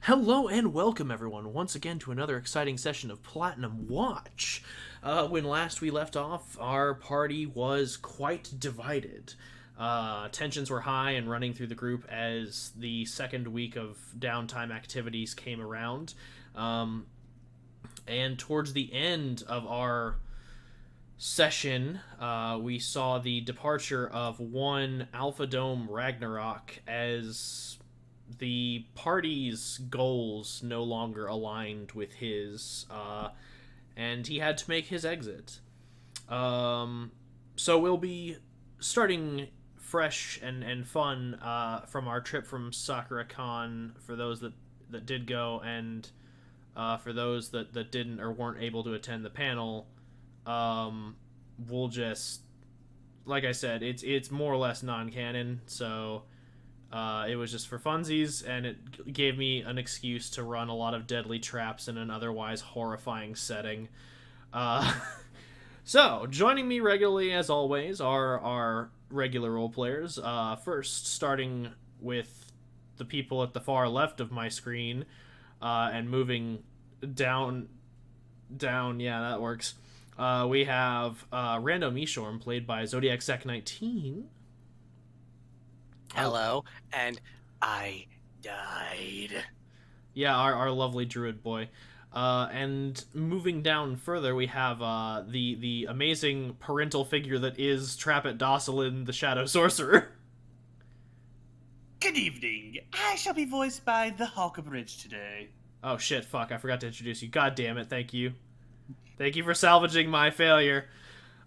Hello and welcome, everyone, once again to another exciting session of Platinum Watch. When last we left off, our party was quite divided. Tensions were high and running through the group as the second week of downtime activities came around. And towards the end of our session, we saw the departure of one Alphadome Ragnarok as the party's goals no longer aligned with his, and he had to make his exit. So we'll be starting fresh and fun from our trip from Sakura Con for those that did go, and for those that didn't or weren't able to attend the panel. We'll just, like I said, it's more or less non-canon, so it was just for funsies, and it gave me an excuse to run a lot of deadly traps in an otherwise horrifying setting. So, joining me regularly, as always, are our regular role players. First, starting with the people at the far left of my screen, and moving down, yeah, that works. We have Rando Mishorm, played by Zodiac Sec 19. Hello, and I died. Yeah, our lovely druid boy. And moving down further, we have the amazing parental figure that is Trappet Docilin, the Shadow Sorcerer. Good evening. I shall be voiced by the Hawk of Ridge today. Oh shit, fuck, I forgot to introduce you. God damn it, thank you. Thank you for salvaging my failure.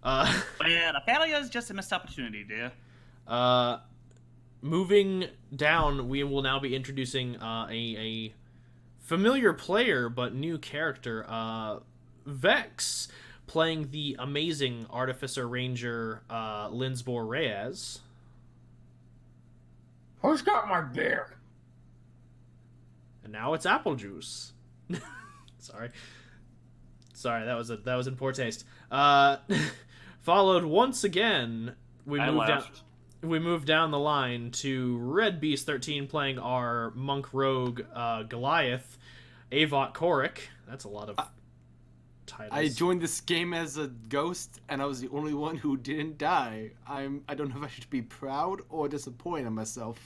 Well, a failure is just a missed opportunity, dear. Moving down, we will now be introducing a familiar player but new character, Vex, playing the amazing Artificer Ranger Lenzbor Reyes. Who's got my beer? And now it's apple juice. Sorry, that was in poor taste. Followed once again, we moved down the line to Red Beast 13 playing our monk rogue Goliath, Avot Korik. That's a lot of titles. I joined this game as a ghost, and I was the only one who didn't die. I don't know if I should be proud or disappointed in myself.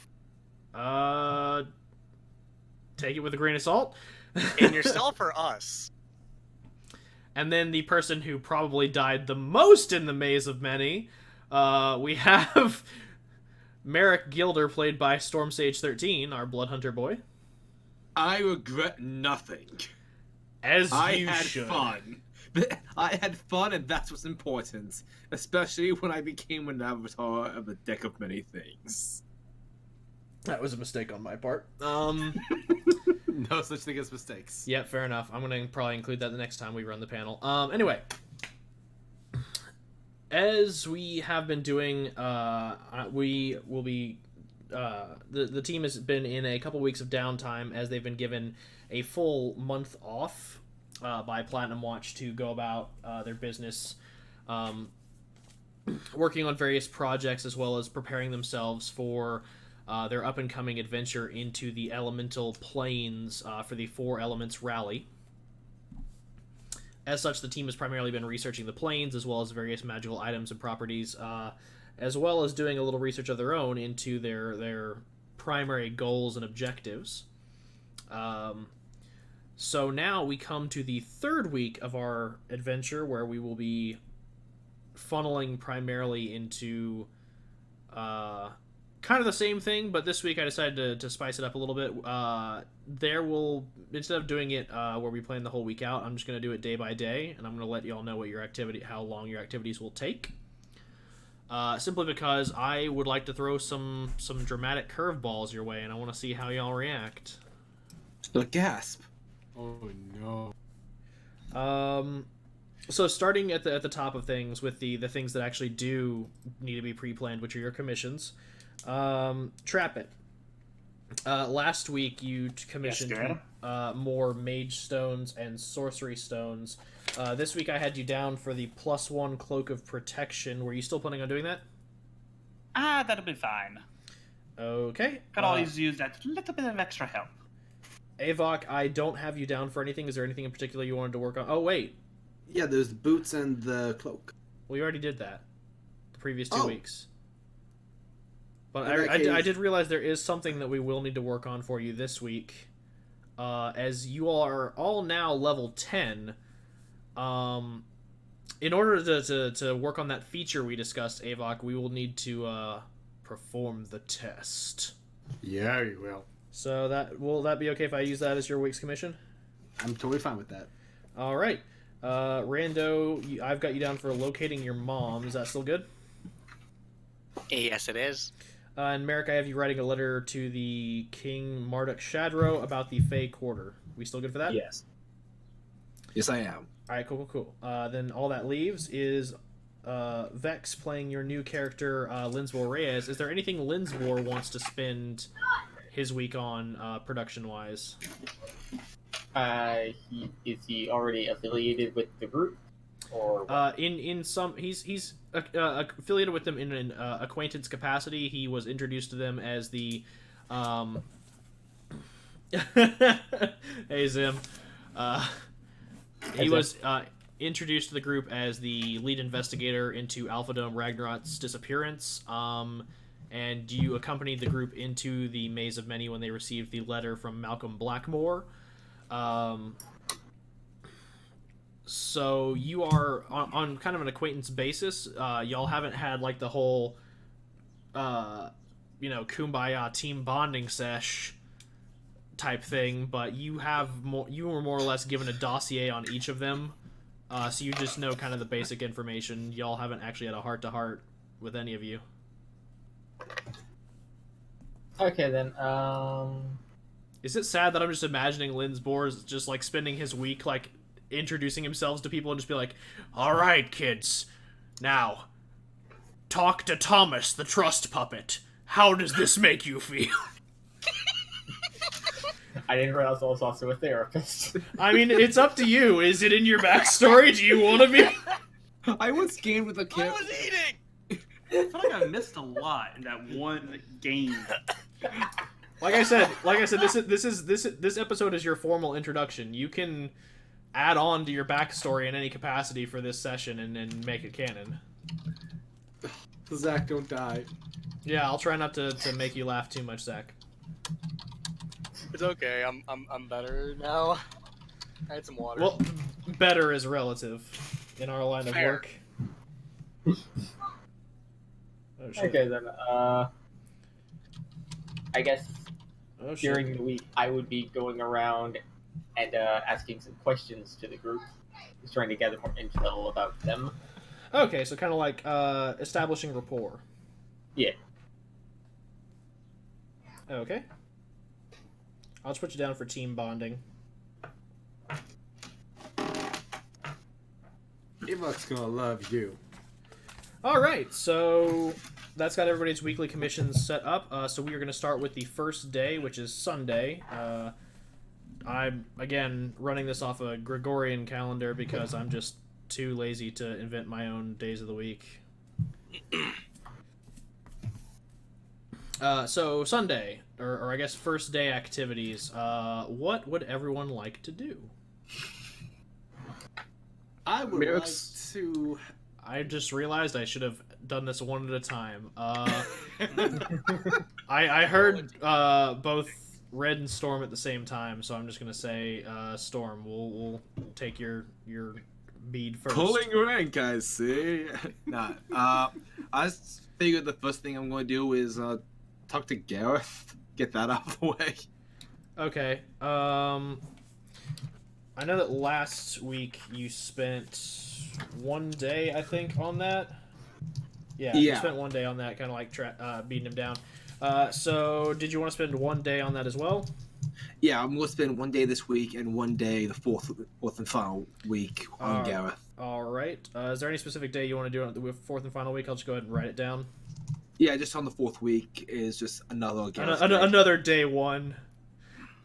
Take it with a grain of salt. In yourself or us? And then the person who probably died the most in the Maze of Many, we have Merrick Gilder, played by Stormsage 13, our Bloodhunter boy. I regret nothing. As I you had should. fun. I had fun, and that's what's important. Especially when I became an avatar of a deck of many things. That was a mistake on my part. No such thing as mistakes. Yeah, fair enough. I'm going to probably include that the next time we run the panel. Anyway. As we have been doing, we will be... the team has been in a couple weeks of downtime as they've been given a full month off by Platinum Watch to go about their business, working on various projects as well as preparing themselves for their up-and-coming adventure into the elemental planes for the Four Elements Rally. As such, the team has primarily been researching the planes as well as various magical items and properties, as well as doing a little research of their own into their primary goals and objectives. So now we come to the third week of our adventure, where we will be funneling primarily into kind of the same thing, but this week I decided to spice it up a little bit. There will, instead of doing it where we plan the whole week out, I'm just going to do it day by day, and I'm going to let you all know what how long your activities will take. Simply because I would like to throw some dramatic curveballs your way, and I want to see how y'all react. The gasp. Oh no. So starting at the top of things with the things that actually do need to be pre-planned, which are your commissions. Trap it. Last week you commissioned more mage stones and sorcery stones. This week I had you down for the +1 cloak of protection. Were you still planning on doing that? That'll be fine. Okay. Could always use that little bit of extra help. Avok, I don't have you down for anything. Is there anything in particular you wanted to work on? Oh, wait. Yeah, there's the boots and the cloak. Well, you already did that the previous 2 Oh. weeks. But In that I case- did realize there is something that we will need to work on for you this week. As you all are all now level 10, in order to work on that feature we discussed, Avok, we will need to perform the test. Yeah, you will. So will that be okay if I use that as your week's commission? I'm totally fine with that. All right. Rando, I've got you down for locating your mom. Is that still good? Yes, it is. And Merrick, I have you writing a letter to the King Marduk Shadro about the Fey Quarter. We still good for that? Yes. Yes, I am. All right, cool. Then all that leaves is Vex playing your new character, Lenzbor Reyes. Is there anything Lenzbor wants to spend his week on, production-wise? Is he already affiliated with the group, or In some he's affiliated with them in an acquaintance capacity. He was introduced to them as the hey Zim, he was introduced to the group as the lead investigator into Alphadome Ragnarok's disappearance. And you accompanied the group into the Maze of Many when they received the letter from Malcolm Blackmore. So you are on kind of an acquaintance basis. Y'all haven't had like the whole, kumbaya team bonding sesh type thing, but you were more or less given a dossier on each of them. So you just know kind of the basic information. Y'all haven't actually had a heart-to-heart with any of you. okay then? Is it sad that I'm just imagining Lenzbor is just like spending his week like introducing himself to people and just be like, "All right, kids, now talk to Thomas, the trust puppet. How does this make you feel?" I didn't realize I was also a therapist. I mean, it's up to you. Is it in your backstory? Do you want to be? I was gamed with a I kid. was eating. I feel like I missed a lot in that one game. Like I said, this episode is your formal introduction. You can add on to your backstory in any capacity for this session and make it canon. Zach, don't die. Yeah, I'll try not to make you laugh too much, Zach. It's okay. I'm better now. I had some water. Well, better is relative in our line of Fair. work. Oh, shit. Okay then. I guess Oh, shit. during the week I would be going around and asking some questions to the group, just trying to gather more intel about them. Okay, so kind of like establishing rapport. Yeah. Okay. I'll just put you down for team bonding. Avok's gonna love you. All right, so that's got everybody's weekly commissions set up. So we are going to start with the first day, which is Sunday. I'm, again, running this off a Gregorian calendar because I'm just too lazy to invent my own days of the week. So Sunday, or I guess first day activities. What would everyone like to do? I would Merrick's- like to. I just realized I should have done this one at a time. I heard both Red and Storm at the same time, so I'm just gonna say Storm. We'll take your bead first. Pulling rank, I see. Nah, I just figured the first thing I'm going to do is talk to Gareth, get that out of the way. Okay. I know that last week you spent one day, I think, on that. Yeah, you Yeah. spent one day on that, kind of like beating him down. So did you want to spend one day on that as well? Yeah, I'm going to spend one day this week and one day the fourth and final week on Gareth. All right. Is there any specific day you want to do on the fourth and final week? I'll just go ahead and write it down. Yeah, just on the fourth week is just another Gareth. day. Another day one.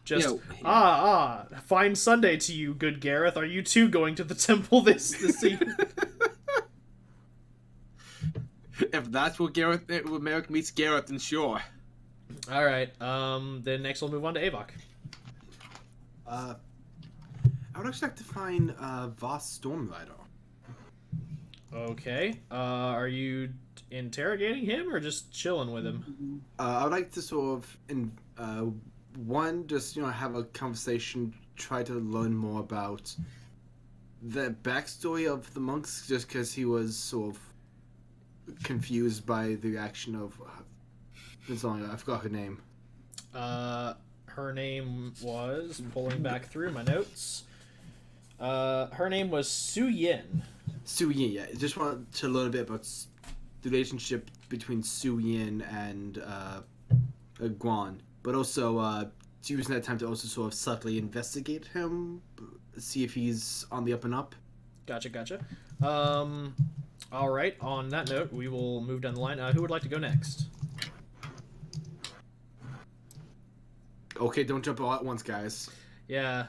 Just You know, fine Sunday to you, good Gareth. Are you too going to the temple this evening? If that's what Merrick meets Gareth, then sure. All right. Then next we'll move on to Avok. I would actually like to find Voss Stormrider. Okay. Are you interrogating him or just chilling with him? I would like to sort of, one, just have a conversation, try to learn more about the backstory of the monks, just because he was sort of confused by the reaction of. I forgot her name. Her name was, pulling back through my notes. Her name was Su Yin. Su Yin, yeah. I just wanted to learn a bit about the relationship between Su Yin and Guan, but also using that time to also sort of subtly investigate him, see if he's on the up and up. Gotcha. All right. On that note, we will move down the line. Who would like to go next? Okay, don't jump all at once, guys. Yeah.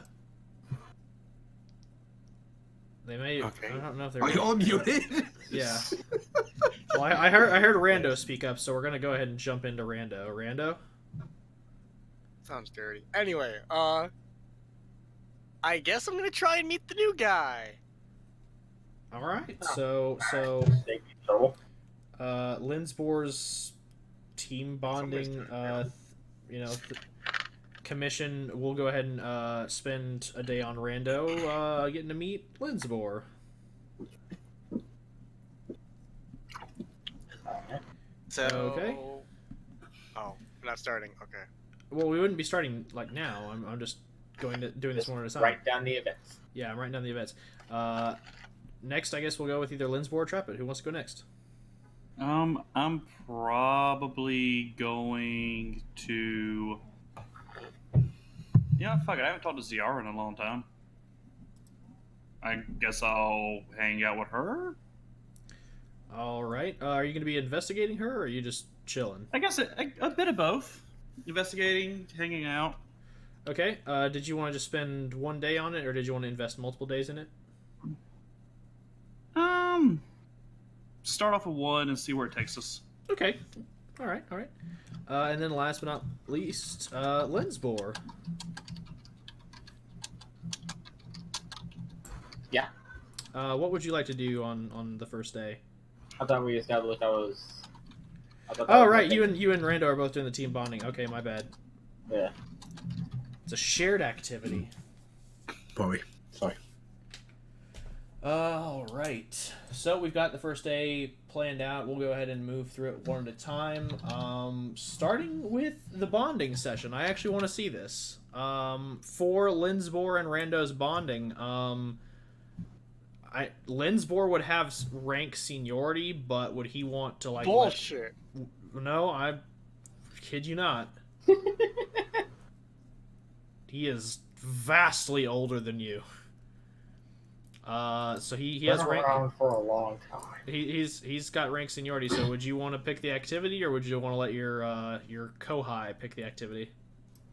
They may. Okay. I don't know if they're. Are you all muted? Yeah. Well, I heard Rando speak up, so we're gonna go ahead and jump into Rando. Rando. Sounds dirty. Anyway, I guess I'm gonna try and meet the new guy. All right. So Take control. Lenzbor's team bonding, commission. We'll go ahead and spend a day on Rando, getting to meet Lenzbor. So. Okay. Oh, we're not starting. Okay. Well, we wouldn't be starting like now. I'm just doing this one at a time. Write down the events. Yeah, I'm writing down the events. Next, I guess we'll go with either Lenzbor or Trepid. Who wants to go next? I'm probably going to. Yeah, fuck it. I haven't talked to Ziara in a long time. I guess I'll hang out with her. All right. Are you going to be investigating her, or are you just chilling? I guess a bit of both. Investigating, hanging out. Okay. Did you want to just spend one day on it, or did you want to invest multiple days in it? Start off with one and see where it takes us. Okay. All right. And then last but not least, Lenzbor. Yeah. What would you like to do on the first day? I thought we established that was. Oh, right. You and Rando are both doing the team bonding. Okay, my bad. Yeah. It's a shared activity. Sorry. All right. So we've got the first day planned out. We'll go ahead and move through it one at a time. Starting with the bonding session. I actually want to see this. For Lenzbor and Rando's bonding, Lenzbor would have rank seniority, but would he want to Bullshit. No, I kid you not. He is vastly older than you. So he has rank around for a long time. He's got rank seniority. So would you want to pick the activity, or would you want to let your Kohai pick the activity?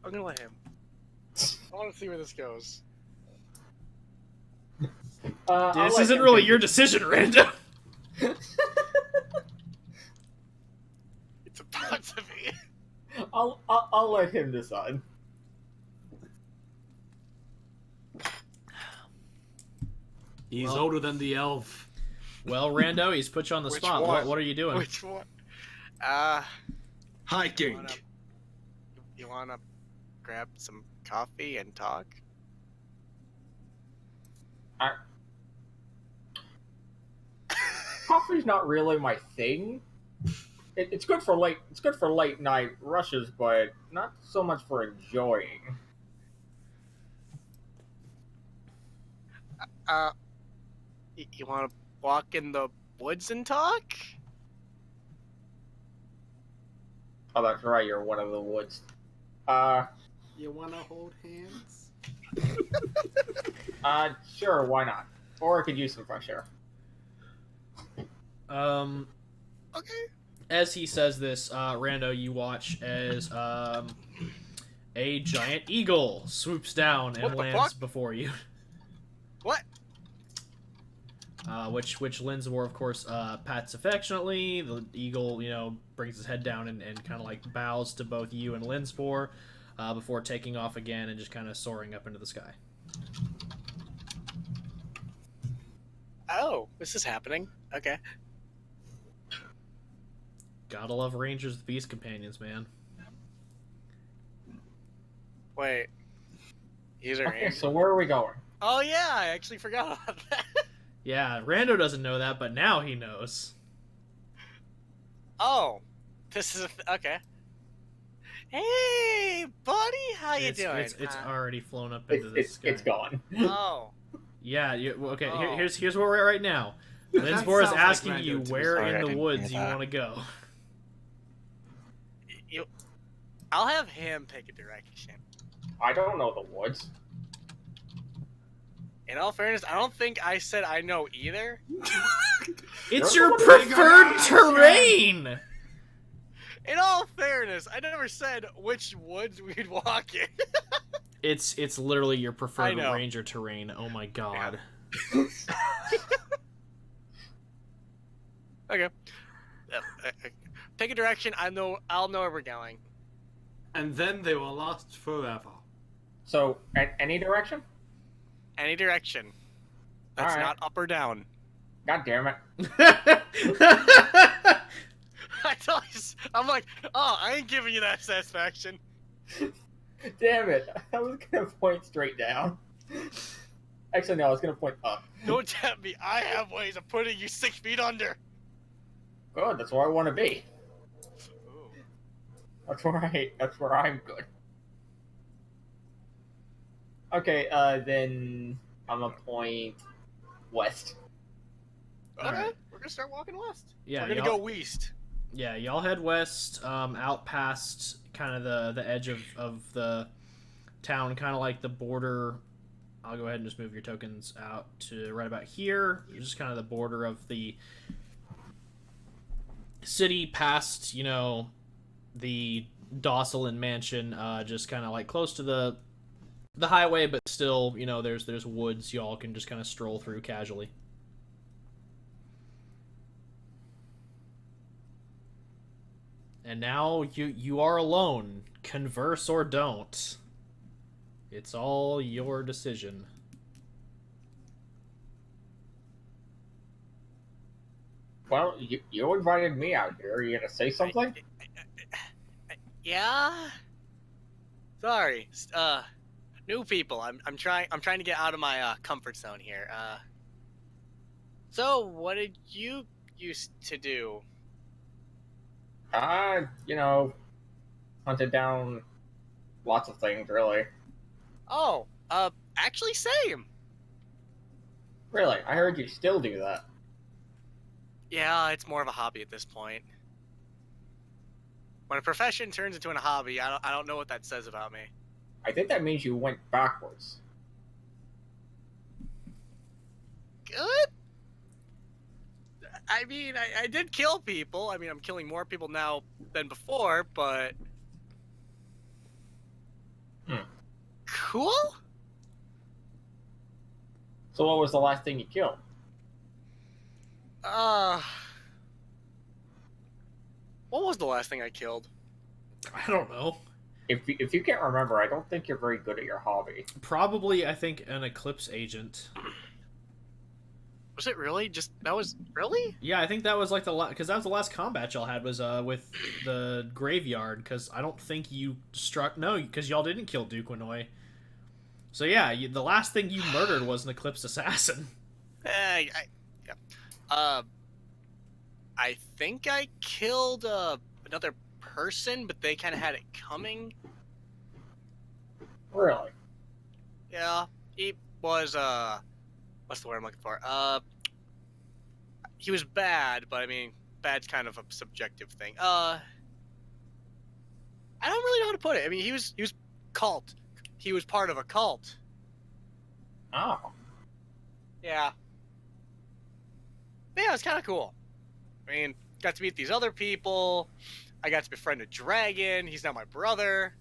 I'm gonna let him. I want to see where this goes. This isn't really your decision, Rando. It's about to be. I'll let him decide. He's older than the elf. Well, Rando, he's put you on the Which spot. one? What are you doing? Which one? Hiking. You wanna grab some coffee and talk? Coffee's not really my thing. It's good for late night rushes, but not so much for enjoying. You wanna walk in the woods and talk? Oh, that's right. You're one of the woods. You wanna hold hands? Sure. Why not? Or I could use some fresh air. Okay. As he says this, Rando, you watch as a giant eagle swoops down and What the lands fuck? before you. What? Which Lenzbor, of course, pats affectionately. The eagle, brings his head down and kind of like bows to both you and Lenzbor. before taking off again and just kind of soaring up into the sky. Oh, this is happening. Okay. Gotta love Rangers with Beast Companions, man. Wait. These are Okay, so where are we going? Oh yeah, I actually forgot about that. Yeah, Rando doesn't know that, but now he knows. Oh, this is okay. Hey, buddy, how you doing? It's already flown up into the sky. It's gone. Oh, Yeah. Okay. Oh. Here's where we're at right now. That Lenzbor is sounds like asking Rando you to me. where Sorry, I in the didn't woods hear you that. want to go. I'll have him pick a direction. I don't know the woods. In all fairness, I don't think I said I know either. It's You're your the one preferred terrain. In all fairness, I never said which woods we'd walk in. It's literally your I preferred know. ranger terrain. Oh my god. Okay. Pick a direction. I'll know where we're going. And then they will last forever. So, any direction? Any direction. That's All right. not up or down. God damn it. I told you. I'm like, oh, I ain't giving you that satisfaction. Damn it. I was gonna point straight down. Actually, no, I was gonna point up. Don't tempt me. I have ways of putting you 6 feet under. Good, that's where I want to be. Ooh. That's where I'm good. Okay, then I'm gonna point west. Okay, Alright. we're gonna start walking west. Yeah, we're gonna y'all- go east. Yeah, y'all head west, out past kind of the edge of the town, kind of like the border. I'll go ahead and just move your tokens out to right about here. Just kind of the border of the city, past the Dawson mansion, just kind of like close to the highway, but still there's woods y'all can just kind of stroll through casually. And now you are alone. Converse or don't. It's all your decision. Well, you invited me out here. Are you gonna say something? Yeah. Sorry. New people. I'm trying to get out of my comfort zone here. So what did you used to do? Hunted down lots of things, really. Oh, actually same. Really, I heard you still do that. Yeah, it's more of a hobby at this point. When a profession turns into a hobby, I don't know what that says about me. I think that means you went backwards. Good. I mean, I did kill people. I mean, I'm killing more people now than before, but cool. So what was the last thing you killed? What was the last thing I killed? I don't know. If you can't remember, I don't think you're very good at your hobby. Probably, I think, an Eclipse agent. Was it really? That was really? Yeah, I think that was like because that was the last combat y'all had was with the graveyard. Because I don't think you struck. No, because y'all didn't kill Duquenoy. So yeah, the last thing you murdered was an Eclipse assassin. Yeah. I think I killed another person, but they kind of had it coming. Really? Yeah, he was what's the word I'm looking for? He was bad, but I mean, bad's kind of a subjective thing. I don't really know how to put it. I mean, he was cult. He was part of a cult. Oh. Yeah. But yeah, it's kind of cool. I mean, got to meet these other people. I got to befriend a dragon. He's now my brother.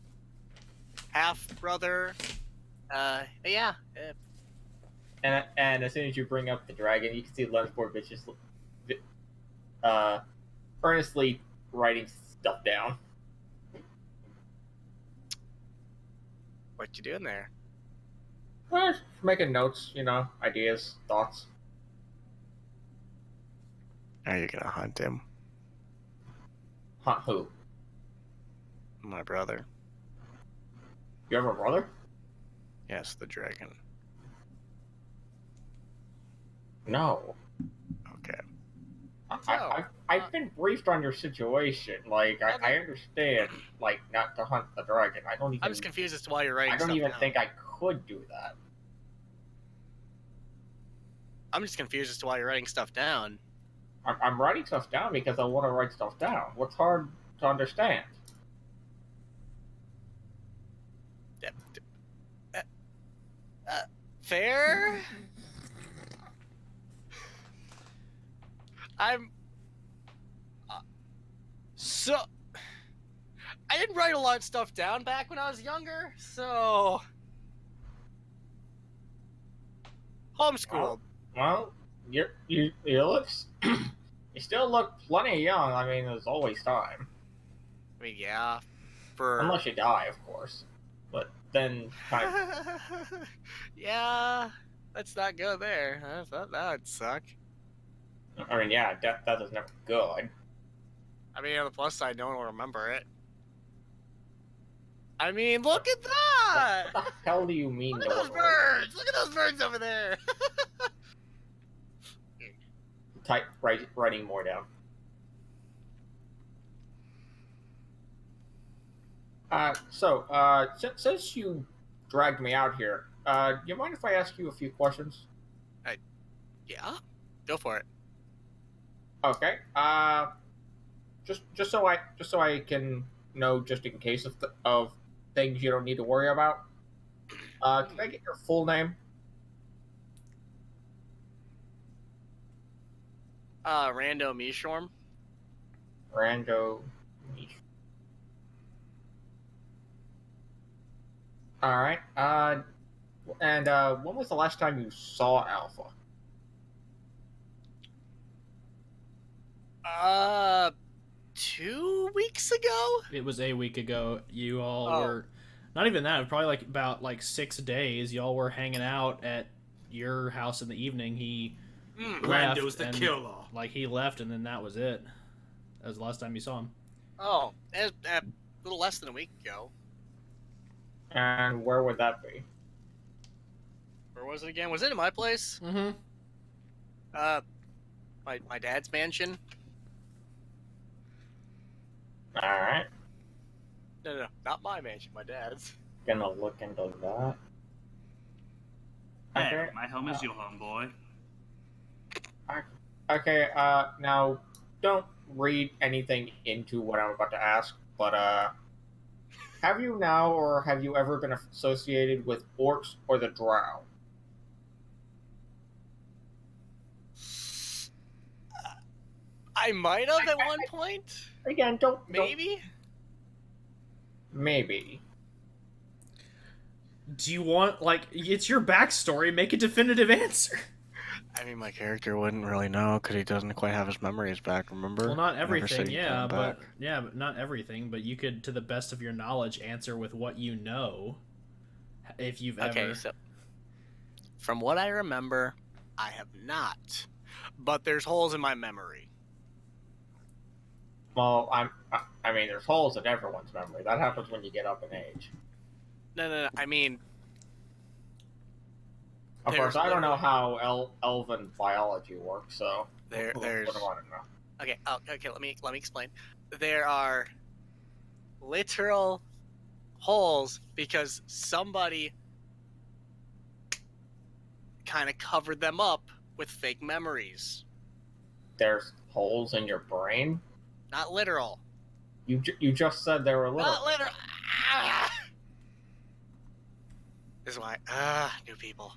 Half brother. Yeah. And as soon as you bring up the dragon, you can see Lenzbor just earnestly writing stuff down. What you doing there? Just making notes, ideas, thoughts. Are you gonna hunt him? Hunt who? My brother. You have a brother? Yes, the dragon. No. Okay. I've been briefed on your situation. Like, I Okay. understand, like, not to hunt the dragon. I'm just confused as to why you're writing I don't stuff even down. think I could do that. I'm just confused as to why you're writing stuff down. I'm writing stuff down because I want to write stuff down. What's hard to understand? Fair? So... I didn't write a lot of stuff down back when I was younger, so... Homeschooled. Well, you look... you still look plenty young. I mean, there's always time. I mean, yeah. For... Unless you die, of course. But then, kind of... Yeah, let's not go there. That would suck. I mean, yeah, death is never good. I mean, on the plus side, no one will remember it. I mean, look at that! What the hell do you mean? Look at those birds! Look at those birds over there! Writing more down. Since you dragged me out here, do you mind if I ask you a few questions? Yeah? Go for it. Okay. Just so I can know, just in case of things you don't need to worry about. Can I get your full name? Rando Mishorm. Rando. All right. And when was the last time you saw Alpha? 2 weeks ago? It was a week ago. You all Oh. were not even that. Probably about 6 days. Y'all were hanging out at your house in the evening. He left. Rando's the and, killer. he left, and then that was it. That was the last time you saw him. Oh, it was a little less than a week ago. And where would that be? Where was it again? Was it in my place? Mm-hmm. My dad's mansion. All right. No, not my mansion. My dad's. Gonna look into that. Hey, Okay. my home is your home, boy. Okay, now, don't read anything into what I'm about to ask, but, have you now or have you ever been associated with orcs or the drow? I might have at one point. Again, don't... Maybe. Maybe. Do you want it's your backstory? Make a definitive answer. I mean, my character wouldn't really know because he doesn't quite have his memories back. Remember? Well, not Never everything, said he'd yeah, come but back. not everything. But you could, to the best of your knowledge, answer with what you know. If you've Okay, ever. so from what I remember, I have not. But there's holes in my memory. Well, I mean, there's holes in everyone's memory. That happens when you get up in age. No. I mean, Of There's course, I don't know literally- how elven biology works, so... there's. What do I want to know? Okay. Okay. Let me explain. There are literal holes because somebody kind of covered them up with fake memories. There's holes in your brain? Not literal. You just said there were little... Not literal. Ah! This is why. New people.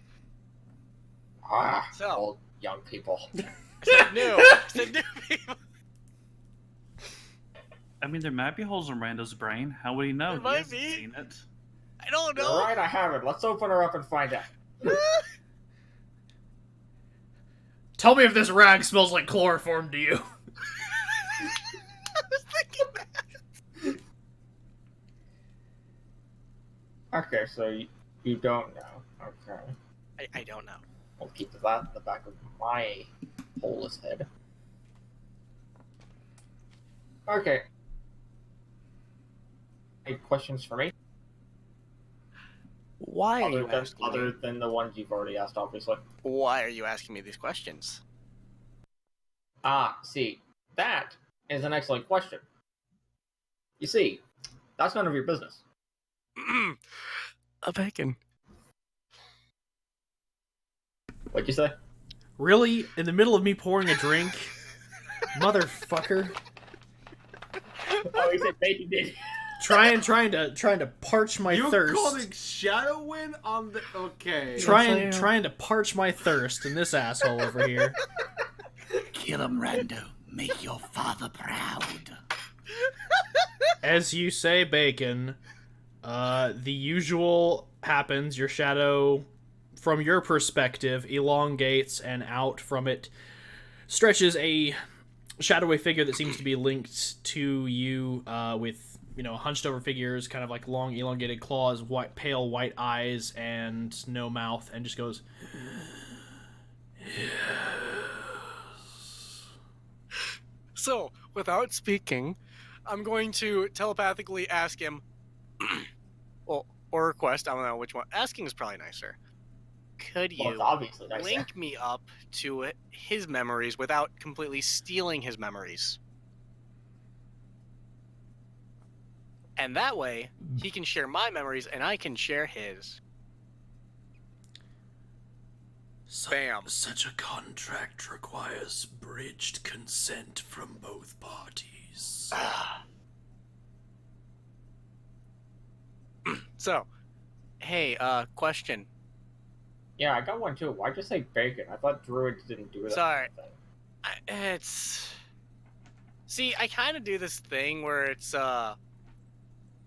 So, old young people. I said new. I said new people. I mean, there might be holes in Rando's brain. How would he know? There He might hasn't be. seen it. I don't You're know. right, I haven't. Let's open her up and find out. Tell me if this rag smells like chloroform to you. I was thinking that. Okay, so you don't know. Okay. I don't know. I'll keep that in the back of my holeless head. Okay. Any questions for me? Why are you asking Other me? than the ones you've already asked, obviously. Why are you asking me these questions? See, that is an excellent question. You see, that's none of your business. A bacon. What'd you say? Really? In the middle of me pouring a drink? Motherfucker. Oh, he said bacon did. Trying to parch my You're thirst. calling Shadowwind on the okay. Trying to parch my thirst in this asshole over here. Kill him, Rando. Make your father proud. As you say, Bacon, the usual happens. Your shadow, from your perspective, elongates, and out from it stretches a shadowy figure that seems to be linked to you, with, hunched over figures, kind of like long elongated claws, pale white eyes, and no mouth, and just goes, So, without speaking, I'm going to telepathically ask him, or request, I don't know which one. Asking is probably nicer. Could Well, you it's obviously nicer. link me up to his memories without completely stealing his memories? And that way, he can share my memories and I can share his. Bam. Such a contract requires bridged consent from both parties. So, hey, question. Yeah, I got one too. Why'd you say bacon? I thought druids didn't do that. Sorry. See, I kind of do this thing where it's,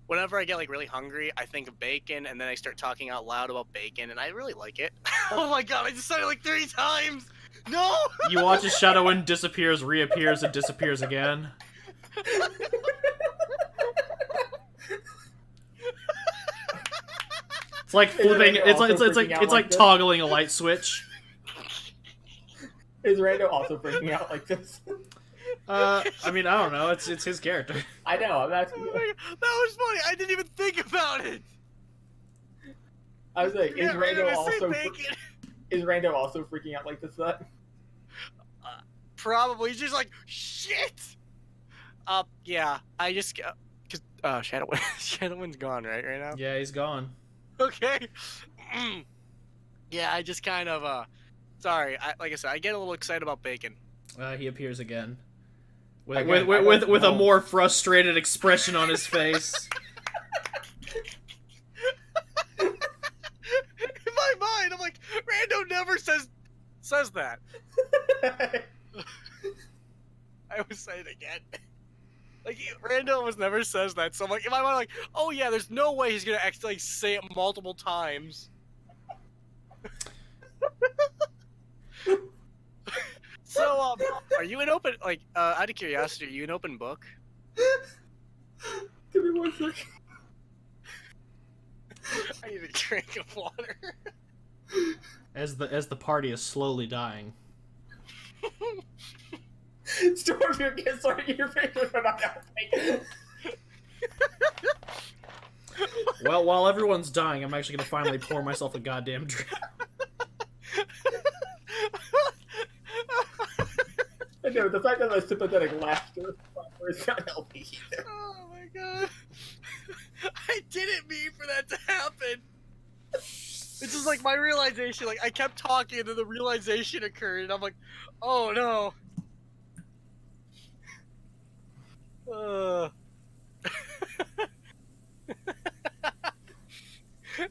whenever I get, like, really hungry, I think of bacon, and then I start talking out loud about bacon, and I really like it. Oh my god, I just said it like 3 times! No! You watch as Shadowwind disappears, reappears, and disappears again. It's like flipping. It's like toggling a light switch. Is Rando also freaking out like this? I mean, I don't know. It's his character. I know. I'm asking. Oh my god, that was funny. I didn't even think about it. I was like, Yeah, is Rando also freaking out like this? Probably. He's just like, shit. Yeah. I just because Shadowwind's gone right now. Yeah, he's gone. Okay. Yeah, I just kind of sorry. Like I said, I get a little excited about bacon. He appears again. With Again, with a more frustrated expression on his face. In my mind, I'm like, Rando never says that. I was saying it again. Like, Rando almost never says that, so I'm like, in my mind, like, oh yeah, there's no way he's gonna actually say it multiple times. So, are you an open, like, out of curiosity, are you an open book? Give me 1 second. I need a drink of water. As the party is slowly dying. Storm, your kids are your pictures are not helping. Well, while everyone's dying, I'm actually gonna finally pour myself a goddamn drink. I know, the fact that my sympathetic laughter is not helping either. Oh my god. I didn't mean for that to happen. It's just like my realization, like I kept talking and then the realization occurred and I'm like, oh no.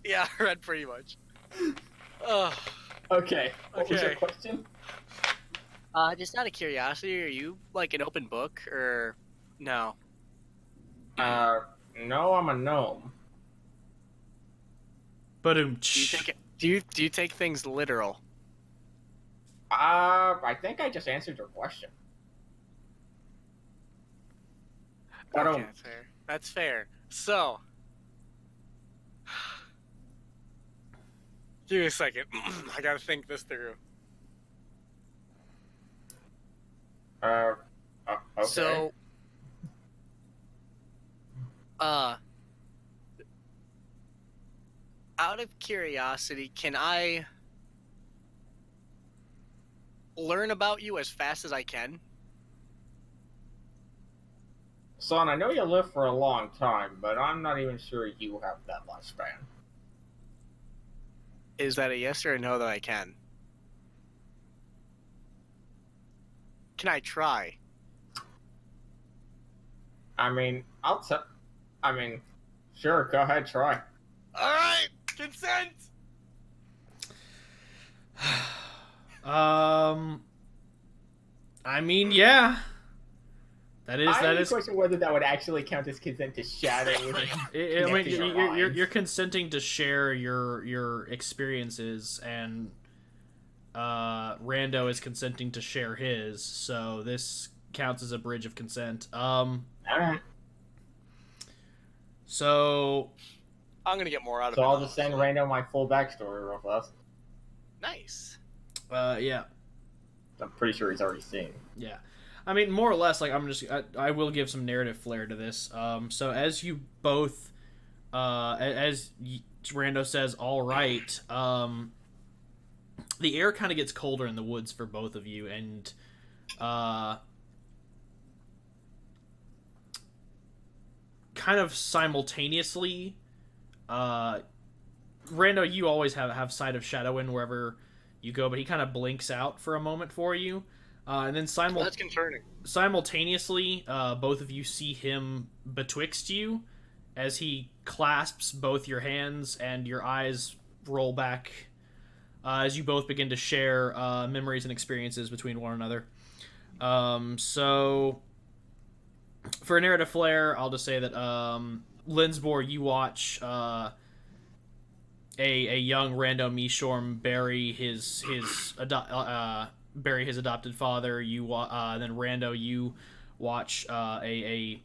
Yeah, I read pretty much. Okay, what was your Okay. question? Just out of curiosity, are you like an open book or no? No, I'm a gnome. But Do you take things literal? I think I just answered your question. Okay, that's fair. So, Give me a second. I gotta think this through. Okay. So, out of curiosity, can I learn about you as fast as I can? Son, I know you live for a long time, but I'm not even sure you have that lifespan. Is that a yes or a no that I can? Can I try? I mean, sure, go ahead, try. Alright! Consent! I mean, yeah. That is. question whether that would actually count as consent to shadow. I mean, you're consenting to share your experiences, and Rando is consenting to share his. So this counts as a bridge of consent. Alright. So I'm gonna get more out of it. So I'll just send Rando my full backstory real fast. Nice. yeah. I'm pretty sure he's already seen. Yeah. I mean, more or less, like, I will give some narrative flair to this. So as you both, Rando says, all right, the air kind of gets colder in the woods for both of you, and, kind of simultaneously, Rando, you always have sight of Shadowin wherever you go, but he kind of blinks out for a moment for you. And then That's concerning. simultaneously, both of you see him betwixt you as he clasps both your hands, and your eyes roll back as you both begin to share memories and experiences between one another. So, for narrative flair, I'll just say that Lenzbor, you watch a young Rando Mishorm bury his adopted father. Then Rando, you watch a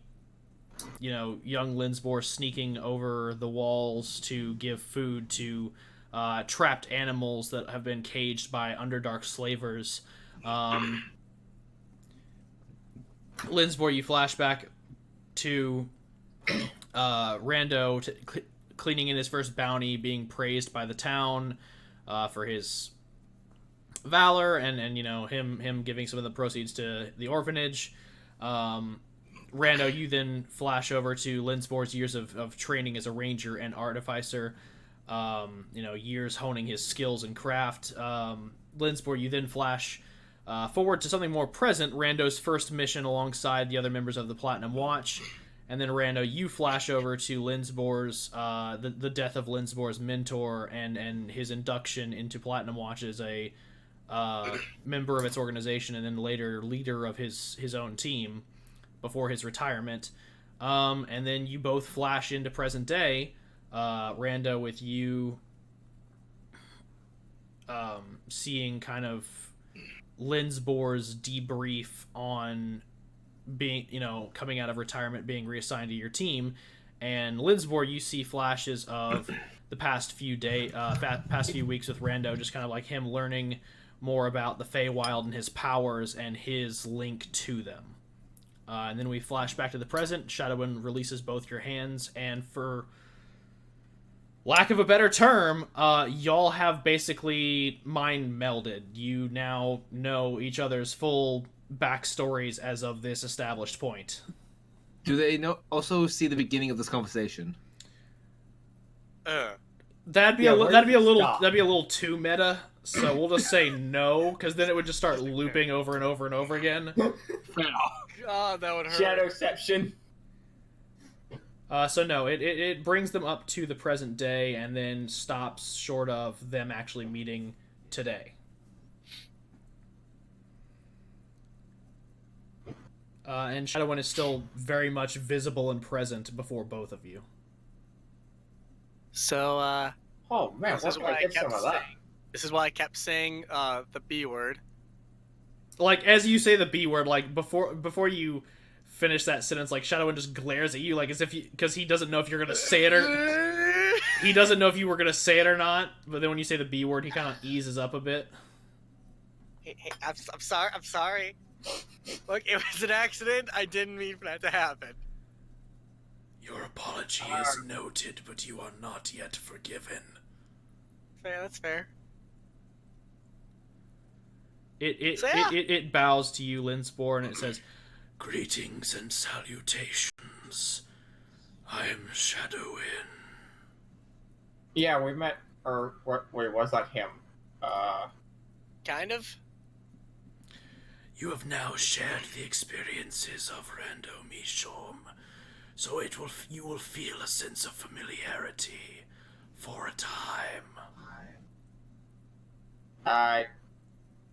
young Lenzbor sneaking over the walls to give food to trapped animals that have been caged by Underdark slavers. Lenzbor, you flash back to Rando cleaning in his first bounty, being praised by the town for his valor, and him giving some of the proceeds to the orphanage. Rando, you then flash over to Lenzbor's years of training as a ranger and artificer, years honing his skills and craft. Lenzbor, you then flash forward to something more present, Rando's first mission alongside the other members of the Platinum Watch. And then Rando, you flash over to Lenzbor's, the death of Lenzbor's mentor, and his induction into Platinum Watch as a member of its organization, and then later leader of his own team before his retirement. And then you both flash into present day, Rando with you seeing kind of Lenzbor's debrief on being, coming out of retirement, being reassigned to your team. And Lenzbor, you see flashes of the past few weeks with Rando, just kind of like him learning more about the Feywild and his powers and his link to them. And then we flash back to the present. Shadowin releases both your hands, and for lack of a better term, y'all have basically mind melded. You now know each other's full backstories as of this established point. Do they also see the beginning of this conversation? That'd be a little too meta. So we'll just say no, because then it would just start looping over and over and over again. God, that would hurt. Shadowception. So no, it brings them up to the present day, and then stops short of them actually meeting today. And Shadowin is still very much visible and present before both of you. So, oh man, this is why I kept saying. This is why I kept saying the B word. Like, as you say the B word, like before you finish that sentence, like Shadowin just glares at you, like as if because he doesn't know if you're gonna say it or he doesn't know if you were gonna say it or not, but then when you say the B word, he kind of eases up a bit. Hey, I'm sorry. I'm sorry. Look, it was an accident. I didn't mean for that to happen. Your apology is noted, but you are not yet forgiven. Fair, that's fair. It bows to you, Lenzbor, and it says, "Greetings and salutations. I am Shadowin." Yeah, we met. Or wait, was that him? Kind of. You have now shared the experiences of Rando Mishom, so you will feel a sense of familiarity for a time.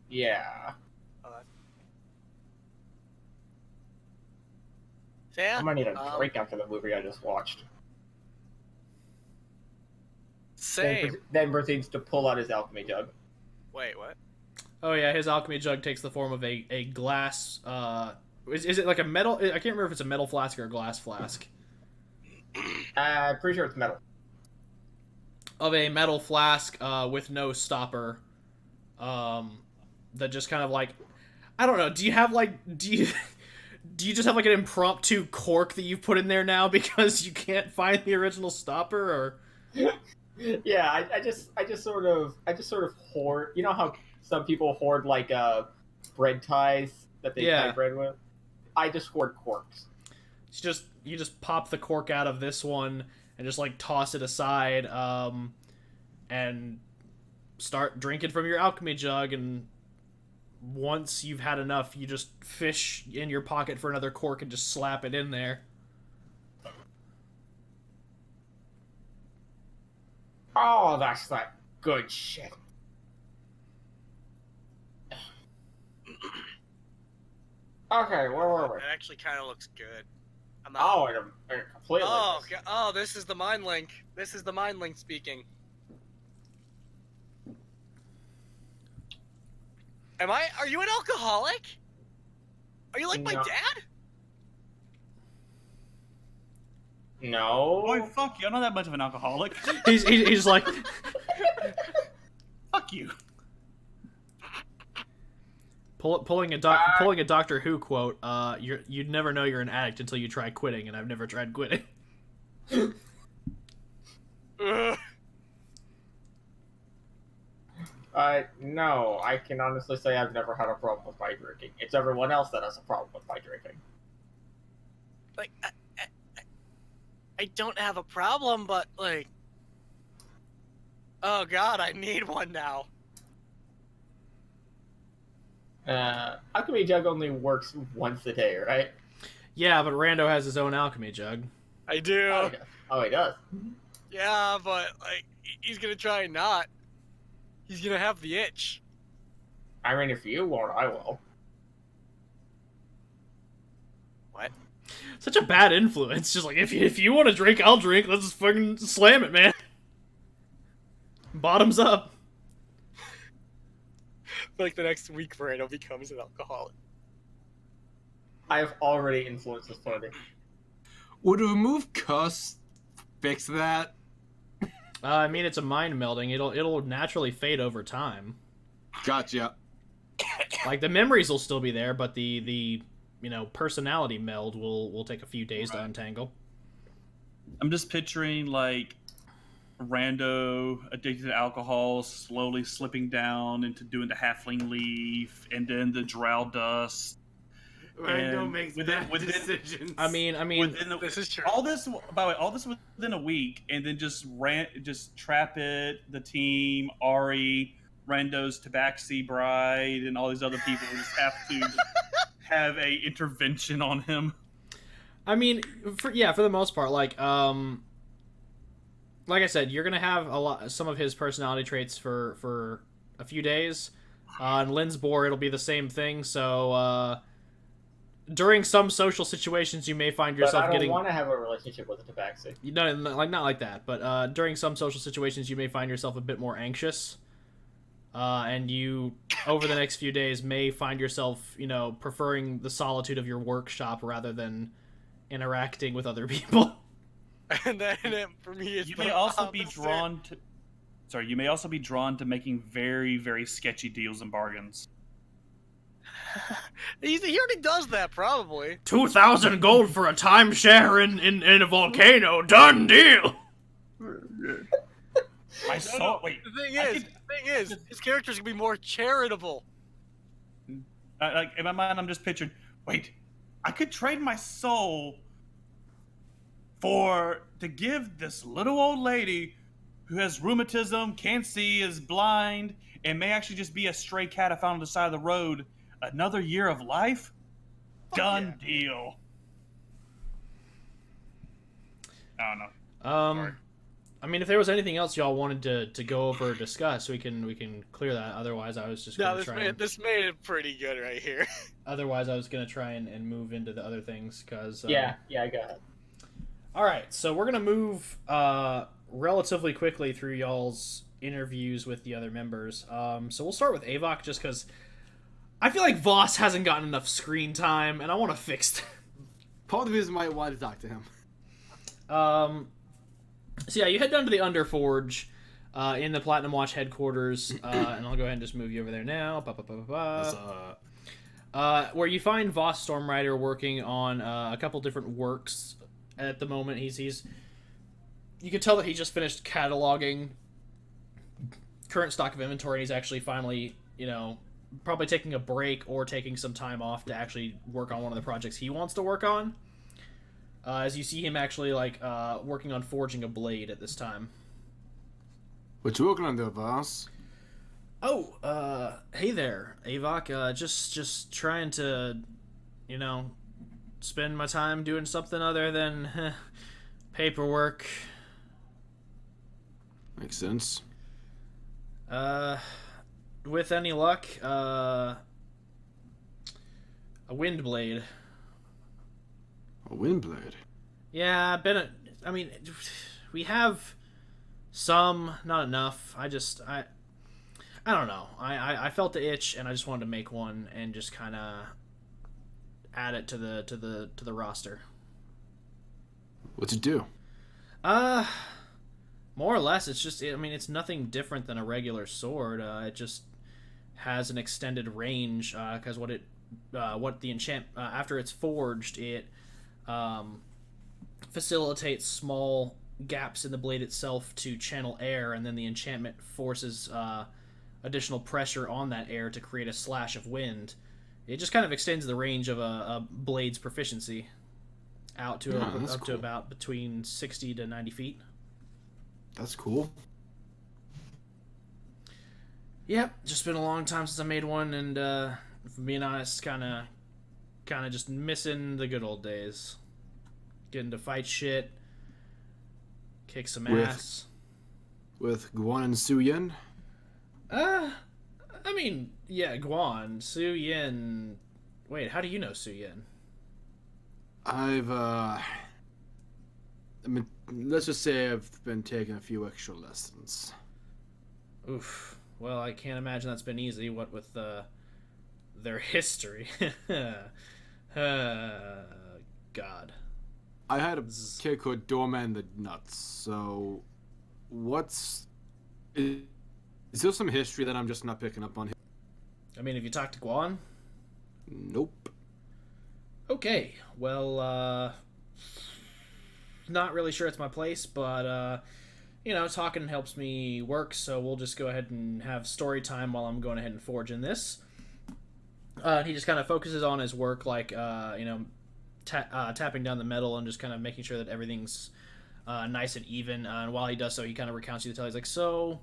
Yeah. So yeah, I'm gonna need a drink after the movie I just watched. Same. Then proceeds to pull out his alchemy jug. Wait, what? Oh yeah, his alchemy jug takes the form of a glass. Is it like a metal? I can't remember if it's a metal flask or a glass flask. Pretty sure it's metal. Of a metal flask with no stopper. That just kind of like, I don't know. Do you just have like an impromptu cork that you've put in there now because you can't find the original stopper, or? Yeah, I just sort of hoard. You know how some people hoard like bread ties that they tie bread with? I just hoard corks. You just pop the cork out of this one and just like toss it aside, and start drinking from your alchemy jug. And once you've had enough, you just fish in your pocket for another cork and just slap it in there. Oh, that's that good shit. Okay, where were we? It actually kind of looks good. Oh, it completely. Oh, this is the mind link. This is the mind link speaking. Are you an alcoholic? Are you like my dad? No. Boy, fuck you. I'm not that much of an alcoholic. He's like, fuck you. Pulling a Doctor Who quote. You'd never know you're an addict until you try quitting, and I've never tried quitting. No, I can honestly say I've never had a problem with my drinking. It's everyone else that has a problem with my drinking. Like, I don't have a problem, but like, oh god, I need one now. Alchemy jug only works once a day, right? Yeah, but Rando has his own alchemy jug. I do. Oh, he does. Yeah, but like, he's gonna try and not. He's gonna have the itch. I mean, if you won't, I will. What? Such a bad influence. Just like, if you want to drink, I'll drink. Let's just fucking slam it, man. Bottoms up. Like the next week, Brando becomes an alcoholic. I have already influenced this party. Would remove curse fix that? I mean, it's a mind melding. It'll naturally fade over time. Gotcha. Like, the memories will still be there, but the personality meld will take a few days to untangle. I'm just picturing like Rando addicted to alcohol slowly slipping down into doing the halfling leaf and then the drow dust. Rando makes bad decisions. I mean, This is true. All this, by the way, all this within a week, and then just trap it, the team, Ari, Rando's Tabaxi bride, and all these other people just have to have a intervention on him. I mean, for the most part, like I said, you're gonna have some of his personality traits for a few days. On Lenzbor, it'll be the same thing. So during some social situations, you may find yourself but I don't getting. want to have a relationship with a tabaxi. Not like that. But during some social situations, you may find yourself a bit more anxious. And you, over the next few days, may find yourself, preferring the solitude of your workshop rather than interacting with other people. And then for me, it's You the may also be opposite. drawn to. Sorry, you may also be drawn to making very, very sketchy deals and bargains. He already does that, probably. 2,000 gold for a timeshare in a volcano. Done deal. My soul. Wait. The thing is, his character's gonna be more charitable. Like in my mind, I'm just picturing. Wait, I could trade my soul to give this little old lady who has rheumatism, can't see, is blind, and may actually just be a stray cat I found on the side of the road. Another year of life? Done deal. I don't know. Sorry. I mean, if there was anything else y'all wanted to go over or discuss, we can clear that. Otherwise, I was just No, gonna try. this made it pretty good right here. Otherwise, I was gonna try and move into the other things because. Yeah, go ahead. All right, so we're gonna move relatively quickly through y'all's interviews with the other members. So we'll start with Avok just because I feel like Voss hasn't gotten enough screen time, and I want to fix that. Part of the reason why I wanted to talk to him. So yeah, you head down to the Underforge in the Platinum Watch headquarters, and I'll go ahead and just move you over there now. Where you find Voss Stormrider working on a couple different works at the moment. He's you can tell that he just finished cataloging current stock of inventory, and he's actually finally, probably taking a break or taking some time off to actually work on one of the projects he wants to work on. As you see him actually working on forging a blade at this time. What you working on there, Voss? Oh, hey there, Avok. Just trying to, spend my time doing something other than paperwork. Makes sense. With any luck, a wind blade. A wind blade? Yeah, we have some, not enough. I don't know. I felt the itch, and I just wanted to make one and just kind of add it to the roster. What's it do? More or less, it's just. It's nothing different than a regular sword. It just has an extended range because what the enchant after it's forged, it facilitates small gaps in the blade itself to channel air, and then the enchantment forces additional pressure on that air to create a slash of wind. It just kind of extends the range of a blade's proficiency out to up to about between 60 to 90 feet. That's cool. Yep, just been a long time since I made one, and if I'm being honest, kind of just missing the good old days. Getting to fight shit, kick some ass. With Guan and Su Yin? Yeah, Guan, Su Yin. Wait, how do you know Su Yin? Let's just say I've been taking a few extra lessons. Oof. Well, I can't imagine that's been easy, what with their history. God. I had a kid called Doorman the Nuts, so is there some history that I'm just not picking up on? Have you talked to Guan? Nope. Okay, well, not really sure it's my place, but, talking helps me work, so we'll just go ahead and have story time while I'm going ahead and forging this. He just kind of focuses on his work, tapping down the metal and just kind of making sure that everything's nice and even. And while he does so, he kind of recounts you the tale. He's like, so,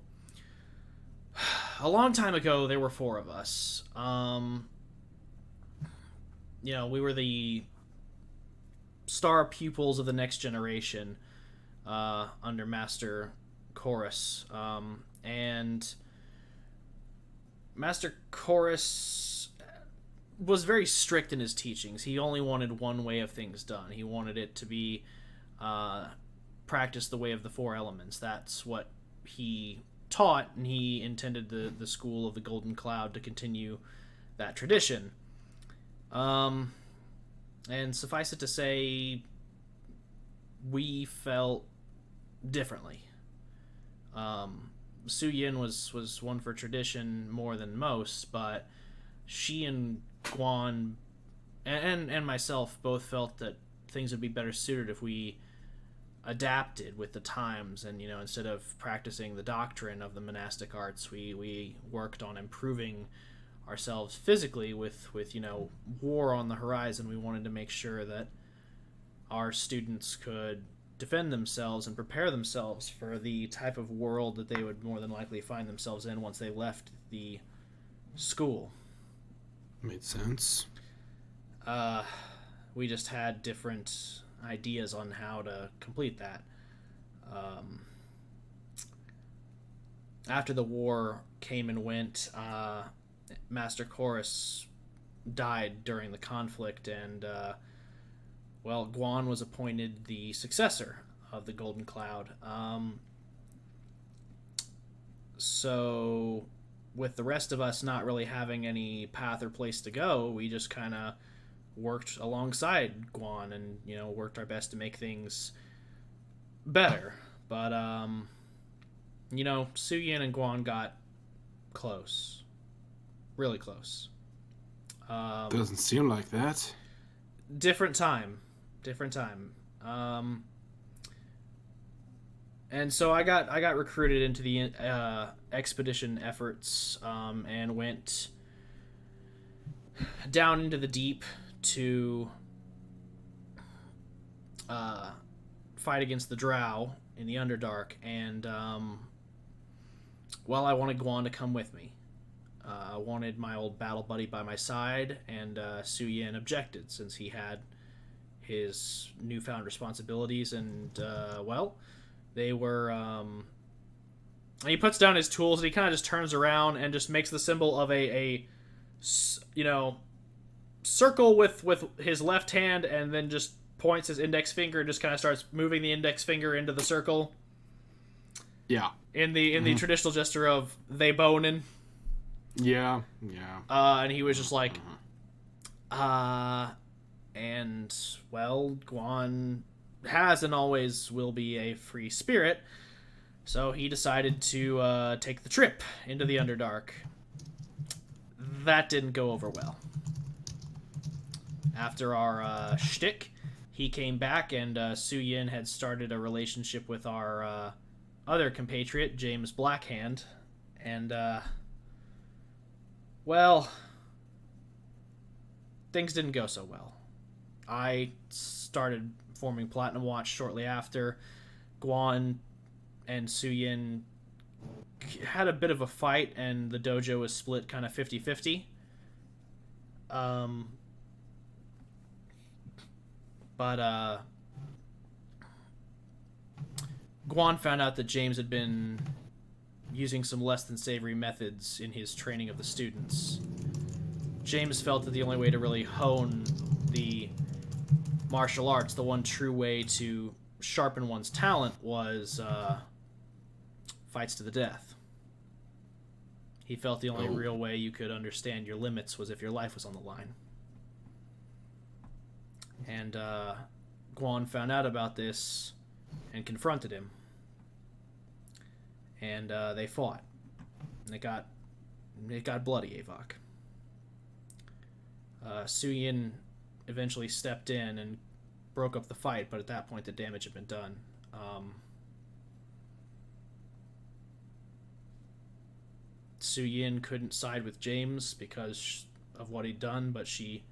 a long time ago, there were 4 of us. We were the star pupils of the next generation under Master Chorus. And Master Chorus was very strict in his teachings. He only wanted one way of things done. He wanted it to be practiced the way of the 4 elements. That's what he taught, and he intended the School of the Golden Cloud to continue that tradition. And suffice it to say, we felt differently. Su Yin was one for tradition more than most, but she and Guan and myself both felt that things would be better suited if we adapted with the times, and instead of practicing the doctrine of the monastic arts, we worked on improving ourselves physically with war on the horizon. We wanted to make sure that our students could defend themselves and prepare themselves for the type of world that they would more than likely find themselves in once they left the school. Made sense. We just had different ideas on how to complete that. After the war came and went, Master Chorus died during the conflict, and Guan was appointed the successor of the Golden Cloud. So with the rest of us not really having any path or place to go, we just kind of worked alongside Guan and worked our best to make things better. But Su Yin and Guan got close, really close. Doesn't seem like that. Different time. And so I got recruited into the expedition efforts, and went down into the deep to fight against the Drow in the Underdark, and I wanted Guan to come with me. I wanted my old battle buddy by my side, and Su Yin objected since he had his newfound responsibilities, and they were he puts down his tools and he kind of just turns around and just makes the symbol of a circle with his left hand, and then just points his index finger and just kind of starts moving the index finger into the circle. Yeah. In the traditional gesture of they bonin. Yeah. And he was just like, and Guan has and always will be a free spirit, so he decided to take the trip into the Underdark. That didn't go over well. After our shtick, he came back, and Su Yin had started a relationship with our other compatriot, James Blackhand, and things didn't go so well. I started forming Platinum Watch shortly after. Guan and Su Yin had a bit of a fight, and the dojo was split kind of 50-50. But Guan found out that James had been using some less than savory methods in his training of the students. James felt that the only way to really hone the martial arts, the one true way to sharpen one's talent, was fights to the death. He felt the only real way you could understand your limits was if your life was on the line. And Guan found out about this and confronted him. And they fought. And it got bloody, Avok. Su Yin eventually stepped in and broke up the fight, but at that point the damage had been done. Su Yin couldn't side with James because of what he'd done, but she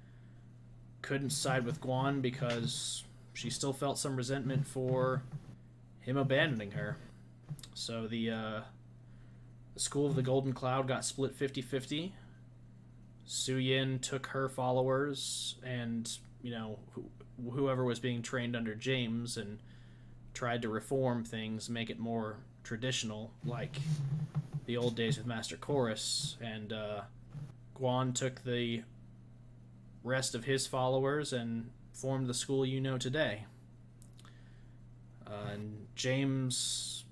couldn't side with Guan because she still felt some resentment for him abandoning her. So the School of the Golden Cloud got split 50-50. Su Yin took her followers and, whoever was being trained under James, and tried to reform things, make it more traditional, like the old days with Master Chorus. And Guan took the rest of his followers and formed the school you know today. And James,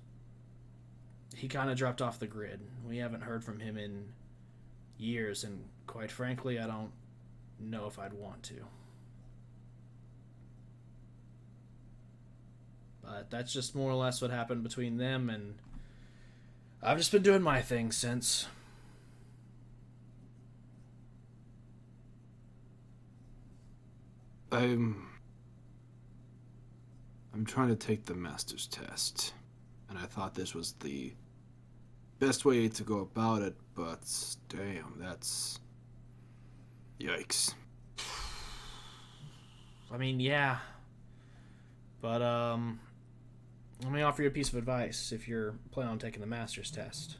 he kind of dropped off the grid. We haven't heard from him in years, and quite frankly, I don't know if I'd want to. But that's just more or less what happened between them, and I've just been doing my thing since. I'm trying to take the master's test, and I thought this was the best way to go about it, but damn, that's... Yikes. I mean, yeah. But, let me offer you a piece of advice if you're planning on taking the master's test.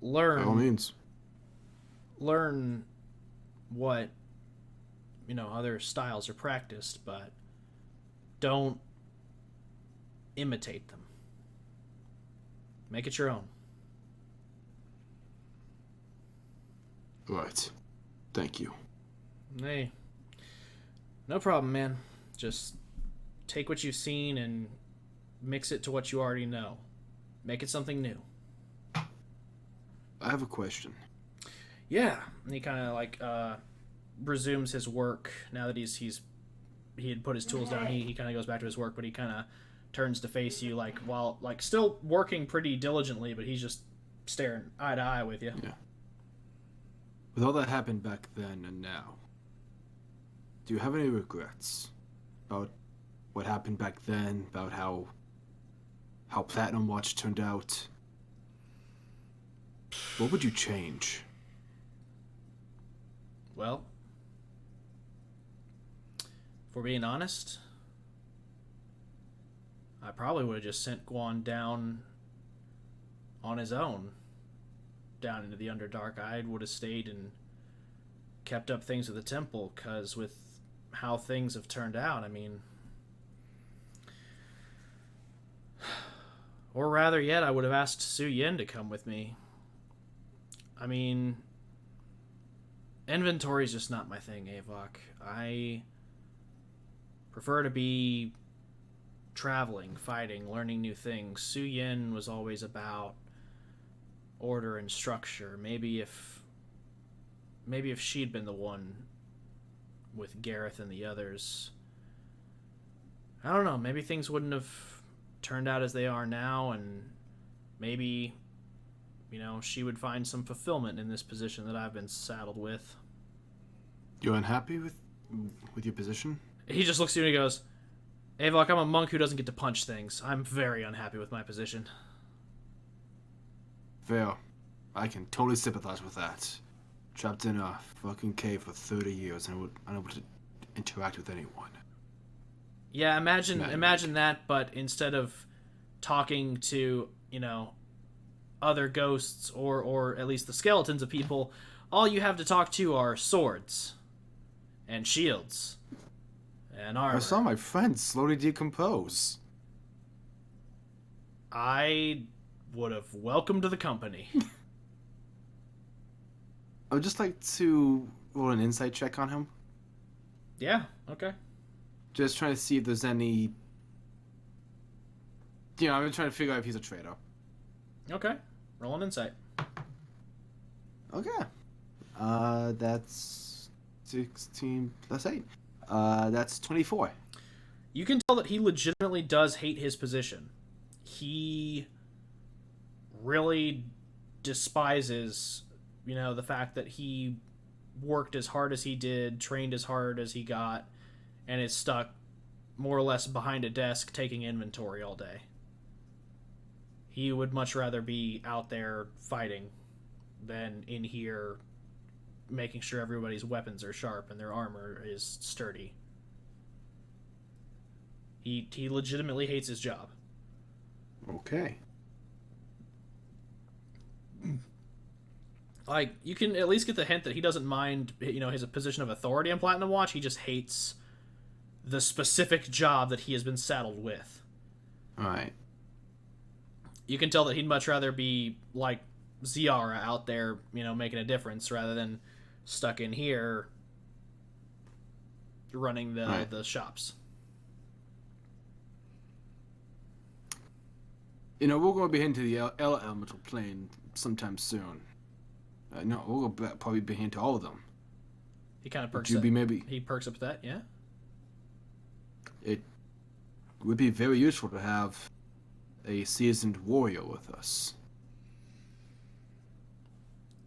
By all means. Learn what, other styles are practiced, but don't imitate them. Make it your own. Right. Thank you. Hey, no problem, man. Just take what you've seen and mix it to what you already know. Make it something new. I have a question. Yeah, and he kind of resumes his work now that he had put his tools down. He kind of goes back to his work, but he kind of turns to face you while still working pretty diligently, but he's just staring eye to eye with you. Yeah. With all that happened back then and now, do you have any regrets about what happened back then, about how Platinum Watch turned out? What would you change? Well, if we're being honest, I probably would have just sent Guan down on his own, down into the Underdark. I would have stayed and kept up things with the temple, because with how things have turned out, I mean... Or rather yet, I would have asked Su Yin to come with me. I mean... Inventory is just not my thing, Avok. I prefer to be traveling, fighting, learning new things. Su Yin was always about order and structure. Maybe if she'd been the one with Gareth and the others, I don't know, maybe things wouldn't have turned out as they are now, and maybe, she would find some fulfillment in this position that I've been saddled with. You unhappy with your position? He just looks at you and he goes, Avok, I'm a monk who doesn't get to punch things. I'm very unhappy with my position. Fair. I can totally sympathize with that. Trapped in a fucking cave for 30 years and unable to interact with anyone. Yeah, imagine that, but instead of talking to, other ghosts or at least the skeletons of people, all you have to talk to are swords and shields and armor. I saw my friends slowly decompose. I would have welcomed the company. I would just like to roll an insight check on him. Yeah, okay. Just trying to see if there's any... I'm trying to figure out if he's a traitor. Okay. Roll an insight. Okay. That's 16 plus 8. That's 24. You can tell that he legitimately does hate his position. He really despises, the fact that he worked as hard as he did, trained as hard as he got, and is stuck more or less behind a desk taking inventory all day. He would much rather be out there fighting than in here making sure everybody's weapons are sharp and their armor is sturdy. He legitimately hates his job. Okay. You can at least get the hint that he doesn't mind, his position of authority on Platinum Watch. He just hates the specific job that he has been saddled with. Alright. You can tell that he'd much rather be like Ziara out there, making a difference rather than stuck in here running the shops. We're going to be into the elemental plane sometime soon. No, we'll probably be into all of them. He kind of Would perks you up. be maybe? He perks up with that, yeah. It would be very useful to have a seasoned warrior with us.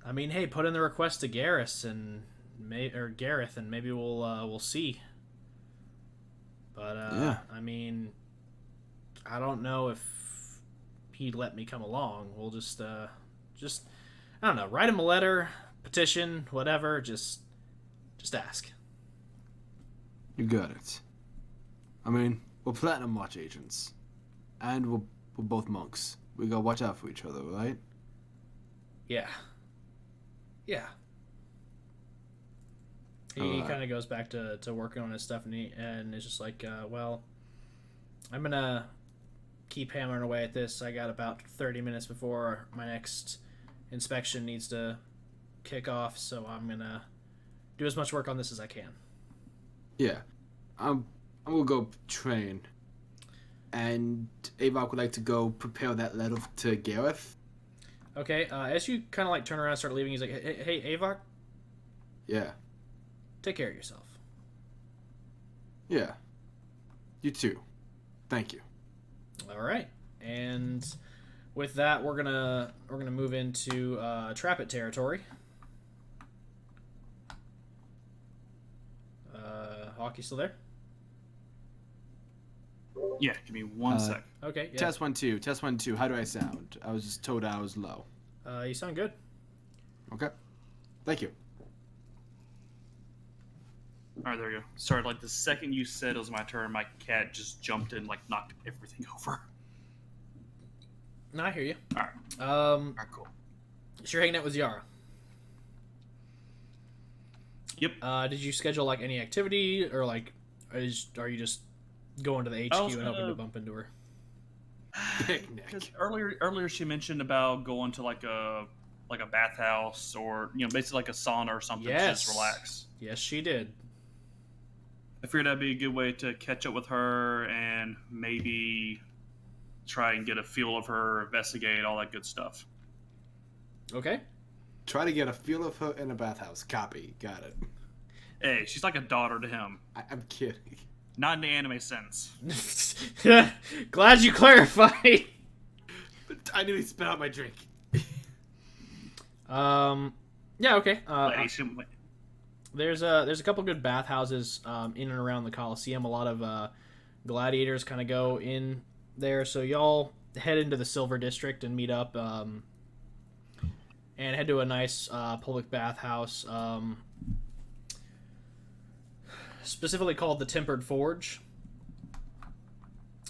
I mean, hey, put in the request to Gareth and maybe we'll see. But Yeah. I mean, I don't know if he'd let me come along. We'll just I don't know, write him a letter, petition, whatever. Just ask. You got it. I mean, we're Platinum Watch agents, and we're both monks. We gotta watch out for each other, right? Yeah. Yeah. He Alright. kind of goes back to working on his stuff, and is just like, well, I'm gonna keep hammering away at this. I got about 30 minutes before my next inspection needs to kick off, so I'm gonna do as much work on this as I can. Yeah. I'm gonna go train, and Avok would like to go prepare that letter to Gareth. Okay, as you kind of like turn around and start leaving, he's like, hey, Avok, Yeah. take care of yourself. Yeah. You too. Thank you. All right, and with that, we're gonna move into Trap-It territory. Hawk, you still there? Yeah, give me one sec. Okay, yeah. Test 1 2. Test 1 2. How do I sound? I was just told I was low. You sound good. Okay. Thank you. All right, there you go. Sorry, like the second you said it was my turn, my cat just jumped in, like knocked everything over. No, I hear you. All right. All All right, cool. so you're hanging out with Yara. Yep. Did you schedule like any activity, or like, are you just going to the HQ I was and hoping to gonna- bump into her? Picnic. Because earlier she mentioned about going to like a bathhouse or basically like a sauna or something to Yes. just relax. Yes, she did. I figured that'd be a good way to catch up with her and maybe try and get a feel of her, investigate all that good stuff. Okay. Try to get a feel of her in a bathhouse. Copy. Got it. Hey, she's like a daughter to him, I'm kidding. not in the anime sense. Glad you clarified. I nearly spit out my drink. Yeah. Okay. Like, There's a couple good bathhouses in and around the Coliseum. A lot of gladiators kind of go in there, so y'all head into the Silver District and meet up, and head to a nice public bathhouse, specifically called the Tempered Forge,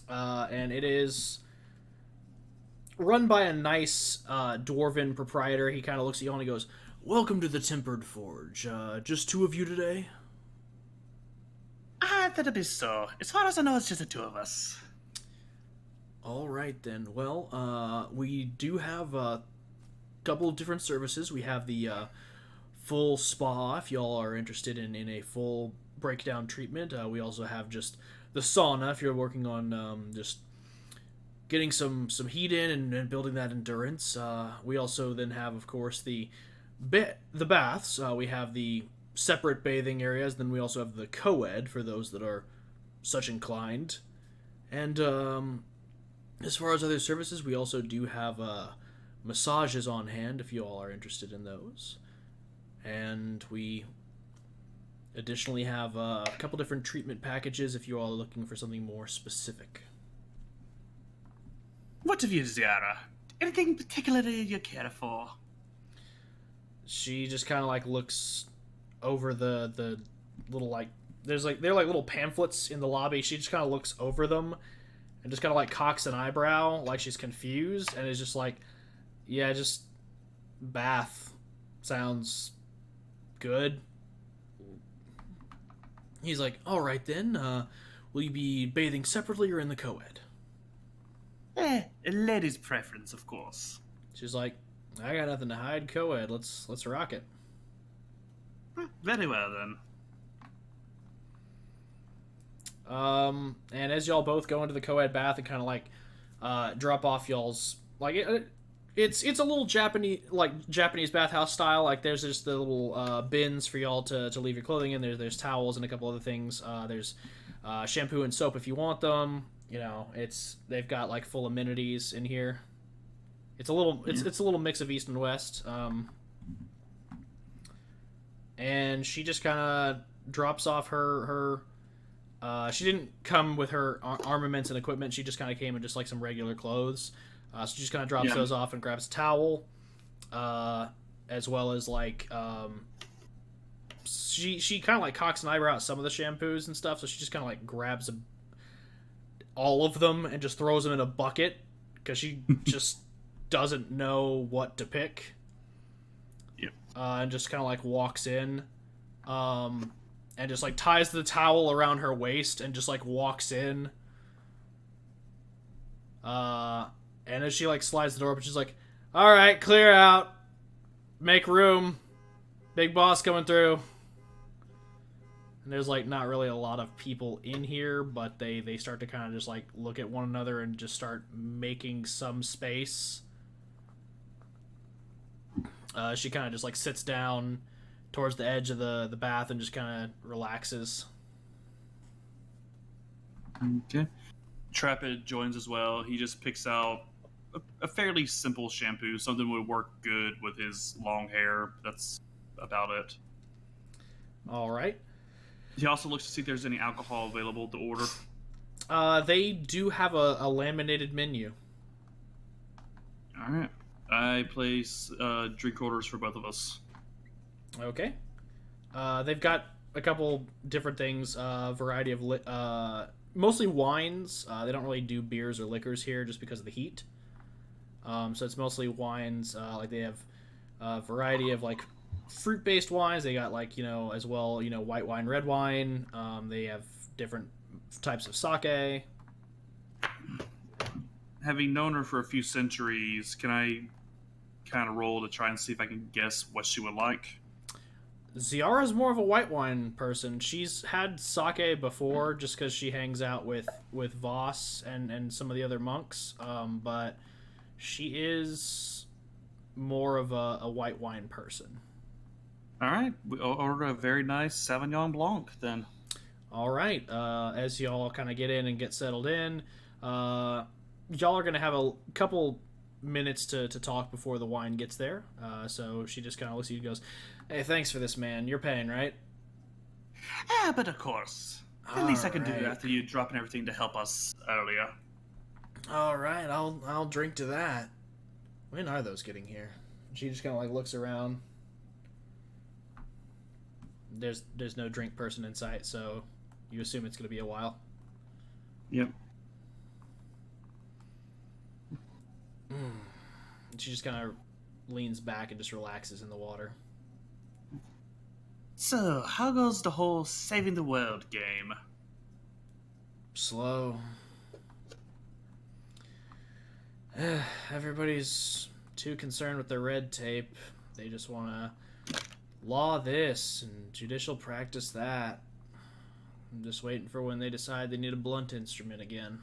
and it is run by a nice dwarven proprietor. He kind of looks at you and he goes, "Welcome to the Tempered Forge. Just two of you today?" That'd be so. As far as I know, it's just the two of us. All right then. Well, we do have a couple of different services. We have the full spa if y'all are interested in a full breakdown treatment. We also have just the sauna if you're working on just getting some heat in and building that endurance. We also then have, of course, the baths. We have the separate bathing areas. Then we also have the co-ed for those that are such inclined. And as far as other services, we also do have massages on hand if you all are interested in those. And we additionally have a couple different treatment packages if you all are looking for something more specific. What of you, Ziara? Anything particularly you care for? She just kind of like looks over the little like they're like little pamphlets in the lobby. She just kind of looks over them and just kind of like cocks an eyebrow like she's confused and is just like, yeah, just bath sounds good. He's like, all right then, will you be bathing separately or in the co-ed? A lady's preference, of course. She's like, I got nothing to hide, co-ed, let's rock it. Very well then. And as y'all both go into the co-ed bath and kind of like drop off y'all's like It's a little Japanese bathhouse style. Like there's just the little bins for y'all to leave your clothing in. There's towels and a couple other things. There's shampoo and soap if you want them. You know, they've got like full amenities in here. It's a little mix of East and West. And she just kind of drops off her. She didn't come with her armaments and equipment. She just kind of came in just like some regular clothes. So she just kind of drops those off and grabs a towel, as well as like she kind of like cocks an eyebrow at some of the shampoos and stuff. So she just kind of like grabs all of them and just throws them in a bucket because she just doesn't know what to pick. Yep. And just kind of like walks in, and just like ties the towel around her waist and just like walks in. And as she like slides the door open, she's like, "All right, clear out, make room, big boss coming through." And there's like not really a lot of people in here, but they start to kind of just like look at one another and just start making some space. She kind of just like sits down towards the edge of the bath and just kind of relaxes. Okay. Trapid joins as well. He just picks out a fairly simple shampoo. Something would work good with his long hair. That's about it. All right. He also looks to see if there's any alcohol available to order. They do have a laminated menu. All right. I place drink orders for both of us. Okay. They've got a couple different things, variety of mostly wines. They don't really do beers or liquors here just because of the heat. So it's mostly wines. Like they have a variety of like fruit-based wines. They got like, as well, white wine, red wine. They have different types of sake. Having known her for a few centuries, can I kind of roll to try and see if I can guess what she would like? Ziara's more of a white wine person. She's had sake before just because she hangs out with Voss and some of the other monks. But she is more of a white wine person. All right. We order a very nice Sauvignon Blanc then. All right. As y'all kind of get in and get settled in, y'all are going to have a couple minutes to talk before the wine gets there. So she just kind of looks at you and goes, "Hey, thanks for this, man. You're paying, right?" Ah, but of course. The least I can do after you dropping everything to help us earlier. All right, I'll drink to that. When are those getting here? She just kind of like looks around. There's no drink person in sight, so you assume it's going to be a while. Yep. She just kind of leans back and just relaxes in the water. So, how goes the whole saving the world game? Slow. Everybody's too concerned with the red tape. They just want to law this and judicial practice that. I'm just waiting for when they decide they need a blunt instrument again.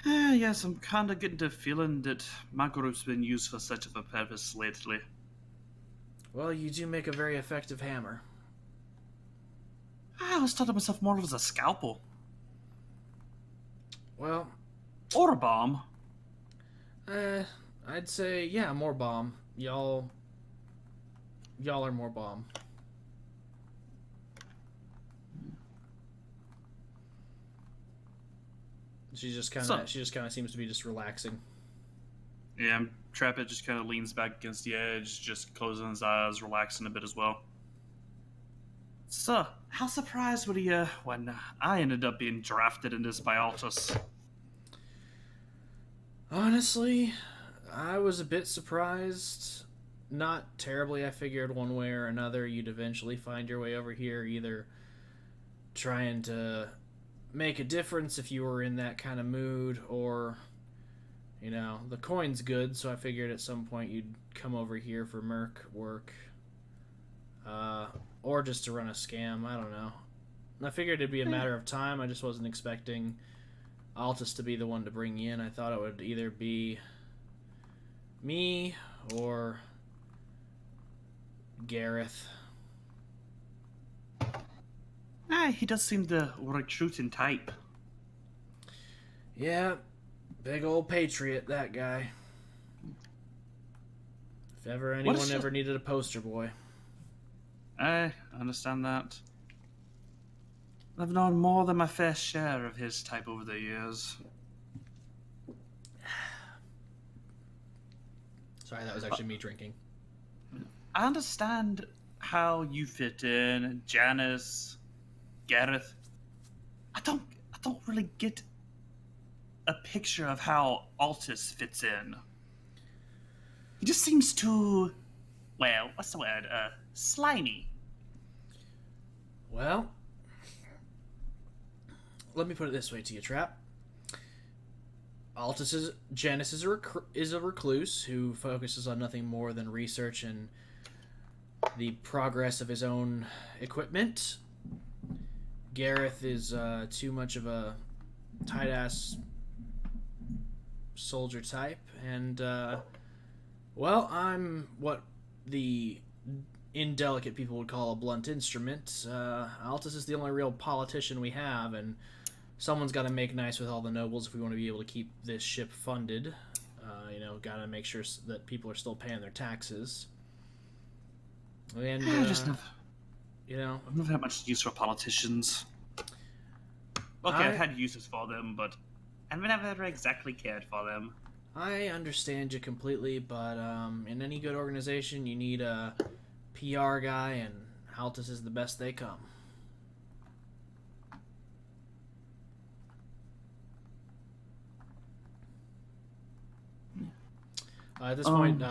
Yes, I'm kind of getting the feeling that my group's been used for such of a purpose lately. Well, you do make a very effective hammer. I always thought of myself more as a scalpel. Well, Or a bomb. I'd say, yeah, more bomb. Y'all are more bomb. She just kind of seems to be just relaxing. Yeah, Trapit just kind of leans back against the edge, just closing his eyes, relaxing a bit as well. So, how surprised were you when I ended up being drafted in this by Altus? Honestly, I was a bit surprised. Not terribly. I figured one way or another you'd eventually find your way over here, either trying to make a difference if you were in that kind of mood, or, the coin's good, so I figured at some point you'd come over here for merc work. Or just to run a scam, I don't know. I figured it'd be a matter of time. I just wasn't expecting Altus to be the one to bring you in. I thought it would either be me or Gareth. He does seem the recruiting type. Yeah, big old patriot, that guy. If ever anyone ever needed a poster boy. I understand that. I've known more than my fair share of his type over the years. Sorry, that was actually me drinking. I understand how you fit in, Janice, Gareth. I don't really get a picture of how Altus fits in. He just seems too, well, what's the word? Slimy. Well, let me put it this way to you, Trap. Janice is a recluse who focuses on nothing more than research and the progress of his own equipment. Gareth is too much of a tight-ass soldier type, and well, I'm what the indelicate people would call a blunt instrument. Altus is the only real politician we have, and someone's got to make nice with all the nobles if we want to be able to keep this ship funded. Got to make sure that people are still paying their taxes. And I've never had much use for politicians. Okay, I've had uses for them, but I've never exactly cared for them. I understand you completely, but in any good organization, you need a PR guy, and Altus is the best they come. At this point,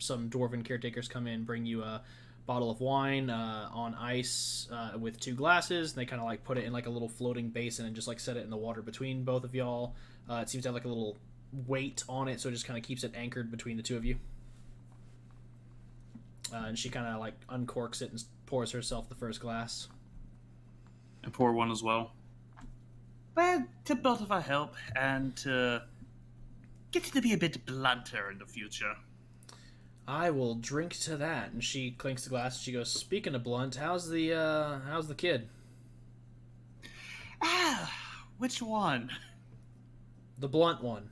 some dwarven caretakers come in, bring you a bottle of wine on ice with 2 glasses. And they kind of like put it in like a little floating basin and just like set it in the water between both of y'all. It seems to have like a little weight on it, so it just kind of keeps it anchored between the 2 of you. And she kind of like uncorks it and pours herself the first glass. And pour one as well. Well, to both of our help and to get to be a bit blunter in the future. I will drink to that. And she clinks the glass. She goes, "Speaking of blunt, how's the kid?" Which one? The blunt one.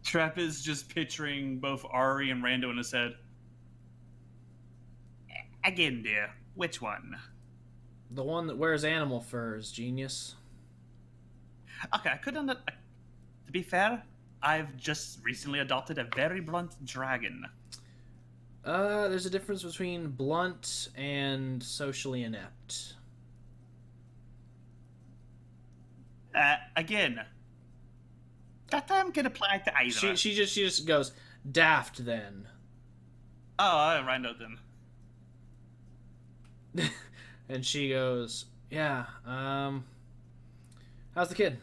Trap is just picturing both Ari and Rando in his head. Again, dear, which one? The one that wears animal furs, genius. Okay, I couldn't. To be fair, I've just recently adopted a very blunt dragon. There's a difference between blunt and socially inept. Again, that term can apply to either. She just goes, "Daft then." Oh, Rando then. And she goes, "Yeah, how's the kid?"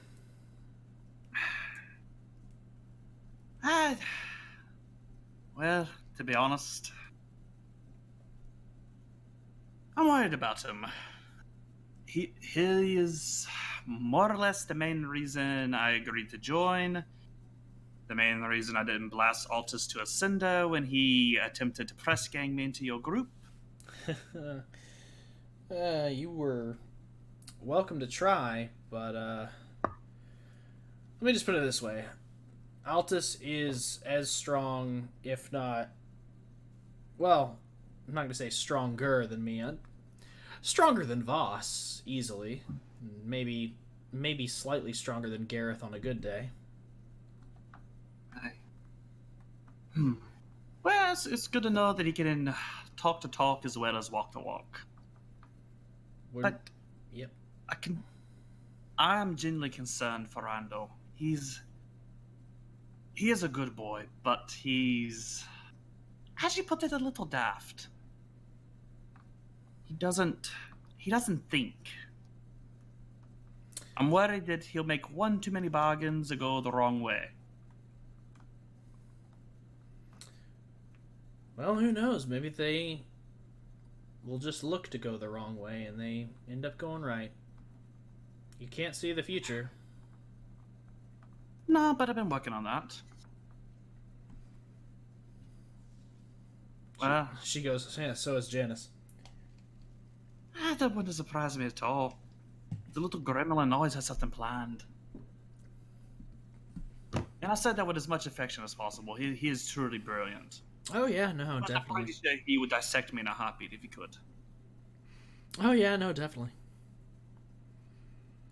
Well, to be honest, I'm worried about him. He is more or less the main reason I agreed to join. The main reason I didn't blast Altus to a cinder when he attempted to press gang me into your group. You were welcome to try, but let me just put it this way. Altus is as strong, if not, well, I'm not going to say stronger than me. Stronger than Voss, easily. Maybe slightly stronger than Gareth on a good day. Well, it's good to know that he can talk the talk as well as walk the walk. But yep, I am genuinely concerned for Rando. He is a good boy, but he's, as you put it, a little daft. He doesn't think. I'm worried that he'll make one too many bargains or go the wrong way. Well, who knows? Maybe they will just look to go the wrong way and they end up going right. You can't see the future. No, but I've been working on that. Well, She goes, yeah, so is Janice. that wouldn't surprise me at all. The little gremlin always has something planned. And I said that with as much affection as possible. He is truly brilliant. Oh, yeah, no, But I'm definitely. pretty sure he would dissect me in a heartbeat if he could. Oh, yeah, no, definitely.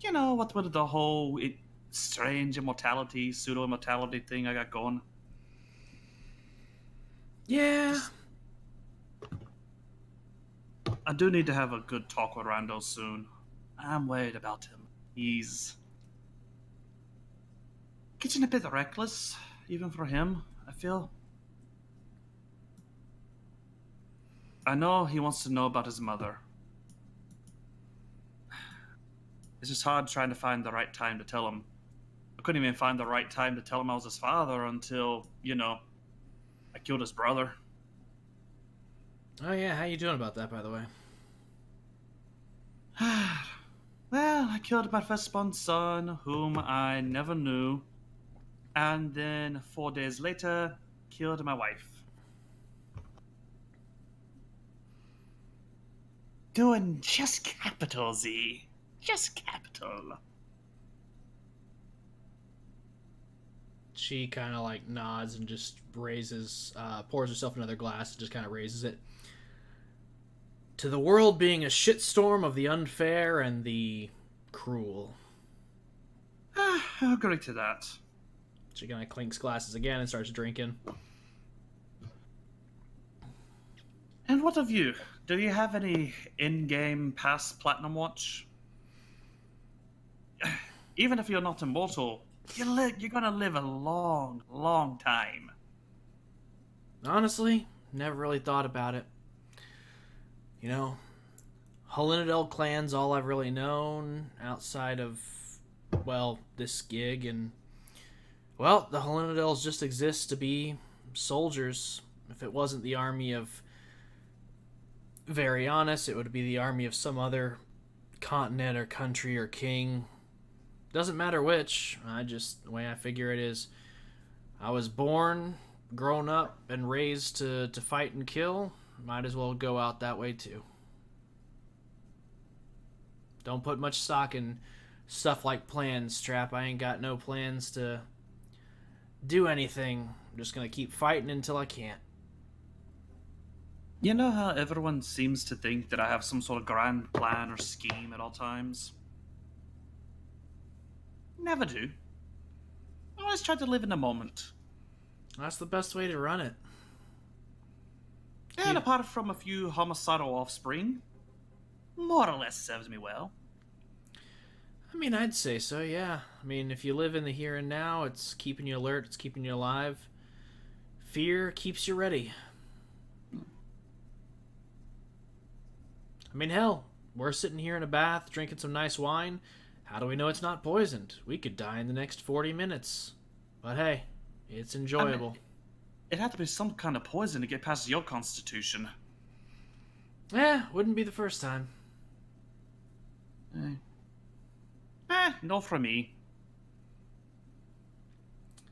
You know, what with the whole strange immortality, pseudo-immortality thing I got going? Yeah. I do need to have a good talk with Rando soon. I'm worried about him. He's getting a bit reckless, even for him, I feel. I know he wants to know about his mother. It's just hard trying to find the right time to tell him. I couldn't even find the right time to tell him I was his father until, I killed his brother. Oh, yeah, how you doing about that, by the way? Well, I killed my firstborn son, whom I never knew. And then 4 days later, killed my wife. Doing just capital, Z. Just capital. She kind of like nods and just pours herself another glass and just kind of raises it. To the world being a shitstorm of the unfair and the cruel. I agree to that. She kind of clinks glasses again and starts drinking. And what of you? Do you have any in-game past Platinum Watch? Even if you're not immortal, you're gonna live a long, long time. Honestly, never really thought about it. Holinadel clan's all I've really known outside of, well, this gig, and, well, the Holinadels just exist to be soldiers. If it wasn't the army of Varianus, it would be the army of some other continent or country or king. Doesn't matter which. The way I figure it is, I was born, grown up, and raised to fight and kill. Might as well go out that way too. Don't put much stock in stuff like plans, Strap. I ain't got no plans to do anything. I'm just gonna keep fighting until I can't. You know how everyone seems to think that I have some sort of grand plan or scheme at all times? Never do. I always try to live in the moment. That's the best way to run it. And apart from a few homicidal offspring, more or less serves me well. I mean, I'd say so, yeah. I mean, if you live in the here and now, it's keeping you alert, it's keeping you alive. Fear keeps you ready. I mean, hell, we're sitting here in a bath, drinking some nice wine. How do we know it's not poisoned? We could die in the next 40 minutes. But hey, it's enjoyable. It had to be some kind of poison to get past your constitution. Wouldn't be the first time. No for me.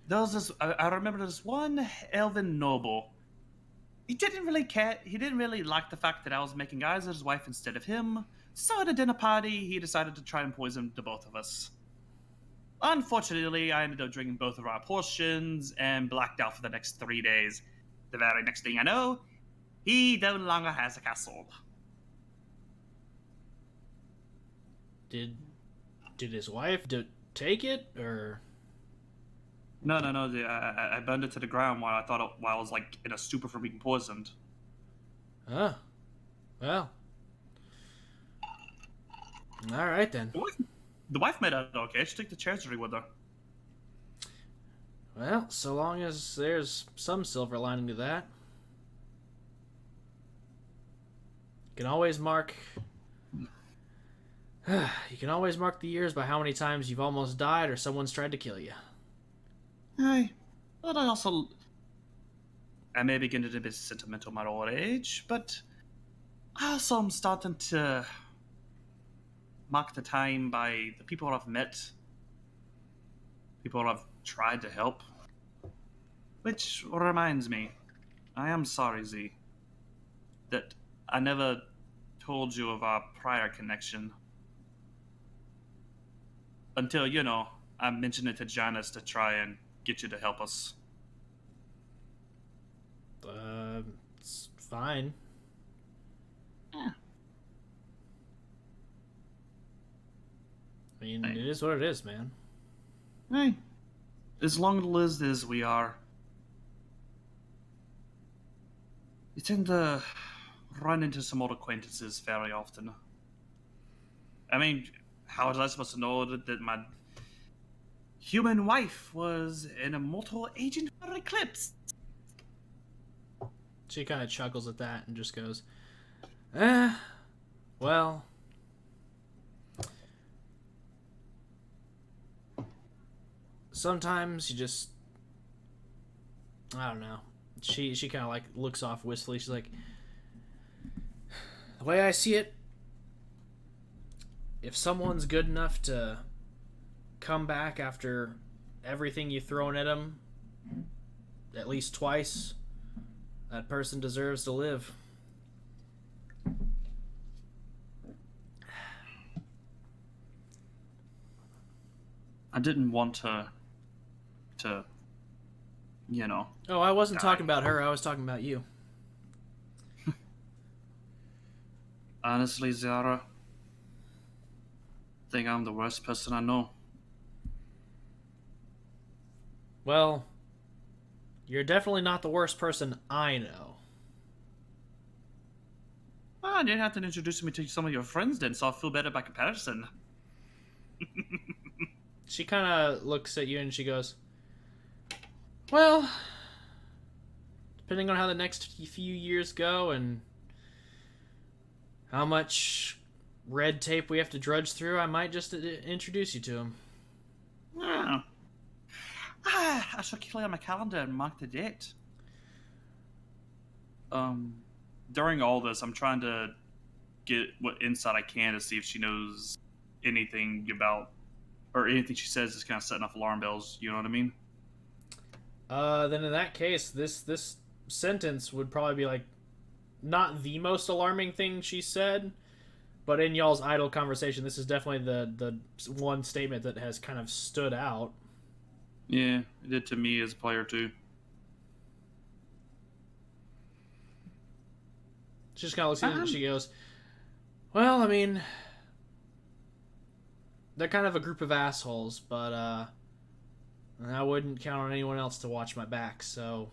I remember there's one elven noble. He didn't really care. He didn't really like the fact that I was making eyes at his wife instead of him. So at a dinner party, he decided to try and poison the both of us. Unfortunately, I ended up drinking both of our portions and blacked out for the next 3 days. The very next thing I know, he no longer has a castle. Did his wife take it, or? No. I burned it to the ground while I was like in a stupor from being poisoned. Oh, well. All right then. The wife made out okay. She took the treasury with her. Well, so long as there's some silver lining to that. You can always mark the years by how many times you've almost died or someone's tried to kill you. Aye. But I may be getting a bit sentimental in my old age, but I also am starting to mark the time by the people I've met, people I've tried to help. Which reminds me, I am sorry, Z, that I never told you of our prior connection. Until, I mentioned it to Janice to try and get you to help us. It's fine. Yeah. I mean, Hey. it is what it is, man. Hey, as long as we are, you tend to run into some old acquaintances very often. I mean, how was I supposed to know that my human wife was an immortal agent for Eclipse? She kind of chuckles at that and just goes, well, sometimes you just, I don't know. She kind of like looks off wistfully. She's like, the way I see it, if someone's good enough to come back after everything you've thrown at them at least twice, that person deserves to live. I didn't want to, Oh, I wasn't Die. talking about her. I was talking about you. Honestly, Zara, I think I'm the worst person I know. Well, you're definitely not the worst person I know. Well, you didn't have to introduce me to some of your friends then, so I feel better by comparison. She kind of looks at you and she goes, well, depending on how the next few years go and how much red tape we have to drudge through, I might just introduce you to him. Yeah. I shall clear my calendar and mark the date. During all this, I'm trying to get what insight I can to see if she knows anything about, or anything she says is kind of setting off alarm bells. You know what I mean? Then in that case, this sentence would probably be like not the most alarming thing she said, but in y'all's idle conversation, this is definitely the one statement that has kind of stood out. Yeah, it did to me as a player too. She just kind of looks at you and she goes, well, I mean, they're kind of a group of assholes, but I wouldn't count on anyone else to watch my back, so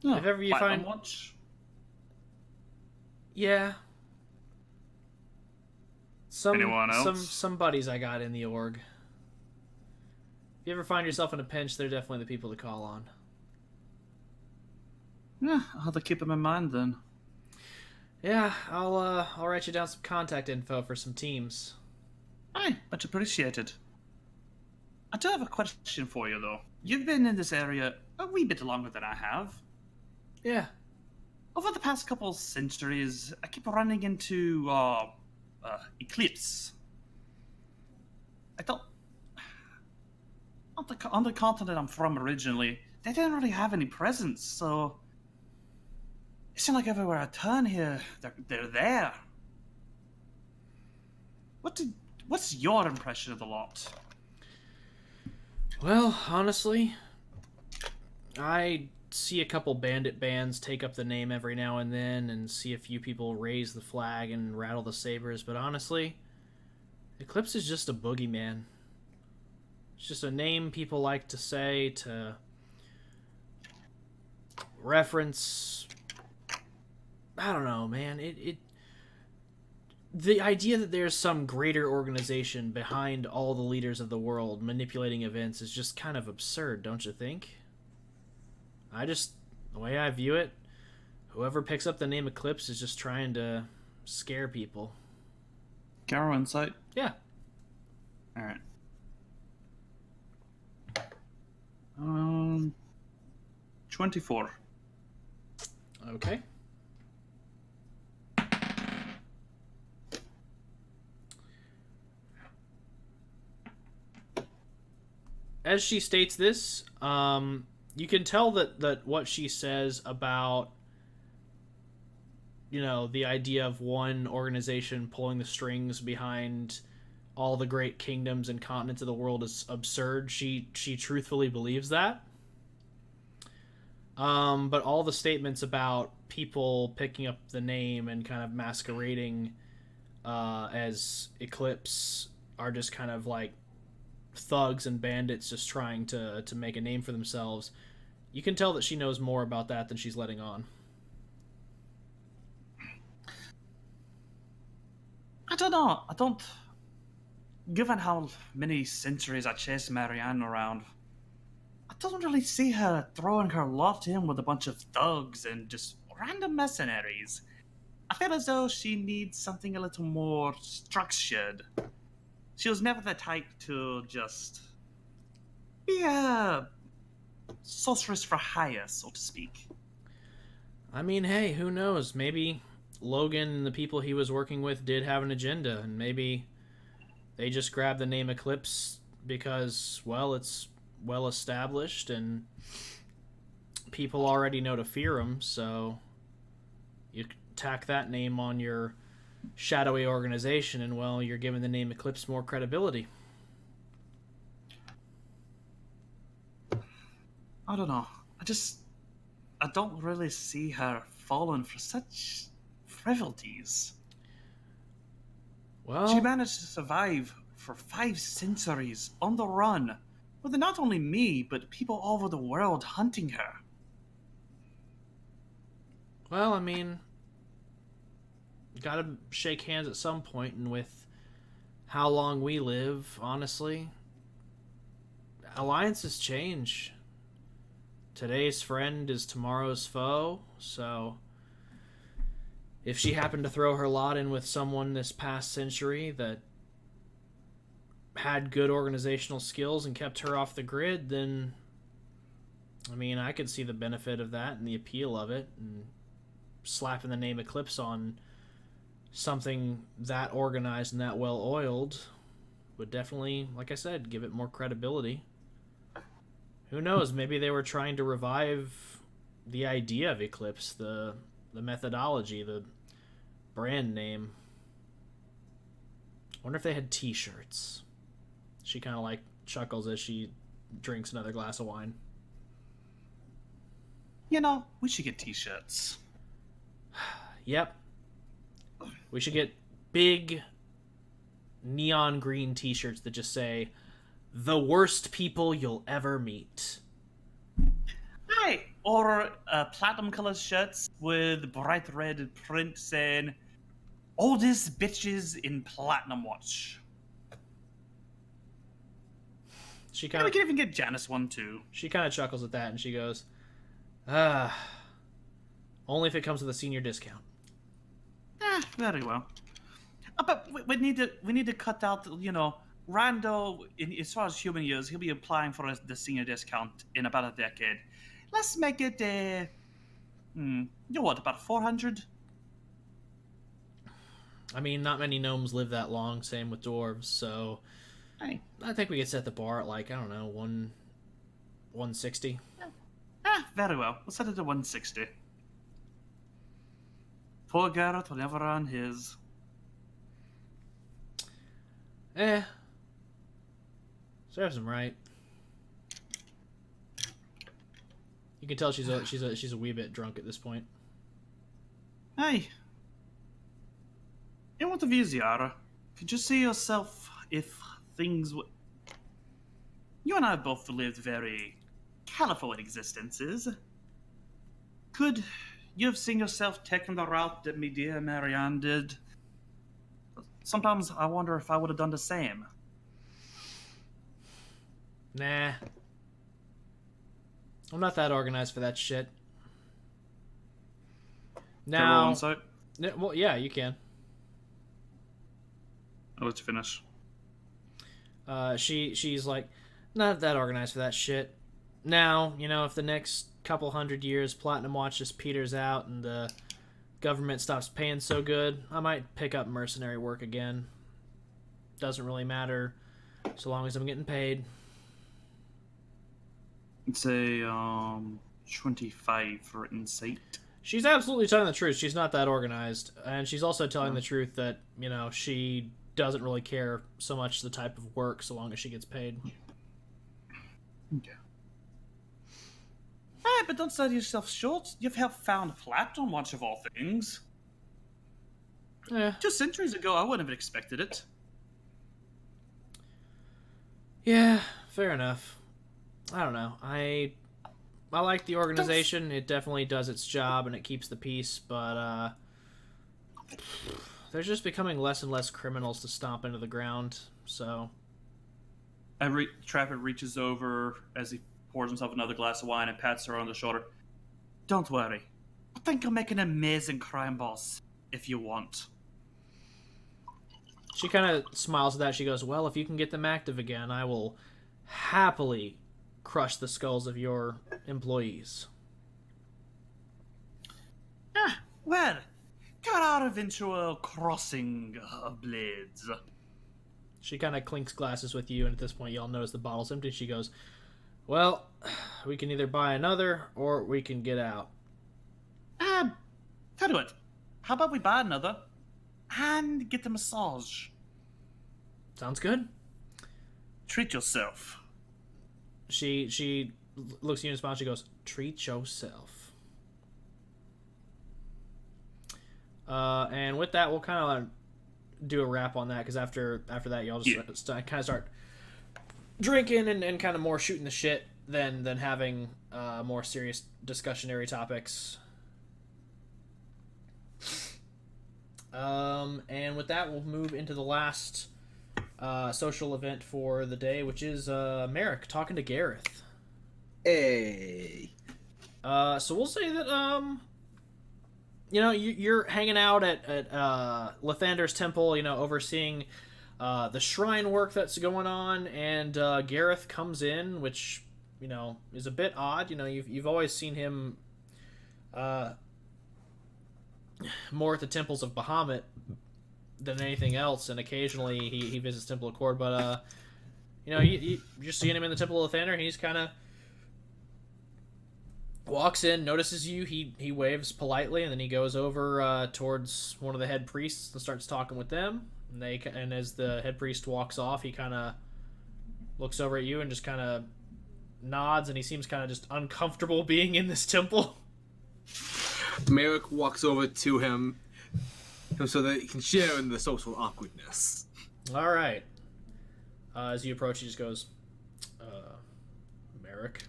Oh, if ever you Platinum find... Watch? Yeah. Anyone else? Some buddies I got in the org. If you ever find yourself in a pinch, they're definitely the people to call on. Yeah, I'll have to keep them in mind then. Yeah, I'll write you down some contact info for some teams. Aye, much appreciated. I do have a question for you though. You've been in this area a wee bit longer than I have. Yeah. Over the past couple of centuries, I keep running into Eclipse. I thought on the continent I'm from originally, they didn't really have any presence, so it seemed like everywhere I turn here, they're there. What's your impression of the lot? Well, honestly, I see a couple bandit bands take up the name every now and then and see a few people raise the flag and rattle the sabers, but honestly, Eclipse is just a boogeyman. It's just a name people like to say to reference... I don't know, man. The idea that there's some greater organization behind all the leaders of the world manipulating events is just kind of absurd, don't you think? The way I view it, whoever picks up the name Eclipse is just trying to scare people. Garo insight? Yeah. Alright. 24. Okay. as she states this, you can tell that what she says about, the idea of one organization pulling the strings behind all the great kingdoms and continents of the world is absurd. She truthfully believes that. But all the statements about people picking up the name and kind of masquerading as Eclipse are just kind of like thugs and bandits just trying to make a name for themselves. You can tell that she knows more about that than she's letting on. I don't know. I don't. Given how many centuries I chased Marianne around, I don't really see her throwing her lot in with a bunch of thugs and just random mercenaries. I feel as though she needs something a little more structured. She was never the type to just be a sorceress for hire, so to speak. I mean, hey, who knows? Maybe Logan and the people he was working with did have an agenda, and maybe they just grabbed the name Eclipse because, well, it's well established and people already know to fear them, so you tack that name on your shadowy organization and, well, you're giving the name Eclipse more credibility. I don't know. I don't really see her falling for such frivolities. Well, She managed to survive for 5 centuries on the run, with not only me, but people all over the world hunting her. well, I mean, gotta shake hands at some point, and with how long we live, honestly, alliances change. Today's friend is tomorrow's foe, so if she happened to throw her lot in with someone this past century that had good organizational skills and kept her off the grid, then, I mean, I could see the benefit of that and the appeal of it, and slapping the name Eclipse on something that organized and that well oiled would definitely, like I said, give it more credibility. Who knows? Maybe they were trying to revive the idea of Eclipse, the methodology, the brand name. Wonder if they had T-shirts. She kind of like chuckles as she drinks another glass of wine. You know, we should get t-shirts. Yep. We should get big neon green T-shirts that just say, "The worst people you'll ever meet." Hey, or platinum colored shirts with bright red print saying, "Oldest bitches in Platinum Watch." She Yeah, kind we of can even get Janice one too. chuckles at that and she goes, only if it comes with a senior discount. Very well. But we need to cut out, Rando, as far as human years, he'll be applying for the senior discount in about a decade. Let's make it about 400? I mean, not many gnomes live that long, same with dwarves, so Hey. I think we could set the bar at, like, I don't know, 160. Very well. We'll set it to 160. Poor Garrett will never earn his. Serves him right. You can tell she's a wee bit drunk at this point. Hey. In what of you, Ziara? Could you see yourself if things were... You and I have both lived very colorful existences. Could you have seen yourself taking the route that me dear Marianne did? Sometimes I wonder if I would have done the same. Nah. I'm not that organized for that shit. Can I roll Now, insight? well, yeah, you can. I'll let you finish. She's like, not that organized for that shit. Now, if the next couple 100 years Platinum Watch just peters out and the government stops paying so good, I might pick up mercenary work again. Doesn't really matter, so long as I'm getting paid. It's a 25 for insight. She's absolutely telling the truth. She's not that organized, and she's also telling the truth that she doesn't really care so much the type of work, so long as she gets paid. Okay. But don't sell yourself short. You've helped found a Platinum Watch of all things. Yeah. 2 centuries ago, I wouldn't have expected it. Yeah, fair enough. I don't know. I like the organization. It definitely does its job and it keeps the peace, but there's just becoming less and less criminals to stomp into the ground. So Trapper reaches over as he pours himself another glass of wine and pats her on the shoulder. Don't worry. I think I'll make an amazing crime boss if you want. she kind of smiles at that. She goes, "Well, if you can get them active again, I will happily crush the skulls of your employees." Well, got our eventual crossing of blades. She kind of clinks glasses with you, and at this point, y'all notice the bottle's empty. She goes, "Well, we can either buy another, or we can get out." Tell you what, how about we buy another and get a massage? Sounds good. Treat yourself. She looks at you and smiles. She goes, "Treat yourself." And with that, we'll kind of do a wrap on that, because after that, y'all just kind of start drinking and kind of more shooting the shit than having more serious discussionary topics. And with that, we'll move into the last social event for the day, which is Merrick talking to Gareth. Hey. So we'll say that you're hanging out at Lathander's temple, overseeing the shrine work that's going on, and Gareth comes in, which is a bit odd. You've always seen him more at the temples of Bahamut than anything else, and occasionally he visits Temple of Cord, but you're just seeing him in the Temple of Lathander, and he's kind of walks in, notices you, he waves politely, and then he goes over towards one of the head priests and starts talking with them, and as the head priest walks off, he kind of looks over at you and just kind of nods, and he seems kind of just uncomfortable being in this temple. Merrick walks over to him so that he can share in the social awkwardness. All right. As you approach, he just goes, Merrick.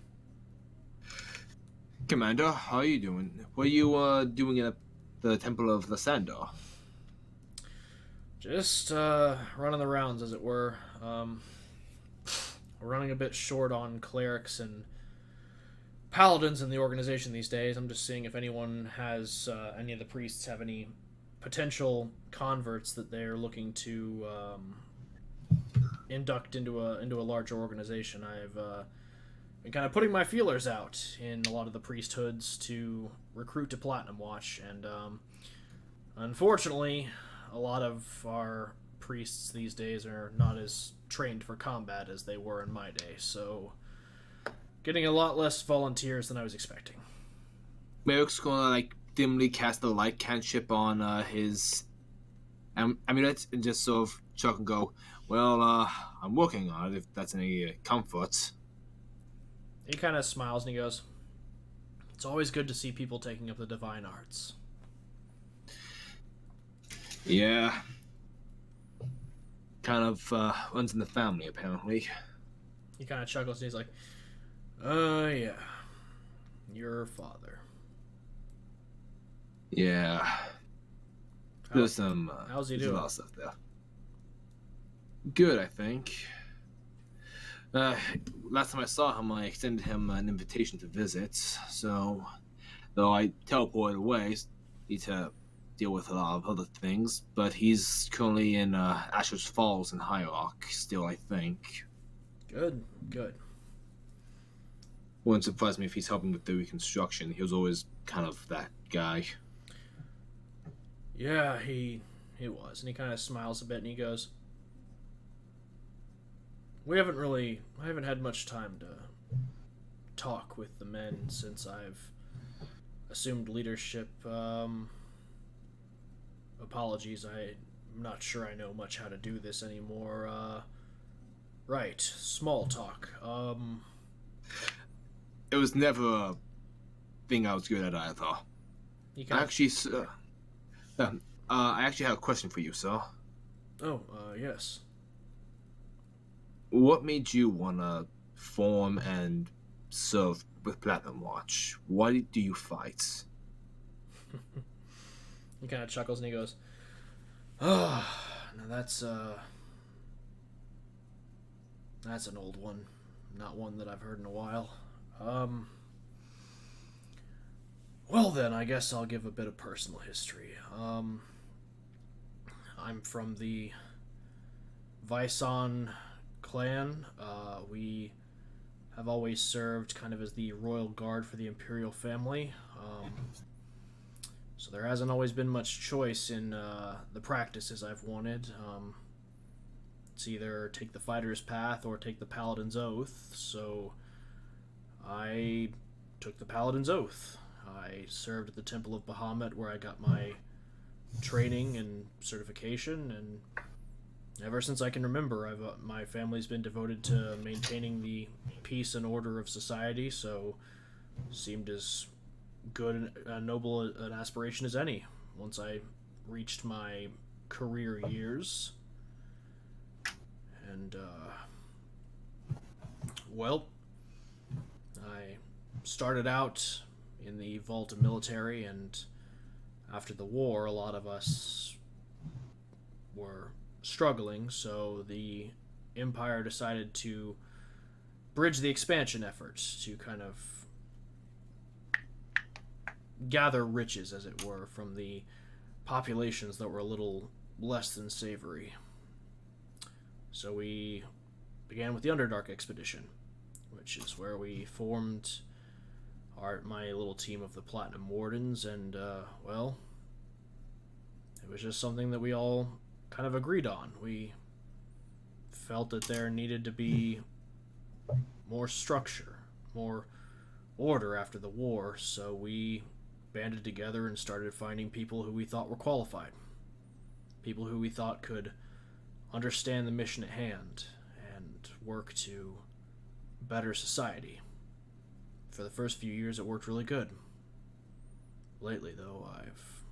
Commander, how are you doing? What are you doing at the Temple of Lathander? Just running the rounds, as it were. We're running a bit short on clerics and paladins in the organization these days. I'm just seeing if anyone has any of the priests have any potential converts that they're looking to induct into a larger organization. I've been kind of putting my feelers out in a lot of the priesthoods to recruit to Platinum Watch, and unfortunately, a lot of our priests these days are not as trained for combat as they were in my day, so getting a lot less volunteers than I was expecting. Merrick's gonna dimly cast a light cantrip on his amulet and just sort of chuck and go, "Well, I'm working on it, if that's any comfort." He kind of smiles and he goes, "It's always good to see people taking up the divine arts." Yeah. Kind of runs in the family, apparently. He kind of chuckles and he's like, yeah. Your father." Yeah. There's some how's he there's doing? a lot of stuff there. Good, I think. Last time I saw him, I extended him an invitation to visit. So, though I teleported away, need to deal with a lot of other things. But he's currently in Asher's Falls in High Rock still, I think. Good. Wouldn't surprise me if he's helping with the reconstruction. He was always kind of that guy. Yeah, he was. And he kind of smiles a bit and he goes, I haven't had much time to talk with the men since I've assumed leadership. Apologies, I'm not sure I know much how to do this anymore. Right, small talk. It was never a thing I was good at either. You kind Actually, sir, I actually have a question for you, sir. yes. What made you wanna form and serve with Platinum Watch? Why do you fight? He kind of chuckles and he goes, "Oh, now that's an old one, not one that I've heard in a while. Well then, I guess I'll give a bit of personal history. I'm from the Vyson clan. We have always served kind of as the royal guard for the imperial family. So there hasn't always been much choice in the practices I've wanted. It's either take the fighter's path or take the paladin's oath. So I took the paladin's oath. I served at the Temple of Bahamut, where I got my training and certification, and ever since I can remember, my family's been devoted to maintaining the peace and order of society, so seemed as good and noble an aspiration as any once I reached my career years. And, well, I started out in the Vault of Military, and after the war, a lot of us were struggling, so the Empire decided to bridge the expansion efforts to kind of gather riches, as it were, from the populations that were a little less than savory. So we began with the Underdark expedition, which is where we formed my little team of the Platinum Wardens, and, well, it was just something that we all kind of agreed on. We felt that there needed to be more structure, more order after the war, so we banded together and started finding people who we thought were qualified. People who we thought could understand the mission at hand and work to better society. For the first few years, it worked really good. Lately, though, I've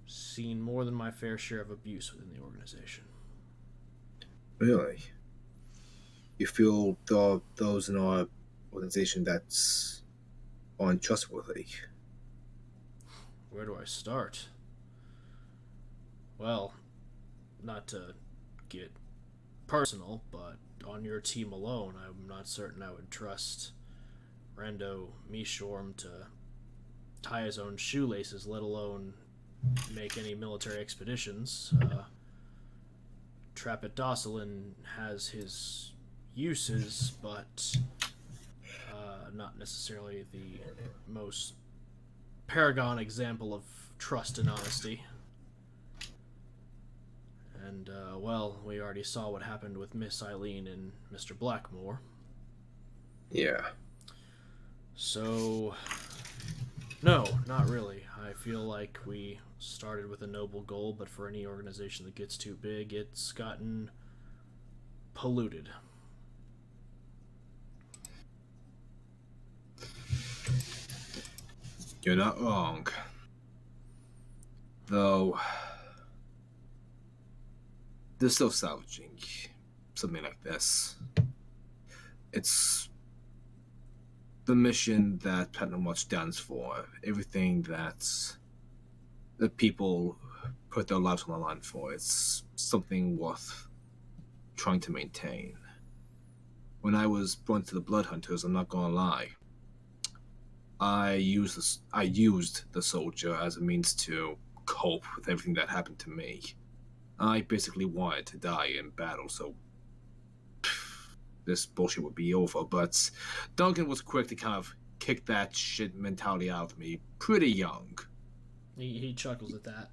seen more than my fair share of abuse within the organization. Really? You feel those in our organization that's untrustworthy? Where do I start? Well, not to get personal, but on your team alone, I'm not certain I would trust Rando Mishorm to tie his own shoelaces, let alone make any military expeditions. Trapet Dosselin has his uses, but not necessarily the most paragon example of trust and honesty. And, well, we already saw what happened with Miss Eileen and Mr. Blackmore. Yeah. So, no, not really. I feel like we started with a noble goal, but for any organization that gets too big, it's gotten polluted. You're not wrong. Though, they're still salvaging something like this. It's the mission that Platinum Watch stands for. Everything that the people put their lives on the line for. It's something worth trying to maintain. When I was brought to the Blood Hunters, I'm not gonna lie, I used the soldier as a means to cope with everything that happened to me. I basically wanted to die in battle, so this bullshit would be over, but Duncan was quick to kind of kick that shit mentality out of me pretty young. He chuckles at that.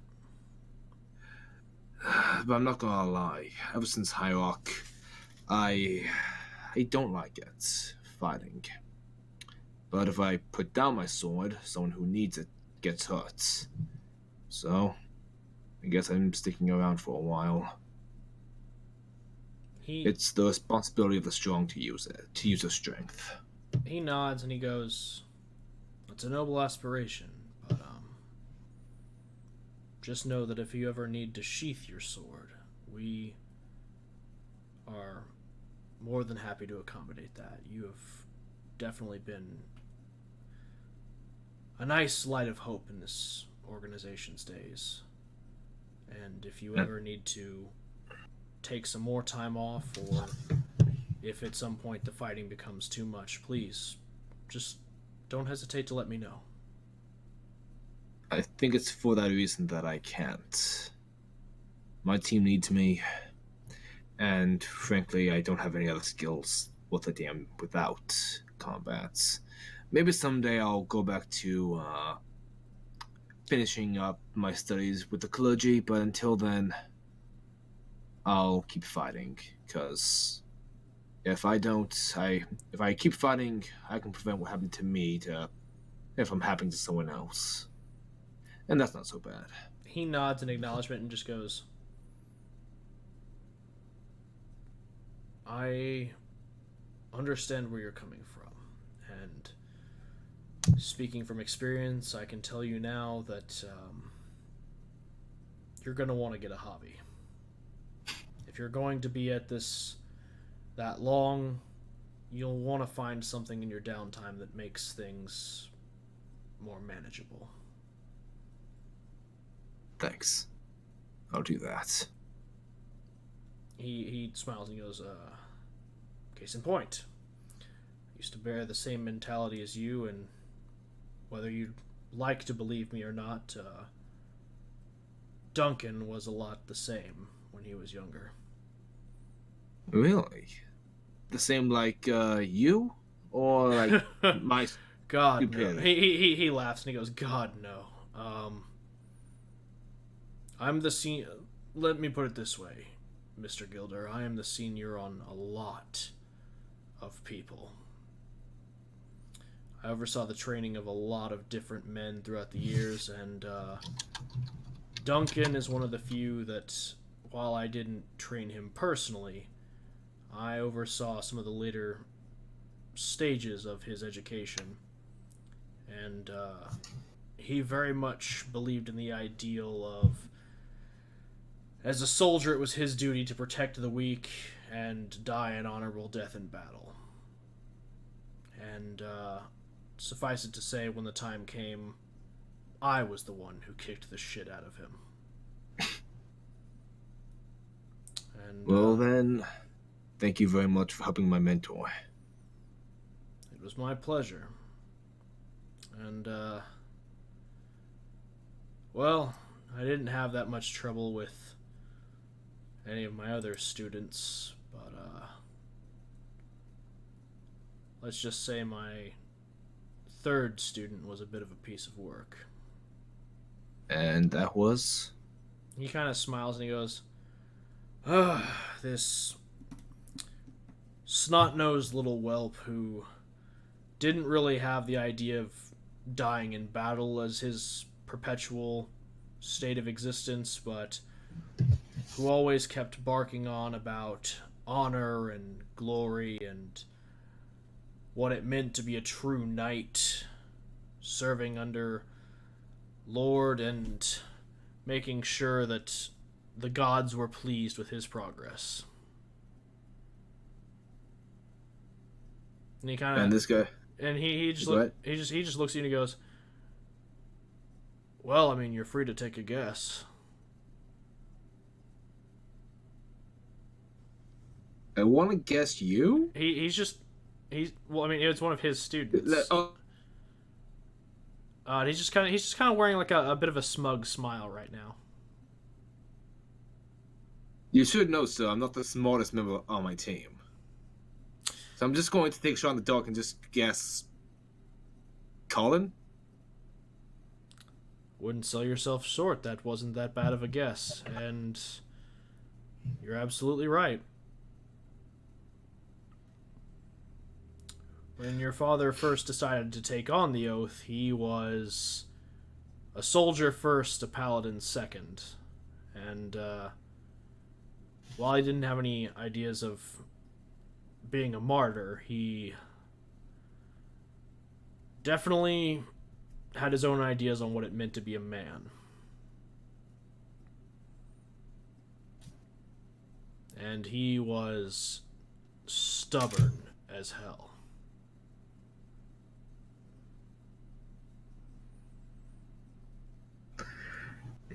But I'm not gonna lie, ever since Hierarch, I don't like it. fighting. But if I put down my sword, someone who needs it gets hurt. So, I guess I'm sticking around for a while. It's the responsibility of the strong to use it, to use their strength. He nods and he goes, "It's a noble aspiration, but just know that if you ever need to sheath your sword, we are more than happy to accommodate that. You have definitely been a nice light of hope in this organization's days. And if you ever need to take some more time off, or if at some point the fighting becomes too much, please just don't hesitate to let me know." I think it's for that reason that I can't. My team needs me, and frankly, I don't have any other skills without combat. Maybe someday I'll go back to finishing up my studies with the clergy, but until then, I'll keep fighting, because if I keep fighting, I can prevent what happened to me from happening to someone else. And that's not so bad. He nods in acknowledgement and just goes, "I understand where you're coming from, and speaking from experience, I can tell you now that you're going to want to get a hobby. If you're going to be at this that long, you'll want to find something in your downtime that makes things more manageable." Thanks. I'll do that. He smiles and he goes, "Case in point. I used to bear the same mentality as you, and whether you'd like to believe me or not, Duncan was a lot the same when he was younger." Really? The same like you? Or like my God, no. stupidity? He laughs and he goes, "God, no. I'm the senior. Let me put it this way, Mr. Gilder. I am the senior on a lot of people. I oversaw the training of a lot of different men throughout the years, and Duncan is one of the few that, while I didn't train him personally, I oversaw some of the later stages of his education. And he very much believed in the ideal of, as a soldier, it was his duty to protect the weak and die an honorable death in battle. And suffice it to say, when the time came, I was the one who kicked the shit out of him." And Well then, thank you very much for helping my mentor. it was my pleasure. And well, I didn't have that much trouble with any of my other students, but let's just say my third student was a bit of a piece of work. And that was? He kind of smiles and he goes, this snot-nosed little whelp who didn't really have the idea of dying in battle as his perpetual state of existence, but who always kept barking on about honor and glory and what it meant to be a true knight, serving under Lord and making sure that the gods were pleased with his progress. And he kind of, And this guy? and he just looks at you and he goes, "Well, I mean, you're free to take a guess." I want to guess you? Well, I mean, it's one of his students. Oh, He's just kind of wearing like a bit of a smug smile right now. you should know, sir, I'm not the smartest member on my team. So I'm just going to take a shot in the dark and just guess Colin? Wouldn't sell yourself short. That wasn't that bad of a guess, and you're absolutely right. When your father first decided to take on the oath, he was a soldier first, a paladin second. And while he didn't have any ideas of being a martyr, he definitely had his own ideas on what it meant to be a man. And he was stubborn as hell.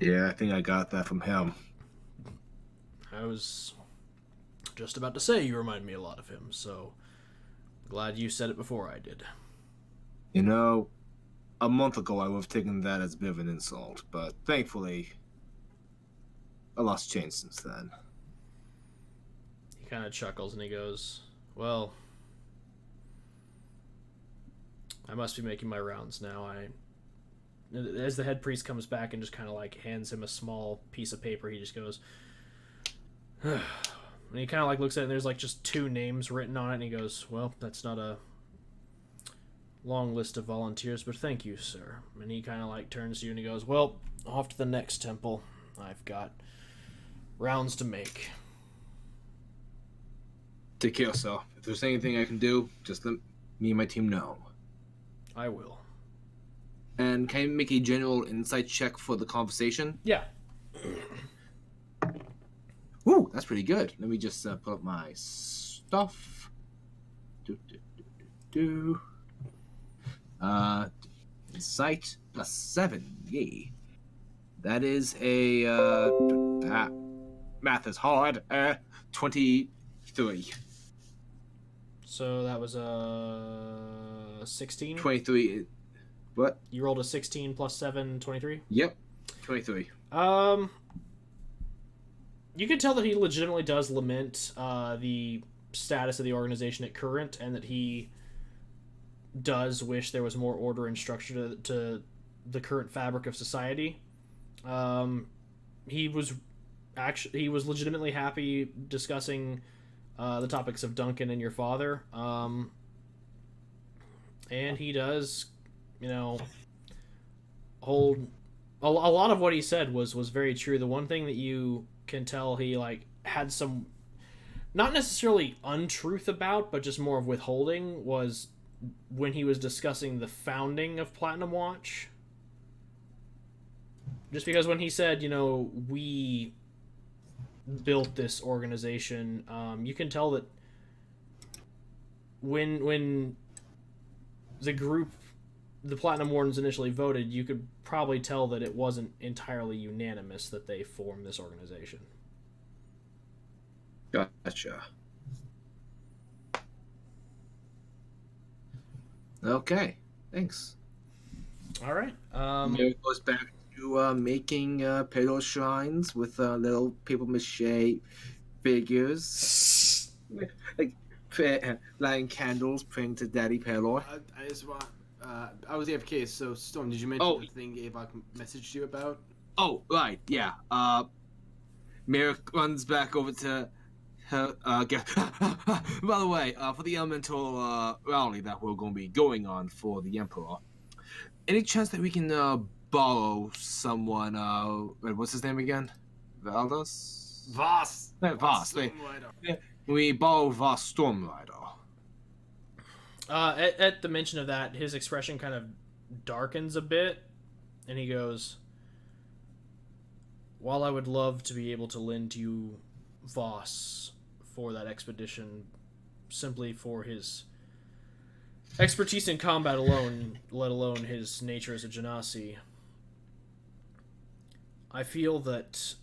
Yeah, I think I got that from him. I was just about to say you remind me a lot of him, so glad you said it before I did. You know, a month ago I would have taken that as a bit of an insult, but thankfully, a lot's changed since then. He kind of chuckles and he goes, well, I must be making my rounds now. As the head priest comes back and just kind of like hands him a small piece of paper, he just goes, and he kind of like looks at it and there's like just 2 names written on it, and he goes, well, that's not a long list of volunteers, but thank you, sir. And he kind of like turns to you and he goes, well, off to the next temple. I've got rounds to make. Take care, sir. If there's anything I can do, just let me and my team know. I will. And can I make a general insight check for the conversation? Yeah. Ooh, that's pretty good. Let me just pull up my stuff. Insight +7. Yay. That is a math is hard. 23. So that was a 16? 23. What? You rolled a 16 plus 7, 23? Yep. 23. You can tell that he legitimately does lament the status of the organization at current, and that he does wish there was more order and structure to the current fabric of society. He was legitimately happy discussing the topics of Duncan and your father, and he does, hold a lot of what he said was very true. The one thing that you can tell he had some, not necessarily untruth about, but just more of withholding, was when he was discussing the founding of Platinum Watch. Just because when he said, we built this organization, you can tell that when the Platinum Wardens initially voted, you could probably tell that it wasn't entirely unanimous that they formed this organization. Gotcha. Okay, thanks. All right. It goes back to making petal shrines with little paper mache figures, like lighting candles, praying to Daddy Pelor. I just want. I was AFK, so Storm, did you mention the thing Avok messaged you about? Oh, right, yeah. Merrick runs back over to her. By the way, for the elemental rally that we're going to be going on for the Emperor, any chance that we can borrow someone? What's his name again? Valdas? Voss. Voss. We borrow Voss Stormrider. At the mention of that, his expression kind of darkens a bit, and he goes, while I would love to be able to lend you Voss for that expedition, simply for his expertise in combat alone, let alone his nature as a Genasi, I feel that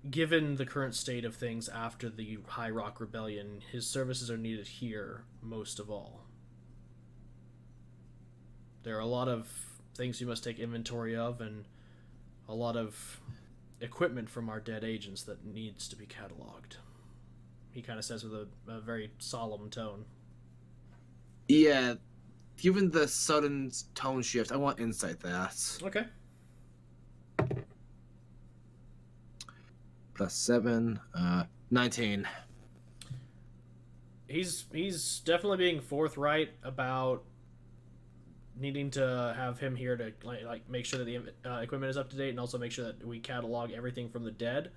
given the current state of things after the High Rock Rebellion, his services are needed here most of all. There are a lot of things you must take inventory of, and a lot of equipment from our dead agents that needs to be cataloged. He kind of says with a very solemn tone. Yeah, given the sudden tone shift, I want insight that. Okay. +7, 19. he's definitely being forthright about needing to have him here to like make sure that the equipment is up to date, and also make sure that we catalog everything from the dead.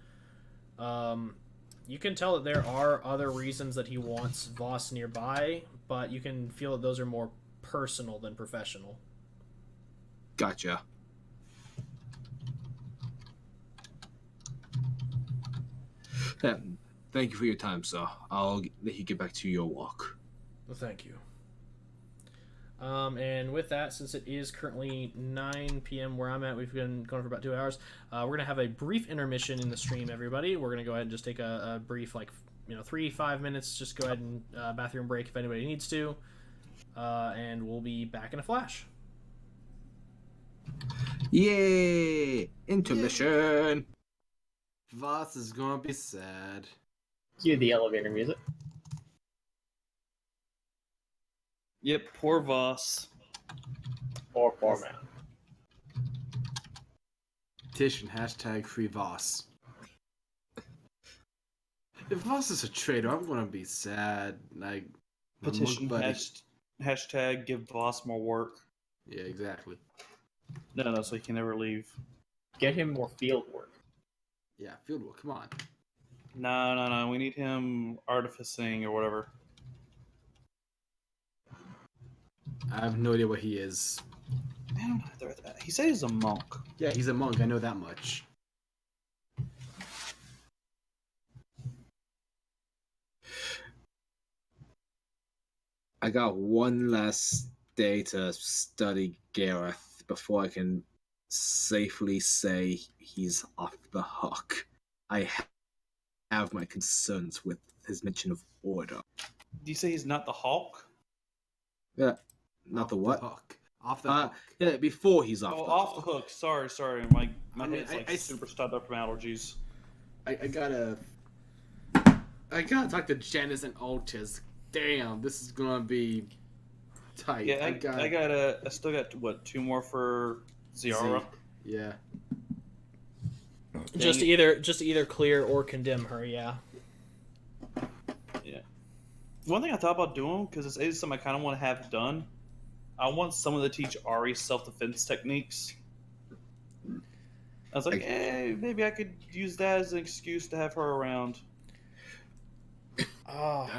You can tell that there are other reasons that he wants Voss nearby, but you can feel that those are more personal than professional. Gotcha. Yeah, thank you for your time, sir. I'll let you get back to your walk. Well, thank you. And with that, since it is currently 9 p.m. where I'm at, we've been going for about 2 hours. We're going to have a brief intermission in the stream, everybody. We're going to go ahead and just take a brief, 3-5 minutes. Just go ahead and bathroom break if anybody needs to. And we'll be back in a flash. Yay! Intermission! Voss is gonna be sad. Cue the elevator music. Yep, poor Voss. Poor man. Petition #free Voss. If Voss is a traitor, I'm gonna be sad. Like my Petition monk buddy. hashtag give Voss more work. Yeah, exactly. No, so he can never leave. Get him more field work. Yeah, fieldwork. Come on. No. We need him artificing or whatever. I have no idea what he is. Man, he said he's a monk. Yeah, he's a monk. I know that much. I got one last day to study Gareth before I can safely say he's off the hook. I have my concerns with his mention of order. Do you say he's not the Hulk? Yeah, not the what? Hook. Off the hook. Yeah, before he's off Oh, the off hook. the hook. Sorry. My head's super stuck up from allergies. I gotta talk to Janice and Altis. Damn, this is gonna be tight. Yeah, I still got what 2 more for Ziara. Yeah. Just to either clear or condemn her. Yeah. Yeah. One thing I thought about doing, because it's something I kind of want to have done, I want someone to teach Ari self-defense techniques. I was like, hey, maybe I could use that as an excuse to have her around.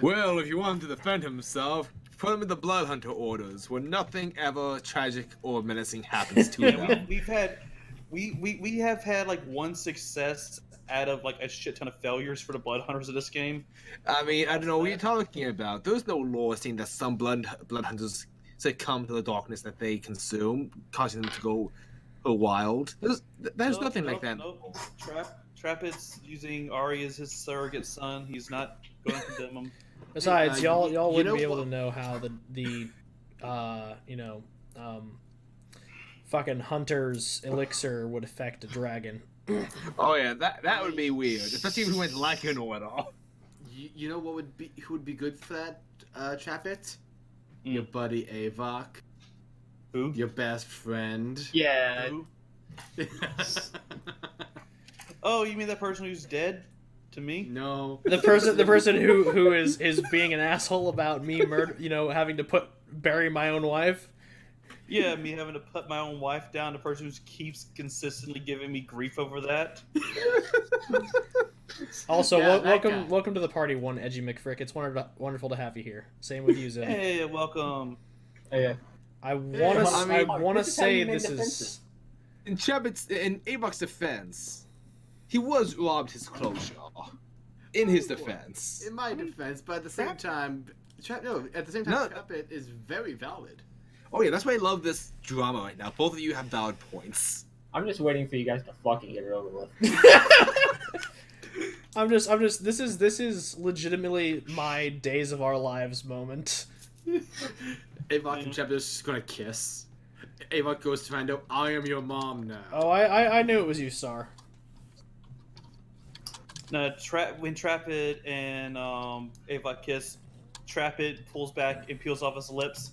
Well, if you want him to defend himself, put him in the Blood Hunter orders, where nothing ever tragic or menacing happens to him. Yeah, we have had like 1 success out of like a shit ton of failures for the Blood Hunters of this game. I mean, I don't know what you're talking about. There's no law saying that some blood hunters succumb to the darkness that they consume, causing them to go wild. There's nothing like that. Nope. Trapid's using Ari as his surrogate son. He's not going to condemn him. Besides, y'all wouldn't be able what? to know how the fucking hunter's elixir would affect a dragon. Oh yeah, that would be weird, especially if we went Lycanor at all. You know what who would be good for that, Chapit? Mm. Your buddy Avok. Who? Your best friend. Yeah. Who? Oh, you mean that person who's dead? To me? No. The person who is being an asshole about me having to bury my own wife. Yeah, me having to put my own wife down. The person who keeps consistently giving me grief over that. Also, Yeah, that guy. welcome to the party, one Edgy McFrick. It's wonderful to have you here. Same with you, Zim. Hey, welcome. Yeah. I want to say this is. In Avok's defense, he was robbed his closure. In his defense. In my defense, but at the same time, Chapit is very valid. Oh yeah, that's why I love this drama right now. Both of you have valid points. I'm just waiting for you guys to fucking get it over with. I'm just. This is legitimately my Days of Our Lives moment. Avok and Chapit are just gonna kiss. Avok goes to find out I am your mom now. Oh, I knew it was you, Sar. No, when Trapid and Ava kiss, Trapid pulls back and peels off his lips.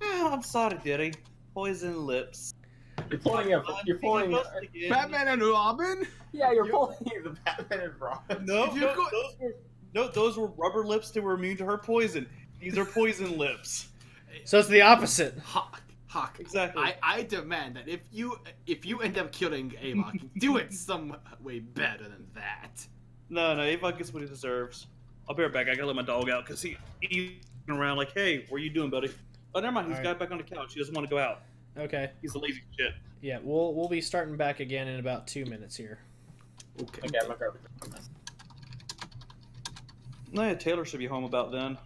Oh, I'm sorry, dearie. Poison lips. You're pulling Batman and Robin? Yeah, you're pulling the Batman and Robin. No, If you no, go- those were No, those were rubber lips that were immune to her poison. These are poison lips. So it's the opposite. Hawk. Exactly. I demand that if you end up killing Avok, do it some way better than that. No, Avok gets what he deserves. I'll be right back. I gotta let my dog out because he's around like, hey, what are you doing, buddy? Oh, never mind. He's got back on the couch. He doesn't want to go out. Okay. He's a lazy shit. Yeah, we'll be starting back again in about 2 minutes here. Okay. Okay, I'm gonna grab it. No, yeah, Taylor should be home about then.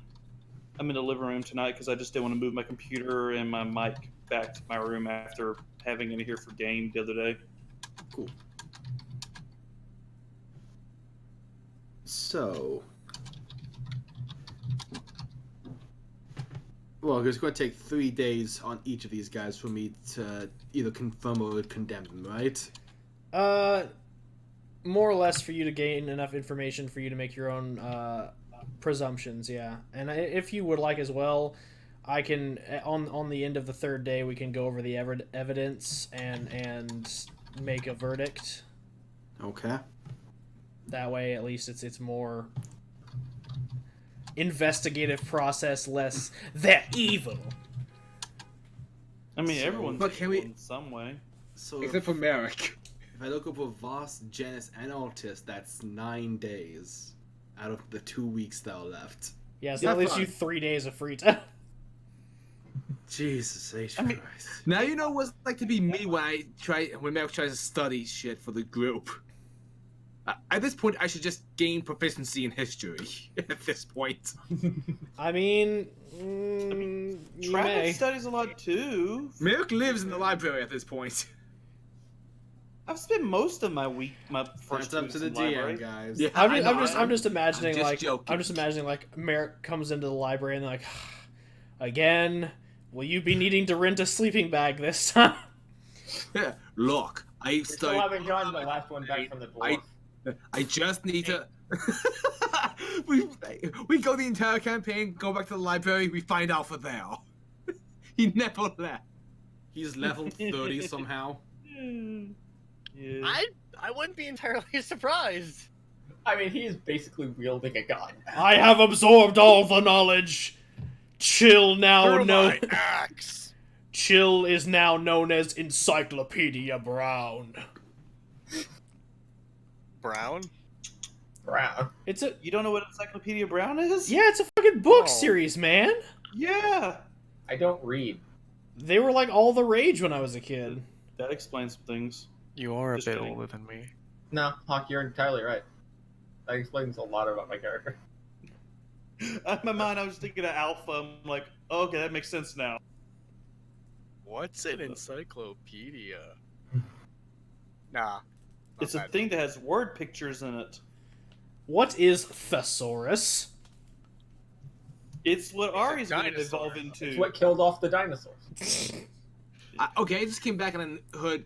I'm in the living room tonight because I just didn't want to move my computer and my mic back to my room after having it here for game the other day. Cool. So, well, it's going to take 3 days on each of these guys for me to either confirm or condemn them, right? More or less for you to gain enough information for you to make your own presumptions, yeah. And if you would like as well, I can on the end of the 3rd day we can go over the evidence and make a verdict. Okay. That way, at least it's more investigative process, less they're evil. I mean, So- everyone's But can we- in some way. So Except for Merrick. if I look over Voss, Janice, and Altis, that's 9 days out of the 2 weeks that are left. Yeah, so Yeah, that leaves fine. you 3 days of free time. Jesus H. I mean- Christ. Now you know what it's like to be me when Merrick tries to study shit for the group. At this point, I should just gain proficiency in history. At this point. I mean, you Traffic may. studies a lot too. Merrick lives in the library at this point. I've spent most of my first That's up weeks to the in DM, library. guys. Yeah. I'm I just, know, I'm just, I'm just imagining just like joking. I'm just imagining like Merrick comes into the library and they're like, again, will you be needing to rent a sleeping bag this time? Yeah. Look, I We still studied. haven't gotten the last one back from the dwarf. I just need to. we go the entire campaign, go back to the library, we find Alpha there. He never left. He's level 30 somehow. Yeah. I wouldn't be entirely surprised. I mean, he is basically wielding a gun. I have absorbed all the knowledge. Chill now Through known. my axe. Chill is now known as Encyclopedia Brown. Brown? Brown. It's a You don't know what Encyclopedia Brown is? yeah, it's a fucking book Oh. series, man. Yeah. I don't read. They were like all the rage when I was a kid. That explains some things. You are Just kidding. than me. No, Hawk, you're entirely right. That explains a lot about my character. In my mind, I was thinking of Alpha. I'm like, oh, okay, that makes sense now. What's an encyclopedia? Nah. It's a thing that has word pictures in it. What is Thesaurus? It's what It's a Ari's going to dinosaur. evolve into. It's what killed off the dinosaurs. Okay, I just came back and Hood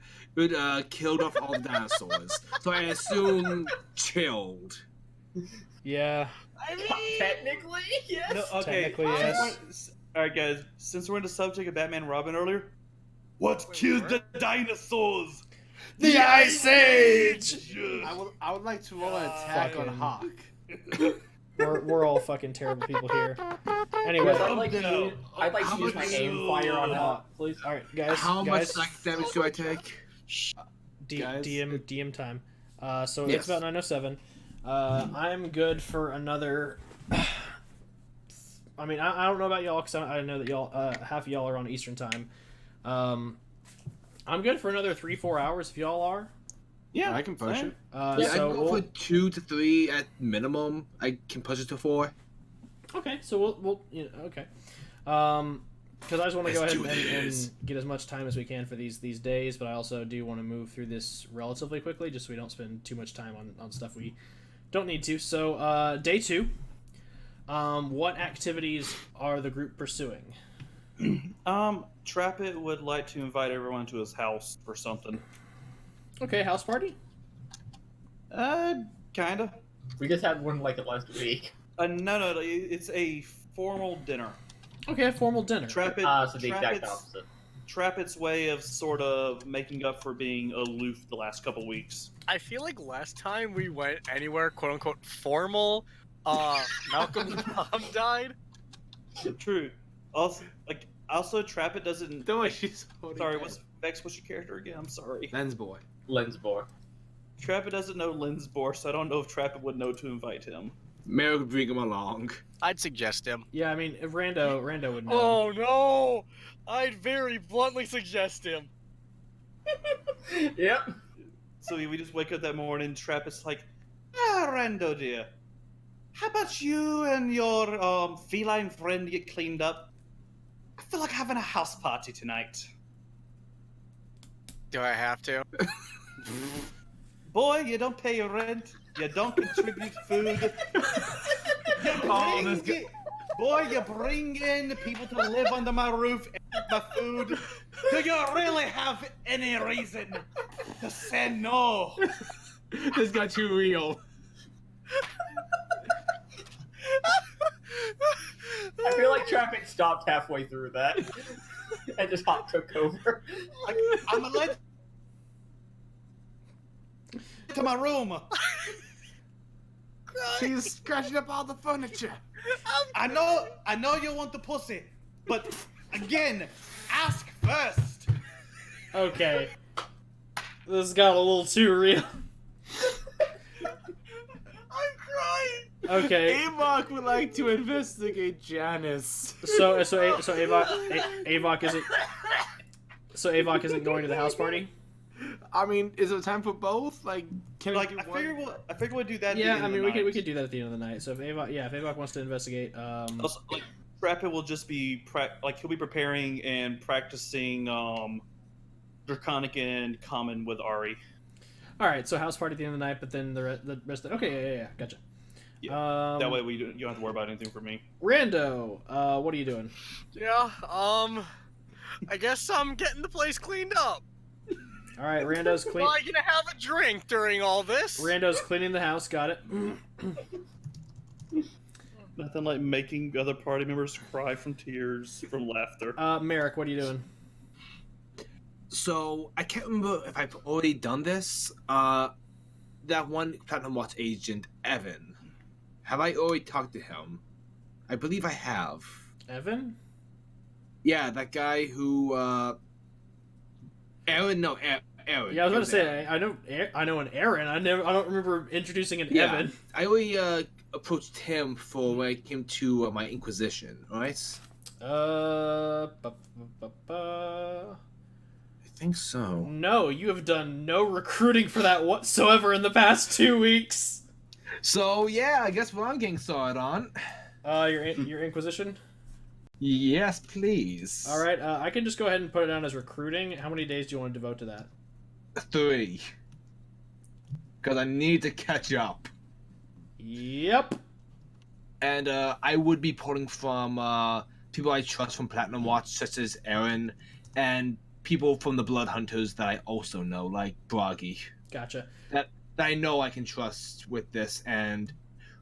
killed off all the dinosaurs. So I assume chilled. Yeah. I mean, Technically, yes. No, okay. Technically, yes. All right, guys. Since we're in the subject of Batman and Robin earlier, what Wait, killed what? the dinosaurs? The Ice Age! I would like to roll an attack on Fucking- Hawk. We're all fucking terrible people here. Anyway, Yes, I'd like to no. use, I'd like How to use my much- aim fire on Hawk, please. all right, guys. How much guys, psychic damage do I take? Guys, DM time. So Yes. it's about 9:07. I'm good for another. I mean, I don't know about y'all because I know that y'all half of y'all are on Eastern time. I'm good for another 3-4 hours if y'all are. Yeah, I can push it. Yeah, So I go for 2 to 3 at minimum. I can push it to 4. okay, so we'll okay. Because I just want to go Let's ahead do and this. get as much time as we can for these days, but I also do want to move through this relatively quickly, just so we don't spend too much time on stuff we don't need to. So, day 2. What activities are the group pursuing? Trappit would like to invite everyone to his house or something. Okay, house party. Kinda. We just had one like it last week. No, it's a formal dinner. Okay, a formal dinner. Trappit, So the exact Trappit's- opposite. Trappit's way of sort of making up for being aloof the last couple weeks. I feel like last time we went anywhere, quote unquote, formal, Malcolm's mom died. True. Also, Trapit doesn't. The way she's holding Sorry, it. what's Vex? What's your character again? I'm sorry. Lenzbor. Lenzbor. Trapit doesn't know Lenzbor, so I don't know if Trapit would know to invite him. Merrick would bring him along. I'd suggest him. Yeah, I mean, if Rando would know. Oh no! I'd very bluntly suggest him. Yep. So we just wake up that morning. Trapit's like, Rando dear, how about you and your feline friend get cleaned up? I feel like having a house party tonight. Do I have to? Boy, you don't pay your rent. You don't contribute food. Boy, you bring in people to live under my roof and eat my food. Do you really have any reason to say no? This got too real. I feel like traffic stopped halfway through that and just hot took over. I'm allergic to my room. She's scratching up all the furniture. I know you want the pussy, but again, ask first. Okay. This got a little too real. I'm crying. Okay. Avok would like to investigate Janice. So Avok isn't. So Avok isn't going to the house party. I mean, is it time for both? Like, can Like, we do I one? figure we'll do that. At the Yeah, end I of mean, the we night. could do that at the end of the night. So if Avok wants to investigate, Also, like, Trapit will just be he'll be preparing and practicing Draconic and Common with Ari. all right. So house party at the end of the night, but then the rest. Okay, yeah, gotcha. Yeah, that way you don't have to worry about anything for me. Rando, what are you doing? Yeah. I guess I'm getting the place cleaned up. All right, Rando's clean. Am I gonna have a drink during all this? Rando's cleaning the house. Got it. Nothing like making other party members cry from tears from laughter. Merrick, what are you doing? So I can't remember if I've already done this. That one Platinum Watch agent, Evan. Have I already talked to him? I believe I have. Evan? Yeah, that guy who. Aaron. No, Aaron. Yeah, I was about to say Aaron. I know an Aaron. I don't remember introducing an Yeah, Evan. I already approached him for when it came to my Inquisition. Right? I think so. No, you have done no recruiting for that whatsoever in the past 2 weeks. So yeah, I guess what I'm getting started on. Your Inquisition. Yes, please. All right, I can just go ahead and put it down as recruiting. How many days do you want to devote to that? 3. Because I need to catch up. Yep. And I would be pulling from people I trust from Platinum Watch, such as Aaron, and people from the Blood Hunters that I also know, like Bragi. Gotcha. That I know I can trust with this, and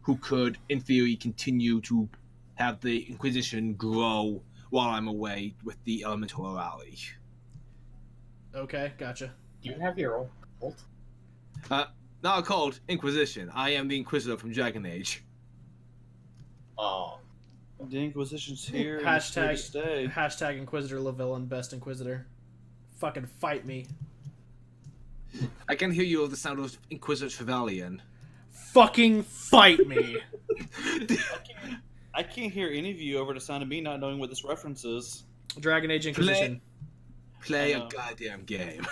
who could, in theory, continue to have the Inquisition grow while I'm away with the Elemental Rally. Okay, gotcha. Do you have your own cult? Not called Inquisition. I am the Inquisitor from Dragon Age. Oh. The Inquisition's here. And it's here to stay. Hashtag Inquisitor LaVillain, best Inquisitor. Fucking fight me. I can hear you of the sound of Inquisitor Trevelyan. Fucking fight me. I can't hear any of you over the sound of me not knowing what this reference is. Dragon Age Inquisition. Play a goddamn game.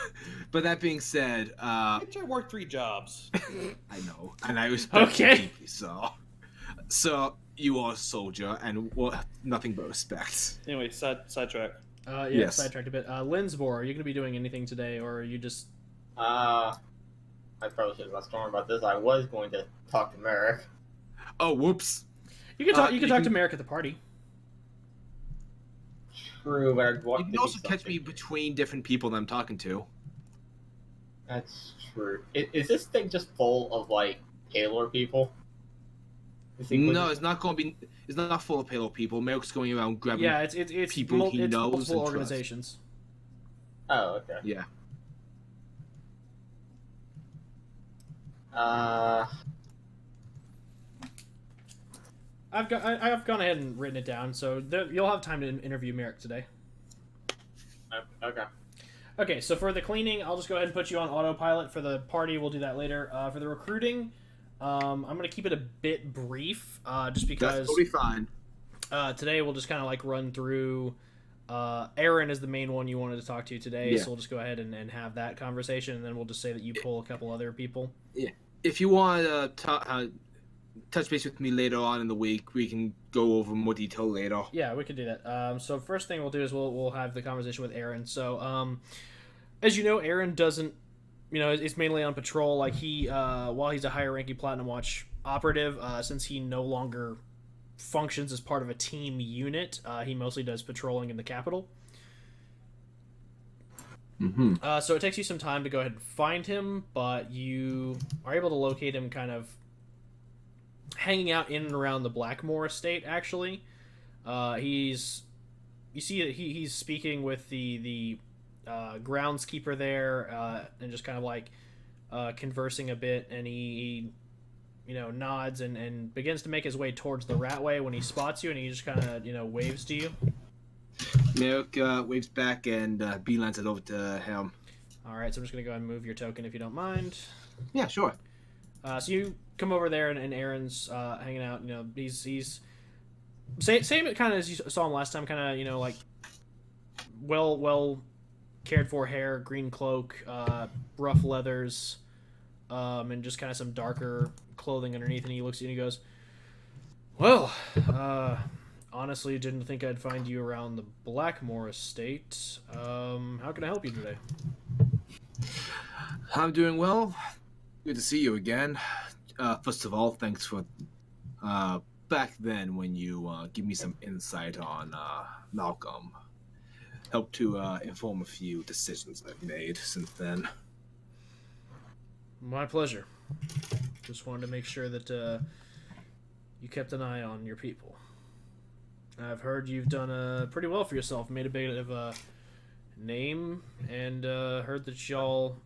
But that being said, I work 3 jobs. I know, and I respect Okay. you deeply, so you are a soldier, and nothing but respect. Anyway, sidetrack. Yeah, Yes. sidetracked a bit. Lenzbor, are you going to be doing anything today, or are you just... I probably should have stormed about this. I was going to talk to Merrick. Oh, whoops. You can talk. You you can talk can- to Merrick at the party. True, but I'd want You to can do also catch something. me between different people that I'm talking to. That's true. Is this thing just full of, like, Taylor people? This Inquisition? No, it's not going to be. It's not full of Halo people. Merrick's going around grabbing. Yeah, it's people he it's knows multiple and trusts. organizations. Oh, okay. Yeah. I've gone ahead and written it down, so you'll have time to interview Merrick today. Okay. Okay, so for the cleaning, I'll just go ahead and put you on autopilot. For the party, we'll do that later. For the recruiting, I'm gonna keep it a bit brief, just because That's totally fine. today we'll just kind of like run through. Aaron is the main one you wanted to talk to today, Yeah. so we'll just go ahead and have that conversation, and then we'll just say that you pull a couple other people. If you want to touch base with me later on in the week, we can go over more detail later. Yeah, we could do that. So first thing we'll do is we'll have the conversation with Aaron. So, as you know, Aaron doesn't, is mainly on patrol. Like he, while he's a higher ranking Platinum Watch operative, since he no longer functions as part of a team unit, he mostly does patrolling in the capital. Mm-hmm. So it takes you some time to go ahead and find him, but you are able to locate him kind of hanging out in and around the Blackmore estate. Actually, you see that he's speaking with the groundskeeper there, and just kind of like conversing a bit, and he nods and begins to make his way towards the Ratway when he spots you, and he just kind of waves to you. Merrick waves back and beelines it over to him. All right, so I'm just gonna go ahead and move your token if you don't mind. Yeah, sure. So you come over there, and Aaron's hanging out. He's same kind of as you saw him last time. Kind of like well cared for hair, green cloak, rough leathers, and just kind of some darker clothing underneath. And he looks at you and he goes, "Well, honestly, didn't think I'd find you around the Blackmore estate. How can I help you today?" I'm doing well. Good to see you again. First of all, thanks for back then when you give me some insight on Malcolm. Helped to inform a few decisions I've made since then. My pleasure. Just wanted to make sure that you kept an eye on your people. I've heard you've done pretty well for yourself, made a bit of a name, and heard that y'all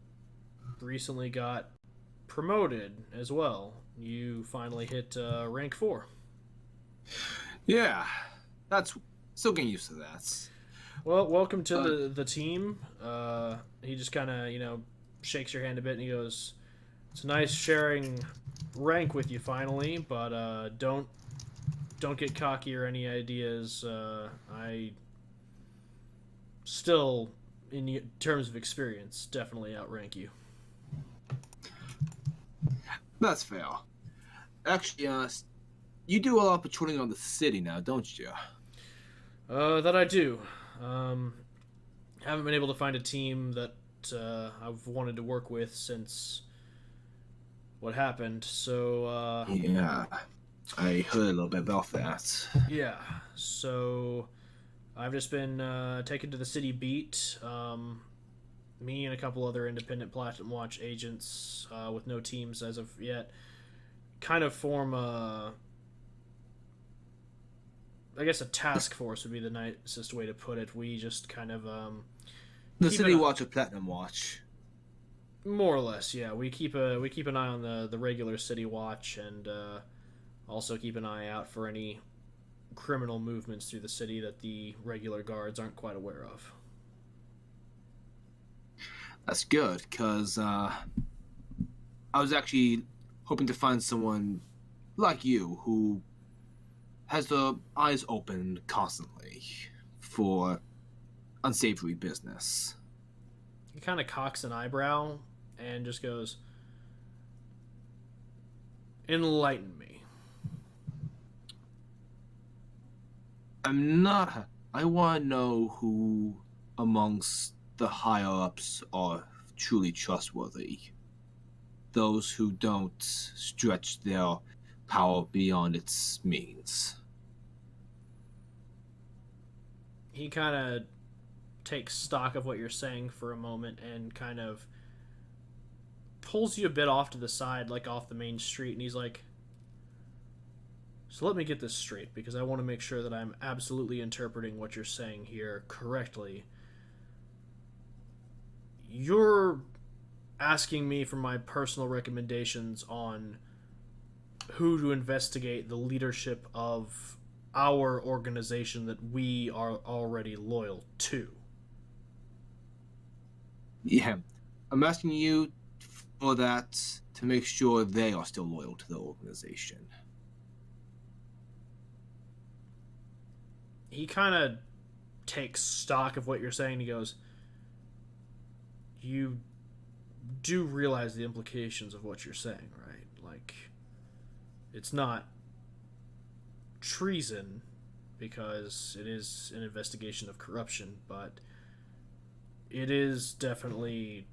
recently got promoted as well. You finally hit rank 4. Yeah, that's still getting used to that. Well, welcome to the team. He just kind of, shakes your hand a bit, and he goes, "It's nice sharing rank with you finally, but don't get cocky or any ideas. I still, in terms of experience, definitely outrank you." That's fair. Actually, you do a lot of patrolling on the city now, don't you? That I do. Haven't been able to find a team that I've wanted to work with since what happened. So Yeah, I heard a little bit about that. yeah. So I've just been taken to the city beat. Me and a couple other independent Platinum Watch agents with no teams as of yet kind of form I guess a task force would be the nicest way to put it. We just kind of The keep City an- Watch or Platinum Watch. more or less, yeah. We keep an eye on the regular city watch, and also keep an eye out for any criminal movements through the city that the regular guards aren't quite aware of. That's good, because I was actually hoping to find someone like you who has their eyes open constantly for unsavory business. He kind of cocks an eyebrow and just goes, "Enlighten me." I want to know who amongst the higher-ups are truly trustworthy. Those who don't stretch their power beyond its means. He kind of takes stock of what you're saying for a moment and kind of pulls you a bit off to the side, like off the main street, and he's like, "So let me get this straight, because I want to make sure that I'm absolutely interpreting what you're saying here correctly. You're asking me for my personal recommendations on who to investigate the leadership of our organization that we are already loyal to. Yeah, I'm asking you for that to make sure they are still loyal to the organization. He kind of takes stock of what you're saying. He goes, you do realize the implications of what you're saying, right? Like, it's not treason because it is an investigation of corruption, but it is definitely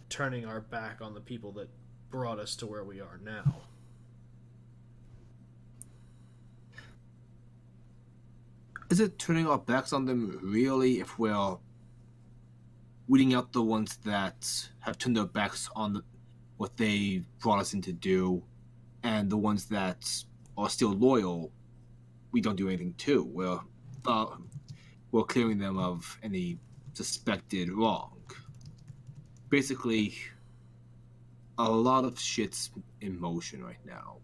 turning our back on the people that brought us to where we are now. Is it turning our backs on them really if we're weeding out the ones that have turned their backs on what they brought us in to do, and the ones that are still loyal, we don't do anything to? We're clearing them of any suspected wrong. Basically, a lot of shit's in motion right now,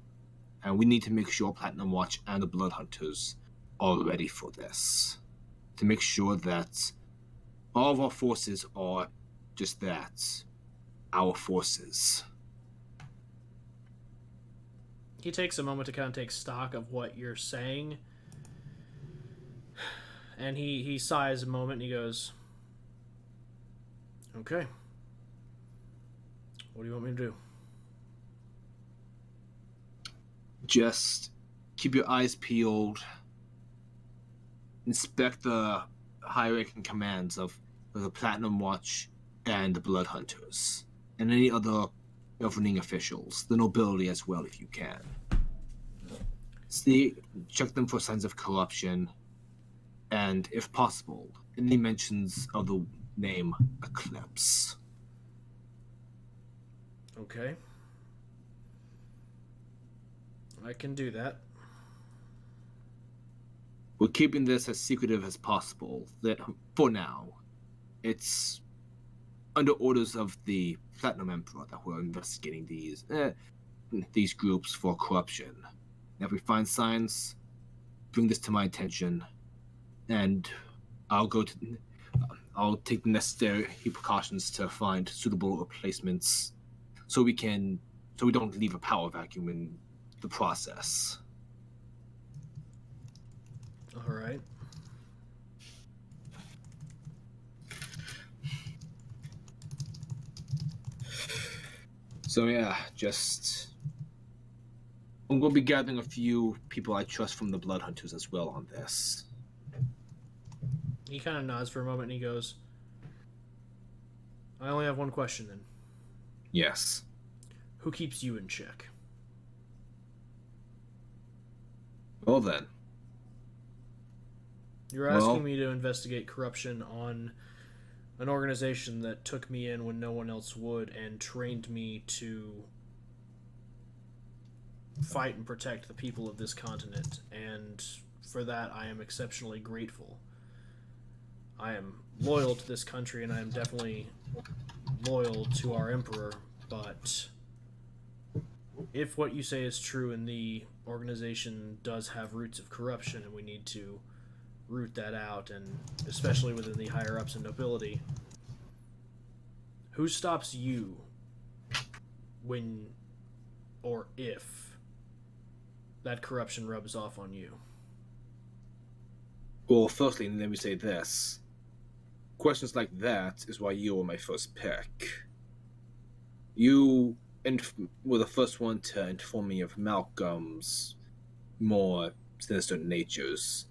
and we need to make sure Platinum Watch and the Blood Hunters are ready for this. To make sure that all of our forces are just that, our forces. He takes a moment to kind of take stock of what you're saying, and he sighs a moment and he goes, okay, what do you want me to do? Just keep your eyes peeled, inspect the high-ranking commands of the Platinum Watch and the Blood Hunters, and any other governing officials, the nobility as well if you can. Check them for signs of corruption, and if possible, any mentions of the name Eclipse. Okay. I can do that. We're keeping this as secretive as possible. That for now, it's under orders of the Platinum Emperor that we're investigating these groups for corruption. And if we find signs, bring this to my attention, and I'll take the necessary precautions to find suitable replacements, so we don't leave a power vacuum in the process. All right. So yeah, I'm going to be gathering a few people I trust from the Blood Hunters as well on this. He kind of nods for a moment and he goes, I only have one question then. Yes. Who keeps you in check? Well then. You're asking me to investigate corruption on an organization that took me in when no one else would and trained me to fight and protect the people of this continent, and for that I am exceptionally grateful. I am loyal to this country and I am definitely loyal to our emperor, but if what you say is true and the organization does have roots of corruption and we need to root that out, and especially within the higher ups and nobility, who stops you when or if that corruption rubs off on you? Well, firstly, let me say this. Questions like that is why you were my first pick. You were the first one to inform me of Malcolm's more sinister natures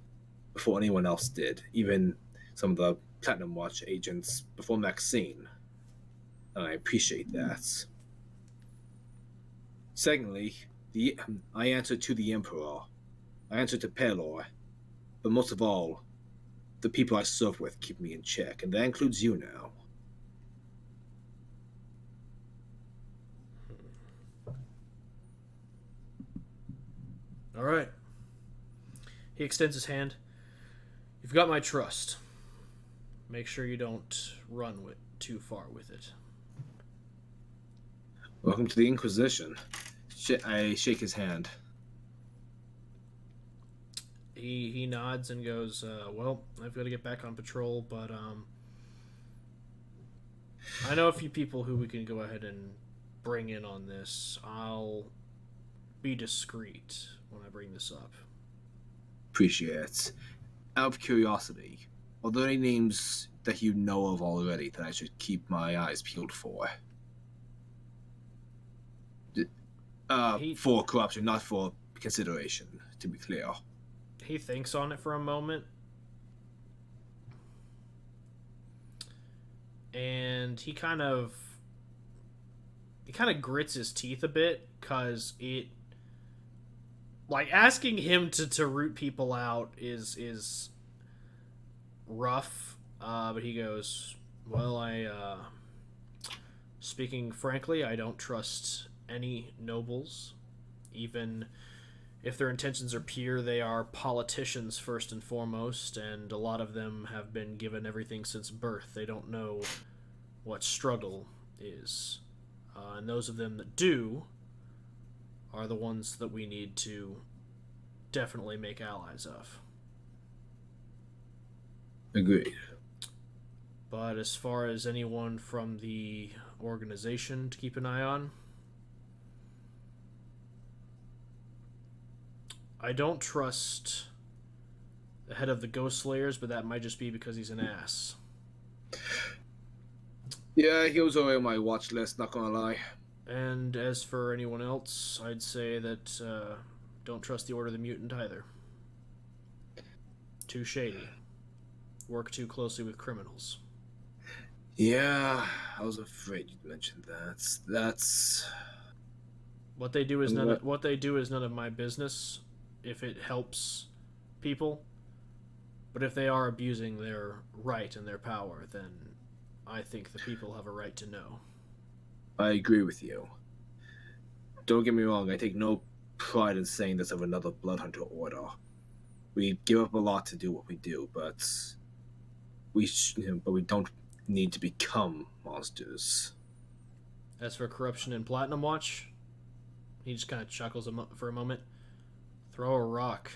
before anyone else did, even some of the Platinum Watch agents before Maxine. And I appreciate that. Secondly, I answer to the Emperor. I answer to Pelor. But most of all, the people I serve with keep me in check, and that includes you now. All right. He extends his hand. You've got my trust. Make sure you don't run too far with it. Welcome to the Inquisition. I shake his hand. He nods and goes, well, I've got to get back on patrol, but I know a few people who we can go ahead and bring in on this. I'll be discreet when I bring this up. Appreciate it. Out of curiosity, are there any names that you know of already that I should keep my eyes peeled for? For corruption, not for consideration, to be clear. He thinks on it for a moment. And he kind of grits his teeth a bit, because it, like, asking him to root people out is rough. But he goes, well, speaking frankly, I don't trust any nobles. Even if their intentions are pure, they are politicians first and foremost, and a lot of them have been given everything since birth. They don't know what struggle is. And those of them that do are the ones that we need to definitely make allies of. Agreed. But as far as anyone from the organization to keep an eye on, I don't trust the head of the Ghost Slayers, but that might just be because he's an ass. Yeah, he was already on my watch list, not gonna lie. And as for anyone else, I'd say that don't trust the Order of the Mutant either. Too shady. Work too closely with criminals. Yeah, I was afraid you'd mention that. That's What they do is none of my business if it helps people. But if they are abusing their right and their power, then I think the people have a right to know. I agree with you. Don't get me wrong, I take no pride in saying this of another Bloodhunter order. We give up a lot to do what we do, but we don't need to become monsters. As for corruption in Platinum Watch, he just kind of chuckles for a moment. Throw a rock.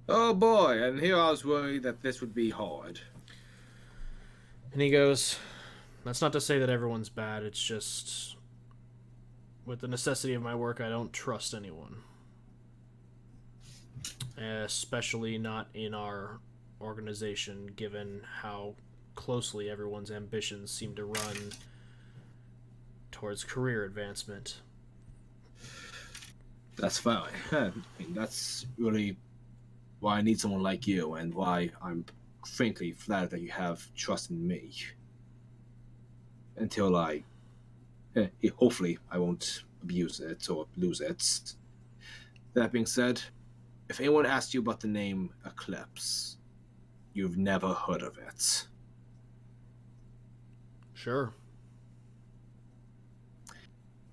Oh boy, and here I was worried that this would be hard. And he goes, that's not to say that everyone's bad, it's just with the necessity of my work, I don't trust anyone. Especially not in our organization, given how closely everyone's ambitions seem to run towards career advancement. That's fine. I mean, that's really why I need someone like you, and why I'm frankly flattered that you have trust in me. Until hopefully I won't abuse it or lose it. That being said, if anyone asks you about the name Eclipse, you've never heard of it. Sure.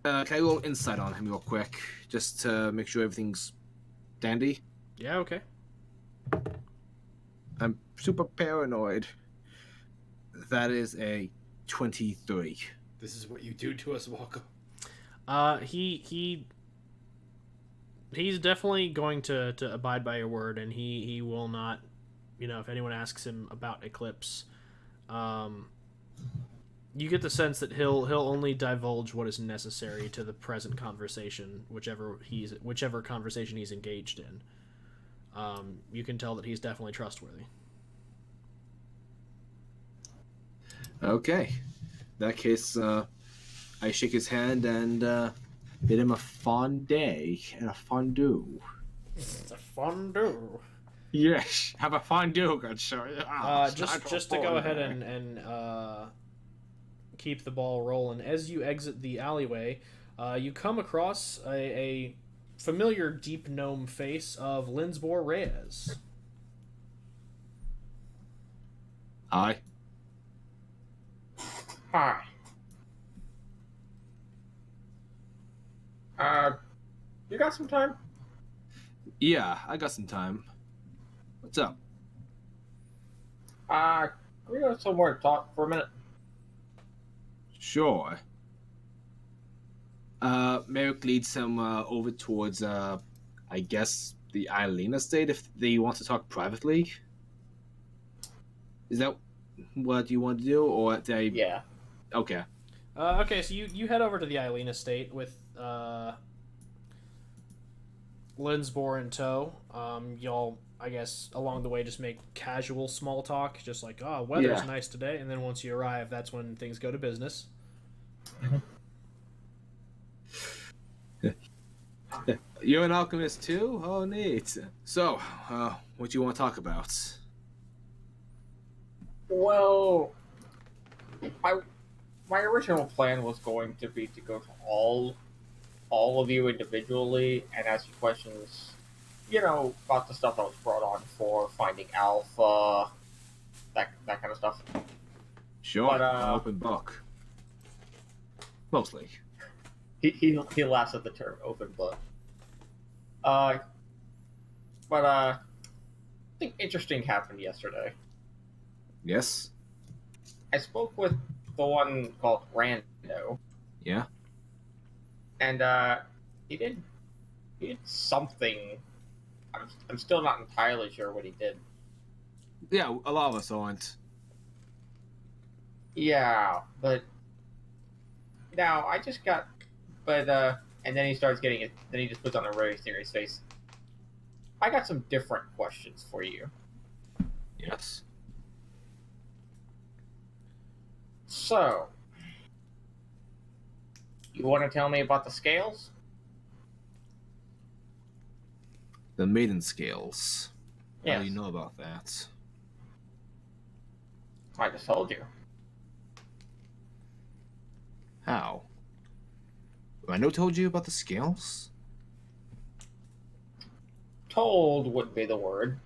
Can I roll insight on him real quick, just to make sure everything's dandy? Yeah, okay. I'm super paranoid. That is a 23. This is what you do to us, Walker. He's definitely going to abide by your word, and he will not, if anyone asks him about Eclipse, you get the sense that he'll only divulge what is necessary to the present conversation, whichever conversation he's engaged in. You can tell that he's definitely trustworthy. Okay. In that case, I shake his hand and bid him a fond day and a fondue. It's a fondue. Yes, have a fondue, good sir. Just to go ahead and keep the ball rolling, as you exit the alleyway, you come across a familiar deep gnome face of Lenzbor Reyes. Hi. Hi. You got some time? Yeah, I got some time. What's up? Can we go somewhere to talk for a minute? Sure. Merrick leads him over towards, I guess, the Eileen estate if they want to talk privately. Is that what you want to do, or they? Yeah. Okay. Okay, so you head over to the Eileen estate with Lenzbor in tow. Y'all, I guess, along the way, just make casual small talk, just like, "Oh, weather's Yeah. nice today." And then once you arrive, that's when things go to business. You're an alchemist too? Oh, neat. So, what do you want to talk about? Well, my original plan was going to be to go to all of you individually and ask you questions, about the stuff I was brought on for, finding Alpha, that kind of stuff. Sure. But, An open book. Mostly. He laughs at the term open book. Something interesting happened yesterday. Yes. I spoke with the one called Rando, Yeah. and he did something. I'm still not entirely sure what he did. Yeah, a lot of us aren't. Yeah, but now I just got, and then he starts getting it. Then he just puts on a very serious face. I got some different questions for you. Yes. So, you want to tell me about the scales? The maiden scales. How do Yes. you know about that? I just told you. How? Rando told you about the scales? Told would be the word.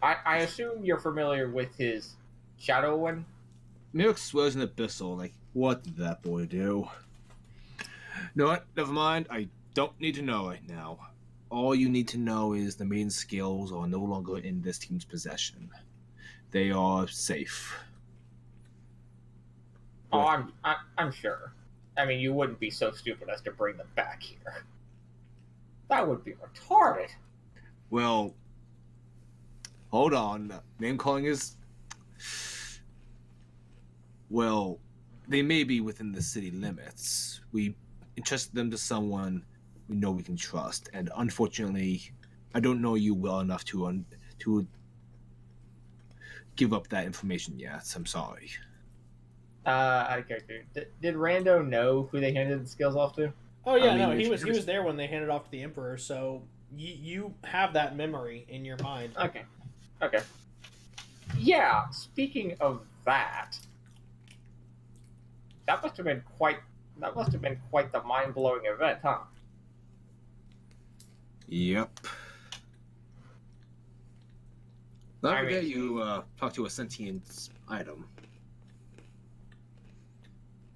I assume you're familiar with his shadow one? Merrick swears an abyssal, like, what did that boy do? You know what? Never mind. I don't need to know right now. All you need to know is the main scales are no longer in this team's possession. They are safe. Oh, I'm sure. I mean, you wouldn't be so stupid as to bring them back here. That would be retarded. Well, hold on. Name calling is. Well, they may be within the city limits. We entrusted them to someone we know we can trust, and unfortunately, I don't know you well enough to give up that information yet. I'm sorry. Out of character. Did Rando know who they handed the skills off to? Oh yeah, I mean, no, he if- was there when they handed off to the Emperor, so you have that memory in your mind. Okay. Yeah, speaking of that, that must have been quite the mind-blowing event, huh? Yep. Not I forget mean- you talked to a sentient item.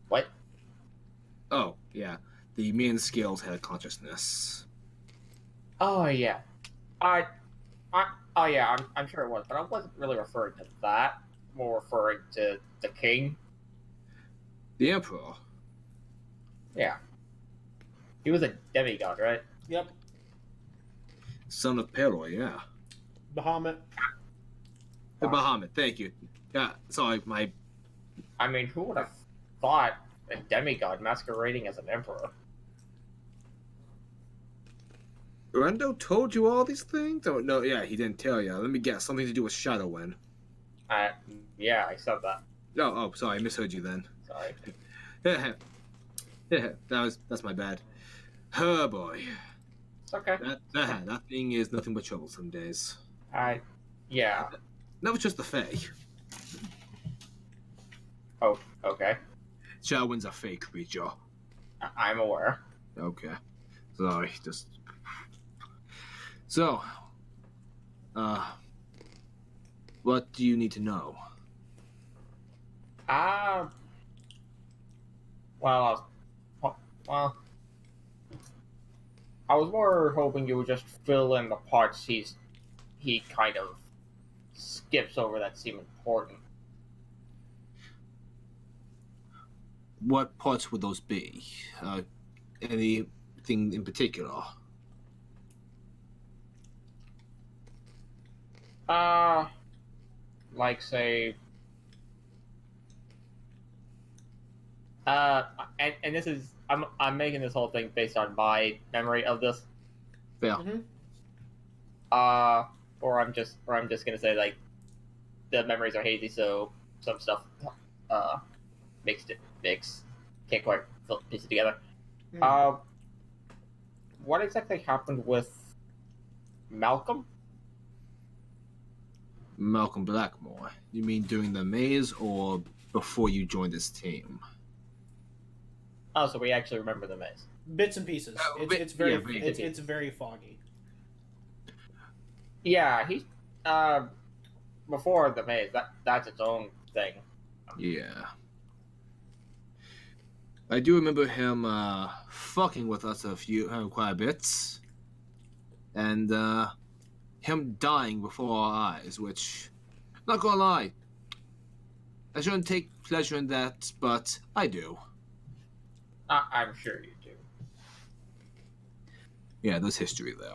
What? Oh, yeah. The main scales had consciousness. Oh yeah. I'm sure it was, but I wasn't really referring to that. More referring to the king. The Emperor. Yeah. He was a demigod, right? Yep, Son of Peror, yeah. Bahamut. The Bahamut, thank you. Yeah, sorry, my... I mean, who would have thought a demigod masquerading as an emperor? Rando told you all these things? Oh, no, yeah, he didn't tell you. Let me guess, something to do with Shadowwind. Yeah, I said that. Oh, sorry, I misheard you then. Sorry. Yeah, that's my bad. Oh boy. It's okay. That thing is nothing but trouble some days. Yeah. That was just the Fae. Oh, okay. Shadowwind's a fake creature. I'm aware. Okay. Sorry, just... So, what do you need to know? Well, I was more hoping you would just fill in the parts he kind of skips over that seem important. what parts would those be? Anything in particular? Like say, and this is I'm making this whole thing based on my memory of this. Yeah. Mm-hmm. Or I'm just gonna say like the memories are hazy, so some stuff mix can't quite piece it together. Mm. What exactly happened with Malcolm? Malcolm Blackmore. You mean during the maze or before you joined this team? Oh, so we actually remember the maze. Bits and pieces. It's very foggy. Yeah, he before the maze. That's its own thing. Yeah. I do remember him fucking with us quite a bit. And him dying before our eyes, which, not gonna lie, I shouldn't take pleasure in that, but I do. I'm sure you do. Yeah, there's history there.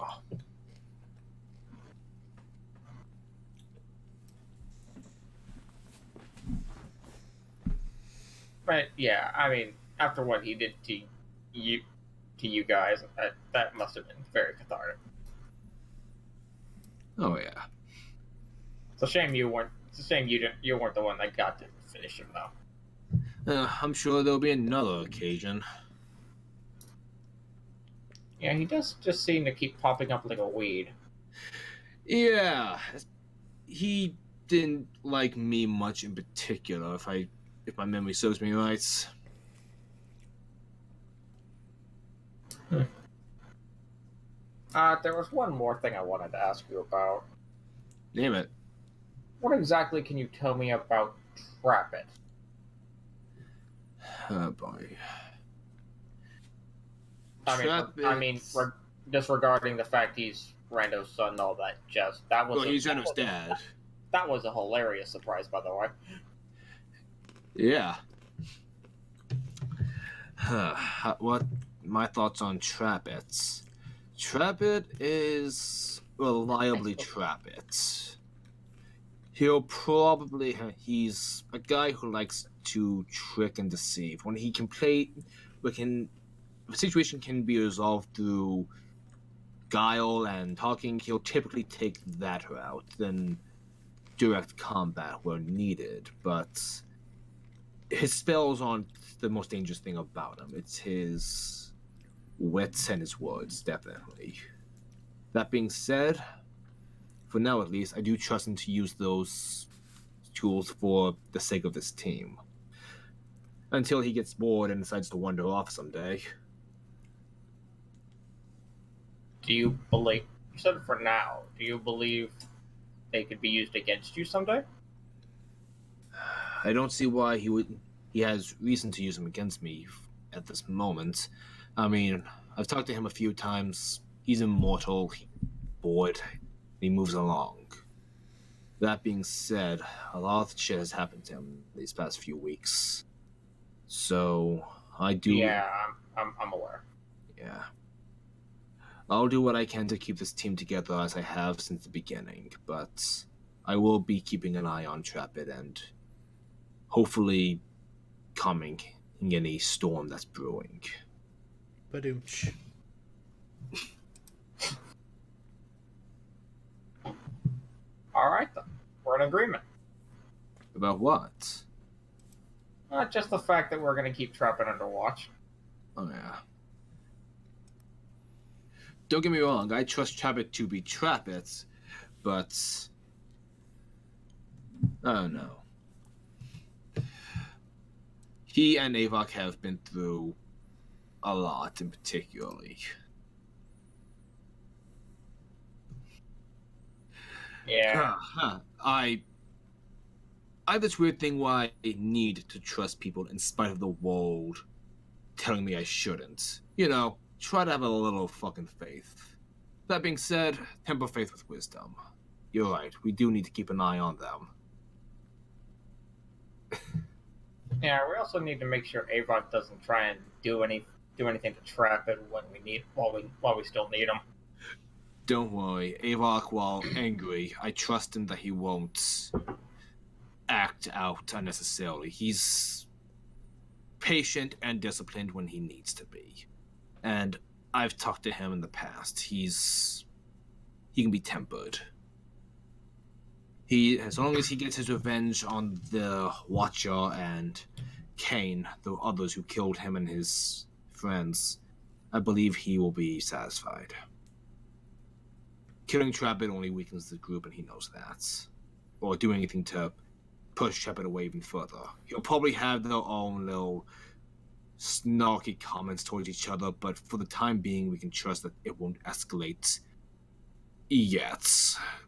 But yeah, I mean, after what he did to you guys, that must have been very cathartic. Oh yeah. It's a shame you weren't. It's a shame you weren't the one that got to finish him though. I'm sure there'll be another occasion. Yeah, he does just seem to keep popping up like a weed. Yeah, he didn't like me much in particular, if my memory serves me right. There was one more thing I wanted to ask you about. Name it. What exactly can you tell me about Trap It? Oh boy. Disregarding the fact he's Rando's son and all that, that was. Well, he's Rando's dad. That was a hilarious surprise, by the way. Yeah. What my thoughts on Trap It? Trap It is reliably Trap It. He's a guy who likes to trick and deceive. When he can play, the situation can be resolved through guile and talking, he'll typically take that route than direct combat where needed. But his spells aren't the most dangerous thing about him. It's his wits and his words, definitely. That being said, for now at least, I do trust him to use those tools for the sake of this team. Until he gets bored and decides to wander off someday. Do you believe? You said for now. Do you believe they could be used against you someday? I don't see why he has reason to use them against me at this moment. I mean, I've talked to him a few times. He's immortal, he's bored, he moves along. That being said, a lot of shit has happened to him these past few weeks. So, I do... Yeah, I'm aware. Yeah. I'll do what I can to keep this team together as I have since the beginning, but I will be keeping an eye on Trap It and hopefully calming any storm that's brewing. Badoomch. Alright then. We're in agreement. About what? Not just the fact that we're going to keep Trap It under watch. Oh yeah. Don't get me wrong, I trust Trap It to be Trap It, but I don't know. He and Avok have been through a lot in particularly. Yeah. I have this weird thing why I need to trust people in spite of the world telling me I shouldn't. You know, try to have a little fucking faith. That being said, temper faith with wisdom. You're right, we do need to keep an eye on them. Yeah, we also need to make sure Avok doesn't try and do anything to trap it when we need while we still need him. Don't worry, Avok, while angry, I trust him that he won't act out unnecessarily. He's patient and disciplined when he needs to be. And I've talked to him in the past. He can be tempered. As long as he gets his revenge on the Watcher and Kane, the others who killed him and his friends, I believe he will be satisfied. Killing Trapit only weakens the group, and he knows that. Or do anything to push Trapit away even further. He'll probably have their own little snarky comments towards each other, but for the time being, we can trust that it won't escalate yet.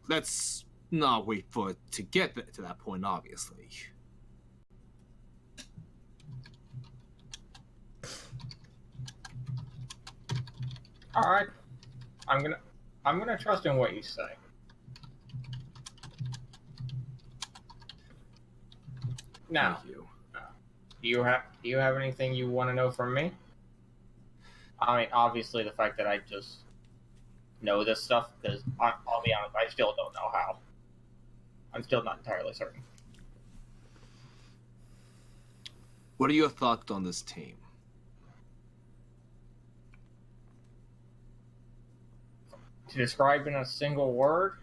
Let's not wait for it to get to that point, obviously. All right, I'm gonna trust in what you say. Now, Thank you. do you have anything you want to know from me? I mean, obviously, the fact that I just know this stuff, because I'll be honest, I still don't know how. I'm still not entirely certain. What are your thoughts on this team? To describe in a single word,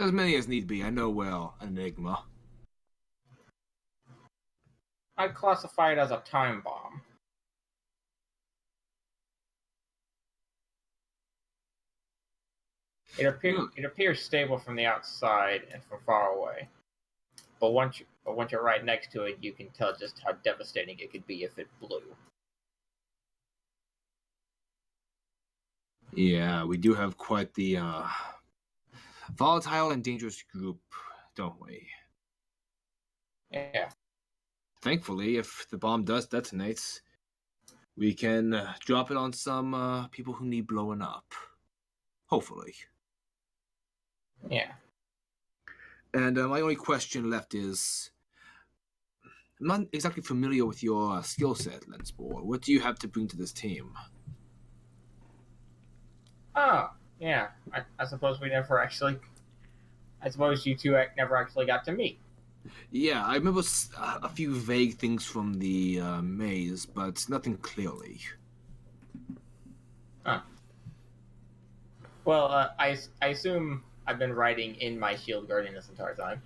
As many as need be. I know well, Enigma. I'd classify it as a time bomb. It appears stable from the outside and from far away, but once you're right next to it, you can tell just how devastating it could be if it blew. Yeah, we do have quite the volatile and dangerous group, don't we? Yeah. Thankfully, if the bomb does detonate, we can drop it on some people who need blowing up. Hopefully. Yeah. And my only question left is, I'm not exactly familiar with your skill set, Lenzbor. What do you have to bring to this team? Oh, yeah. I suppose I suppose you two never actually got to meet. Yeah, I remember a few vague things from the maze, but nothing clearly. Huh. Well, I assume I've been riding in my shield guardian this entire time.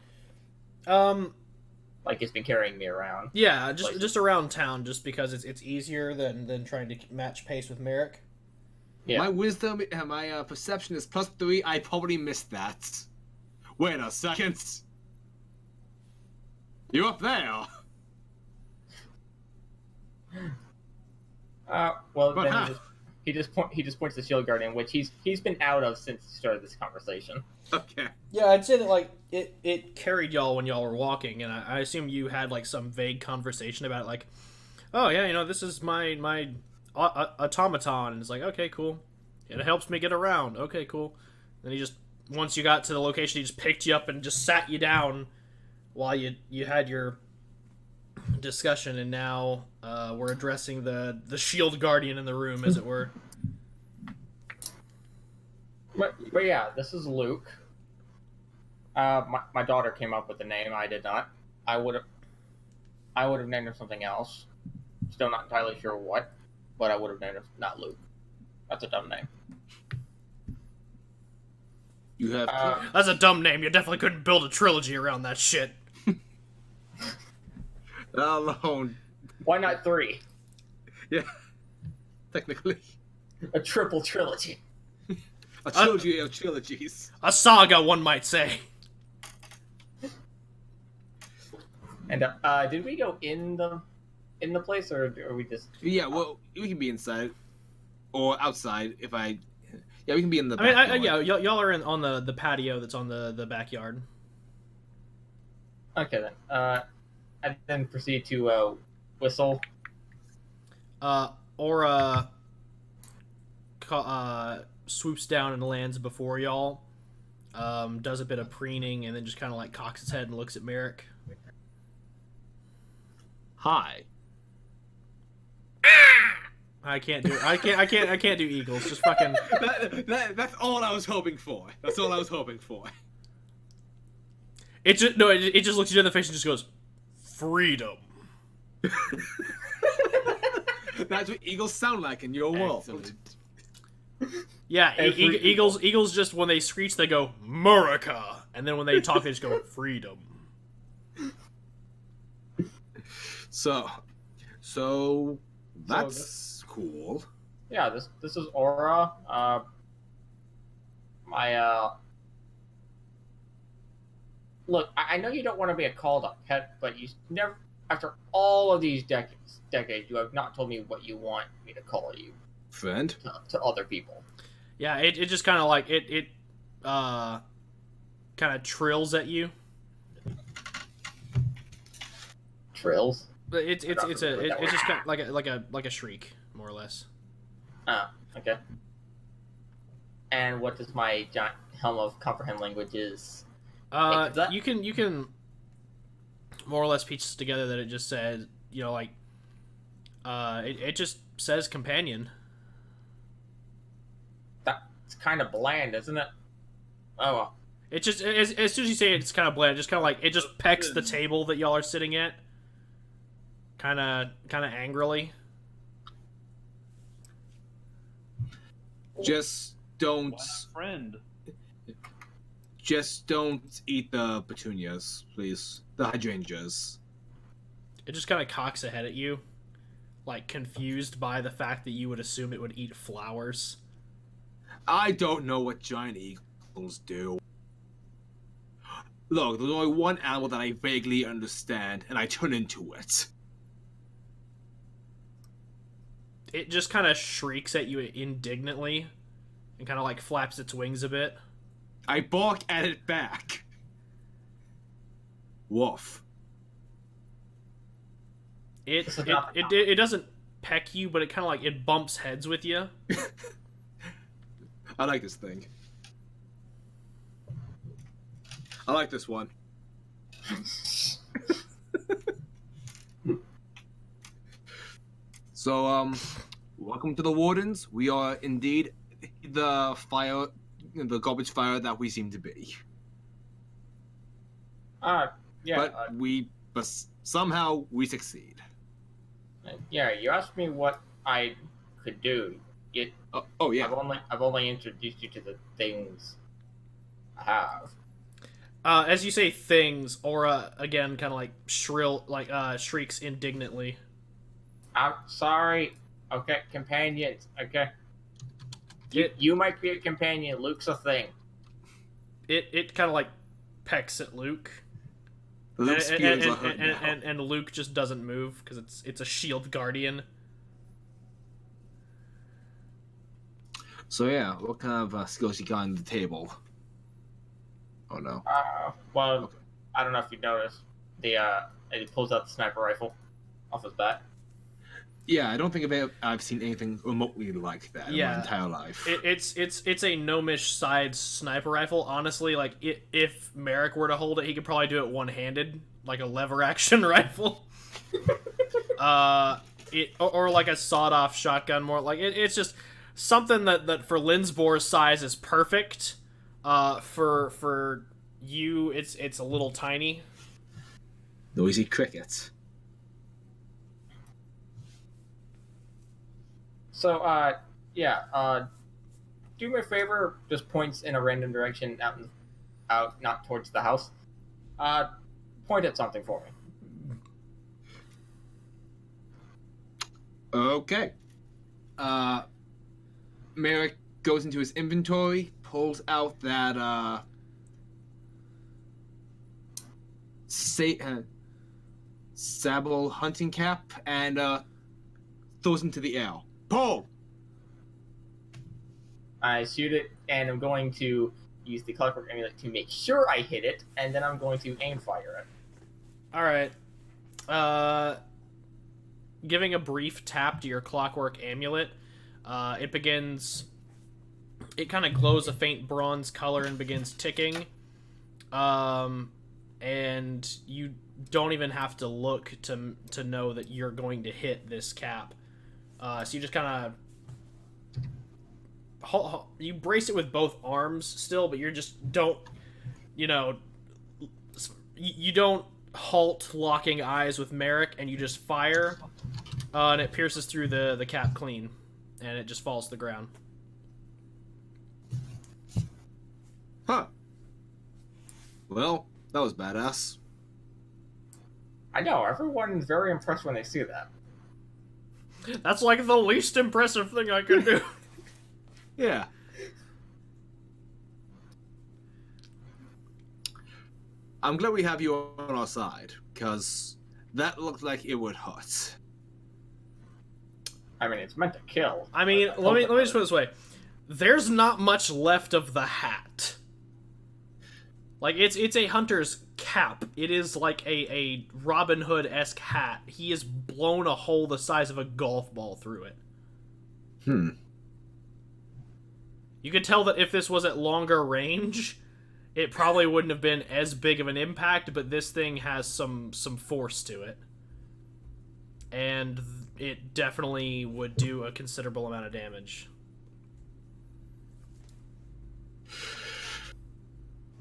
Like it's been carrying me around. Yeah, places. just around town, just because it's easier than trying to match pace with Merrick. Yeah. My wisdom and my perception is +3. I probably missed that. Wait a second. You're up there. Well, But then how? he just points to the shield guardian, which he's been out of since the start of this conversation. Okay. Yeah, I'd say that like it carried y'all when y'all were walking, and I assume you had like some vague conversation about it, like, oh yeah, this is my automaton, and it's like, okay, cool, it helps me get around. Okay, cool. Then he just, once you got to the location, he just picked you up and just sat you down while you had your discussion, and now we're addressing the shield guardian in the room, as it were. But yeah, this is Luke. My daughter came up with the name. I did not. I would have named him something else. Still not entirely sure what, but I would have named him not Luke. That's a dumb name. You have. That's a dumb name. You definitely couldn't build a trilogy around that shit. Alone. Why not 3? Yeah. Technically. A triple trilogy. A trilogy of trilogies. A saga, one might say. And did we go in the place, or are we just? Yeah, well, we can be inside. Or outside, if I... Yeah, we can be in the I mean, backyard. y'all are on the patio that's on the backyard. Okay then. And then proceed to whistle. Aura swoops down and lands before y'all. Does a bit of preening and then just kind of like cocks its head and looks at Merrick. Hi. I can't do it. I can't do eagles. Just fucking. That's all I was hoping for. That's all I was hoping for. It just no. It just looks you in the face and just goes, freedom. That's what eagles sound like in your world. Excellent. Yeah, Every eagles just when they screech they go Murica, and then when they talk they just go freedom. So that's cool. Yeah, this is Aura. Look, I know you don't want to be a called up pet, but you never, after all of these decades, you have not told me what you want me to call you Friend? to other people. Yeah, it just kind of like it kind of trills at you. Trills? But it's just kind of like a shriek, more or less. Ah, okay. And what does my giant helm of comprehend languages? You can more or less piece together that it just says, you know, like it just says companion. That's kind of bland, isn't it? Oh well. It just as soon as you say it, it's kind of bland. Just kind of like it just pecks the table that y'all are sitting at, kind of angrily. Just don't. What a friend. Just don't eat the petunias, please. The hydrangeas. It just kind of cocks ahead at you, like confused by the fact that you would assume it would eat flowers. I don't know what giant eagles do. Look, there's only one animal that I vaguely understand, and I turn into it. It just kind of shrieks at you indignantly, and kind of like flaps its wings a bit. I bark at it back. Woof. It doesn't peck you, but it kind of like it bumps heads with you. I like this thing. I like this one. So, welcome to the Wardens. We are indeed the garbage fire that we seem to be. Yeah. But somehow we succeed. Yeah, you asked me what I could do. Oh yeah. I've only introduced you to the things I have. As you say things, Aura again kind of like shrieks indignantly. I'm sorry. Okay, companions. Okay. You might be a companion. Luke's a thing. It kind of like pecks at Luke. Luke's feelings are hurt now. And Luke just doesn't move because it's a shield guardian. So yeah, what kind of skills you got on the table? Oh no. Well, Okay. I don't know if you noticed. And he pulls out the sniper rifle off his back. Yeah, I don't think I've seen anything remotely like that in my entire life. It's a gnomish side sniper rifle. Honestly, like if Merrick were to hold it, he could probably do it one-handed, like a lever action rifle. Or like a sawed-off shotgun, more like it's just something that for Lenzbor's size is perfect. For you, it's a little tiny. Noisy crickets. So, do me a favor, just points in a random direction out, not towards the house. Point at something for me. Okay. Merrick goes into his inventory, pulls out that, sable hunting cap, and, throws into the air. Pull! I shoot it, and I'm going to use the clockwork amulet to make sure I hit it, and then I'm going to aim fire it. All right. Giving a brief tap to your clockwork amulet, it begins. It kind of glows a faint bronze color and begins ticking. And you don't even have to look to know that you're going to hit this cap. So you just kind of you brace it with both arms still, but you just don't, you know, you don't halt locking eyes with Merrick, and you just fire, and it pierces through the cap clean, and it just falls to the ground. Huh. Well, that was badass. I know, everyone's very impressed when they see that. That's like the least impressive thing I could do. Yeah. I'm glad we have you on our side, because that looked like it would hurt. I mean, it's meant to kill. I mean, let me just put it this way. There's not much left of the hat. Like, it's a hunter's cap. It is like a Robin Hood-esque hat. He has blown a hole the size of a golf ball through it. You could tell that if this was at longer range, it probably wouldn't have been as big of an impact, but this thing has some force to it. And it definitely would do a considerable amount of damage.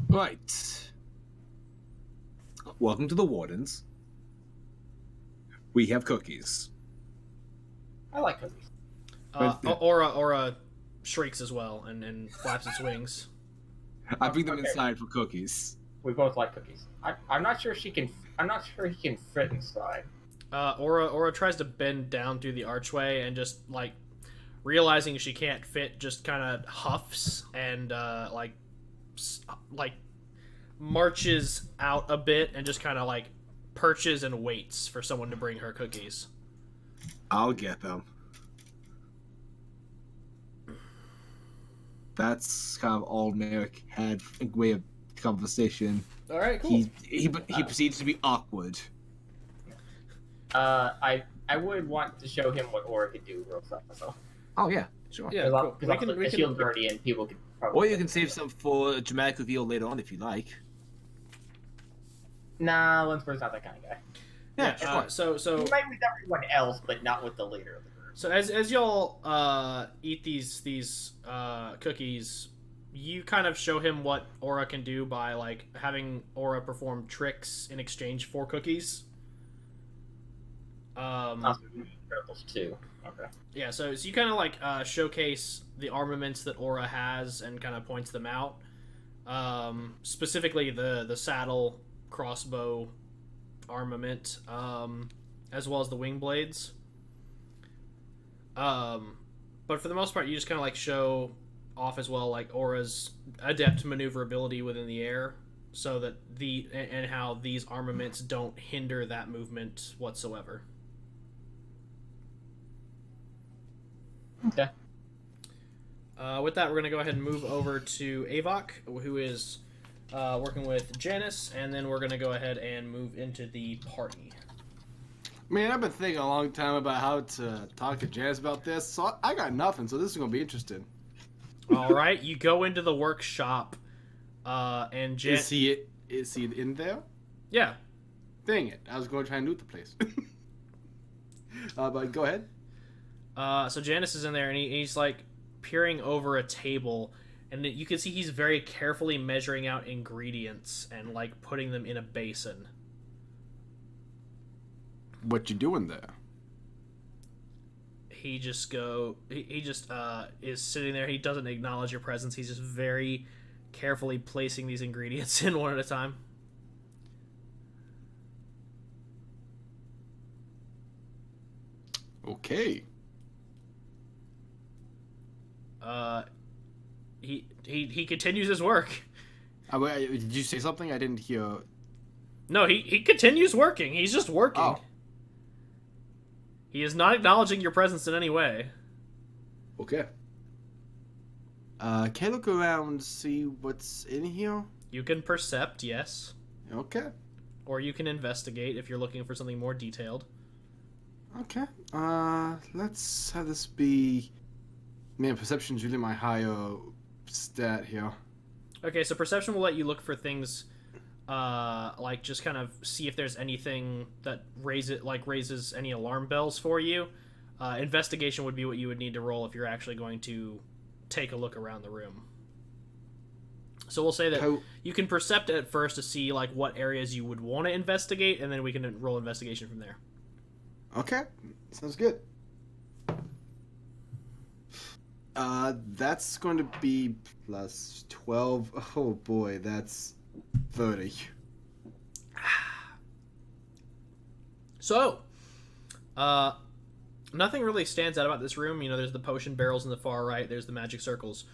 Right. Welcome to the Wardens. We have cookies. I like cookies. Aura shrieks as well and flaps its wings. I bring them Okay. inside for cookies. We both like cookies. I'm not sure she can. I'm not sure he can fit inside. Aura tries to bend down through the archway and just, like, realizing she can't fit, just kind of huffs and, like, marches out a bit and just kind of, like, perches and waits for someone to bring her cookies. I'll get them. That's kind of all Merrick had in way of conversation. All right, cool. He proceeds to be awkward. I would want to show him what Aura could do real fast. So. Oh yeah, sure. Yeah, cool. Because I'm a shield guardian, people could probably. Or you can save some for a dramatic reveal later on if you like. Nah, Lenzbor's not that kind of guy. Yeah, sure. So He might with everyone else, but not with the leader of the group. So as y'all eat these cookies, you kind of show him what Aura can do by, like, having Aura perform tricks in exchange for cookies. Miracles too. Okay. Yeah, so you kind of, like, showcase the armaments that Aura has and kind of points them out. Specifically the saddle crossbow armament, as well as the wing blades. But for the most part, you just kind of, like, show off as well, like, Aura's adept maneuverability within the air, so that and how these armaments don't hinder that movement whatsoever. Okay. With that, we're going to go ahead and move over to Avok, who is working with Janice, and then we're going to go ahead and move into the party. Man, I've been thinking a long time about how to talk to Janice about this, so I got nothing, so this is going to be interesting. All right, you go into the workshop, and Is he in there? Yeah. Dang it, I was going to try and loot the place. But go ahead. So Janice is in there, and he's, like, peering over a table, and you can see he's very carefully measuring out ingredients and, like, putting them in a basin. What you doing there? He just is sitting there. He doesn't acknowledge your presence. He's just very carefully placing these ingredients in one at a time. Okay. He continues his work. Did you say something? I didn't hear. No, he continues working. He's just working. Oh. He is not acknowledging your presence in any way. Okay. Can I look around, see what's in here? You can percept, yes. Okay. Or you can investigate if you're looking for something more detailed. Okay. Let's have this be. Man, perception's really my higher stat here. Okay, so perception will let you look for things like just kind of see if there's anything that raises any alarm bells for you. Investigation would be what you would need to roll if you're actually going to take a look around the room. So we'll say that you can percept it at first to see like what areas you would want to investigate, and then we can roll investigation from there. Okay, sounds good. That's going to be plus 12. Oh boy, that's 30. So, nothing really stands out about this room. You know, there's the potion barrels in the far right. There's the magic circles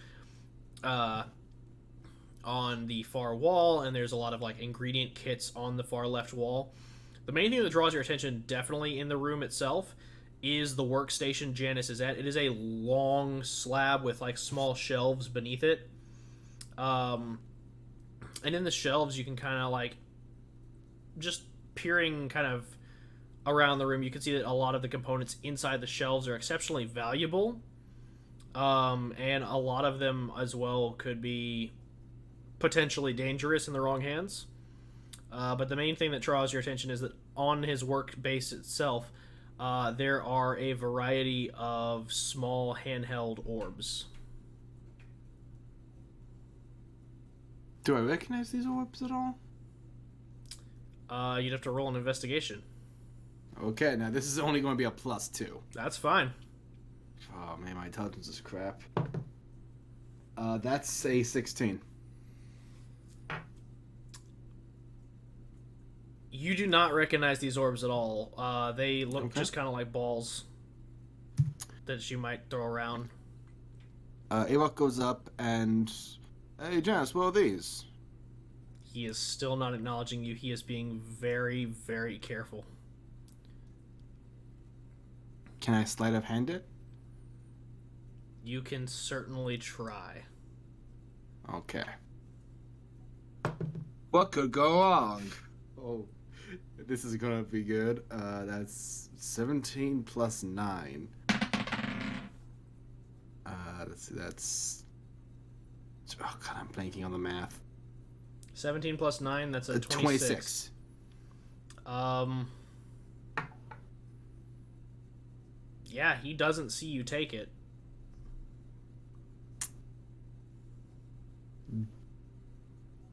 on the far wall, and there's a lot of like ingredient kits on the far left wall. The main thing that draws your attention, definitely in the room itself, is the workstation Janice is at. It is a long slab with like small shelves beneath it. And in the shelves, you can kind of like, just peering kind of around the room, you can see that a lot of the components inside the shelves are exceptionally valuable. And a lot of them as well could be potentially dangerous in the wrong hands. But the main thing that draws your attention is that on his work base itself, there are a variety of small handheld orbs. Do I recognize these orbs at all? You'd have to roll an investigation. Okay, now this is only going to be a plus 2. That's fine. Oh man, my intelligence is crap. That's a 16. You do not recognize these orbs at all. They look just kind of like balls that you might throw around. Avok goes up and... Hey, Janice, what are these? He is still not acknowledging you. He is being very, very careful. Can I sleight of hand it? You can certainly try. Okay. What could go wrong? Oh, this is gonna be good. That's 17 plus 9. Let's see, that's... Oh god, I'm blanking on the math. 17 plus 9, that's a 26. Yeah, he doesn't see you take it.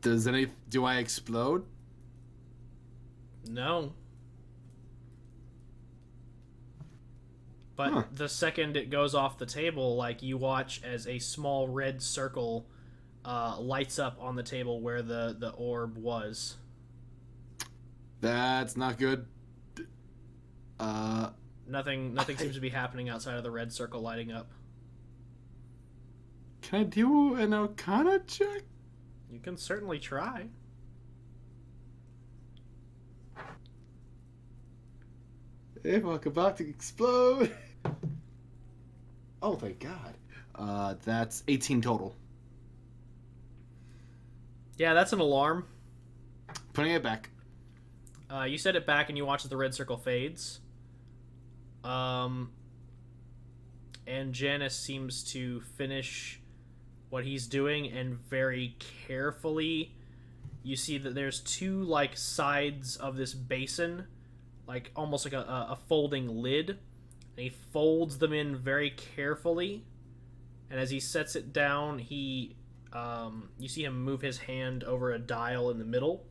Do I explode? No. But the second it goes off the table, like, you watch as a small red circle lights up on the table where the orb was. That's not good. Nothing seems to be happening outside of the red circle lighting up. Can I do an Arcana check? You can certainly try. Avok about to explode. Oh, thank God. That's 18 total. Yeah, that's an alarm. Putting it back. You set it back and you watch as the red circle fades. And Janice seems to finish what he's doing, and very carefully you see that there's two like sides of this basin, like almost like a folding lid, and he folds them in very carefully, and as he sets it down, you see him move his hand over a dial in the middle,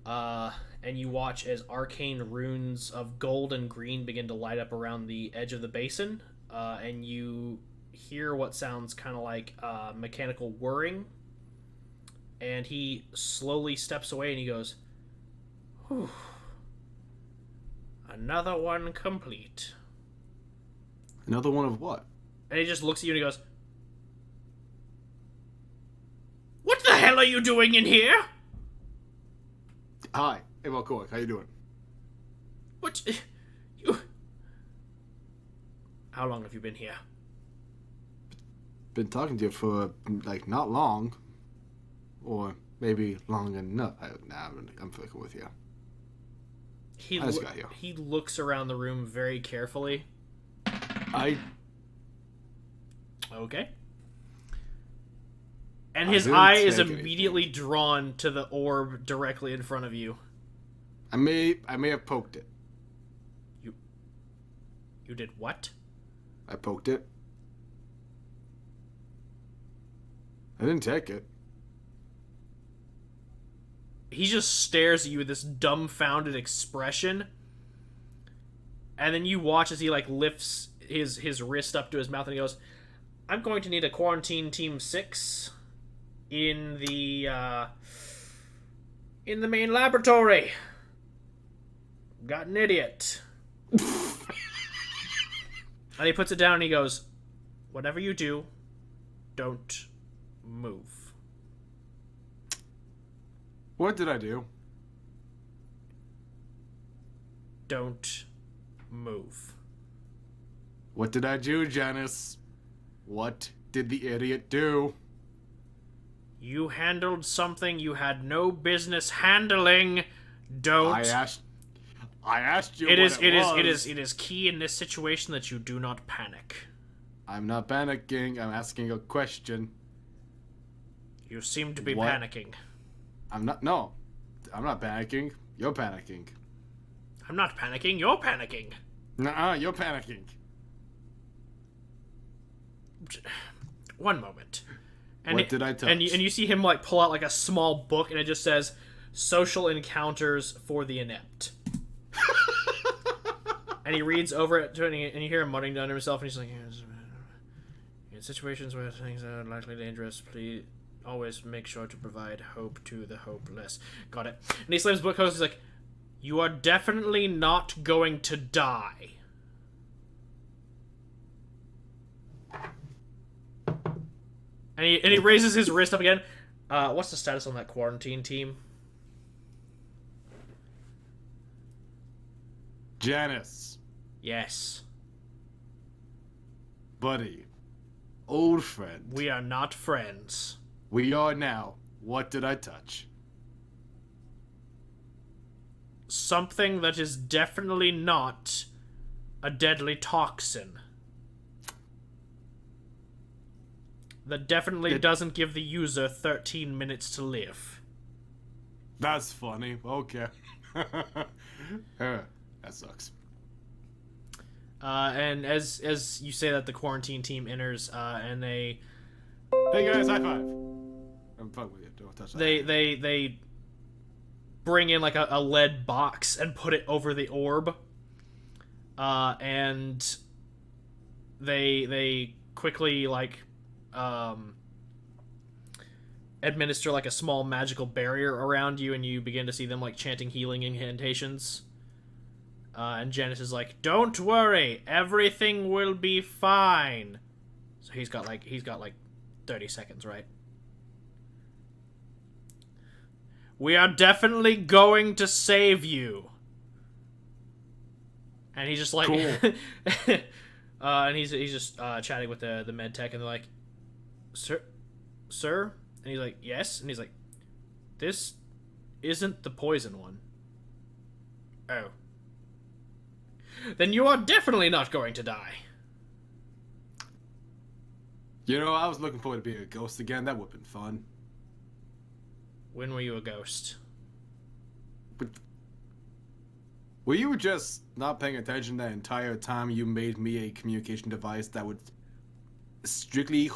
and you watch as arcane runes of gold and green begin to light up around the edge of the basin, and you hear what sounds kind of like mechanical whirring, and he slowly steps away and he goes, "Whew. Another one complete." Another one of what? And he just looks at you and he goes, "What the hell are you doing in here?" Hi, Avok Kork, how you doing? "What? You... How long have you been here?" Been talking to you for, like, not long. Or maybe long enough. I'm fucking with you. I just got here. He looks around the room very carefully. Okay. And I his didn't eye is take immediately anything. drawn to the orb directly in front of you. I may have poked it. You did what? I poked it. I didn't take it. He just stares at you with this dumbfounded expression. And then you watch as he like lifts his wrist up to his mouth and he goes, "I'm going to need a quarantine team 6 in the main laboratory. Got an idiot." And he puts it down and he goes, "Whatever you do, don't move." What did I do? Don't move. What did I do, Janice? What did the idiot do? You handled something you had no business handling. Don't. I asked you. It what it is key in this situation that you do not panic. I'm not panicking. I'm asking a question. You seem to be What? panicking. I'm not. No, I'm not panicking. You're panicking. I'm not panicking. You're panicking. Nuh-uh, you're panicking. One moment. And What did I touch? And you see him like pull out like a small book, and it just says "Social Encounters for the Inept." And he reads over it, and you hear him muttering to himself, and he's like, "In situations where things are likely dangerous, please always make sure to provide hope to the hopeless." Got it. And he slams the book closed. He's like, "You are definitely not going to die." And he raises his wrist up again. What's the status on that quarantine team? Janice, Yes. buddy, old friend. We are not friends. We are now. What did I touch? Something that is definitely not a deadly toxin. That definitely doesn't give the user 13 minutes to live. That's funny. Okay. That sucks. And as you say that, the quarantine team enters, and they Hey guys, high five. I'm fucking with you. Don't touch that. they bring in like a lead box and put it over the orb, and they quickly like administer like a small magical barrier around you, and you begin to see them like chanting healing incantations. And Janice is like, "Don't worry, everything will be fine." So he's got like 30 seconds, right? "We are definitely going to save you." And he's just like, Cool. and he's just chatting with the med tech, and they're like, "Sir," and he's like, "Yes," and he's like, "This isn't the poison one." "Oh. Then you are definitely not going to die." You know, I was looking forward to being a ghost again. That would have been fun. When were you a ghost? But were you just not paying attention that entire time you made me a communication device that would strictly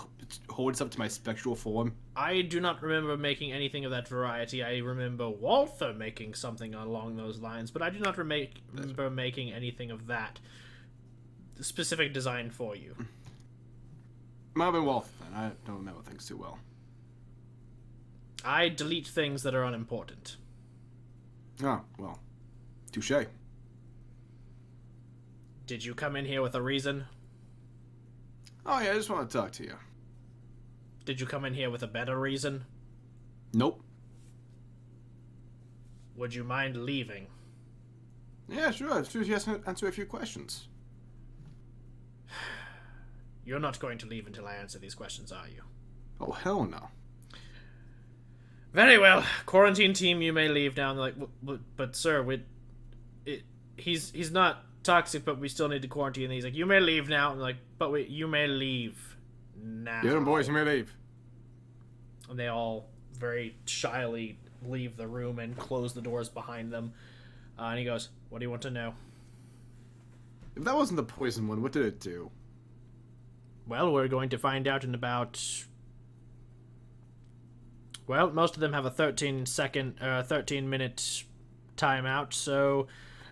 hold us up to my spectral form? I do not remember making anything of that variety. I remember Walther making something along those lines, but I do not remember making anything of that specific design for you. Might have been Wolf then. I don't remember things too well. I delete things that are unimportant. Oh, well. Touche. Did you come in here with a reason? Oh yeah, I just want to talk to you. Did you come in here with a better reason? Nope. Would you mind leaving? Yeah, sure. Just answer a few questions. You're not going to leave until I answer these questions, are you? Oh, hell no. Very well. Quarantine team, you may leave now. And they're like, but sir, he's not toxic, but we still need to quarantine. And he's like, you may leave now. And they're like, but you may leave now. Get them, boys. You may leave. And they all very shyly leave the room and close the doors behind them. And he goes, "What do you want to know?" If that wasn't the poison one, what did it do? Well, we're going to find out in about... Well, most of them have a 13-minute timeout, so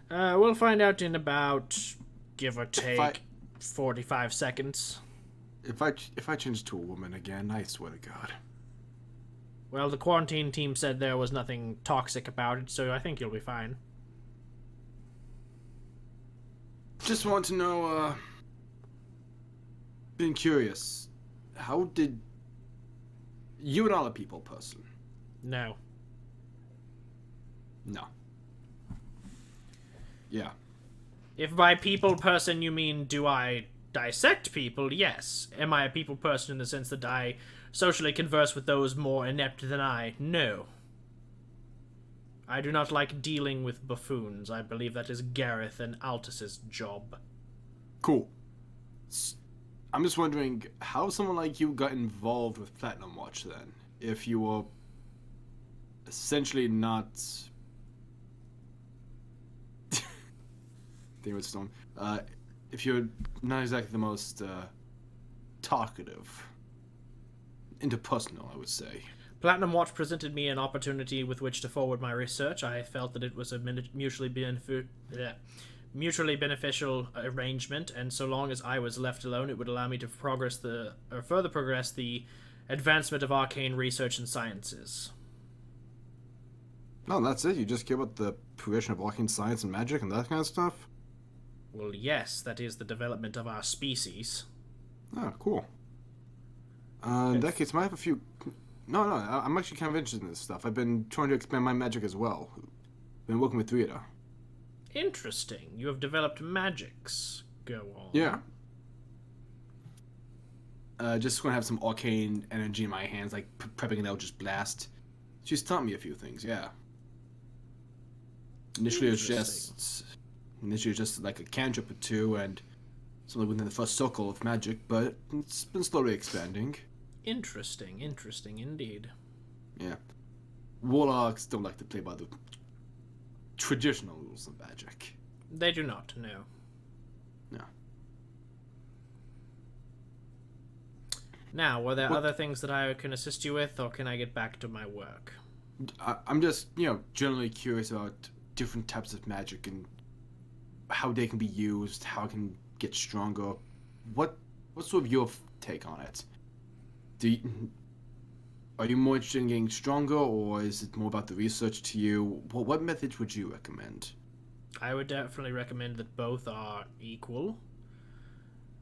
we'll find out in about, give or take, 45 seconds. If I change to a woman again, I swear to God. Well, the quarantine team said there was nothing toxic about it, so I think you'll be fine. Just want to know, been curious. How did... You and all the people person? No. No. Yeah. If by people person you mean do I dissect people, yes. Am I a people person in the sense that I socially converse with those more inept than I? No. I do not like dealing with buffoons. I believe that is Gareth and Altus's job. Cool. I'm just wondering how someone like you got involved with Platinum Watch then, if you were essentially not... David Stone. If you're not exactly the most talkative, interpersonal, I would say. Platinum Watch presented me an opportunity with which to forward my research. I felt that it was a mutually beneficial arrangement, and so long as I was left alone, it would allow me to further progress the advancement of arcane research and sciences. No, that's it? You just care about the progression of arcane science and magic and that kind of stuff? Well, yes, that is the development of our species. Oh, cool. In that case, I might have a few... No, I'm actually kind of interested in this stuff. I've been trying to expand my magic as well. Been working with Rita. Interesting. You have developed magics. Go on. Yeah. Just gonna have some arcane energy in my hands, like prepping an Eldritch Blast. She's taught me a few things, yeah. Initially it was just like a cantrip or two and something within the first circle of magic, but it's been slowly expanding. Interesting indeed. Yeah. Warlocks don't like to play by the traditional rules of magic. They do not, no. No. Now, were there other things that I can assist you with, or can I get back to my work? I'm just, generally curious about different types of magic and how they can be used, how it can get stronger. What's sort of your take on it? Are you more interested in getting stronger, or is it more about the research to you? What methods would you recommend? I would definitely recommend that both are equal.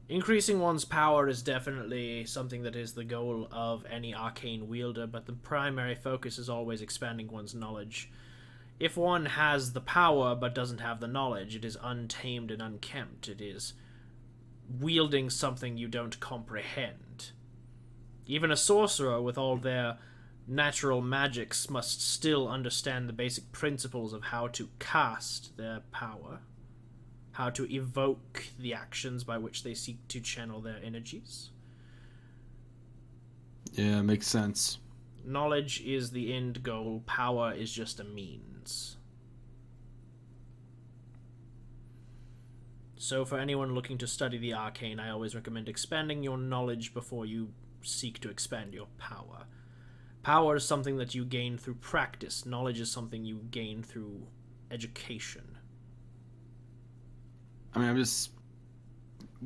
Increasing one's power is definitely something that is the goal of any arcane wielder, but the primary focus is always expanding one's knowledge. If one has the power but doesn't have the knowledge, it is untamed and unkempt. It is wielding something you don't comprehend. Even a sorcerer with all their natural magics must still understand the basic principles of how to cast their power, how to evoke the actions by which they seek to channel their energies. Yeah, makes sense. Knowledge is the end goal, power is just a means. So for anyone looking to study the arcane, I always recommend expanding your knowledge before you seek to expand your power. Power is something that you gain through practice. Knowledge is something you gain through education. I mean, I'm just...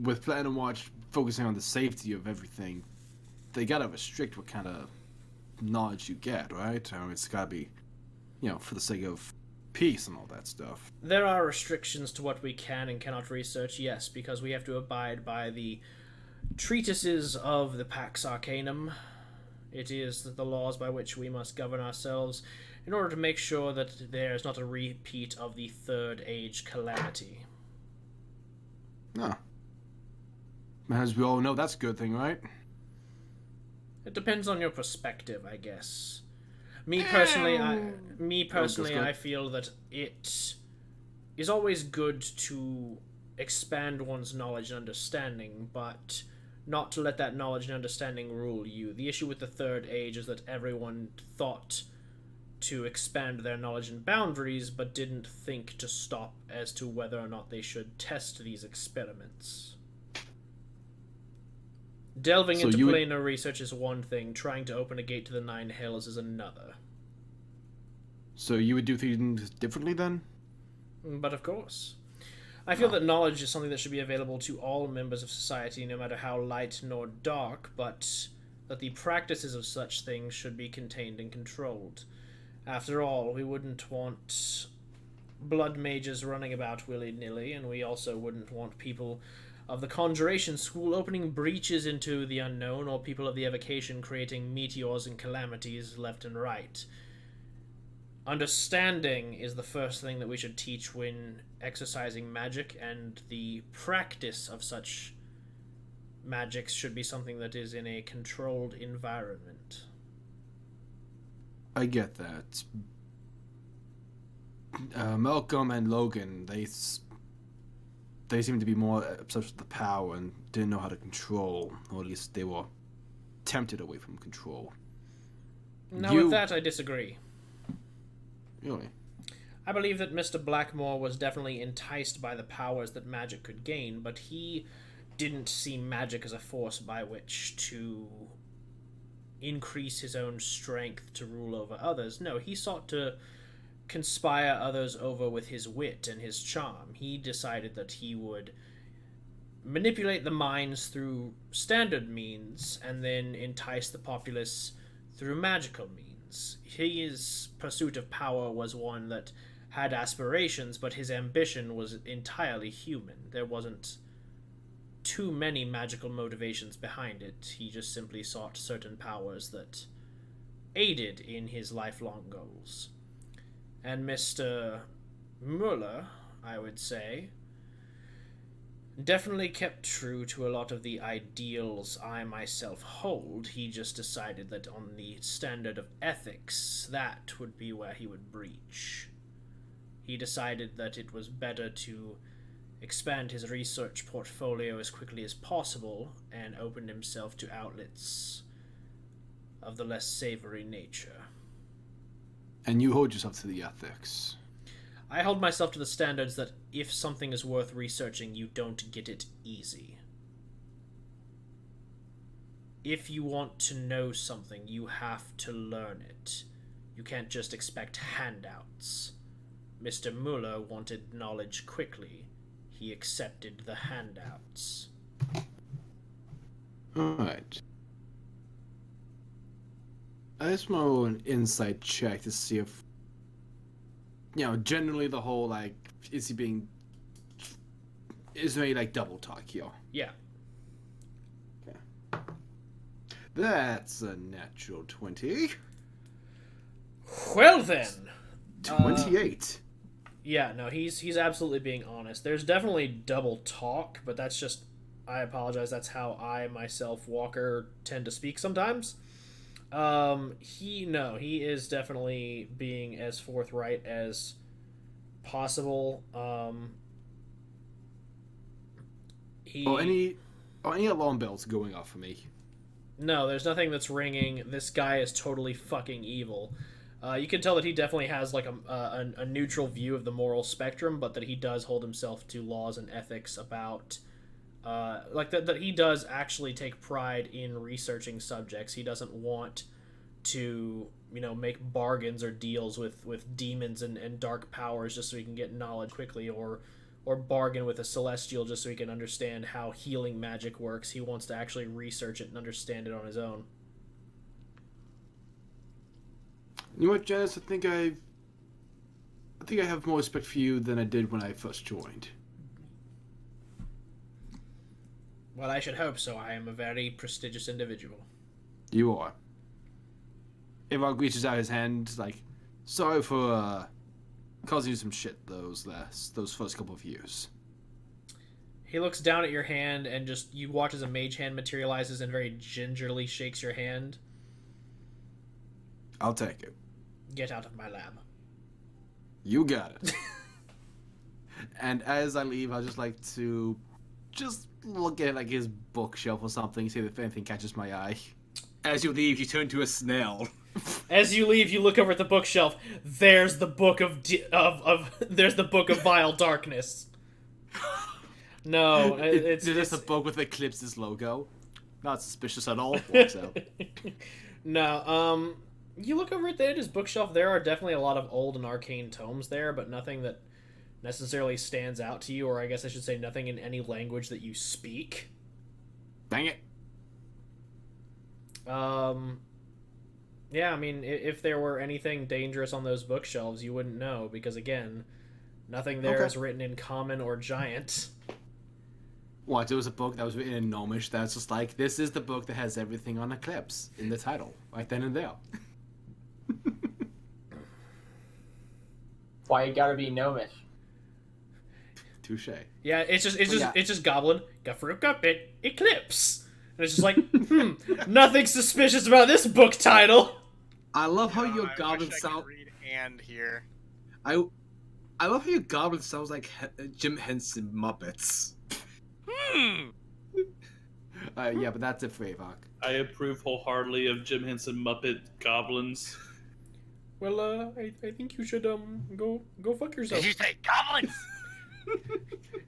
With Platinum Watch focusing on the safety of everything, they gotta restrict what kind of knowledge you get, right? I mean, it's gotta be, for the sake of peace and all that stuff. There are restrictions to what we can and cannot research, yes, because we have to abide by the treatises of the Pax Arcanum. It is the laws by which we must govern ourselves in order to make sure that there is not a repeat of the Third Age calamity. No. As we all know, that's a good thing, right? It depends on your perspective, I guess. Me personally, I feel that it is always good to expand one's knowledge and understanding, but not to let that knowledge and understanding rule you. The issue with the Third Age is that everyone thought to expand their knowledge and boundaries, but didn't think to stop as to whether or not they should test these experiments. Delving So into you would- planar research is one thing, trying to open a gate to the Nine Hells is another. So you would do things differently then? But of course. I feel that knowledge is something that should be available to all members of society, no matter how light nor dark, but that the practices of such things should be contained and controlled. After all, we wouldn't want blood mages running about willy-nilly, and we also wouldn't want people of the Conjuration School opening breaches into the unknown, or people of the Evocation creating meteors and calamities left and right. Understanding is the first thing that we should teach when exercising magic, and the practice of such magics should be something that is in a controlled environment. I get that. Malcolm and Logan, they seem to be more obsessed with the power and didn't know how to control, or at least they were tempted away from control. Now, with that, I disagree. Really? I believe that Mr. Blackmore was definitely enticed by the powers that magic could gain, but he didn't see magic as a force by which to increase his own strength to rule over others. No, he sought to conspire others over with his wit and his charm. He decided that he would manipulate the minds through standard means and then entice the populace through magical means. His pursuit of power was one that had aspirations, but his ambition was entirely human. There wasn't too many magical motivations behind it. He just simply sought certain powers that aided in his lifelong goals. And Mr. Mueller, I would say, definitely kept true to a lot of the ideals I myself hold. He just decided that on the standard of ethics, that would be where he would breach. He decided that it was better to expand his research portfolio as quickly as possible and opened himself to outlets of the less savory nature. And you hold yourself to the ethics. I hold myself to the standards that if something is worth researching, you don't get it easy. If you want to know something, you have to learn it. You can't just expect handouts. Mr. Mueller wanted knowledge quickly. He accepted the handouts. Alright. I just want an insight check to see if, generally the whole, is there any, double talk here? Yeah. Okay. That's a natural 20. Well then. 28. Yeah, no, he's absolutely being honest. There's definitely double talk, but that's just, I apologize, that's how I myself, Walker, tend to speak sometimes. He is definitely being as forthright as possible. Any alarm bells going off for me? No, there's nothing that's ringing. This guy is totally fucking evil. You can tell that he definitely has a neutral view of the moral spectrum, but that he does hold himself to laws and ethics about that he does actually take pride in researching subjects. He doesn't want to make bargains or deals with demons and dark powers just so he can get knowledge quickly, or bargain with a celestial just so he can understand how healing magic works. He wants to actually research it and understand it on his own. You know what, Janice? I think I have more respect for you than I did when I first joined. Well, I should hope so. I am a very prestigious individual. You are. Ivog reaches out his hand, sorry for causing you some shit those first couple of years. He looks down at your hand and you watch as a mage hand materializes and very gingerly shakes your hand. I'll take it. Get out of my lab. You got it. And as I leave, I'd just like to just look at like his bookshelf or something, see if anything catches my eye. As you leave, you turn to a snail. As you leave, you look over at the bookshelf. There's the book there's the book of Vile Darkness. No, it's just a book with Eclipse's logo. Not suspicious at all. Walks out. No, you look over at his bookshelf. There are definitely a lot of old and arcane tomes there, but nothing that necessarily stands out to you, or I guess I should say nothing in any language that you speak. Dang it. Yeah, I mean, if there were anything dangerous on those bookshelves, you wouldn't know, because again, nothing there is written in common or giant. What, there was a book that was written in Gnomish that's just like, this is the book that has everything on Eclipse in the title, right then and there. Why you gotta be gnomish? Touche. Yeah, it's just Goblin, Gafruka, Eclipse. And it's just like, nothing suspicious about this book title. I love how your I goblin wish I sound. could read and here. I love how your goblin sounds like Jim Henson Muppets. Yeah, but that's it for Avok. I approve wholeheartedly of Jim Henson Muppet goblins. Well, I think you should go fuck yourself. Did you say goblins?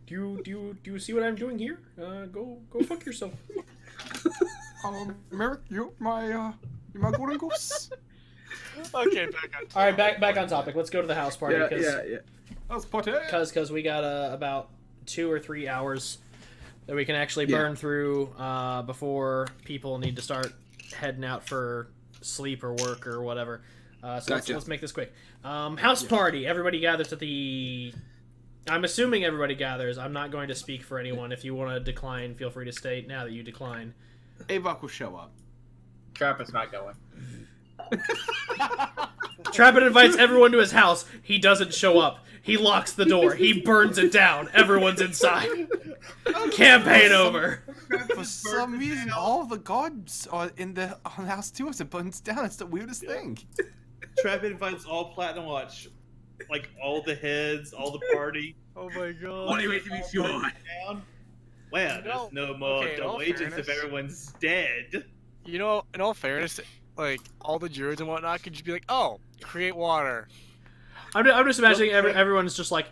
Do you see what I'm doing here? Go fuck yourself. Merrick, you're my golden goose. Okay, back on. All right, back on topic. Let's go to the house party. Yeah. That's potty. Because we got about 2 or 3 hours that we can actually burn through before people need to start heading out for sleep or work or whatever. So let's make this quick. House party. Everybody gathers at the... I'm assuming everybody gathers. I'm not going to speak for anyone. If you want to decline, feel free to state now that you decline. Avok will show up. Trappist not going. Trappin invites everyone to his house. He doesn't show up. He locks the door. He burns it down. Everyone's inside. Campaign over. For some reason, all the gods are in the house too. As it burns down, it's the weirdest thing. Trap invites all Platinum Watch, like all the heads, all the party. Oh my god. Only way to be sure. Down. Well, there's no more double agents if everyone's dead. You know, in all fairness, like all the druids and whatnot could just be like, "Oh, create water." I'm just imagining everyone's just like,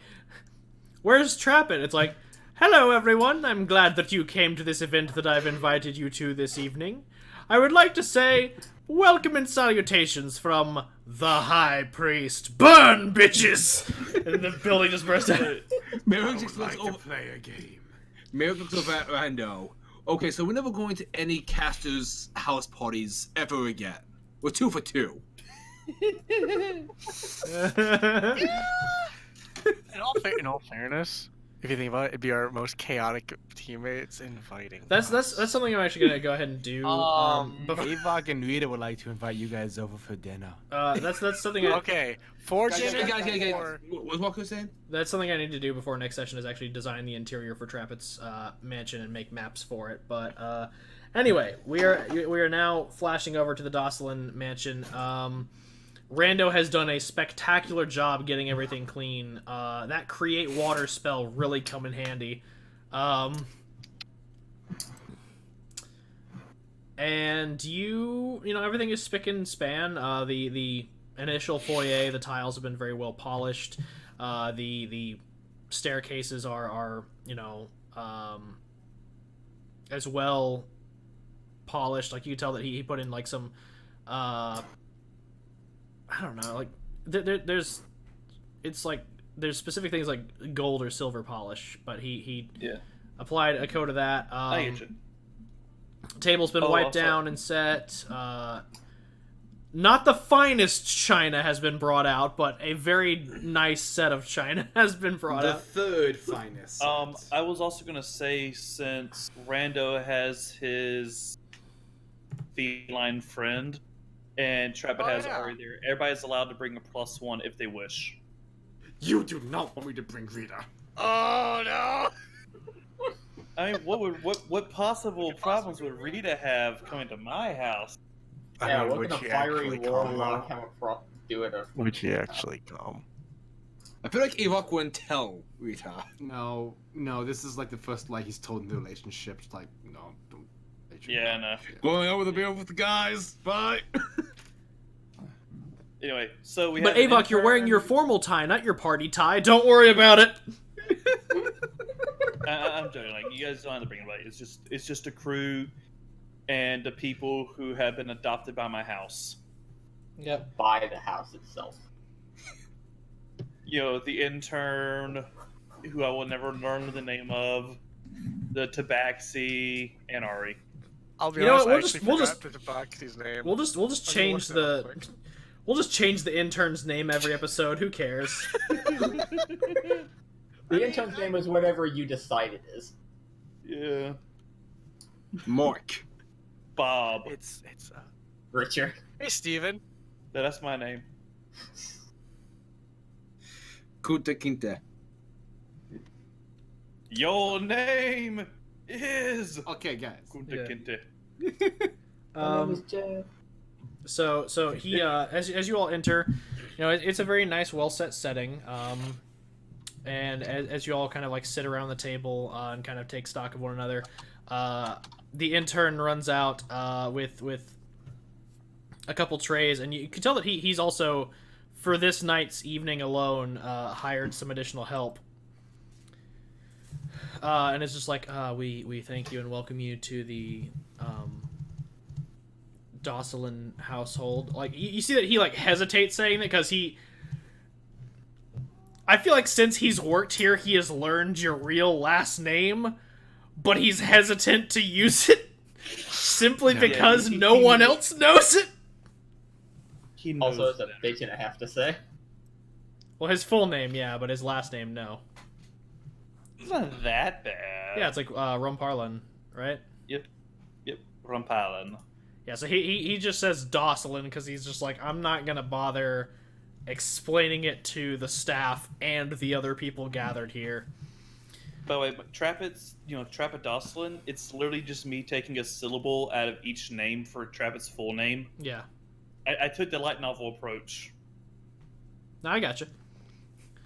"Where's Trappin?" It's like, "Hello, everyone. I'm glad that you came to this event that I've invited you to this evening. I would like to say welcome and salutations from the High Priest. Burn, bitches!" And the building just bursts out. Merrick just looks over. Play a game. Merrick looks over at Rando. Okay, so we're never going to any casters' house parties ever again. We're 2 for 2. In all fairness, if you think about it, it'd be our most chaotic teammates inviting. That's something I'm actually gonna go ahead and do. Avok and Rita would like to invite you guys over for dinner. That's something. Okay, for Guys, dinner. what's Walker saying? That's something I need to do before next session, is actually design the interior for Trappet's mansion and make maps for it. But anyway, we are now flashing over to the Dosselin mansion. Rando has done a spectacular job getting everything clean. That create water spell really come in handy. And you know, everything is spick and span. The initial foyer, the tiles have been very well polished. The staircases are you know, as well polished. Like, you can tell that he put in like some I don't know, like there's specific things like gold or silver polish, but he applied a coat of that. I get you. Table's been wiped down and set. Not the finest china has been brought out, but a very nice set of china has been brought The out. third finest. I was also gonna say, since Rando has his feline friend and Trappet has Ari there, everybody's allowed to bring a +1 if they wish. You do not want me to bring Rita. Oh no! I mean, what possible problems would Rita have coming to my house? Yeah, what kind of fiery warlock have a do it? Would she actually come? I feel like Avok wouldn't tell Rita. No, this is like the first lie he's told in the relationship. It's like, no, don't. Yeah, no. Going out with a beer with the guys. Bye. Anyway, so we. But have an Avok, you're wearing intern- your formal tie, not your party tie. Don't worry about it. I'm joking. Like, you guys don't have to bring it up. It's just a crew, and the people who have been adopted by my house. Yep. By the house itself. You know, the intern, who I will never learn the name of, the Tabaxi, and Ari. I'll be You know honest, what, I we'll actually just- forgot to box his name. We'll just I'm gonna change look that up the quick. we'll just change the intern's name every episode. Who cares? The intern's name is whatever you decide it is. Yeah. Mark. Bob. It's Richard. Hey Steven. That's my name. Kunta Kinte. Your name is Okay, guys. Kunta Yeah. Kinte. My name is Jeff. So he as you all enter, you know, it's a very nice, well set setting. And as you all kind of like sit around the table and kind of take stock of one another, the intern runs out with a couple trays, and you can tell that he's also, for this night's evening alone, hired some additional help. And it's just like, we thank you and welcome you to the Dosselin household. Like, you see that he like hesitates saying that because I feel like since he's worked here, he has learned your real last name, but he's hesitant to use it simply because no one else knows it. He knows Also, it's a that. bitch and a half to say. Well, his full name, yeah, but his last name, no. It's not that bad. Yeah, it's like Rumparlin, right? Yep. Rumpalin. Yeah, so he just says Dosselin because he's just like, I'm not gonna bother explaining it to the staff and the other people gathered here. By the way, but Trapedoslin, it's literally just me taking a syllable out of each name for Trappet's full name. Yeah. I took the light novel approach. No, I gotcha.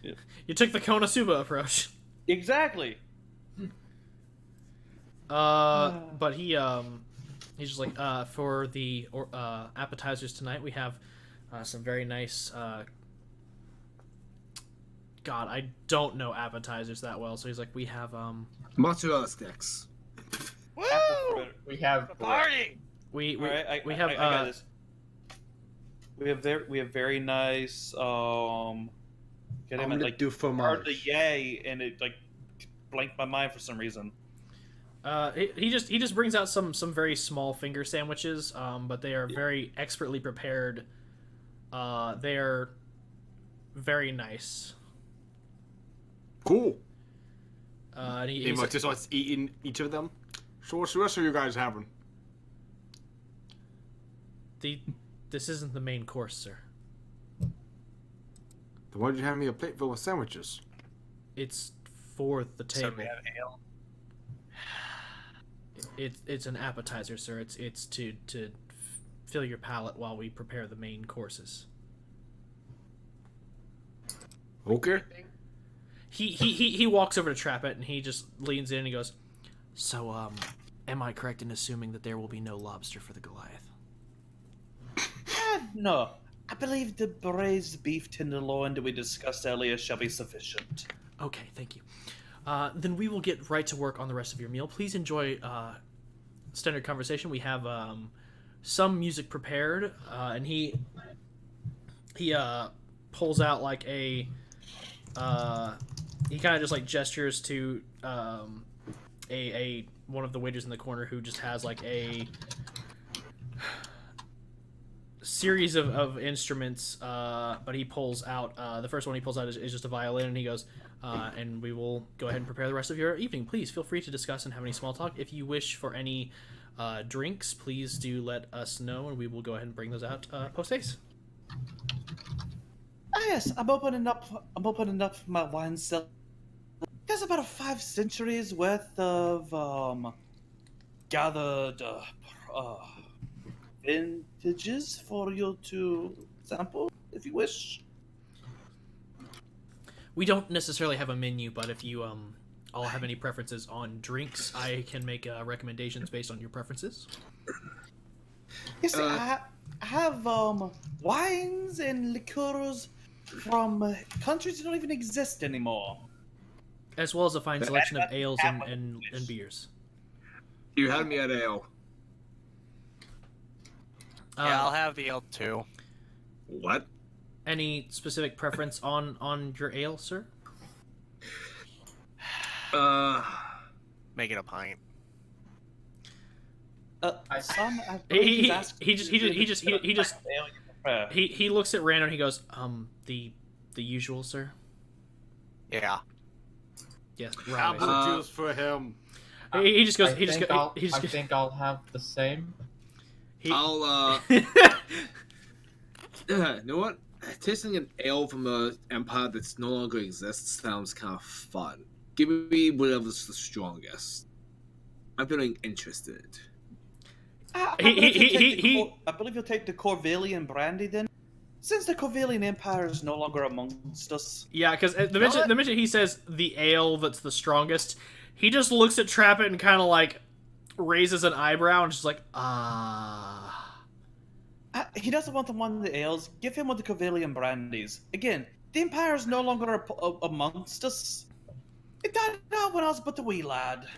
Yeah. You took the Konosuba approach. Exactly. But he's just like, for the appetizers tonight, we have some very nice. God, I don't know appetizers that well, so he's like, we have Mozzarella sticks. Woo! We have Party! we All right, I have got this. We have very nice get him Omelette like du hard the fromage. yay, and it like blanked my mind for some reason. he just brings out some very small finger sandwiches, but they are very expertly prepared. They are very nice. Cool. And he's Avok like, just starts eating each of them. So what's the rest of you guys having? this isn't the main course, sir. Then why did you hand me a plate full of sandwiches? It's for the So table. we have ale. It's an appetizer, sir. It's to fill your palate while we prepare the main courses. Okay. He walks over to Trappet and he just leans in and he goes, "So, am I correct in assuming that there will be no lobster for the Goliath?" No, I believe the braised beef tenderloin that we discussed earlier shall be sufficient. Okay, thank you. Then we will get right to work on the rest of your meal. Please enjoy standard conversation. We have some music prepared, and he pulls out like a he kind of just like gestures to a one of the waiters in the corner who just has like a series of instruments, but he pulls out the first one he pulls out is just a violin, and he goes, and we will go ahead and prepare the rest of your evening. Please feel free to discuss and have any small talk. If you wish for any drinks, please do let us know, and we will go ahead and bring those out post-haste. Ah, yes, I'm opening up my wine cellar. There's about 5 centuries worth of gathered vintages for you to sample, if you wish. We don't necessarily have a menu, but if you all have any preferences on drinks, I can make recommendations based on your preferences. You see, I have wines and liqueurs from countries that don't even exist anymore. As well as a fine selection of ales and beers. You had me at ale. Yeah, I'll have the ale too. What? Any specific preference on your ale, sir? Make it a pint. Son, He looks at Random and he goes, the usual, sir. Yeah. Yes. Apple Right. juice for him. He just goes. I think I'll have the same. I'll you know what? Tasting an ale from an empire that's no longer exists sounds kind of fun. Give me whatever's the strongest. I'm feeling interested. I believe you'll take the Corvellian brandy then, since the Corvellian Empire is no longer amongst us. Yeah, because the minute he says the ale that's the strongest, he just looks at Trappet and kind of like raises an eyebrow and just like, He doesn't want the one of the ales. Give him one of the Corvellian brandies. Again, the Empire is no longer amongst us. It died out when I was but a wee lad.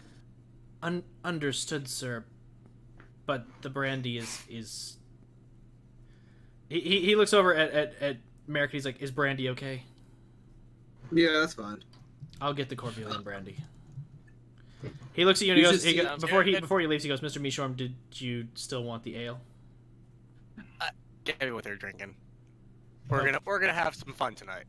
Understood, sir. But the brandy is. He looks over at Merrick. He's like, "Is brandy okay?" Yeah, that's fine. I'll get the Corvellian brandy. He looks at you and he goes, before he leaves, he goes, "Mr. Mishorm, did you still want the ale?" Get me what they're drinking. We're gonna have some fun tonight.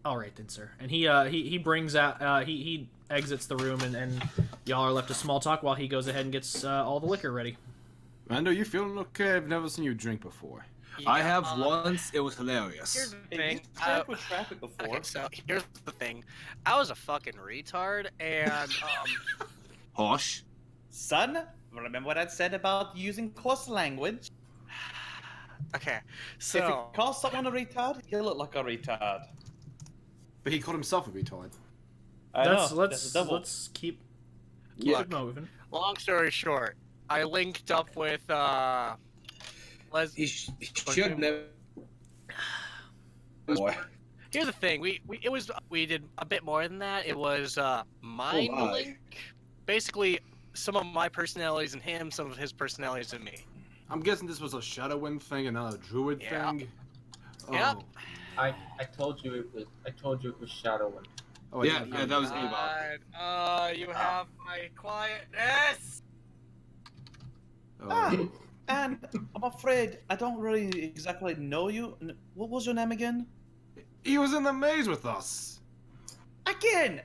All right then, sir. And he brings out he exits the room and y'all are left to small talk while he goes ahead and gets all the liquor ready. Mando, you feeling okay? I've never seen you drink before. Yeah, I have once. It was hilarious. Here's the thing. I've with traffic before. Okay, so here's the thing. I was a fucking retard, and Hosh. Son, remember what I said about using coarse language? okay, If you so call someone a retard, you look like a retard. But he called himself a retard. Let's keep Look. it moving. long story short, I linked up with He should never. Here's the thing. We did a bit more than that. It was mind my. link. Basically, some of my personalities in him, some of his personalities in me. I'm guessing this was a Shadowwind thing and not a Druid Yeah. thing. Oh. Yep. I told you it was Shadowwind. Oh, Yeah, that was Ava. You have my quietness. Oh. And I'm afraid I don't really exactly know you. What was your name again? He was in the maze with us. Again,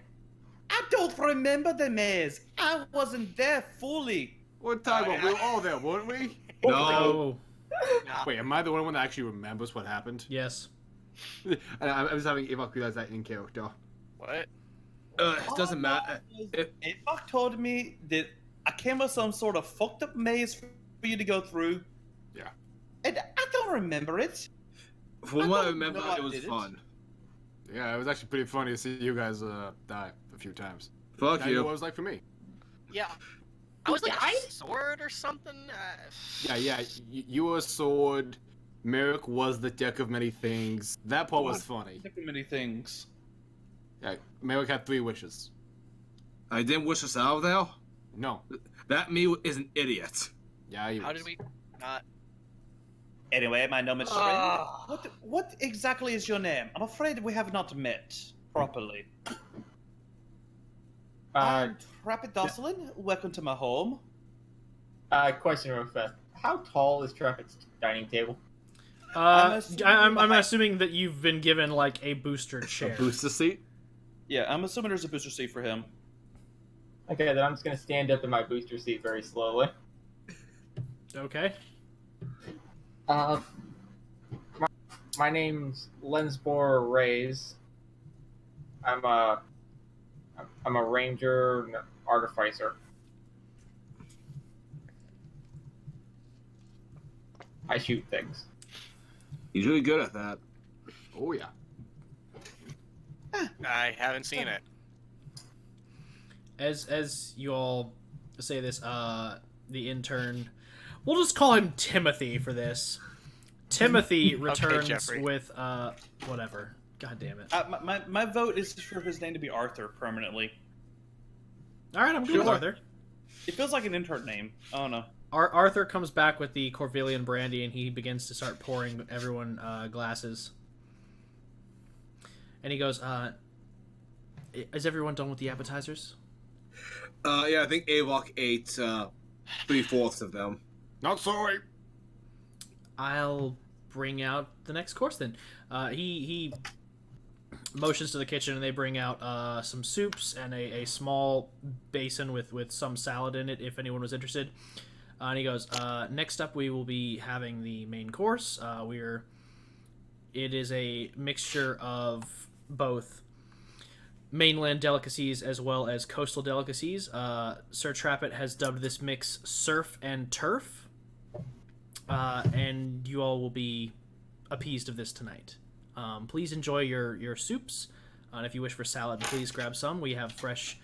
I don't remember the maze. I wasn't there fully. What time? We were all there, weren't we? No. Oh, Wait, am I the only one that actually remembers what happened? yes. I'm just having Eva realize that in character. What? It doesn't matter. Avok told me that I came with some sort of fucked up maze for you to go through. Yeah. And I don't remember it. From what I don't remember, know I it was did it. fun. Yeah, it was actually pretty funny to see you guys die a few times. Fuck Now you know what it you. was like for me. Yeah. I was like a sword or something. Yeah, you were a sword. Merrick was the deck of many things. That part was funny. Think of many things. Yeah, Merrick had 3 wishes. I didn't wish us out of there. No. That me is an idiot. Yeah, he How was. did we not? Anyway, my name is friend. What exactly is your name? I'm afraid we have not met properly. I'm Rapid Dosselin. Welcome to my home. Question real fast. How tall is Traffic's dining table? I'm assuming that you've been given like a booster chair. A booster seat? Yeah, I'm assuming there's a booster seat for him. Okay, then I'm just gonna stand up in my booster seat very slowly. Okay. My name's Lenzbor Reyes. I'm a ranger and artificer. I shoot things. He's really good at that. Oh, yeah. I haven't seen it. As you all say this, the intern, we'll just call him Timothy for this. Timothy returns Jeffrey. with whatever. God damn it. My vote is for his name to be Arthur permanently. All right, I'm good with Sure. Arthur. It feels like an intern name. I don't know. Arthur comes back with the Corvillian brandy, and he begins to start pouring everyone glasses. And he goes, is everyone done with the appetizers? Yeah, I think Avok ate 3/4 of them. Not sorry. I'll bring out the next course then. He motions to the kitchen, and they bring out some soups and a small basin with some salad in it, if anyone was interested. And he goes, next up we will be having the main course. It is a mixture of both mainland delicacies as well as coastal delicacies. Sir Trappett has dubbed this mix surf and turf. And you all will be appeased of this tonight. Please enjoy your soups. And if you wish for salad, please grab some. We have fresh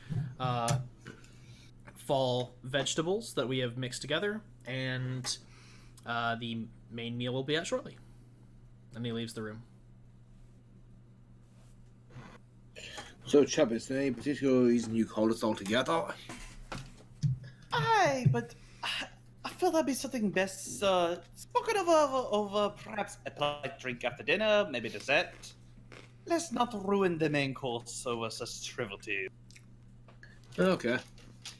fall vegetables that we have mixed together. And the main meal will be out shortly. And he leaves the room. So, Chubb, is there any particular reason you called us all together? Aye, but I feel that'd be something best spoken of over perhaps a polite drink after dinner, maybe dessert. Let's not ruin the main course over such triviality. Okay.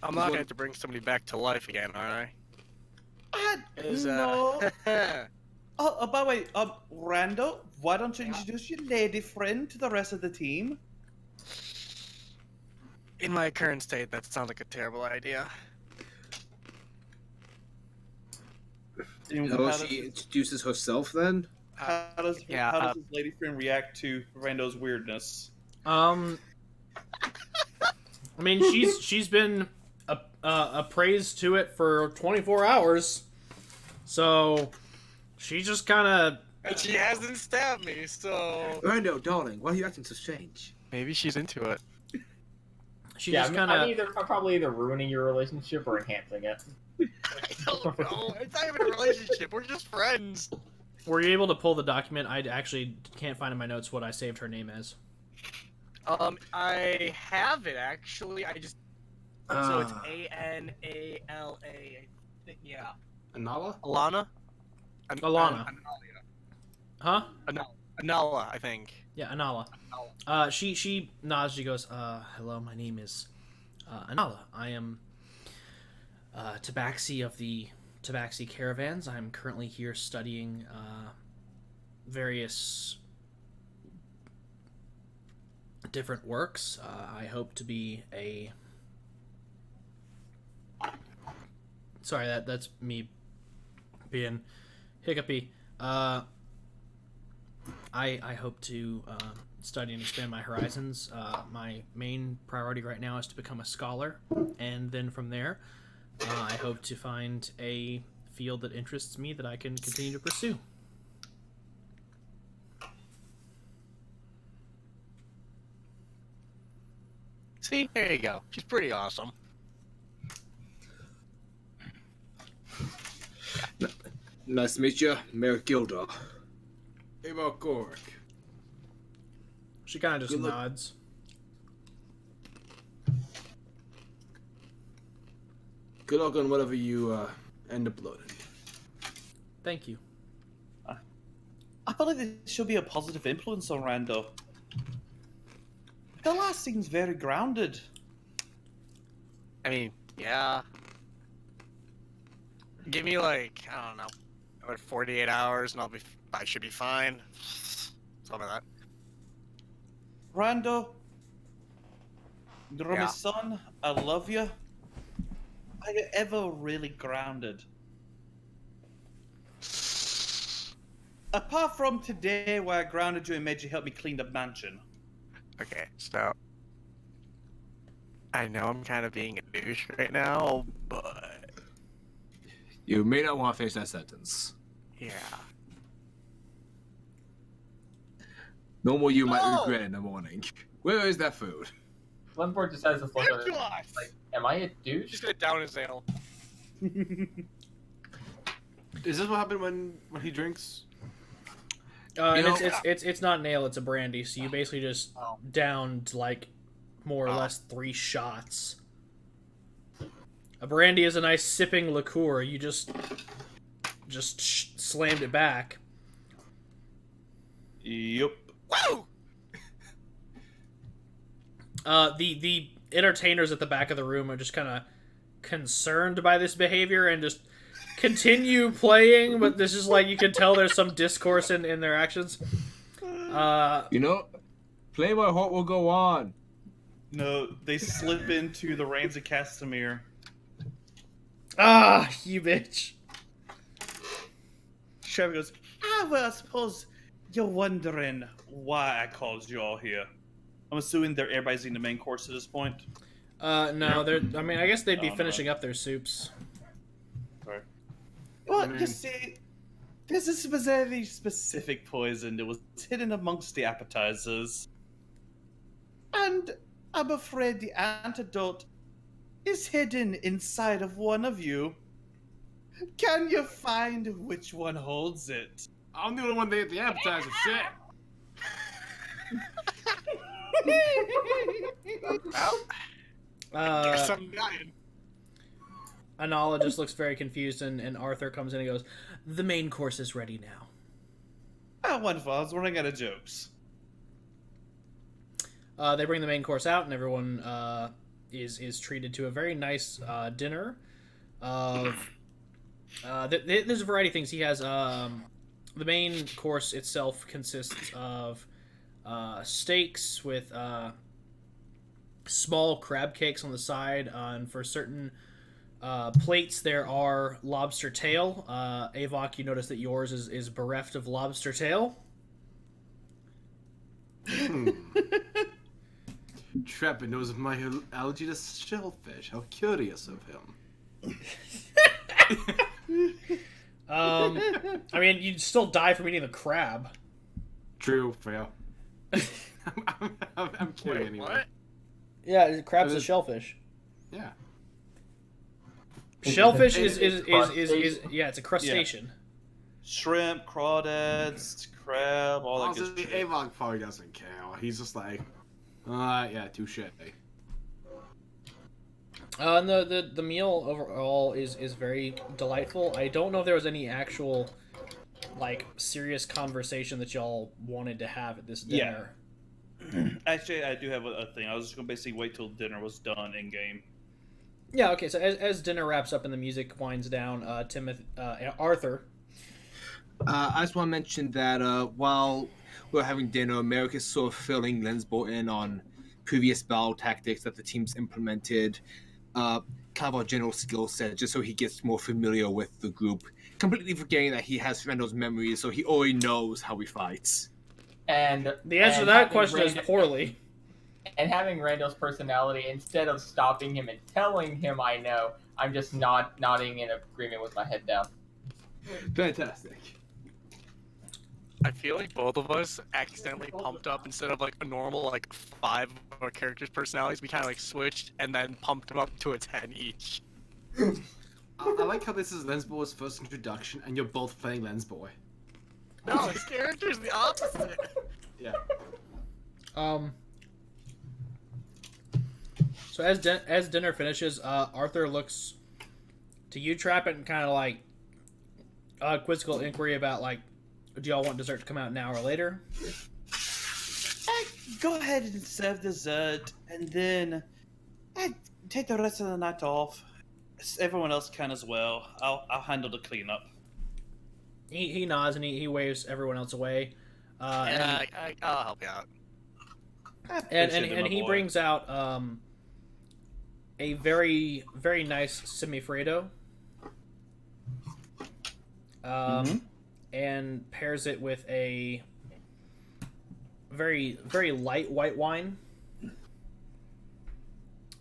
I'm not going to have to bring somebody back to life again, aren't I? Is, No. Oh, by the way, Rando, why don't you introduce your lady friend to the rest of the team? In my current state, that sounds like a terrible idea. No, she introduces herself then? How does his lady friend react to Rando's weirdness? I mean, she's been appraised to it for 24 hours, so she just kind of. And she hasn't stabbed me, so. Rando, darling, why are you acting so strange? Maybe she's into it. She Yeah, just kind of. I'm probably either ruining your relationship or enhancing it. I don't know. It's not even a relationship. We're just friends. Were you able to pull the document? I actually can't find in my notes what I saved her name as. I have it actually. I just. So it's Anala. Yeah. Anala? Alana. Alana. Huh? Anala, I think. Yeah, Anala. She nods. She goes, "Hello, my name is Anala. I am Tabaxi of the Tabaxi Caravans. I'm currently here studying various different works. I hope to be a." Sorry, that's me being hiccupy. I hope to study and expand my horizons. My main priority right now is to become a scholar, and then from there, I hope to find a field that interests me that I can continue to pursue. See, there you go. She's pretty awesome. Nice to meet you, Mayor Gilda. Hey, about Gork. She kind of just Good luck. nods. Good luck on whatever you end up loading. Thank you. I feel like this should be a positive influence on Rando. The last seems very grounded. I mean, yeah. Give me like, I don't know, 48 hours and I should be fine. Something like that. Rando, you're my Yeah. son. I love you. Are you ever really grounded? Apart from today, where I grounded you and made you help me clean the mansion. Okay, so I know I'm kind of being a douche right now, but You may not want to finish that sentence. yeah. No more you might No! regret in the morning. Where is that food? Lenzbor just has this look on his Gosh. like, am I a douche? Just gonna down his ale. Is this what happened when he drinks? And know- it's not an ale, it's a brandy. So you basically just Oh. downed like more or Oh. less 3 shots. A brandy is a nice sipping liqueur. You just slammed it back. Yup. Woo! The entertainers at the back of the room are just kind of concerned by this behavior and just continue playing, but this is like you can tell there's some discourse in their actions. You know, play by heart will go on. No, they slip into the reins of Castamere. You bitch. Trevor goes, well, I suppose you're wondering why I called you all here. I'm assuming everybody's eating the main course at this point. No, they're. I mean, I guess they'd be Oh, no. finishing up their soups. Sorry. Well, mean- you see, there's this very specific poison that was hidden amongst the appetizers. And I'm afraid the antidote is hidden inside of one of you. Can you find which one holds it? I'm the only one that ate the appetizer. Shit. Guess I'm dying. Anala just looks very confused, and Arthur comes in and goes, "The main course is ready now." Wonderful. I was running out of jokes. They bring the main course out, and everyone is treated to a very nice dinner. There's a variety of things. He has the main course itself consists of steaks with small crab cakes on the side, and for certain plates there are lobster tail. Avok, you notice that yours is bereft of lobster tail. Trapper knows of my allergy to shellfish. How curious of him. I mean, you'd still die from eating the crab. True, fail. I'm kidding Wait, anyway. what? Yeah, crab's It a is- shellfish. Yeah. Shellfish It- is crustacean. yeah, it's a crustacean. Shrimp, crawdads, crab, all that Also, good shit. Avog probably doesn't care. He's just like, yeah, touche. And the meal overall is very delightful. I don't know if there was any actual like serious conversation that y'all wanted to have at this Yeah. dinner. Actually, I do have a thing. I was just going to basically wait till dinner was done in game. Yeah. Okay. So as dinner wraps up and the music winds down, Arthur. I just want to mention that while we're having dinner, America's sort of filling Lenzbor in on previous battle tactics that the team's implemented, kind of our general skill set, just so he gets more familiar with the group, completely forgetting that he has Randall's memories, so he already knows how he fights. And The answer to and that having question is Rand- poorly. And having Randall's personality, instead of stopping him and telling him I know, I'm just nodding in agreement with my head down. Fantastic. I feel like both of us accidentally pumped up instead of like a normal like 5 of our characters' personalities. We kind of like switched and then pumped them up to a 10 each. I like how this is Lenzbor's first introduction, and you're both playing Lenzbor. No, his character's the opposite. Yeah. So as dinner finishes, Arthur looks to you, Trap, and kind of like quizzical inquiry about like, do y'all want dessert to come out an hour later? Go ahead and serve dessert, and then take the rest of the night off. Everyone else can as well. I'll handle the cleanup. He nods and he waves everyone else away. Yeah, I'll help you out. And he brings out a very very nice semifredo. And pairs it with a very very light white wine.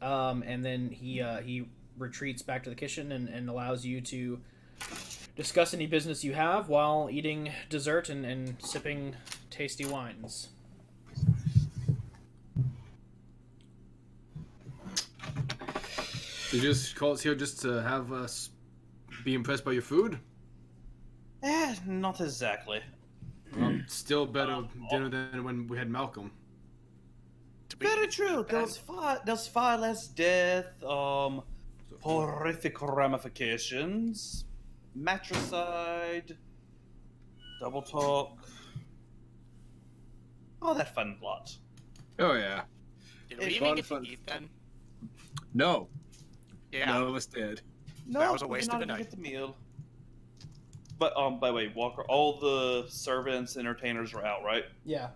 And then he retreats back to the kitchen and allows you to discuss any business you have while eating dessert and sipping tasty wines. You just call us here just to have us be impressed by your food? Not exactly. Still better dinner than when we had Malcolm. Very true. There's far less death, horrific ramifications, matricide, double talk, all that fun plot. Oh yeah. Did we It's even fun, get fun, to eat then? No. Yeah. None of us did. No, That was a we waste did of not a even night. get the meal. But by the way, Walker, all the servants, entertainers are out, right? Yeah.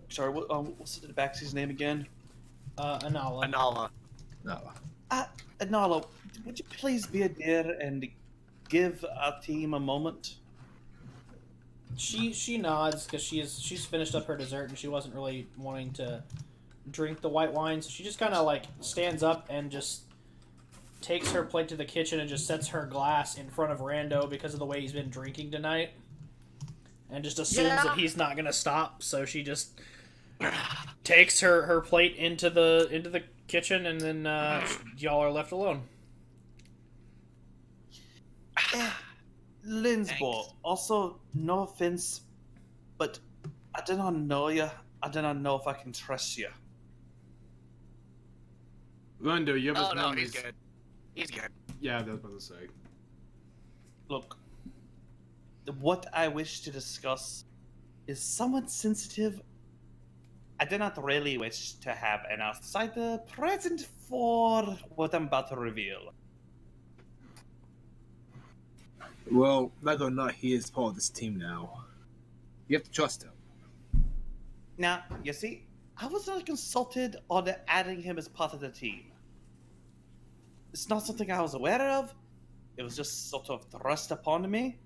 Sorry, what's the Baxi's name again? Anala. Anala. No. Nala, would you please be a dear and give our team a moment? She nods because she's finished up her dessert and she wasn't really wanting to drink the white wine, so she just kind of like stands up and just takes her plate to the kitchen and just sets her glass in front of Rando because of the way he's been drinking tonight, and just assumes that he's not gonna stop. So she just takes her plate into the kitchen, and then y'all are left alone. Lenzbor, also, no offense, but I do not know you. I do not know if I can trust you. Rando, you have Oh no, he's good. He's good. Yeah, that's what I was about to say. Look, what I wish to discuss is somewhat sensitive. I do not really wish to have an outsider present for what I'm about to reveal. Well, like or not, he is part of this team now. You have to trust him. Now, you see, I was not consulted on adding him as part of the team. It's not something I was aware of. It was just sort of thrust upon me.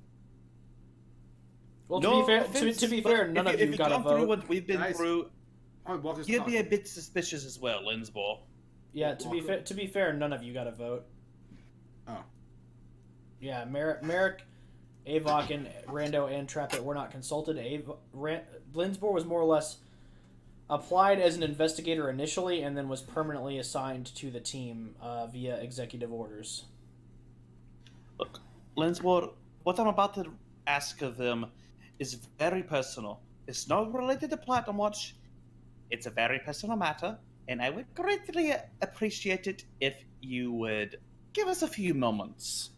Well, No to be fair, offense, to be but fair, none of you got a gone through vote. what we've been Guys, through, Walker's you'd be a talking. bit suspicious as well, Lenzbor. Yeah, to be fair, none of you got a vote. Oh. Yeah, Merrick, Avok, and Rando and Trappet were not consulted. Lenzbor was more or less applied as an investigator initially, and then was permanently assigned to the team via executive orders. Look, Lenzbor, what I'm about to ask of them is very personal. It's not related to Platinum Watch. It's a very personal matter, and I would greatly appreciate it if you would give us a few moments.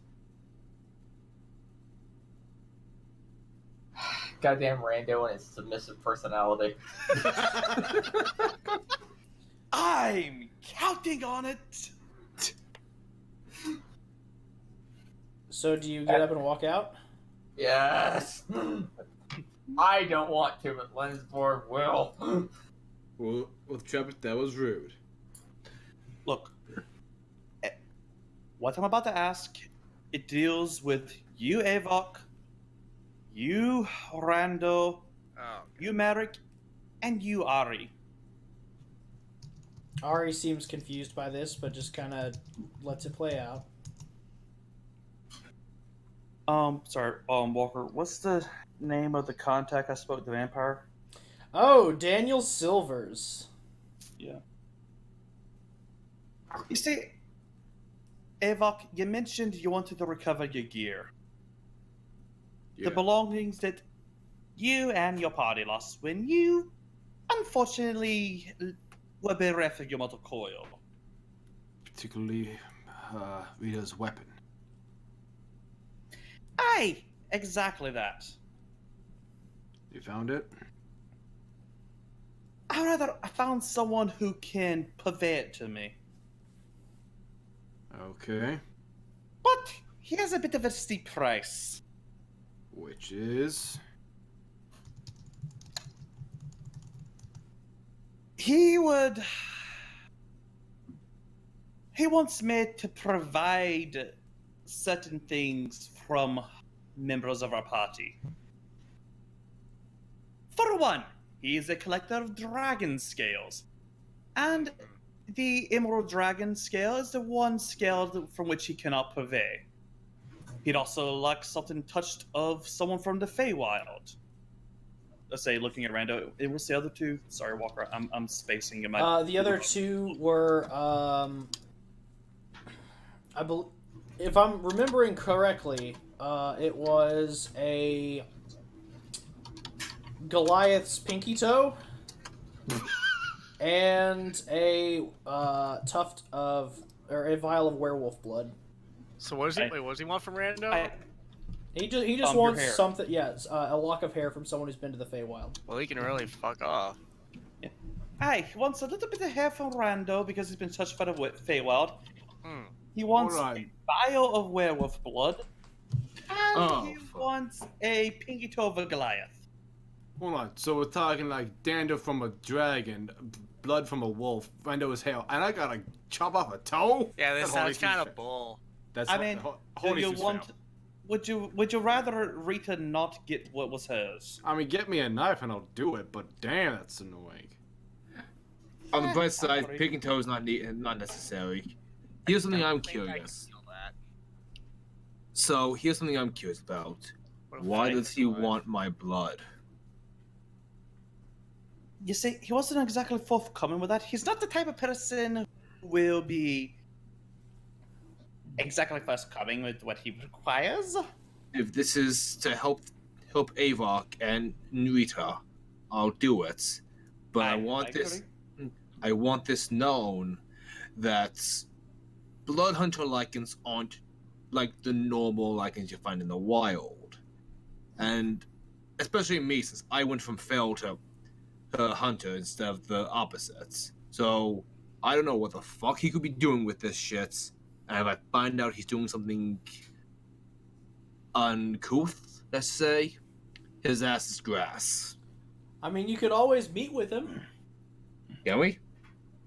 Goddamn Rando and his submissive personality. I'm counting on it! So do you get up and walk out? Yes! I don't want to, but Lenzbor will. Well, with Trevor, that was rude. Look, what I'm about to ask, it deals with you, Avok, you, Rando, Oh. you, Merrick, and you, Ari. Ari seems confused by this, but just kind of lets it play out. Walker, what's the name of the contact I spoke to the vampire? Oh, Daniel Silvers. Yeah. You see, Avok, you mentioned you wanted to recover your gear. Yeah. The belongings that you and your party lost when you, unfortunately, were bereft of your mortal coil. Particularly, Rita's weapon. Aye, exactly that. You found it? I found someone who can purvey it to me. Okay. But he has a bit of a steep price. Which is... He wants me to provide certain things from members of our party. For one, he is a collector of dragon scales. And the Emerald Dragon scale is the one scale from which he cannot purvey. He'd also like something touched of someone from the Feywild. let's say, looking at Rando. It was the other two. Sorry, Walker. I'm spacing in my. The other two were, if I'm remembering correctly, it was a Goliath's pinky toe and a tuft of, or a vial of werewolf blood. So what is he? Wait, what does he want from Rando? He just wants something. Yeah, a lock of hair from someone who's been to the Feywild. Well, he can really fuck off. Yeah. Aye, he wants a little bit of hair from Rando because he's been touched by the Feywild. He wants a vial of werewolf blood, and he wants a pinky toe of a Goliath. Hold on. So we're talking like dander from a dragon, blood from a wolf, Rando's hair, and I gotta chop off a toe? Yeah, this sounds kind of bull. That's I mean, do you want? Would you rather Rita not get what was hers? I mean, get me a knife and I'll do it, but damn, that's annoying. On the bright side, picking toes not necessary. Here's something I'm curious. So here's something I'm curious about. Why does he want my blood? You see, he wasn't exactly forthcoming with that. He's not the type of person who will be exactly forthcoming with what he requires. If this is to help Avok and Rita, I'll do it. But I want this known that blood hunter lichens aren't like the normal lichens you find in the wild. And especially me, since I went from feral to hunter instead of the opposites. So I don't know what the fuck he could be doing with this shit. And if I find out he's doing something uncouth, let's say, his ass is grass. I mean, you could always meet with him. Can we?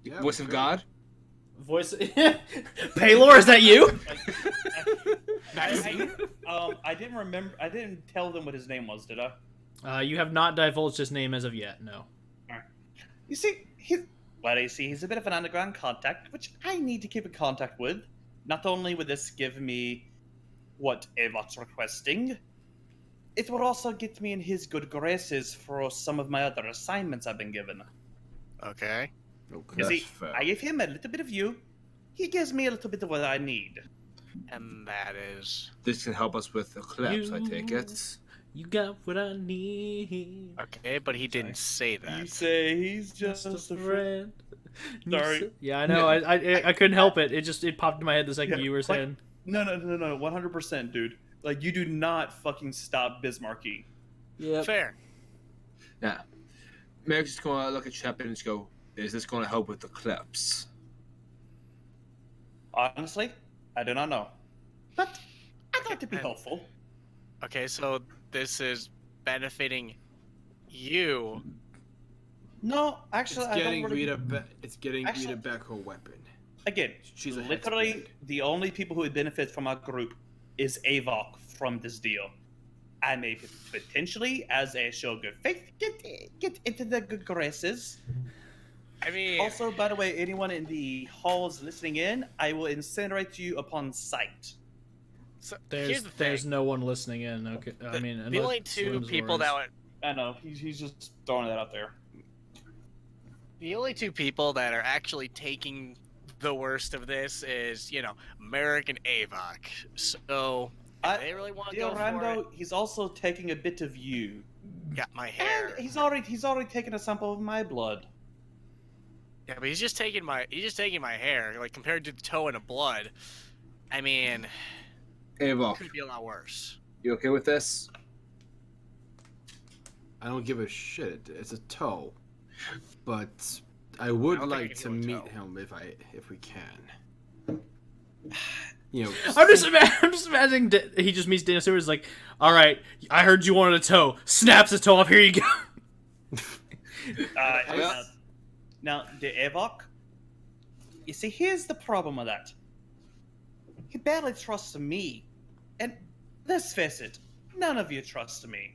Yeah, Voice of God? Voice. Paylor, is that you? I didn't remember. I didn't tell them what his name was, did I? You have not divulged his name as of yet. No. You see, he's a bit of an underground contact, which I need to keep in contact with. Not only would this give me what Avok's requesting, it will also get me in his good graces for some of my other assignments I've been given. Okay. You see, I give him a little bit of you, he gives me a little bit of what I need. And that is... This can help us with Eclipse, I take it. You got what I need. Okay, but he didn't say that. You say he's just a friend. Sorry. Yeah, I know. I couldn't help it. It popped in my head the second you were saying. No, 100%, dude. Like, you do not fucking stop Bismarcky. Yeah. Fair. Yeah. Maybe just going to look at Shep and just go, is this going to help with Eclipse? Honestly, I do not know. But I'd like to be helpful. Okay, so this is benefiting you. No, actually, it's getting I don't really... Rita back her weapon. Again, she's a literally the only people who would benefit from our group is Avok from this deal. I may potentially, as a show of good faith, get into the good graces. I mean... Also, by the way, anyone in the halls listening in, I will incinerate you upon sight. So, there's no one listening in. Okay, I mean, the only two people that would... I know, he's just throwing that out there. The only two people that are actually taking the worst of this is, Merrick and Avok. So, if they really want to go for it... He's also taking a bit of you. Got my hair. And he's already taken a sample of my blood. Yeah, but he's just taking my hair, like compared to the toe and the blood. I mean, Avok, it could be a lot worse. You okay with this? I don't give a shit. It's a toe, but I would like to meet him if we can. I'm just imagining he just meets Dana Sewers like, all right, I heard you wanted a toe. Snaps his toe off. Here you go. Now, the Avok, you see, here's the problem with that. He barely trusts me. And let's face it, none of you trust me.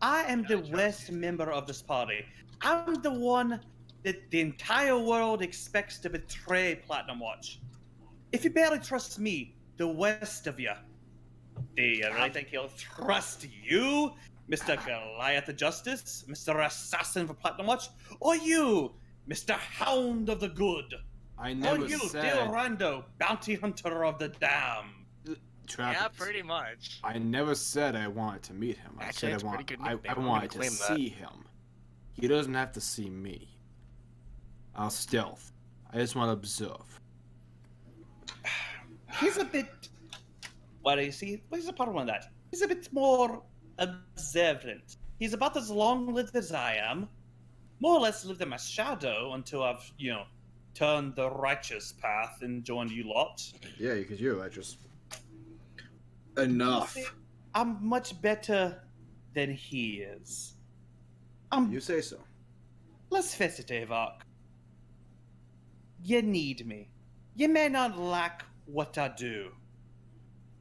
I am the worst member of this party. I'm the one that the entire world expects to betray Platinum Watch. If you barely trust me, the worst of you, do you really think he'll trust you? Mr. Goliath of Justice, Mr. Assassin for Platinum Watch, or you, Mr. Hound of the Good, I or never you, said. Dale Rando, Bounty Hunter of the Damned. Travis, Yeah, pretty much. I never said I wanted to meet him. I Actually, said that's I a want. pretty good I nickname. I'm gonna wanted to claim that. see him. He doesn't have to see me. I'll stealth. I just want to observe. He's a bit. Well, you see, what's the problem with that? He's a bit more observant. He's about as long-lived as I am. More or less lived in my shadow until I've, turned the righteous path and joined you lot. Yeah, because you're righteous. Enough. See, I'm much better than he is. You say so. Let's face it, Avok. You need me. You may not like what I do,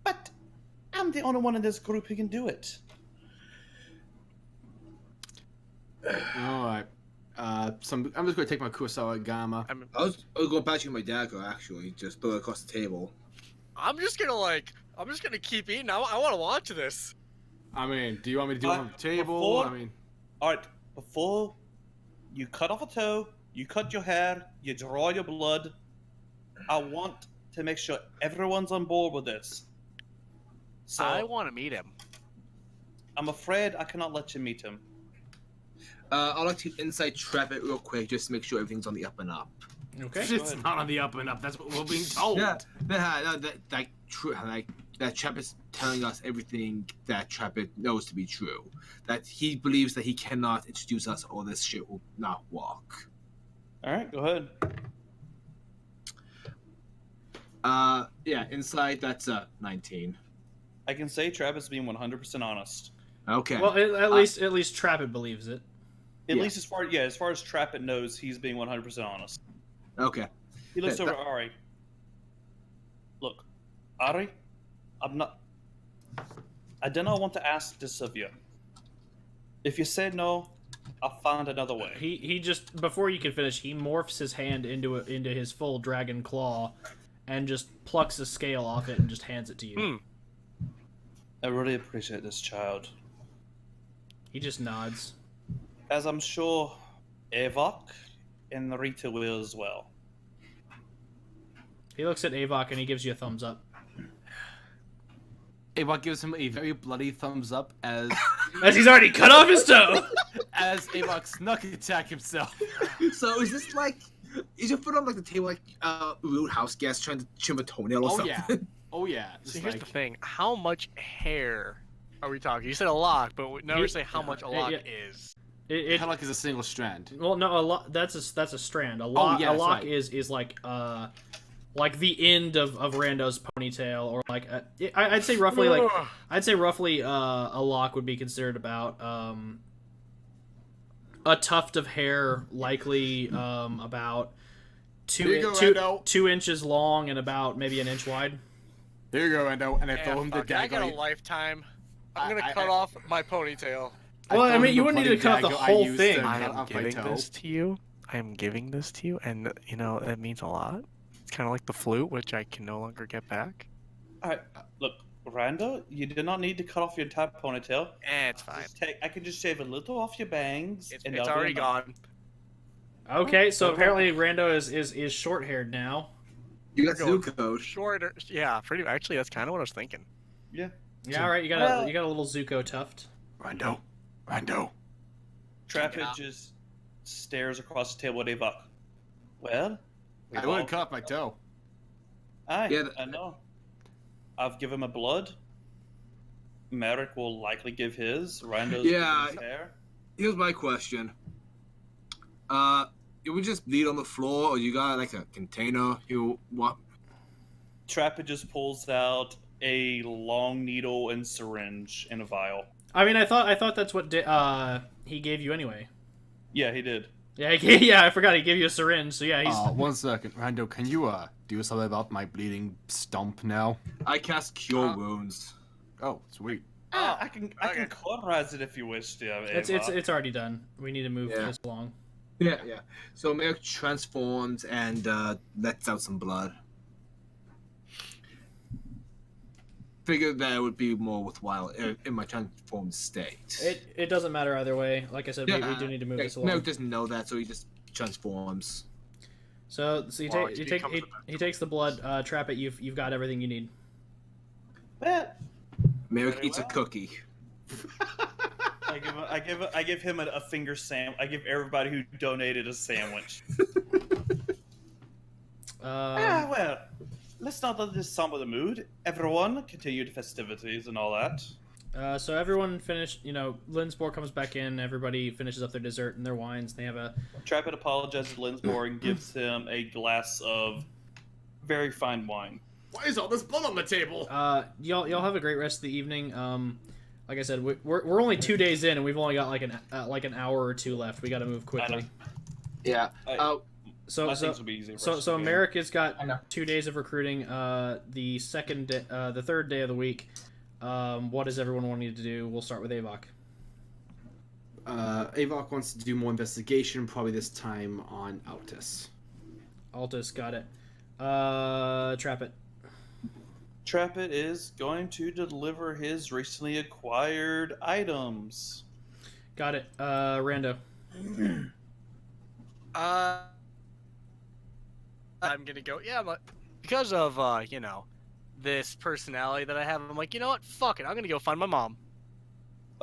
but I'm the only one in this group who can do it. All right. I'm just going to take my Kurosawa Gamma. I was going back to my dagger, actually. Just throw it across the table. I'm just gonna keep eating. I want to watch this. I mean, do you want me to do it on the table? before- I mean, Alright, before you cut off a toe, you cut your hair, you draw your blood, I want to make sure everyone's on board with this. So, I want to meet him. I'm afraid I cannot let you meet him. I'd like to inside trap it real quick, just to make sure everything's on the up and up. Okay. it's not on the up and up. That's what we're being told. That Trap is telling us everything that Trap knows to be true. That he believes that he cannot introduce us, or this shit will not work. Alright, go ahead. Yeah, inside that's 19. I can say Travis being 100% honest. Okay. Well, at least Trappet believes it. At least as far as Trappet knows, he's being 100% honest. Okay. He looks over at Ari. Look, Ari, I do not want to ask this of you. If you say no, I'll find another way. He just, before you can finish, he morphs his hand into his full dragon claw, and just plucks a scale off it and just hands it to you. I really appreciate this, child. He just nods. As I'm sure Avok and Rita will as well. He looks at Avok and he gives you a thumbs up. Avok gives him a very bloody thumbs up as As he's already cut off his toe! as Avok snuck attack himself. So is this like, is your foot on like the table like rude house guest trying to trim a toenail or Oh something? yeah. Oh yeah. So here's the thing: how much hair are we talking? You said a lock, but we never say how much a lock is. It Headlock is a single strand. well, no, a lock. That's a strand. A lock. yeah, a that's lock right. is like the end of Rando's ponytail, or like I'd say roughly a lock would be considered about a tuft of hair, likely about Here you go, Rando. 2 inches long and about maybe an inch wide. There you go, Rando. And I Yeah, throw him the fuck it, I got dagger. a lifetime. I'm I- gonna I- cut off my ponytail. Well, I throw mean, him you the wouldn't need to bloody cut off the dagger I whole used thing. to I cut am off my toe. to you. I am giving this to you, and that means a lot. It's kind of like the flute, which I can no longer get back. Alright, look, Rando, you do not need to cut off your entire ponytail. It's fine. I can just shave a little off your bangs. It's that'll be already enough. gone. Okay, so apparently Rando is short haired now. You got We're going Zuko. Shorter. Yeah, pretty. Actually, that's kind of what I was thinking. Yeah. Yeah, all right. You got Well- a little Zuko tuft. Rando. Trapper Yeah. just stares across the table at Avok. Well, I wouldn't cut off my toe. I know. I've given him a blood. Merrick will likely give his. Rando's Yeah. give his hair. Here's my question. You would just bleed on the floor, or you got like a container you want? Trapper just pulls out a long needle and syringe in a vial. I mean, I thought that's what he gave you anyway. Yeah, he did. Yeah, I forgot he gave you a syringe. So yeah, he's. 1 second. Rando, can you do something about my bleeding stump now? I cast Cure Wounds. Oh, sweet. I can okay. cauterize it if you wish to. It's already done. We need to move Yeah. this along. Yeah. So Merrick transforms and lets out some blood. figured that it would be more worthwhile in my transformed state. It doesn't matter either way. Like I said, we do need to move this along. Merrick doesn't know that, so he just transforms. So he Well, he takes the blood. Trap it. You've got everything you need. Well, Merrick Very eats a well. cookie. I give him a finger sandwich. I give everybody who donated a sandwich. Well, let's not let this somber the mood. Everyone, continue the festivities and all that. So everyone finished. Lenzbor comes back in. Everybody finishes up their dessert and their wines. They have a. Trapit apologizes to Lenzbor and gives him a glass of very fine wine. Why is all this blood on the table? Y'all have a great rest of the evening. Like I said, we're only 2 days in, and we've only got like an hour or two left. We got to move quickly. Yeah. My things will be easier. So America's got I know. 2 days of recruiting. The third day of the week. What does everyone wanting to do? We'll start with Avok. Avok wants to do more investigation, probably this time on Altus. Altus, got it. Trap it. Trapit is going to deliver his recently acquired items. Got it. Rando. I'm gonna go. Yeah, but because of this personality that I have, I'm like, you know what? Fuck it. I'm gonna go find my mom.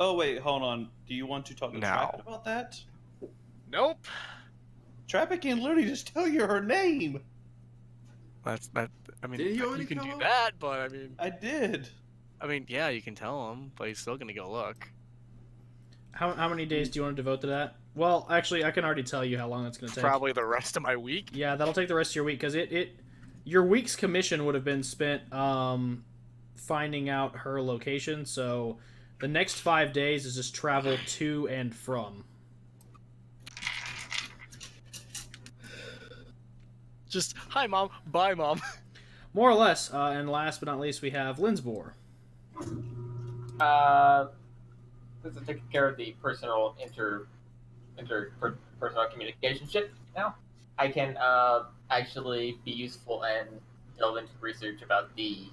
Oh wait, hold on. Do you want to talk to No. Trapit about that? Nope. Trapit can literally just tell you her name. That's that. I mean, Did you already you can tell do him? that, but I mean, I did. yeah, you can tell him, but he's still gonna go look. How many days do you want to devote to that? Well, actually, I can already tell you how long it's going to take. Probably the rest of my week. Yeah, that'll take the rest of your week because your week's commission would have been spent finding out her location. So the next 5 days is just travel to and from. Just hi, mom. Bye, mom. More or less. And last but not least, we have Lenzbor. This is taking care of the personal personal communication shit now. I can actually be useful and delve into research about the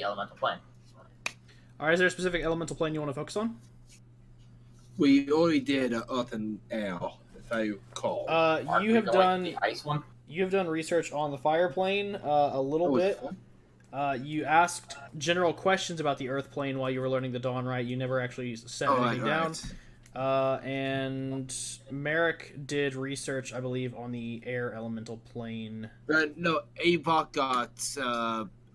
elemental plane. All right, is there a specific elemental plane you want to focus on? We already did Earth and Air, if I recall. Aren't You we have going done the ice one. you have done research on the fire plane a little Oh, bit. fun. You asked general questions about the Earth plane while you were learning the Dawn Rite. You never actually set anything down. And Merrick did research, I believe, on the air elemental plane. No, Avok got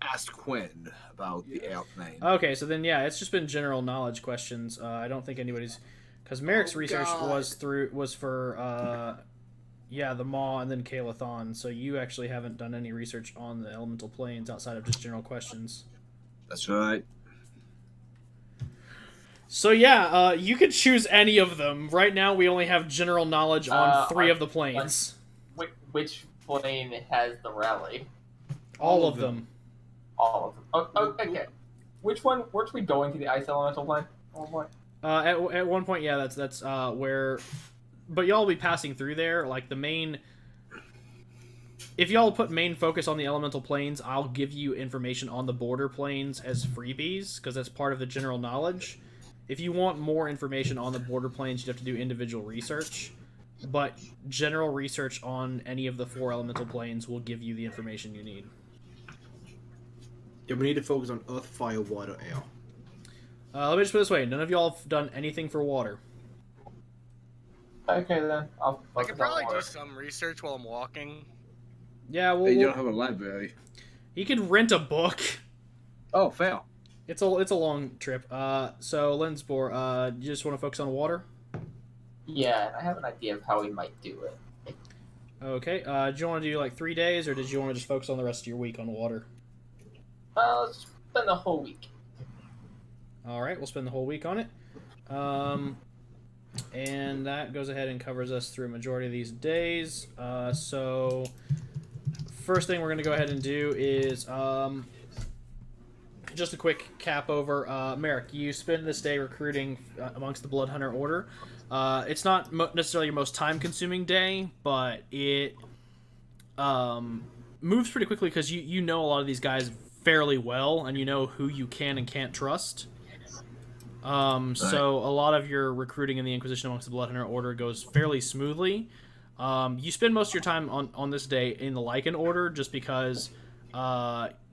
asked Quinn about the airplane. Okay, so then yeah, it's just been general knowledge questions. I don't think anybody's because Merrick's research God. was for the Maw and then Kalathon. So you actually haven't done any research on the elemental planes outside of just general questions. That's right. So yeah, you could choose any of them. Right now, we only have general knowledge on 3 of the planes. Which plane has the rally? All of them. All of them. Oh, okay. Which one? Weren't we going to the ice elemental plane? Oh boy. At one point, yeah, that's where. But y'all will be passing through there. Like the main. If y'all put main focus on the elemental planes, I'll give you information on the border planes as freebies because that's part of the general knowledge. If you want more information on the border planes, you'd have to do individual research. But general research on any of the 4 elemental planes will give you the information you need. Yeah, we need to focus on earth, fire, water, air. Let me just put it this way: none of y'all have done anything for water. Okay then. I could probably do some research while I'm walking. Yeah, They don't have a library. he could rent a book. Oh, fail. It's a long trip. So Lenzbor, you just want to focus on water? Yeah, and I have an idea of how we might do it. Okay. Do you want to do like 3 days, or did you want to just focus on the rest of your week on water? Let's spend the whole week. All right, we'll spend the whole week on it. And that goes ahead and covers us through a majority of these days. So first thing we're going to go ahead and do is just a quick cap over. Merrick, you spend this day recruiting amongst the Blood Hunter Order. It's not necessarily your most time-consuming day, but it moves pretty quickly because you know a lot of these guys fairly well, and you know who you can and can't trust. So a lot of your recruiting in the Inquisition amongst the Blood Hunter Order goes fairly smoothly. You spend most of your time on this day in the Lycan Order just because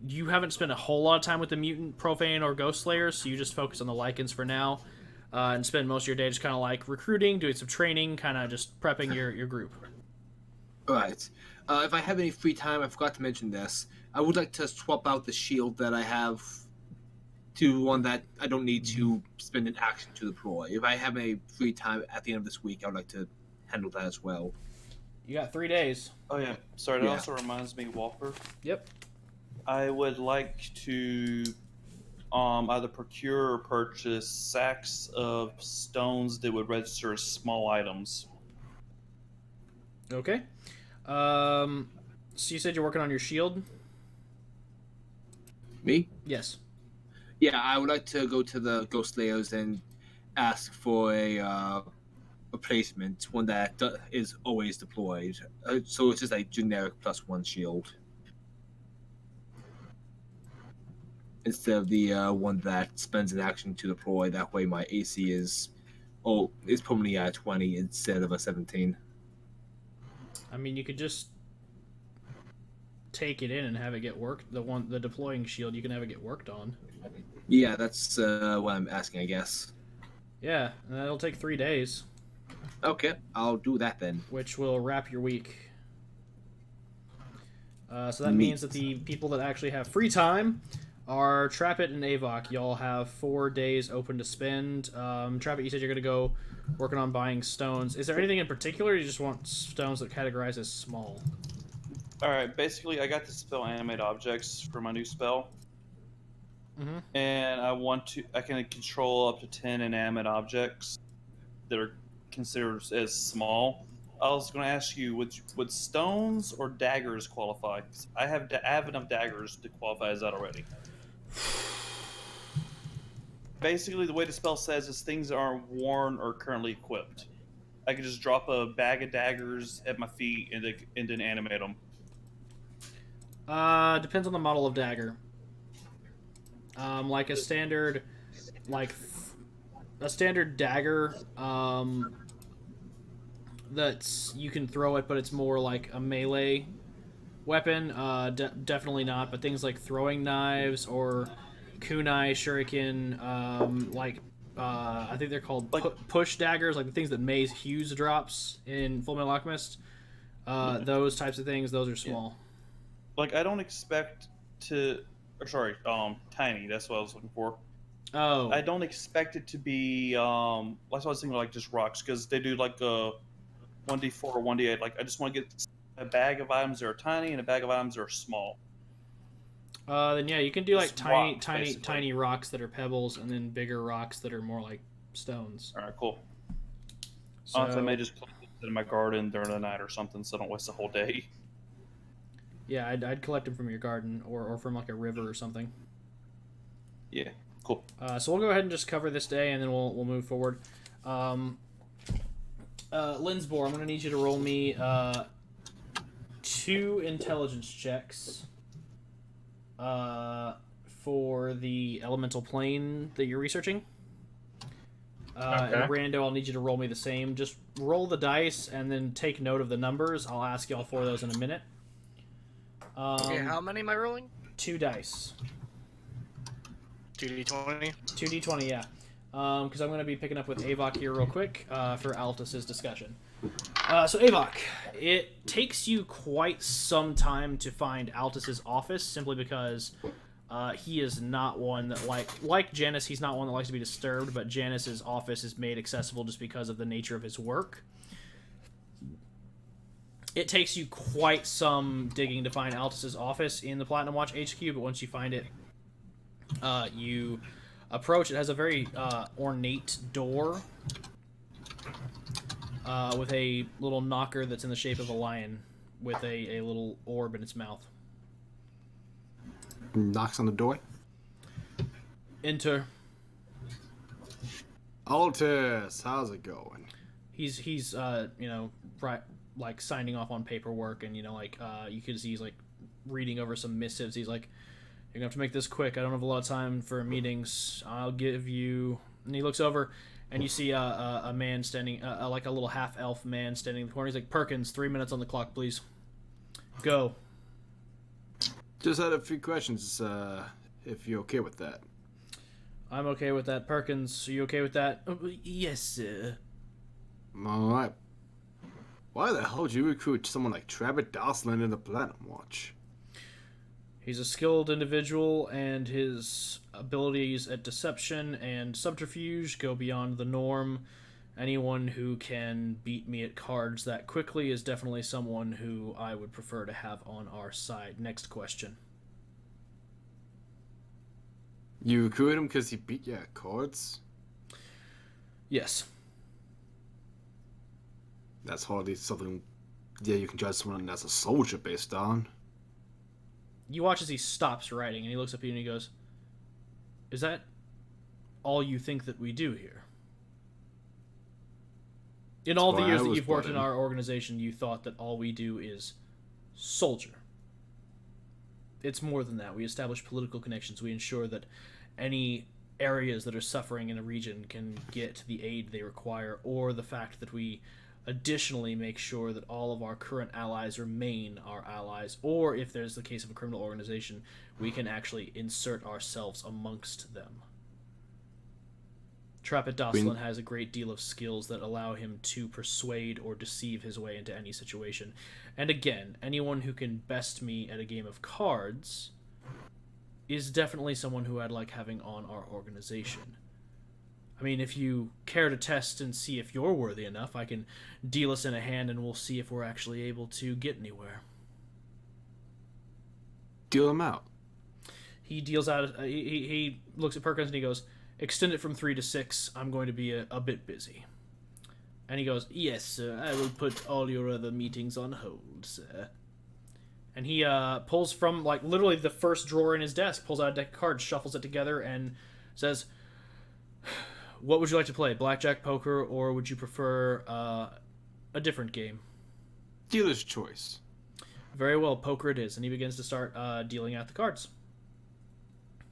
you haven't spent a whole lot of time with the Mutant, Profane, or Ghost Slayers, so you just focus on the Lycans for now, and spend most of your day just kind of like recruiting, doing some training, kind of just prepping your group. Right. If I have any free time, I forgot to mention this. I would like to swap out the shield that I have to one that I don't need to spend an action to deploy. If I have any free time at the end of this week, I would like to handle that as well. You got 3 days. Oh yeah, sorry. That Yeah. also reminds me, Walker. Yep. I would like to either procure or purchase sacks of stones that would register as small items. Okay. So you said you're working on your shield? Me? Yes. Yeah, I would like to go to the Ghost Slayers and ask for a replacement, one that is always deployed. So it's just a generic +1 shield. Instead of the one that spends an action to deploy. That way my AC is permanently at 20 instead of a 17. I mean, you could just take it in and have it get worked. The deploying shield, you can have it get worked on. Yeah, that's what I'm asking, I guess. Yeah, and that'll take 3 days, Okay, I'll do that then. which will wrap your week. So that Neat. means that the people that actually have free time are Trappit and Avok. Y'all have 4 days open to spend. Trappit, you said you're going to go working on buying stones. Is there anything in particular, or you just want stones that categorize as small? All right, basically, I got the spell animate objects for my new spell, and I can control up to 10 inanimate objects that are considered as small. I was going to ask you, would stones or daggers qualify? 'Cause I have enough daggers to qualify as that already. Basically, the way the spell says is things that aren't worn or currently equipped. I could just drop a bag of daggers at my feet and then animate them. Depends on the model of dagger. Like a standard dagger, that's you can throw it, but it's more like a melee weapon. Definitely not. But things like throwing knives or kunai, shuriken, I think they're called push daggers, like the things that Maze Hughes drops in Fullmetal Alchemist. Those types of things, those are small. Like, I don't expect to... tiny, that's what I was looking for. Oh. I don't expect it to be, that's what I was thinking, like, just rocks, because they do, like, a 1d4 or 1d8. Like, I just want to get a bag of items that are tiny and a bag of items that are small. Then yeah, you can do like Just tiny, rocks, tiny, basically. tiny rocks that are pebbles, and then bigger rocks that are more like stones. Alright, cool. So, I may just put it in my garden during the night or something, so I don't waste the whole day. yeah, I'd collect them from your garden or from like a river or something. Yeah, cool. So we'll go ahead and just cover this day, and then we'll move forward. Lenzbor, I'm going to need you to roll me 2 intelligence checks for the elemental plane that you're researching. And Rando, I'll need you to roll me the same. Just roll the dice and then take note of the numbers. I'll ask you all for those in a minute. Okay, how many am I rolling? 2 dice. 2d20? 2d20, yeah. Because I'm going to be picking up with Avok here real quick for Altus's discussion. So Avok, it takes you quite some time to find Altus's office, simply because he is not one that, like Janus, he's not one that likes to be disturbed, but Janus's office is made accessible just because of the nature of his work. It takes you quite some digging to find Altus's office in the Platinum Watch HQ, but once you find it, you approach. It has a very ornate door with a little knocker that's in the shape of a lion with a little orb in its mouth. Knocks on the door. Enter. Altus, how's it going? He's like signing off on paperwork, and you can see he's like reading over some missives. He's like, You're gonna have to make this quick. I don't have a lot of time for meetings. I'll give you. And he looks over, and you see a man standing, like a little half elf man standing in the corner. He's like, Perkins, 3 minutes on the clock, please. Go. Just had a few questions, if you're okay with that. I'm okay with that. Perkins, are you okay with that? Yes, sir. Alright. Why the hell did you recruit someone like Trevor Dosland in the Platinum Watch? He's a skilled individual, and his abilities at deception and subterfuge go beyond the norm. Anyone who can beat me at cards that quickly is definitely someone who I would prefer to have on our side. Next question. You recruited him because he beat you at cards? Yes. That's hardly something, you can judge someone that's a soldier based on. You watch as he stops writing, and he looks up at you and he goes, is that all you think that we do here? In all the years that you've worked in our organization, you thought that all we do is soldier. It's more than that. We establish political connections. We ensure that any areas that are suffering in a region can get the aid they require, or the fact that we additionally make sure that all of our current allies remain our allies, or if there's the case of a criminal organization, we can actually insert ourselves amongst them. Trappet Doslan has a great deal of skills that allow him to persuade or deceive his way into any situation. And again, anyone who can best me at a game of cards is definitely someone who I'd like having on our organization. I mean, if you care to test and see if you're worthy enough, I can deal us in a hand and we'll see if we're actually able to get anywhere. Deal him out. He deals out. He looks at Perkins and he goes, extend it from 3 to 6. I'm going to be a bit busy. And he goes, yes, sir. I will put all your other meetings on hold, sir. And he pulls from, like, literally the first drawer in his desk, pulls out a deck of cards, shuffles it together, and says, what would you like to play? Blackjack, poker, or would you prefer a different game? Dealer's choice. Very well, poker it is. And he begins to start dealing out the cards.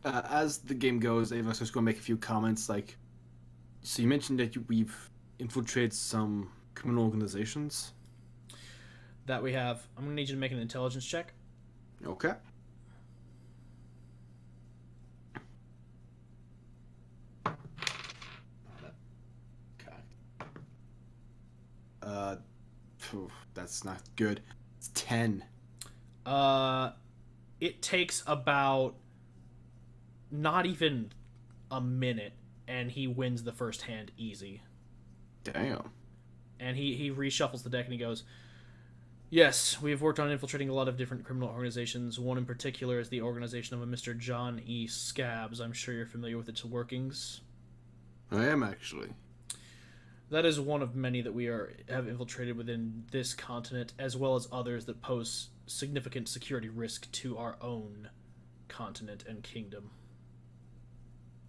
As the game goes, Ava's just going to make a few comments, like, so you mentioned that we've infiltrated some criminal organizations. That we have. I'm going to need you to make an intelligence check. Okay. That's not good. It's 10. It takes about not even a minute, and he wins the first hand easy. Damn. And he reshuffles the deck and he goes, yes, we have worked on infiltrating a lot of different criminal organizations. One in particular is the organization of a Mr. John E. Scabs. I'm sure you're familiar with its workings. I am, actually. That is one of many that we have infiltrated within this continent, as well as others that pose significant security risk to our own continent and kingdom.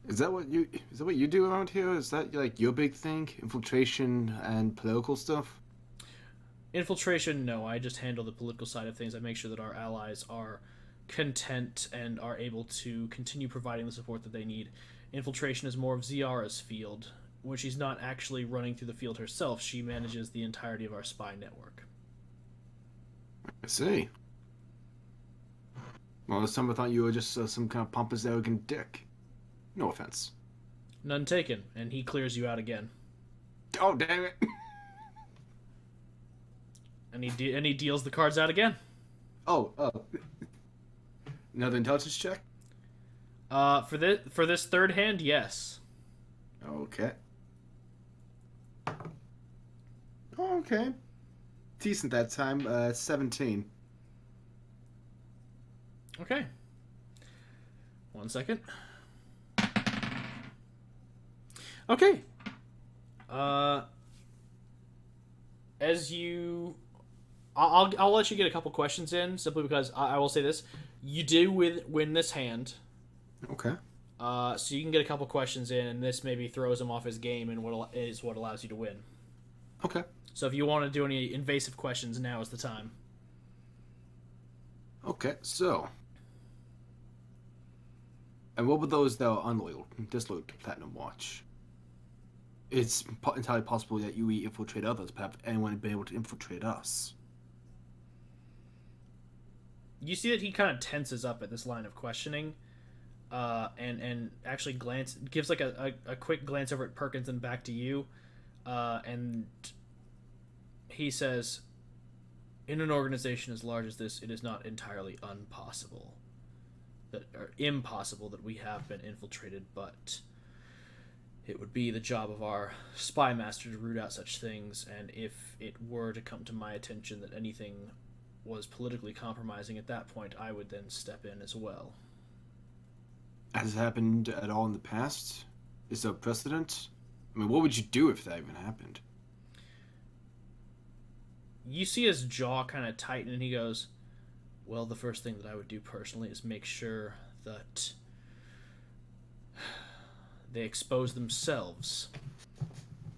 Is that what you do around here? Is that like your big thing? Infiltration and political stuff? Infiltration, no. I just handle the political side of things. I make sure that our allies are content and are able to continue providing the support that they need. Infiltration is more of Ziara's field, when she's not actually running through the field herself. She manages the entirety of our spy network. I see. Well, this time I thought you were just some kind of pompous, arrogant dick. No offense. None taken, and he clears you out again. Oh, damn it. And he deals the cards out again. Oh. Another intelligence check? For this third hand, yes. Okay. Okay. Decent that time. 17. Okay. 1 second. Okay. As you... I'll let you get a couple questions in, simply because I will say this. You do win this hand. Okay. So you can get a couple questions in, and this maybe throws him off his game and what allows you to win. Okay. So if you want to do any invasive questions, now is the time. Okay, so... And what about those that are unloyal, disloyal to Platinum Watch? It's entirely possible that we infiltrate others, but have anyone been able to infiltrate us? You see that he kind of tenses up at this line of questioning, and actually gives like a quick glance over at Perkins and back to you, and he says, "In an organization as large as this, it is not entirely impossible that we have been infiltrated, but it would be the job of our spy master to root out such things, and if it were to come to my attention that anything was politically compromising at that point, I would then step in as well." Has it happened at all in the past? Is there a precedent? I mean, what would you do if that even happened? You see his jaw kind of tighten, and he goes, "Well, the first thing that I would do personally is make sure that they expose themselves.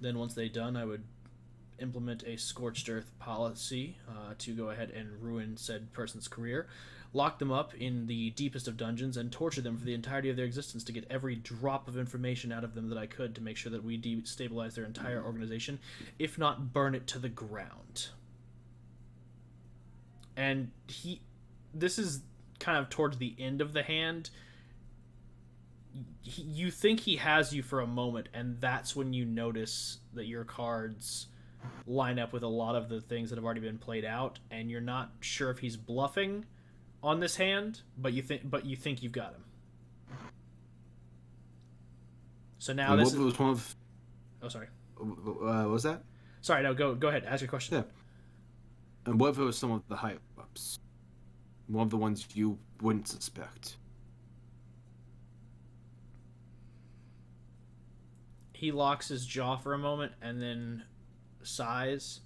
Then once they're done, I would implement a scorched earth policy to go ahead and ruin said person's career, lock them up in the deepest of dungeons, and torture them for the entirety of their existence to get every drop of information out of them that I could to make sure that we destabilize their entire organization, if not burn it to the ground." And this is kind of towards the end of the hand. You think he has you for a moment, and that's when you notice that your cards line up with a lot of the things that have already been played out, and you're not sure if he's bluffing on this hand, but you think you've got him. So now And this what was one of... Oh, sorry. What was that? Sorry, no, go ahead. Ask your question. Yeah. And what if it was some of the higher-ups? One of the ones you wouldn't suspect? He locks his jaw for a moment and then sighs.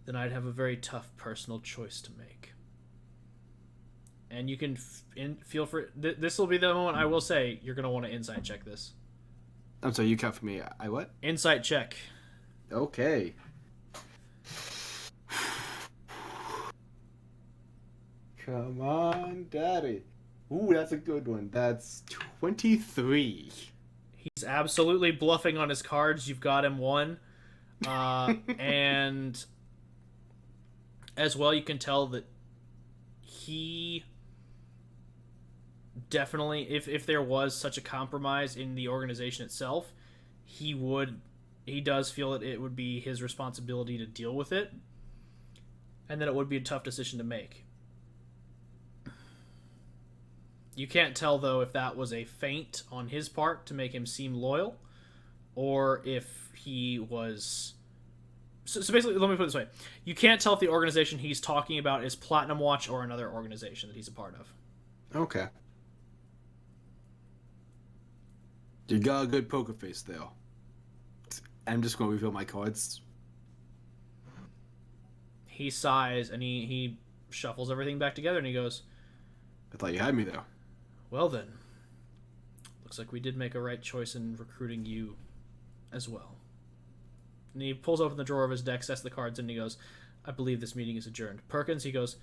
Then I'd have a very tough personal choice to make. And you can feel for... This will be the moment I will say you're going to want to insight check this. I'm sorry, you count for me. I what? Insight check. Okay. Come on, Daddy. Ooh, that's a good one. That's 23. He's absolutely bluffing on his cards. You've got him one. And as well, you can tell that he definitely, if there was such a compromise in the organization itself, he does feel that it would be his responsibility to deal with it, and that it would be a tough decision to make. You can't tell, though, if that was a feint on his part to make him seem loyal, or if he was... So basically, let me put it this way. You can't tell if the organization he's talking about is Platinum Watch or another organization that he's a part of. Okay. You got a good poker face there. I'm just going to reveal my cards. He sighs, and he shuffles everything back together, and he goes, I thought you had me there. "Well then, looks like we did make a right choice in recruiting you as well." And he pulls open the drawer of his deck, sets the cards, and he goes, "I believe this meeting is adjourned." Perkins, he goes,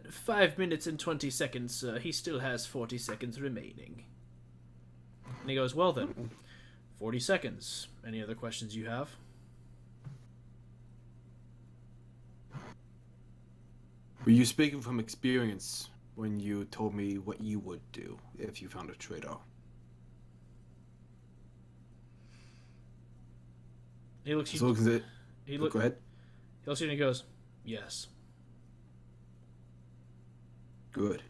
5 minutes and 20 seconds. He still has 40 seconds remaining. And he goes, "Well then, 40 seconds. Any other questions you have?" Were you speaking from experience when you told me what you would do if you found a traitor? He looks. Go ahead. He looks at you and he goes, "Yes." Good.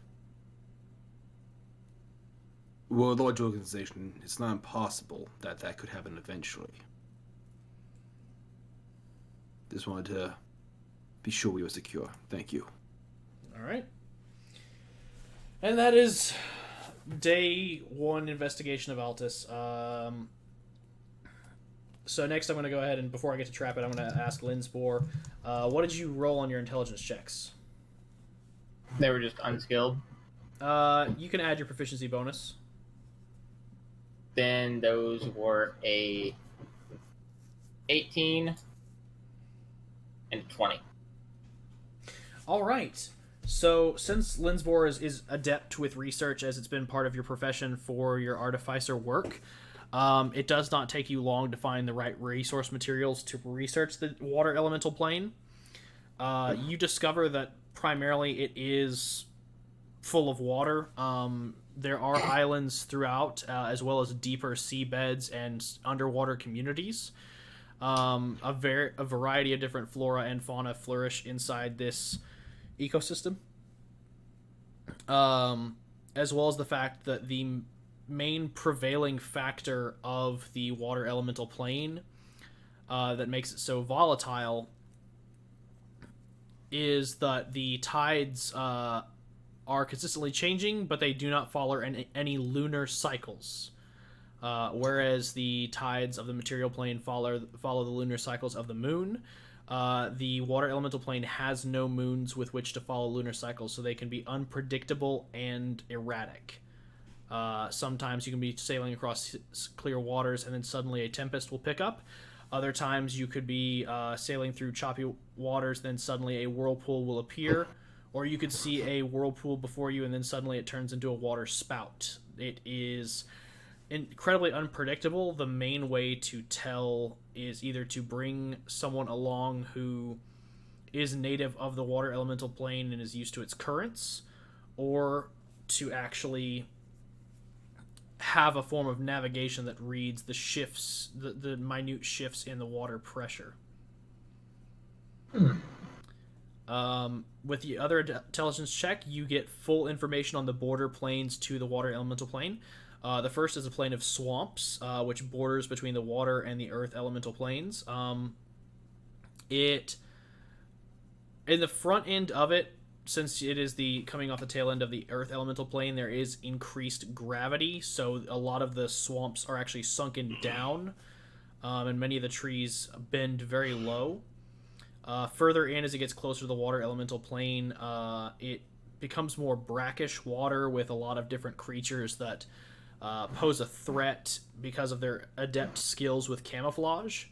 We're a large organization. It's not impossible that could happen eventually. Just wanted to be sure we were secure. Thank you. All right. And that is day 1 investigation of Altus. So next I'm going to go ahead and, before I get to trap it, I'm going to ask Lenzbor, what did you roll on your intelligence checks? They were just unskilled. You can add your proficiency bonus. Then those were a 18 and 20. All right. So, since Lenzbor is adept with research, as it's been part of your profession for your artificer work, it does not take you long to find the right resource materials to research the water elemental plane. You discover that primarily it is full of water. There are islands throughout, as well as deeper seabeds and underwater communities. A variety of different flora and fauna flourish inside this ecosystem, as well as the fact that the main prevailing factor of the water elemental plane that makes it so volatile is that the tides are consistently changing, but they do not follow any lunar cycles. Whereas the tides of the material plane follow the lunar cycles of the moon. The water elemental plane has no moons with which to follow lunar cycles, so they can be unpredictable and erratic. Sometimes you can be sailing across clear waters and then suddenly a tempest will pick up. Other times you could be sailing through choppy waters, then suddenly a whirlpool will appear. Or you could see a whirlpool before you and then suddenly it turns into a water spout. It is incredibly unpredictable. The main way to tell is either to bring someone along who is native of the water elemental plane and is used to its currents, or to actually have a form of navigation that reads the shifts, the minute shifts in the water pressure. With the other intelligence check, you get full information on the border planes to the water elemental plane. The first is a plane of swamps, which borders between the water and the earth elemental planes. In the front end of it, since it is coming off the tail end of the earth elemental plane, there is increased gravity, so a lot of the swamps are actually sunken down, and many of the trees bend very low. Further in, as it gets closer to the water elemental plane, it becomes more brackish water with a lot of different creatures that pose a threat because of their adept skills with camouflage.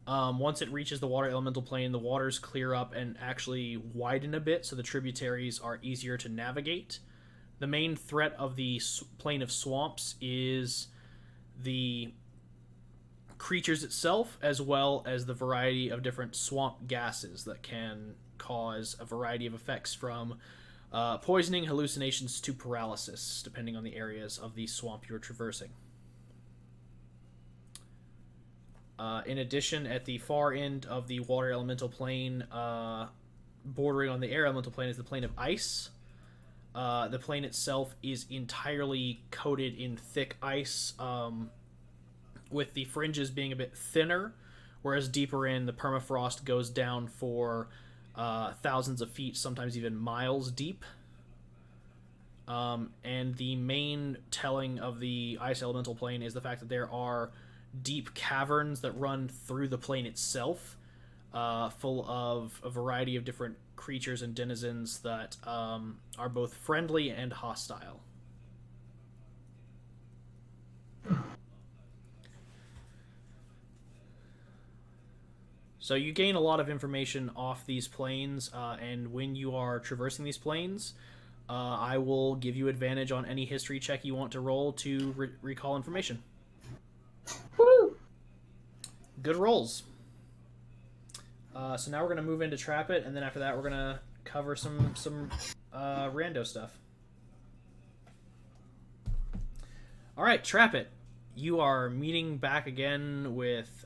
Once it reaches the water elemental plane, the waters clear up and actually widen a bit, so the tributaries are easier to navigate. The main threat of the plane of swamps is the creatures itself, as well as the variety of different swamp gases that can cause a variety of effects from poisoning, hallucinations, to paralysis, depending on the areas of the swamp you're traversing. In addition, at the far end of the water elemental plane, bordering on the air elemental plane, is the plane of ice. The plane itself is entirely coated in thick ice, with the fringes being a bit thinner, whereas deeper in, the permafrost goes down for thousands of feet, sometimes even miles deep. And the main telling of the ice elemental plane is the fact that there are deep caverns that run through the plane itself, full of a variety of different creatures and denizens that are both friendly and hostile. So you gain a lot of information off these planes, and when you are traversing these planes, I will give you advantage on any history check you want to roll to recall information. Woo! Good rolls. So now we're going to move into Trap It, and then after that we're going to cover some rando stuff. Alright, Trap It. You are meeting back again with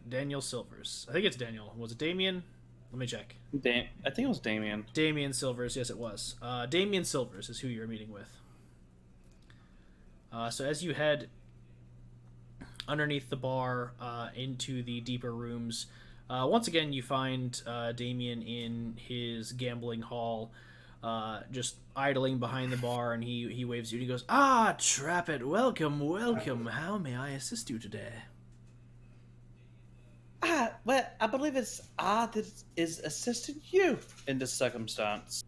Daniel Silvers. I think it's Daniel. Was it Damien? Let me check. I think it was Damien. Damien Silvers, yes it was. Damien Silvers is who you're meeting with. So as you head underneath the bar into the deeper rooms, once again you find Damien in his gambling hall, just idling behind the bar, and he waves you and he goes, "Ah, Trap It, welcome, welcome. How may I assist you today?" Well, I believe it's that is assisting you in this circumstance.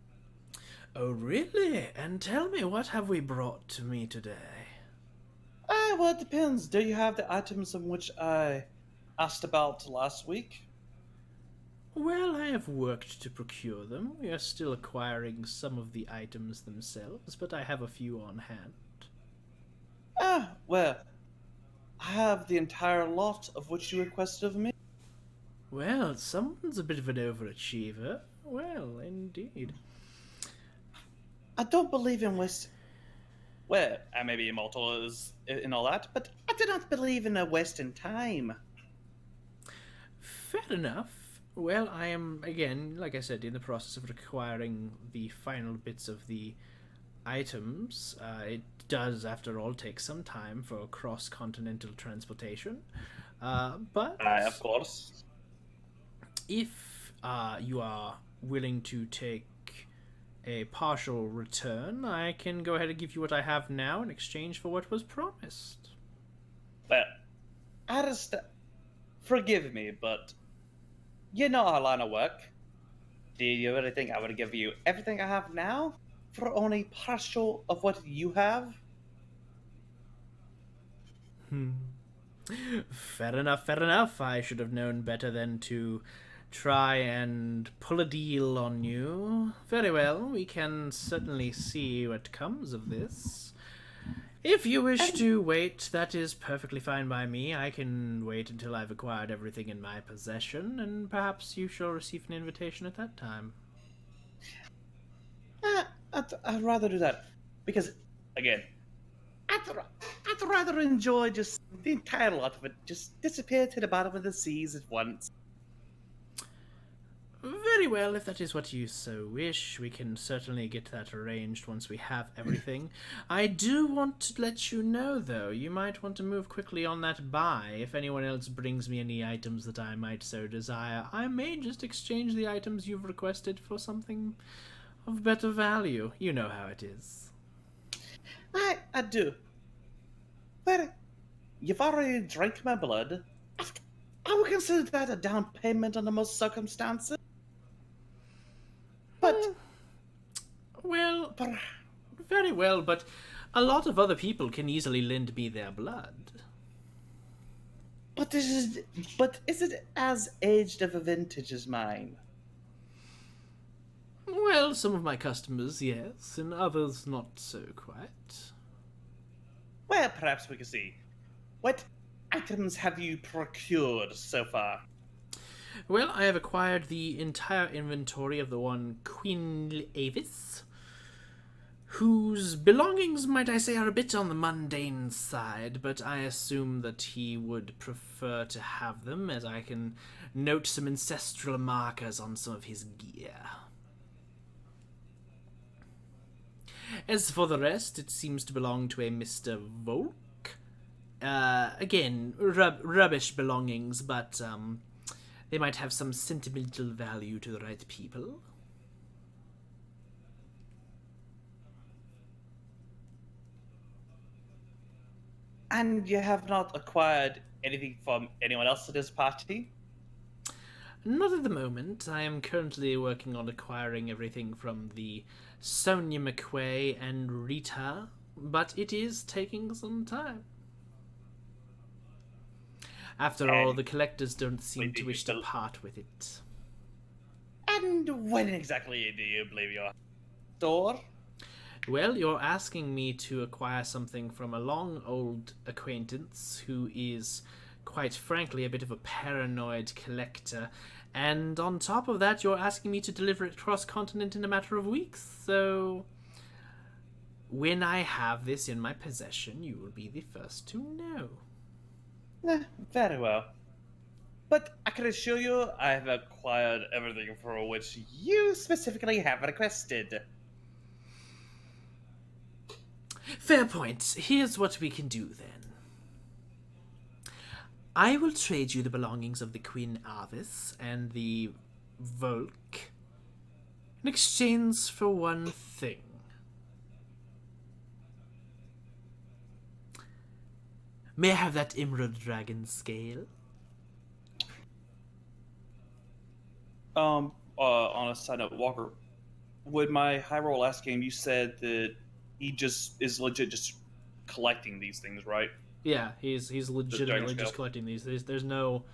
Oh, really? And tell me, what have we brought to me today? Well, it depends. Do you have the items in which I asked about last week? Well, I have worked to procure them. We are still acquiring some of the items themselves, but I have a few on hand. Ah, well, I have the entire lot of which you requested of me. Well, someone's a bit of an overachiever. Well, indeed. I don't believe in West. Well, I may be immortal in all that, but I do not believe in a Western time. Fair enough. Well, I am, again, like I said, in the process of acquiring the final bits of the items. It does, after all, take some time for cross-continental transportation. But Of course. if you are willing to take a partial return, I can go ahead and give you what I have now in exchange for what was promised. Well, forgive me, but you know our line of work. Do you really think I would give you everything I have now for only partial of what you have? Fair enough, fair enough. I should have known better than to try and pull a deal on you. Very well, we can certainly see what comes of this. If you wish to wait, that is perfectly fine by me. I can wait until I've acquired everything in my possession, and perhaps you shall receive an invitation at that time. I'd rather do that. Because, again, I'd rather enjoy just the entire lot of it. Just disappear to the bottom of the seas at once. Very well, if that is what you so wish, we can certainly get that arranged once we have everything. I do want to let you know, though, you might want to move quickly on that buy. If anyone else brings me any items that I might so desire, I may just exchange the items you've requested for something of better value. You know how it is. I do. But you've already drank my blood. I would consider that a down payment under most circumstances. But Well, very well, but a lot of other people can easily lend me their blood. But is it as aged of a vintage as mine? Well, some of my customers, yes, and others not so quite. Well, perhaps we can see. What items have you procured so far? Well, I have acquired the entire inventory of the one Queen Avis, whose belongings, might I say, are a bit on the mundane side, but I assume that he would prefer to have them, as I can note some ancestral markers on some of his gear. As for the rest, it seems to belong to a Mr. Volk. Again, rubbish belongings, but they might have some sentimental value to the right people. And you have not acquired anything from anyone else at this party? Not at the moment. I am currently working on acquiring everything from the Sonia McQuay and Rita, but it is taking some time. After all, the collectors don't seem to wish to part with it. And when exactly do you believe you're store? Well, you're asking me to acquire something from a long old acquaintance who is, quite frankly, a bit of a paranoid collector, and on top of that, you're asking me to deliver it cross-continent in a matter of weeks, so when I have this in my possession, you will be the first to know. Very well. But I can assure you I have acquired everything for which you specifically have requested. Fair point. Here's what we can do then. I will trade you the belongings of the Queen Avis and the Volk in exchange for one thing. May I have that Emerald Dragon scale? On a side note, Walker, with my high roll last game, you said that he just is legit just collecting these things, right? Yeah, he's legitimately Dragon just scale. collecting these. There's no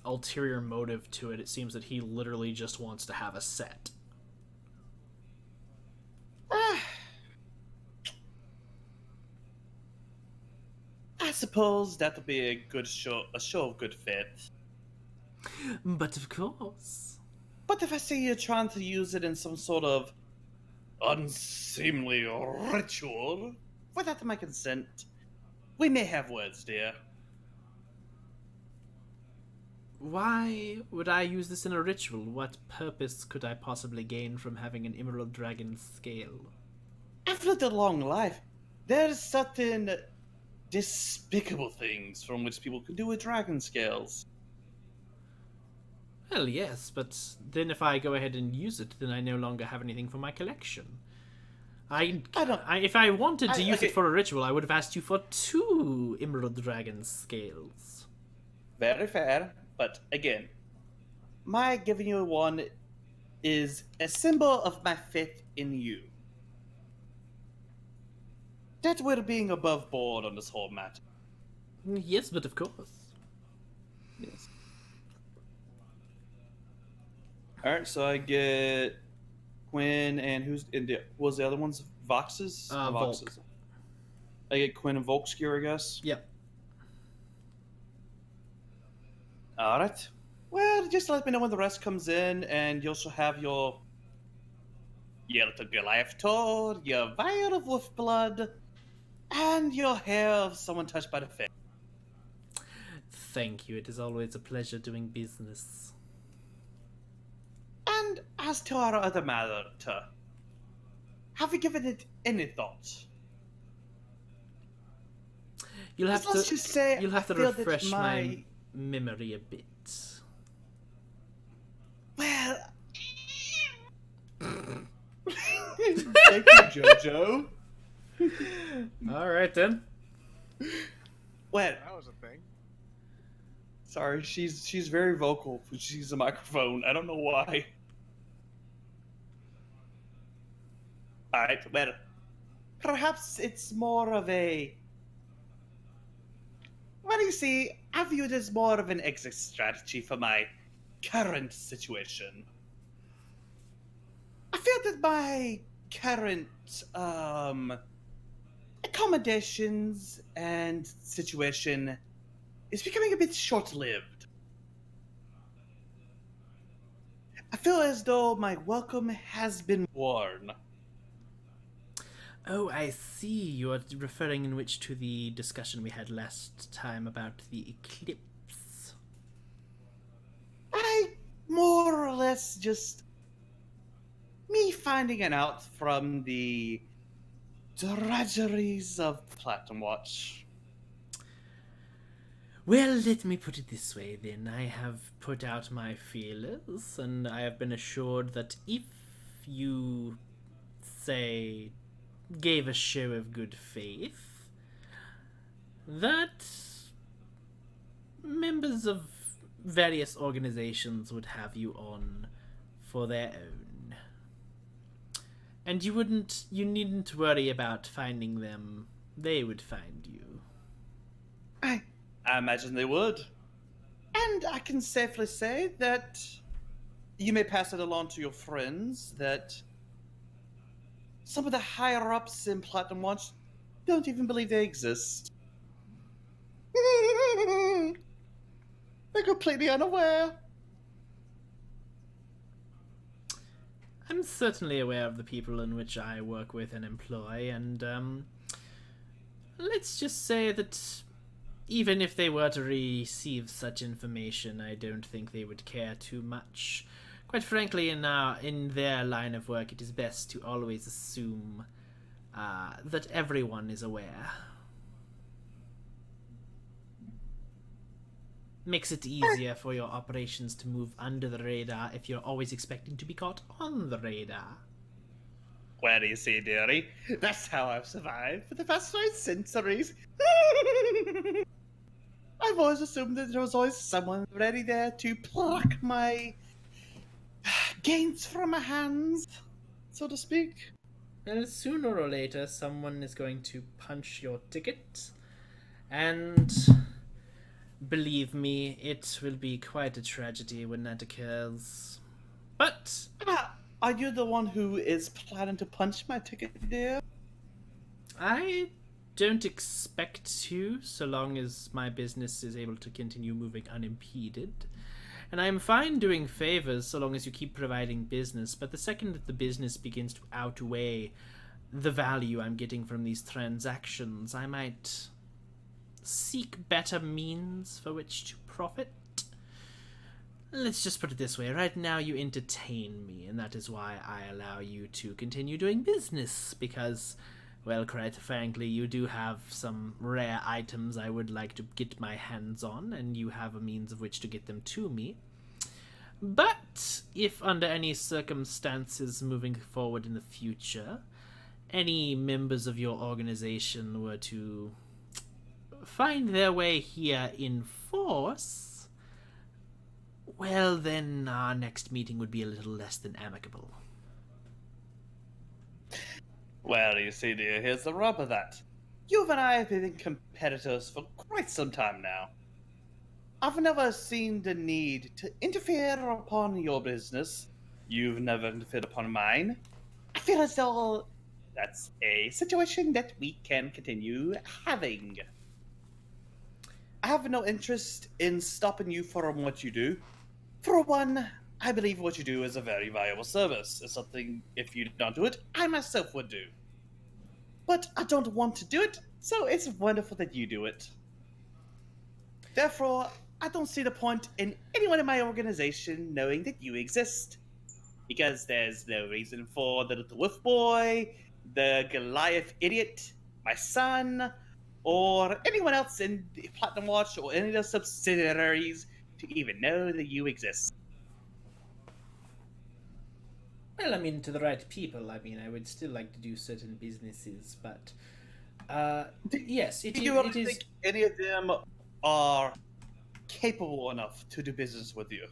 ulterior motive to it. It seems that he literally just wants to have a set. I suppose that'll be a show of good faith. But of course. But if I see you're trying to use it in some sort of unseemly ritual, without my consent, we may have words, dear. Why would I use this in a ritual? What purpose could I possibly gain from having an emerald dragon scale? I've lived a long life. There's certain despicable things from which people can do with dragon scales. Well, yes, but then if I go ahead and use it, then I no longer have anything for my collection. If I wanted to use it for a ritual, I would have asked you for 2 emerald dragon scales. Very fair, but again, my giving you one is a symbol of my faith in you. That we're being above board on this whole matter. Yes, but of course. Yes. Alright, so I get Quinn and who was the other ones? Voxes? Volk. Voxes. I get Quinn and Volksgear, I guess. Yep. Alright. Well, just let me know when the rest comes in, and you'll also have your little Goliath Toad, your vial of wolf blood, and your hair of someone touched by the fae. Thank you. It is always a pleasure doing business. And as to our other matter, have you given it any thought? You'll have Let's to just say you'll have to I feel that refresh my memory a bit. Well, thank you, Jojo. All right then. Well, That was a thing. sorry, she's very vocal when she uses a microphone. I don't know why. Alright, well, perhaps it's more of a... Well, you see, I view it as more of an exit strategy for my current situation. I feel that my current, accommodations and situation is becoming a bit short-lived. I feel as though my welcome has been worn. Oh, I see. You are referring in which to the discussion we had last time about the eclipse. I more or less just me finding it out from the drudgeries of Platinum Watch. Well, let me put it this way then. I have put out my feelers, and I have been assured that if you, say, gave a show of good faith, that members of various organizations would have you on for their own. And you needn't worry about finding them. They would find you. I imagine they would. And I can safely say that you may pass it along to your friends that some of the higher-ups in Platinum Watch don't even believe they exist. They're completely unaware. I'm certainly aware of the people in which I work with and employ, and let's just say that even if they were to receive such information, I don't think they would care too much. Quite frankly, in their line of work, it is best to always assume that everyone is aware. Makes it easier for your operations to move under the radar if you're always expecting to be caught on the radar. Well, you see, dearie, that's how I've survived for the past 5 centuries. I've always assumed that there was always someone ready there to pluck my gains from my hands, so to speak. And sooner or later, someone is going to punch your ticket, and Believe me, it will be quite a tragedy when that occurs. But Are you the one who is planning to punch my ticket, dear? I don't expect to, so long as my business is able to continue moving unimpeded. And I am fine doing favors so long as you keep providing business, but the second that the business begins to outweigh the value I'm getting from these transactions, I might seek better means for which to profit. Let's just put it this way. Right now you entertain me, and that is why I allow you to continue doing business, because, well, quite frankly, you do have some rare items I would like to get my hands on, and you have a means of which to get them to me. But if under any circumstances moving forward in the future, any members of your organization were to find their way here in force, well, then our next meeting would be a little less than amicable. Well, you see, dear, here's the rub of that. You and I have been competitors for quite some time now. I've never seen the need to interfere upon your business. You've never interfered upon mine. I feel as though that's a situation that we can continue having. I have no interest in stopping you from what you do. For one, I believe what you do is a very valuable service. It's something, if you don't do it, I myself would do. But I don't want to do it, so it's wonderful that you do it. Therefore, I don't see the point in anyone in my organization knowing that you exist. Because there's no reason for the little wolf boy, the Goliath idiot, my son, or anyone else in the Platinum Watch or any of the subsidiaries to even know that you exist. Well, I mean, to the right people, I mean, I would still like to do certain businesses, but, yes, Do you really think any of them are capable enough to do business with you?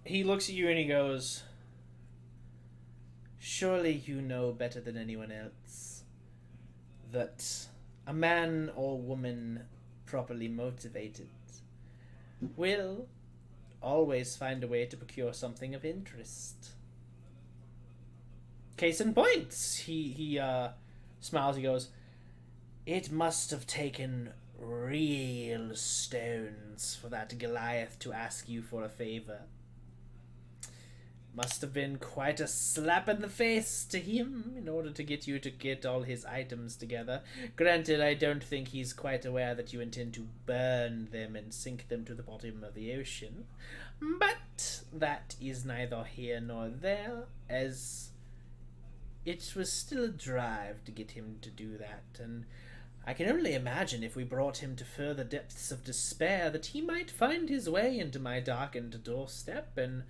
He looks at you and he goes, surely you know better than anyone else that a man or woman properly motivated will always find a way to procure something of interest. Case in point, he smiles, he goes, it must have taken real stones for that Goliath to ask you for a favor. Must have been quite a slap in the face to him in order to get you to get all his items together. Granted, I don't think he's quite aware that you intend to burn them and sink them to the bottom of the ocean. But that is neither here nor there, as it was still a drive to get him to do that, and I can only imagine if we brought him to further depths of despair that he might find his way into my darkened doorstep, and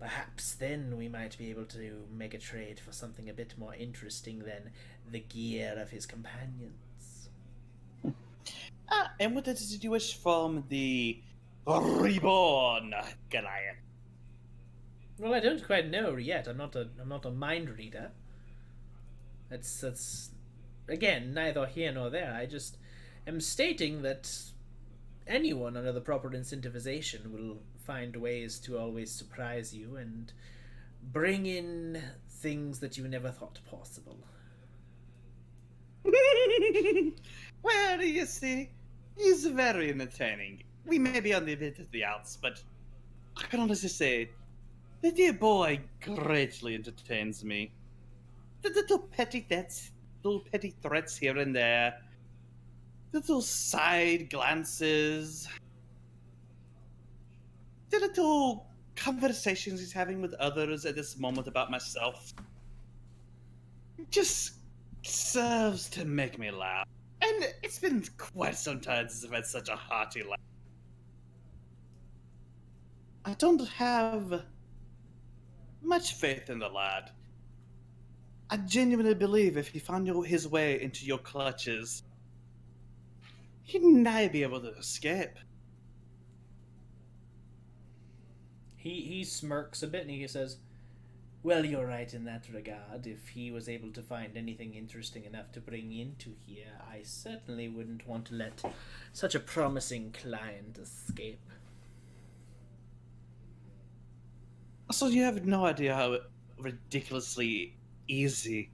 perhaps then we might be able to make a trade for something a bit more interesting than the gear of his companions. And what did you wish from the reborn Goliath? Well, I don't quite know yet. I'm not a mind reader. That's again neither here nor there. I just am stating that anyone under the proper incentivization will find ways to always surprise you and bring in things that you never thought possible. Well, you see, he's very entertaining. We may be on the bit of the outs, but I can honestly say, the dear boy greatly entertains me. The little petty threats here and there, little side glances, the little conversations he's having with others at this moment about myself, just serves to make me laugh. And it's been quite some time since I've had such a hearty laugh. I don't have much faith in the lad. I genuinely believe if he found his way into your clutches, he'd nigh be able to escape. He smirks a bit and he says, Well, you're right in that regard. If he was able to find anything interesting enough to bring into here, I certainly wouldn't want to let such a promising client escape. So you have no idea how ridiculously easy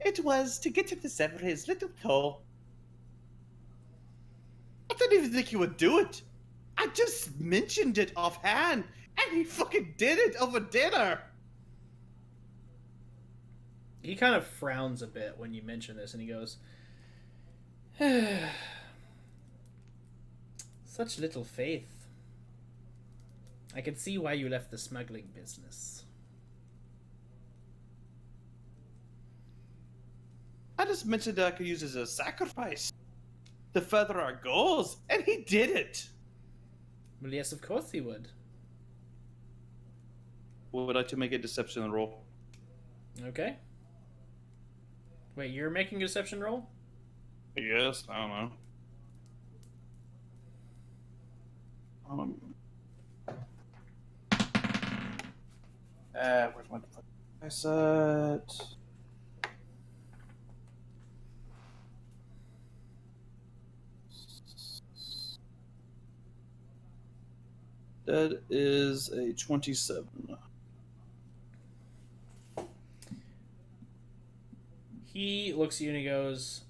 it was to get him to sever his little toe. I didn't even think he would do it. I just mentioned it offhand, and he fucking did it over dinner. He kind of frowns a bit when you mention this, and he goes, such little faith. I can see why you left the smuggling business. I just mentioned that I could use it as a sacrifice to further our goals, and he did it. Well, yes, of course he would. Would I to make a deception roll? Okay. Wait, you're making a deception roll? Yes, I don't know. Where's my dice at? That is a 27. He looks at you and he goes,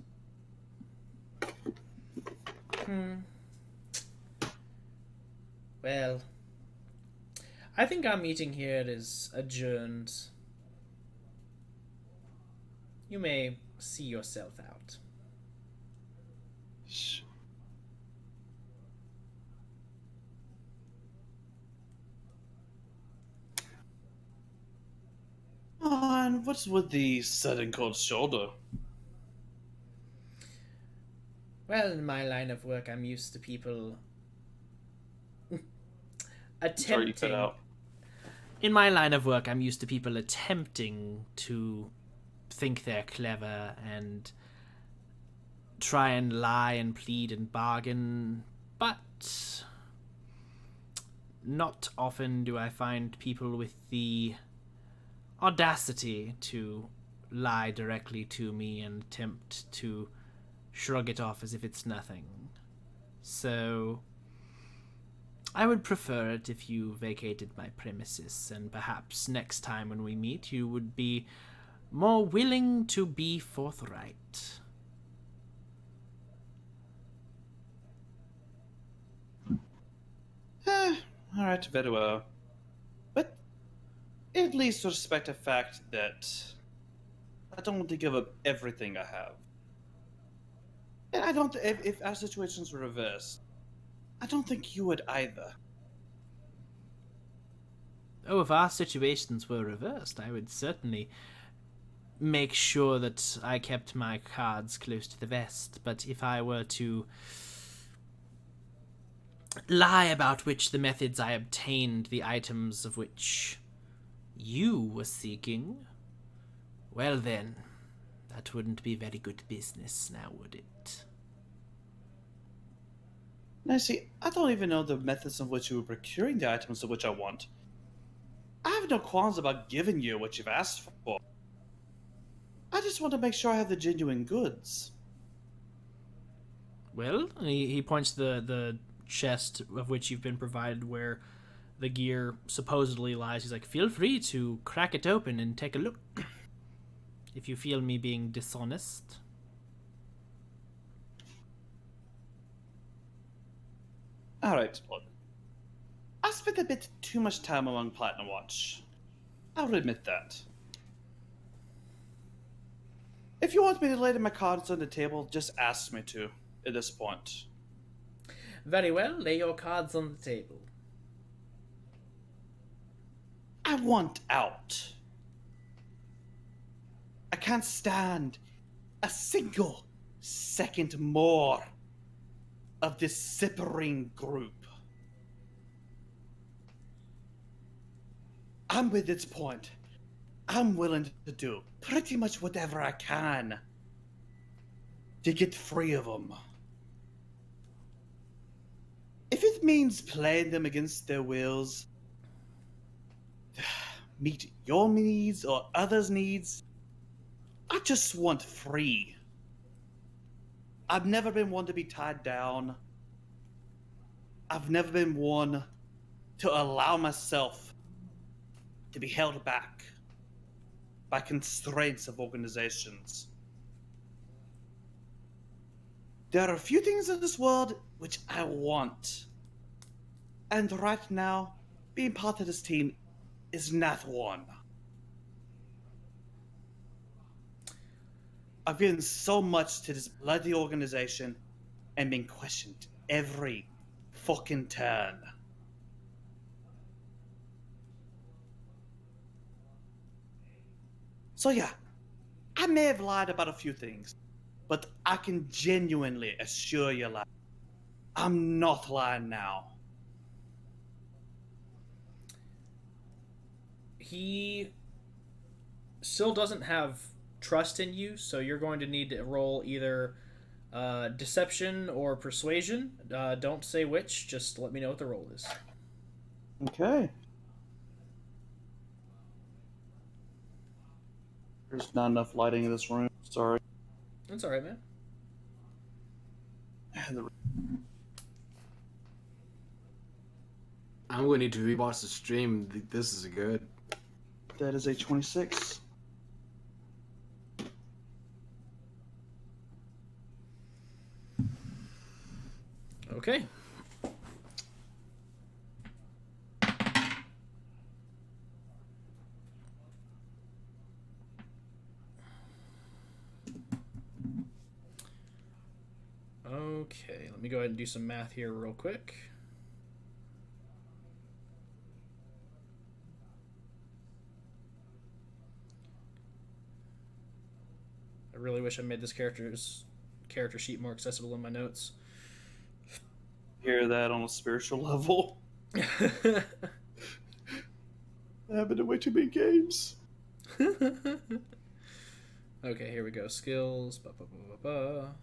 Well, I think our meeting here is adjourned. You may see yourself out. And what's with the sudden cold shoulder? Well, in my line of work, I'm used to people Sorry, you cut attempting. out. In my line of work, I'm used to people attempting to think they're clever and try and lie and plead and bargain, but not often do I find people with the audacity to lie directly to me and attempt to shrug it off as if it's nothing. So I would prefer it if you vacated my premises, and perhaps next time when we meet you would be more willing to be forthright. Alright, very well. But at least respect the fact that I don't want to give up everything I have. And I don't, if our situations were reversed, I don't think you would either. Oh, if our situations were reversed, I would certainly make sure that I kept my cards close to the vest. But if I were to lie about which the methods I obtained the items of which you were seeking, well then, that wouldn't be very good business, now would it? Now, see, I don't even know the methods of which you were procuring the items of which I want. I have no qualms about giving you what you've asked for. I just want to make sure I have the genuine goods. Well, he points to the chest of which you've been provided where the gear supposedly lies. He's like, feel free to crack it open and take a look if you feel me being dishonest. Alright, look. I spent a bit too much time among Platinum Watch. I'll admit that. If you want me to lay my cards on the table, just ask me to at this point. Very well, lay your cards on the table. I want out. I can't stand a single second more of this sippering group. I'm at this point. I'm willing to do pretty much whatever I can to get free of them. If it means playing them against their wills, meet your needs or others' needs. I just want free. I've never been one to be tied down. I've never been one to allow myself to be held back by constraints of organizations. There are a few things in this world which I want. And right now, being part of this team is not one. I've given so much to this bloody organization and been questioned every fucking turn. So yeah, I may have lied about a few things, but I can genuinely assure you, lad, I'm not lying now. He still doesn't have trust in you, so you're going to need to roll either deception or persuasion. Don't say which, just let me know what the roll is. Okay. There's not enough lighting in this room. Sorry. That's alright, man. I'm going to need to rewatch the stream. This is good. That is a 26. Okay. Okay, let me go ahead and do some math here real quick. I really wish I made this character sheet more accessible in my notes. Hear that on a spiritual level. I haven't been way too many games. Okay, here we go. Skills. Ba, ba, ba, ba, ba.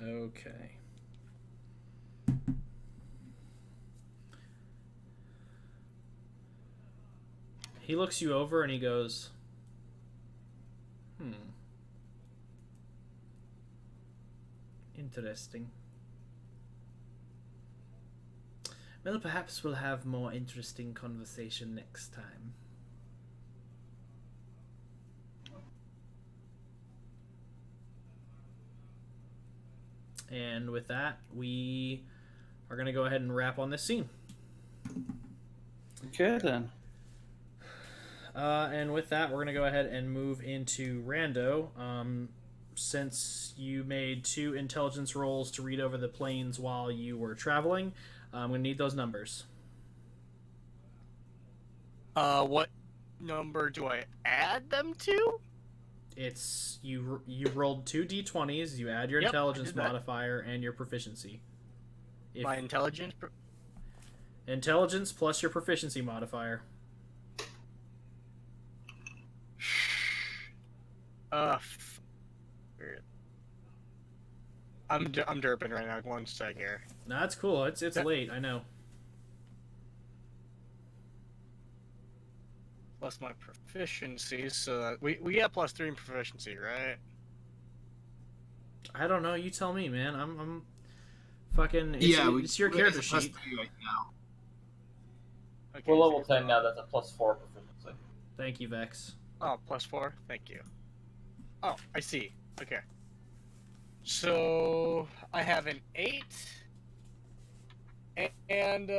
Okay. He looks you over and he goes, interesting. Well, perhaps we'll have more interesting conversation next time. And with that, we are going to go ahead and wrap on this scene. Okay, then. And with that, we're going to go ahead and move into Rando. Since you made 2 intelligence rolls to read over the planes while you were traveling, I'm going to need those numbers. What number do I add them to? It's you rolled 2 d20s, you add your Yep, intelligence I did that. modifier and your proficiency. My intelligence? Intelligence plus your proficiency modifier. I'm derping right now. 1 sec here. No, that's cool. It's late, I know. Plus my proficiency, so that we get +3 in proficiency, right? I don't know. You tell me, man. I'm fucking. It's your we character have a plus sheet. 3 right now. Okay, We're so level 10 now, that's a +4 proficiency. Thank you, Vex. Oh, +4? Thank you. Oh, I see. Okay. So, I have an 8. And,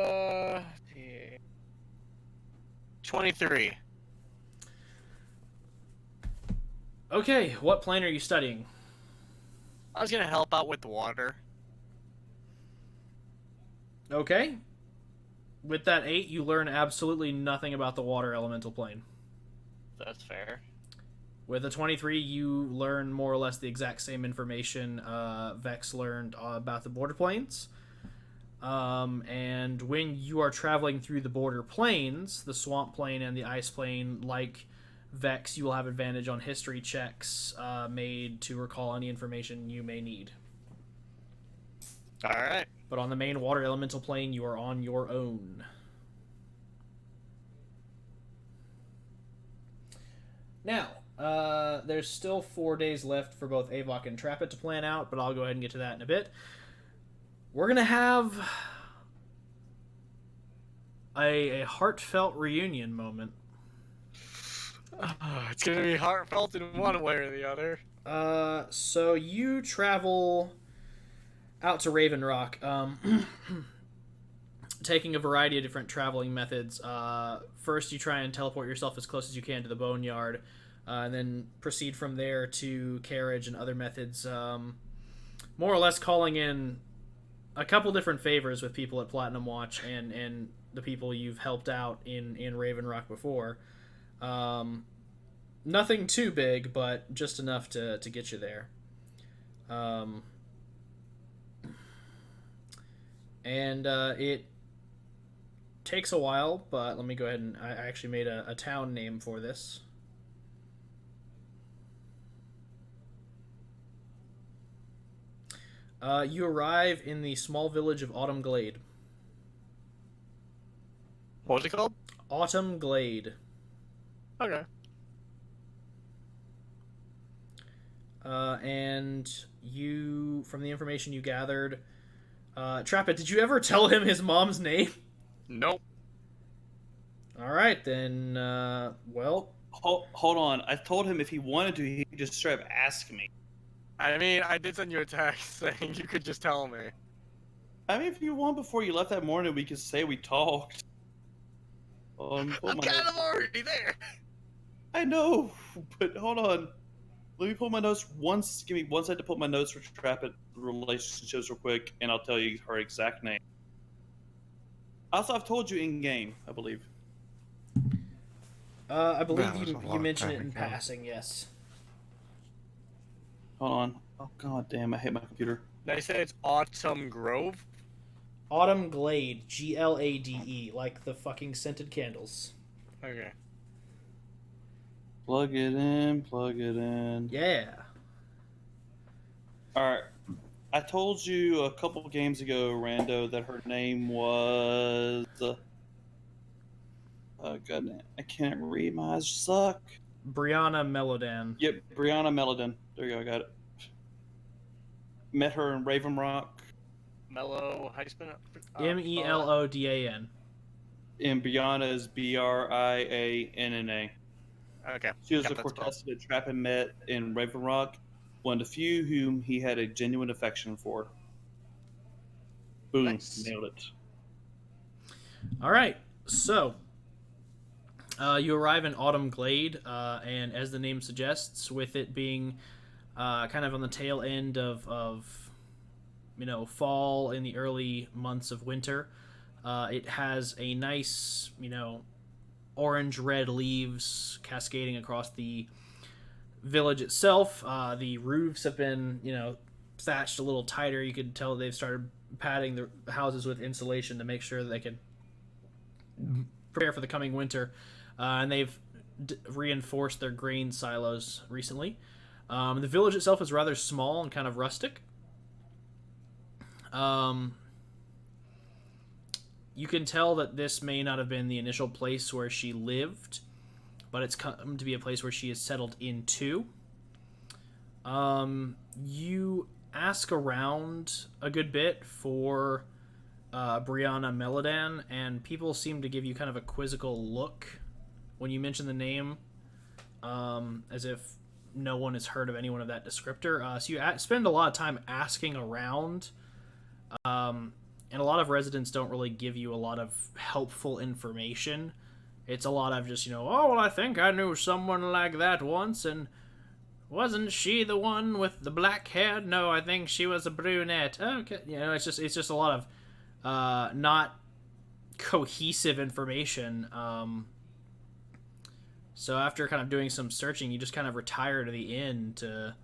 23. Okay, what plane are you studying? I was gonna help out with the water. Okay. With that 8, you learn absolutely nothing about the water elemental plane. That's fair. With a 23, you learn more or less the exact same information Vex learned about the border planes. And when you are traveling through the border planes, the swamp plane and the ice plane, like Vex, you will have advantage on history checks made to recall any information you may need. All right. But on the main water elemental plane, you are on your own. Now, there's still 4 days left for both Avok and Trappit to plan out, but I'll go ahead and get to that in a bit. We're going to have a heartfelt reunion moment. It's going to be heartfelt in one way or the other. So you travel out to Raven Rock, taking a variety of different traveling methods. First, you try and teleport yourself as close as you can to the Boneyard, and then proceed from there to carriage and other methods, more or less calling in a couple different favors with people at Platinum Watch and the people you've helped out in Raven Rock before. Nothing too big, but just enough to get you there. And it takes a while, but let me go ahead and I actually made a town name for this. You arrive in the small village of Autumn Glade. What's it called? Autumn Glade. Okay. And you, from the information you gathered, Trappit, did you ever tell him his mom's name? Nope. Alright, then, well... Hold on. I told him if he wanted to, he could just straight up ask me. I mean, I did send you a text saying you could just tell me. I mean, if you want, before you left that morning, we could say we talked. I'm kind of already there. I know, but hold on. Let me pull my notes once. Give me 1 second to pull my notes for Trappit relationships real quick, and I'll tell you her exact name. Also, I've told you in game, I believe. I believe Wow, there's a lot you of mentioned it traffic in now. passing, yes. Hold on. Oh, god damn, I hate my computer. They say it's Autumn Grove. Autumn Glade, Glade, like the fucking scented candles. Okay. Plug it in, plug it in. Yeah. Alright. I told you a couple games ago, Rando, that her name was... oh, god, I can't read. My eyes suck. Brianna Melodan. Yep, Brianna Melodan. There you go, I got it. Met her in Raven Rock. Mellow, how do you spell it? Melodan. And Brianna is Brianna. Okay. She was got a that spelled. Cortez that Trappin met in Raven Rock, one of the few whom he had a genuine affection for. Boom, Nice. nailed it. Alright, so... you arrive in Autumn Glade, and as the name suggests, with it being kind of on the tail end of fall in the early months of winter, it has a nice, orange-red leaves cascading across the village itself. The roofs have been, thatched a little tighter. You could tell they've started padding the houses with insulation to make sure that they can prepare for the coming winter. And they've reinforced their grain silos recently. The village itself is rather small and kind of rustic. You can tell that this may not have been the initial place where she lived, but it's come to be a place where she is settled into. You ask around a good bit for Brianna Melodan, and people seem to give you kind of a quizzical look when you mention the name, as if no one has heard of anyone of that descriptor. So you spend a lot of time asking around, and a lot of residents don't really give you a lot of helpful information. It's a lot of just, oh, well, I think I knew someone like that once, and wasn't she the one with the black hair? No, I think she was a brunette. Okay, it's just a lot of not cohesive information. So after kind of doing some searching, you just kind of retire to the inn to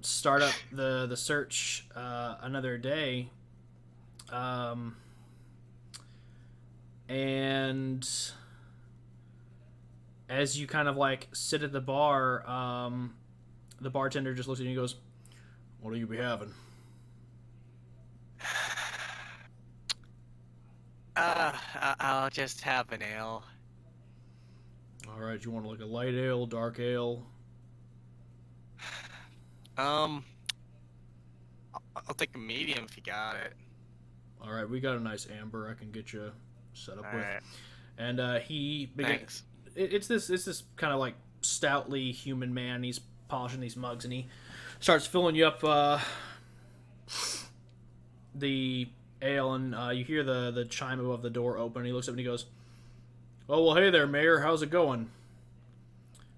start up the search another day. And as you kind of sit at the bar, the bartender just looks at you and goes, "What do you be having?" I'll just have an ale. All right, you want like a light ale, dark ale? I'll take a medium if you got it. All right, we got a nice amber I can get you set up All with. right. And he Thanks. it's this kind of like stoutly human man. He's polishing these mugs and he starts filling you up the ale, and you hear the chime above the door open. He looks up and he goes, "Oh well, hey there, Mayor. How's it going?"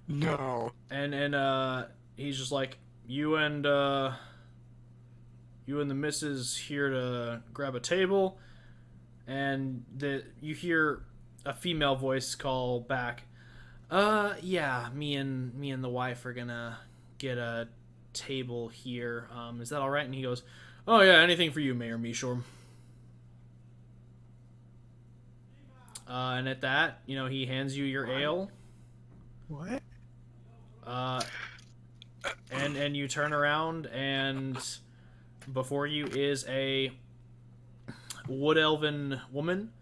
No. And he's just like, you and the missus here to grab a table." And you hear a female voice call back, yeah, me and the wife are gonna get a table here. Is that all right?" And he goes, "Oh yeah, anything for you, Mayor Mishorm." And at that, he hands you your ale. What? And you turn around, and before you is a wood elven woman,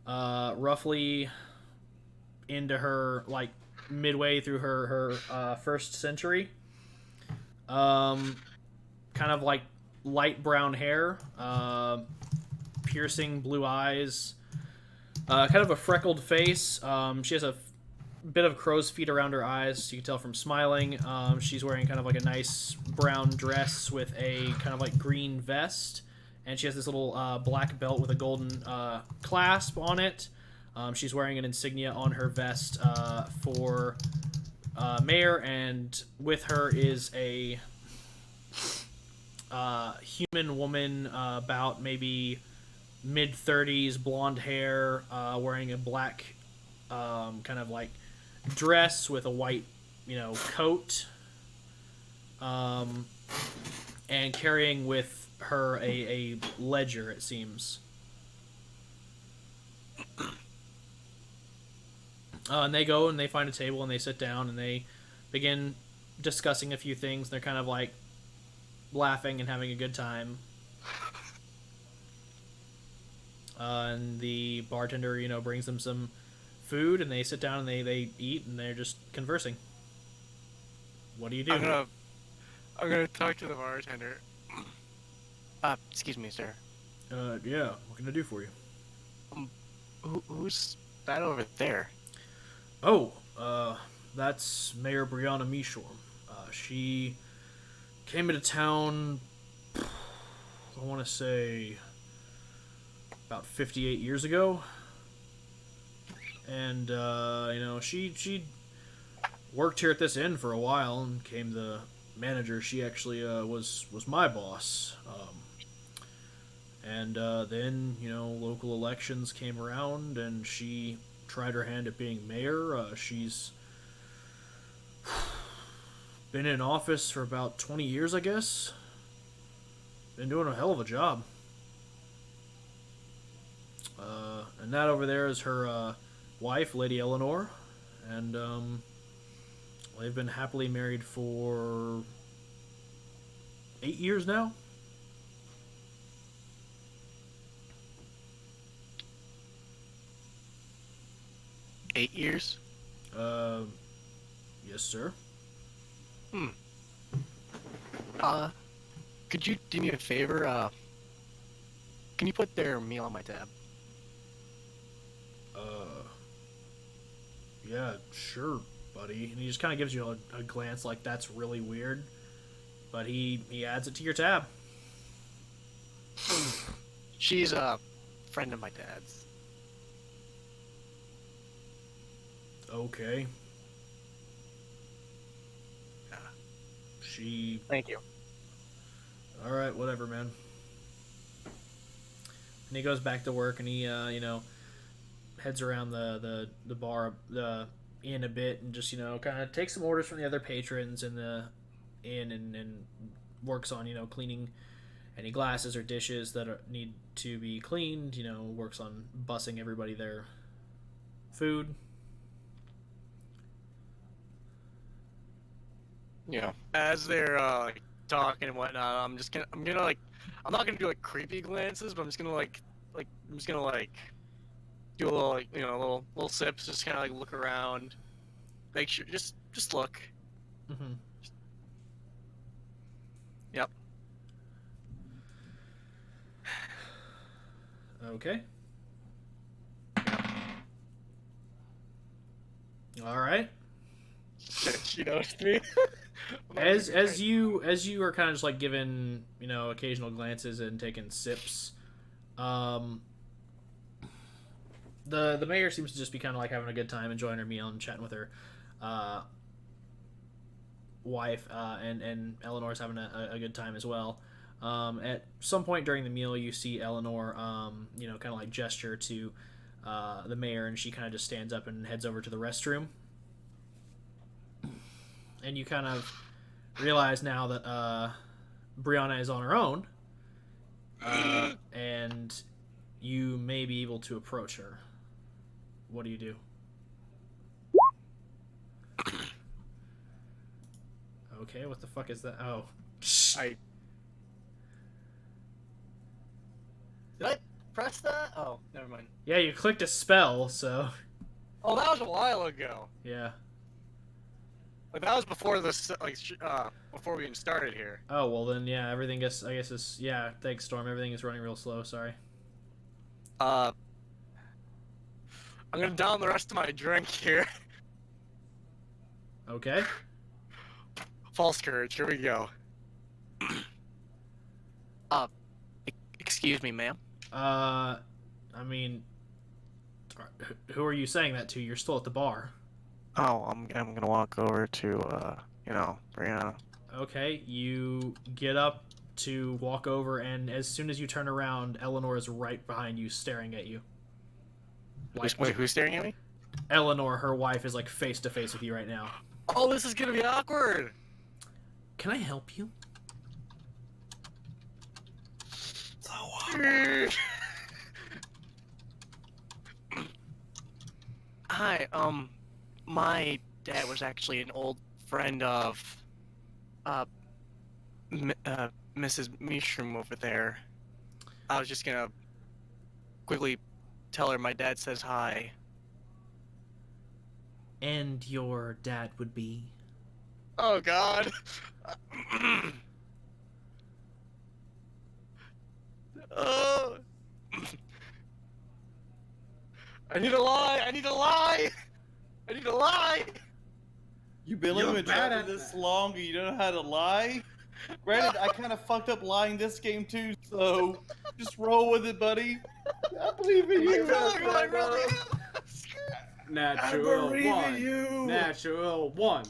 roughly into her, like, midway through her first century. Kind of like light brown hair, piercing blue eyes, kind of a freckled face. She has a bit of crow's feet around her eyes, you can tell from smiling. She's wearing kind of like a nice brown dress with a kind of like green vest, and she has this little black belt with a golden clasp on it. She's wearing an insignia on her vest for Mayor, and with her is a human woman about maybe mid-30s, blonde hair, wearing a black kind of like dress with a white, coat, and carrying with her a ledger, it seems. And they go and they find a table and they sit down and they begin discussing a few things. They're kind of like laughing and having a good time. And the bartender, brings them some food, and they sit down and they eat, and they're just conversing. What do you do? I'm gonna talk to the bartender. Excuse me, sir. Yeah, what can I do for you? Who's that over there? Oh, that's Mayor Brianna Mishorm. She came into town, I want to say, about 58 years ago. And, she worked here at this inn for a while and became the manager. She actually was my boss. And then, local elections came around and she tried her hand at being mayor. She's been in office for about 20 years, I guess. Been doing a hell of a job. And that over there is her wife, Lady Eleanor. And they've been happily married for 8 years now. Eight years? Yes, sir. Could you do me a favor? Can you put their meal on my tab? Yeah, sure, buddy. And he just kind of gives you a glance like that's really weird. But he adds it to your tab. She's a friend of my dad's. Okay. Yeah. She... Thank you. Alright, whatever, man. And he goes back to work and he, heads around the bar, the inn a bit and just, kind of takes some orders from the other patrons in the inn and works on, cleaning any glasses or dishes that need to be cleaned, works on bussing everybody their food. Yeah. As they're talking and whatnot, I'm not gonna do like creepy glances, but I'm just gonna do a little, like, little sips, just kind of like look around, make sure, just look. Mm-hmm. Yep. Okay. All right. She noticed me. As you are kind of just like giving occasional glances and taking sips, the mayor seems to just be kind of like having a good time, enjoying her meal and chatting with her wife, and Eleanor's having a good time as well. At some point during the meal, you see Eleanor, kind of like gesture to the mayor, and she kind of just stands up and heads over to the restroom. And you kind of realize now that Brianna is on her own, and you may be able to approach her. What do you do? Okay, what the fuck is that? Oh. Did I press that? Oh, never mind. Yeah, you clicked a spell, so... Oh, that was a while ago. Yeah. Like, that was before this, before we even started here. Oh, well then, yeah, everything is, I guess is, yeah, thanks, Storm. Everything is running real slow, sorry. I'm gonna down the rest of my drink here. Okay. False courage, here we go. Excuse me, ma'am. I mean... Who are you saying that to? You're still at the bar. Oh, I'm gonna walk over to, Brianna. Okay, you get up to walk over, and as soon as you turn around, Eleanor is right behind you, staring at you. Wait, who's staring at me? Eleanor, her wife, is like face to face with you right now. Oh, this is gonna be awkward! Can I help you? So awkward. Hi, my dad was actually an old friend of, Mrs. Meeshroom over there. I was just gonna quickly tell her my dad says hi. And your dad would be? Oh, God. Oh. I need to lie! I need to lie! I need to lie! You've been living with Trevor this long and you don't know how to lie? Granted, I kind of fucked up lying this game too, so just roll with it, buddy. I believe in you. I really am. Natural believe in one. you. Natural one.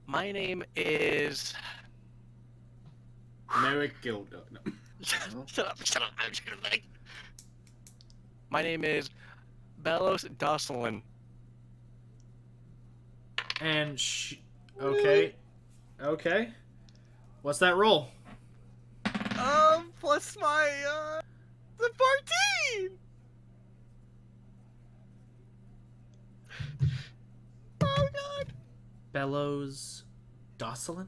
My name is... Merrick Gilda. No. Shut up, I'm just gonna make... My name is Belos Dosselin. And okay. Okay. What's that roll? Plus my, the 14! Oh, God. Bellows Dosselin?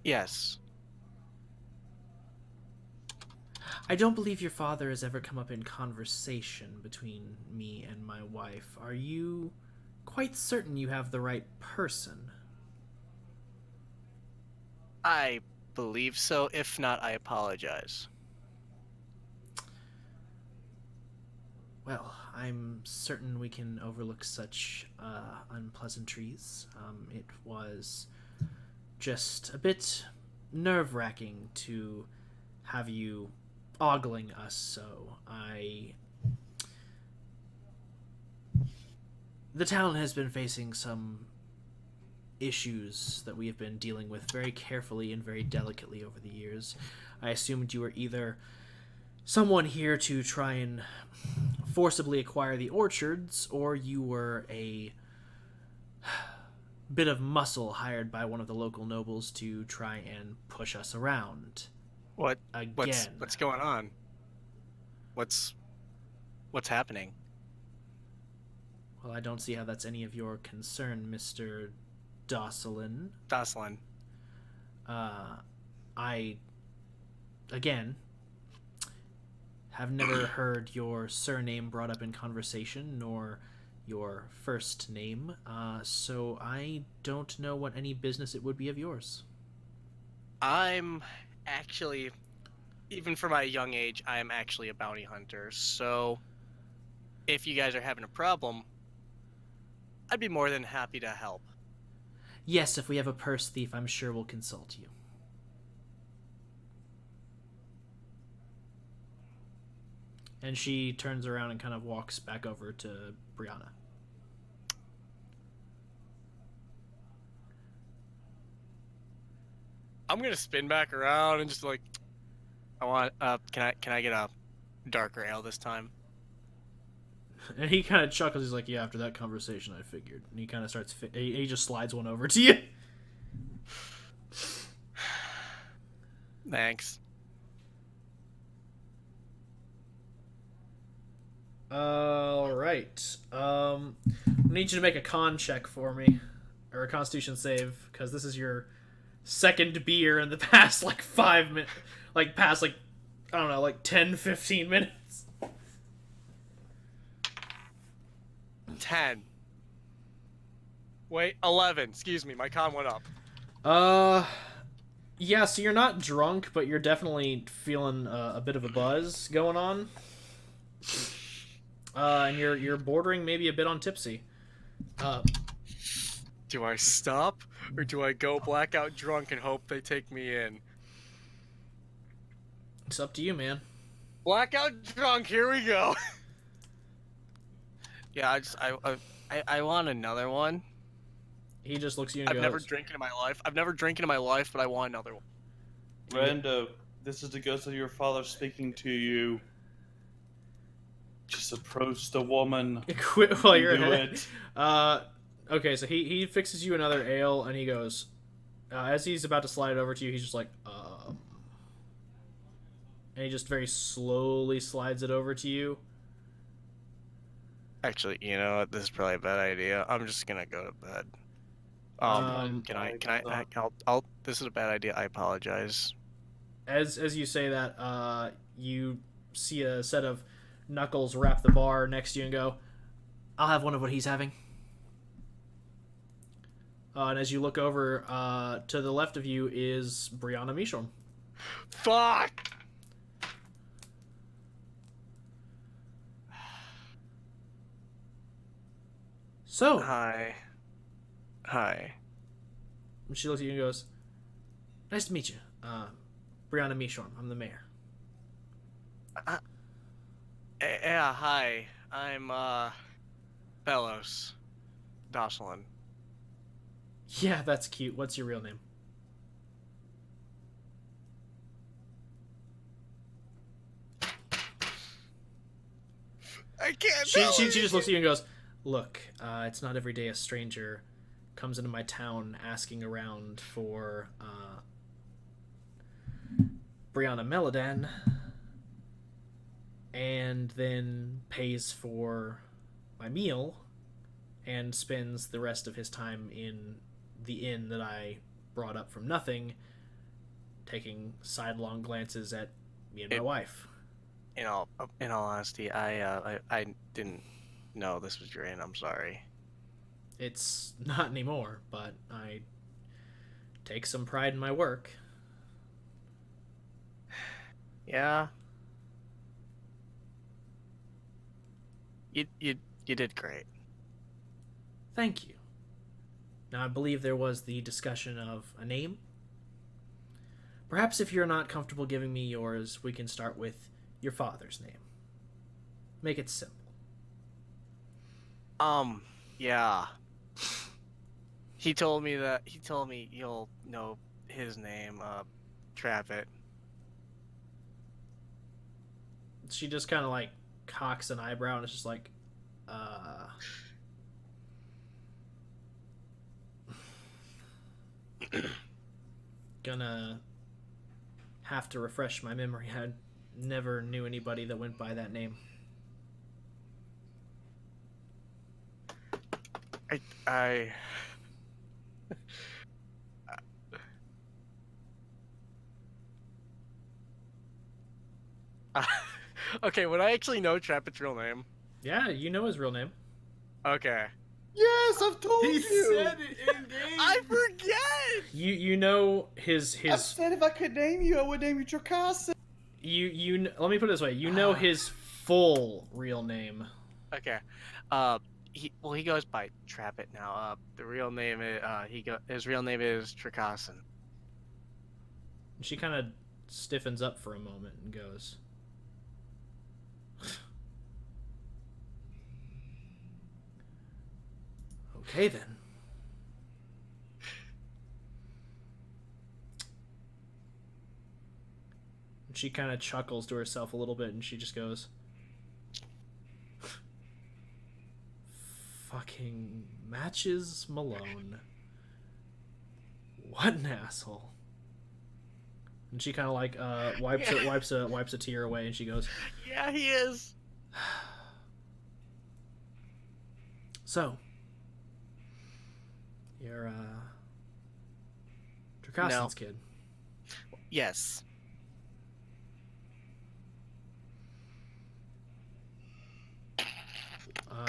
Yes. I don't believe your father has ever come up in conversation between me and my wife. Are you quite certain you have the right person? I believe so. If not, I apologize. Well, I'm certain we can overlook such unpleasantries. It was just a bit nerve-wracking to have you ogling us, so the town has been facing some issues that we have been dealing with very carefully and very delicately over the years. I assumed you were either someone here to try and forcibly acquire the orchards, or you were a bit of muscle hired by one of the local nobles to try and push us around. What? Again. What's going on? What's happening? Well, I don't see how that's any of your concern, Mr. Dosselin. Dosselin. Again, have never heard your surname brought up in conversation, nor your first name, so I don't know what any business it would be of yours. I'm actually, even for my young age, I'm actually a bounty hunter. So if you guys are having a problem, I'd be more than happy to help. Yes, if we have a purse thief, I'm sure we'll consult you. And she turns around and kind of walks back over to Brianna. I'm gonna spin back around and just like, I want. Can I get a darker ale this time? And he kind of chuckles. He's like, "Yeah, after that conversation, I figured." And he kind of starts. He just slides one over to you. Thanks. All right. I need you to make a con check for me, or a Constitution save, because this is your second beer in the past like 5 minutes, like past like I don't know, like 10, 15 minutes. 10. Wait, 11. Excuse me, my con went up. Yeah. So you're not drunk, but you're definitely feeling a bit of a buzz going on. And you're bordering maybe a bit on tipsy. Do I stop or do I go blackout drunk and hope they take me in? It's up to you, man. Blackout drunk. Here we go. Yeah, I want another one. He just looks at you and I've goes, never drinking in my life. I've never drinking in my life, but I want another one. Rando, this is the ghost of your father speaking to you. Just approach the woman. Quit while you're Do ahead. it. Okay, so he fixes you another ale, and he goes, as he's about to slide it over to you, he's just like, and he just very slowly slides it over to you. Actually, you know what? This is probably a bad idea. I'm just gonna go to bed. I'll. This is a bad idea. I apologize. As you say that, you see a set of knuckles wrap the bar next to you and go, "I'll have one of what he's having." And as you look over, to the left of you is Brianna Michon. Fuck! So, Hi. she looks at you and goes, "Nice to meet you. Brianna Michon. I'm the mayor." Yeah, hi. I'm, Bellows. Dosselin. Yeah, that's cute. What's your real name? I can't She just looks at you and goes, "Look, it's not every day a stranger comes into my town asking around for Brianna Meladan and then pays for my meal and spends the rest of his time in the inn that I brought up from nothing, taking sidelong glances at me and my wife." In all honesty, I didn't know this was your inn. I'm sorry. It's not anymore, but I take some pride in my work. Yeah. You did great. Thank you. Now, I believe there was the discussion of a name. Perhaps if you're not comfortable giving me yours, we can start with your father's name. Make it simple. Yeah. He told me you'll know his name, Travitt. She just kind of like cocks an eyebrow and is just like, gonna have to refresh my memory. I never knew anybody that went by that name. I Okay, would I actually know Trappet's real name? Yeah, you know his real name. Okay. Yes, I've told He you. said it in game. I forget. You know his I said if I could name you, I would name you Tricasa. let me put it this way. You know his full real name. Okay. He goes by Trappet now. The real name is his real name is Tricasan. She kind of stiffens up for a moment and goes, "Okay then." And she kind of chuckles to herself a little bit, and she just goes, "Fucking matches Malone. What an asshole." And she kind of like wipes a tear away, and she goes, Yeah, he is. "So, you're Dracasan's kid." Yes.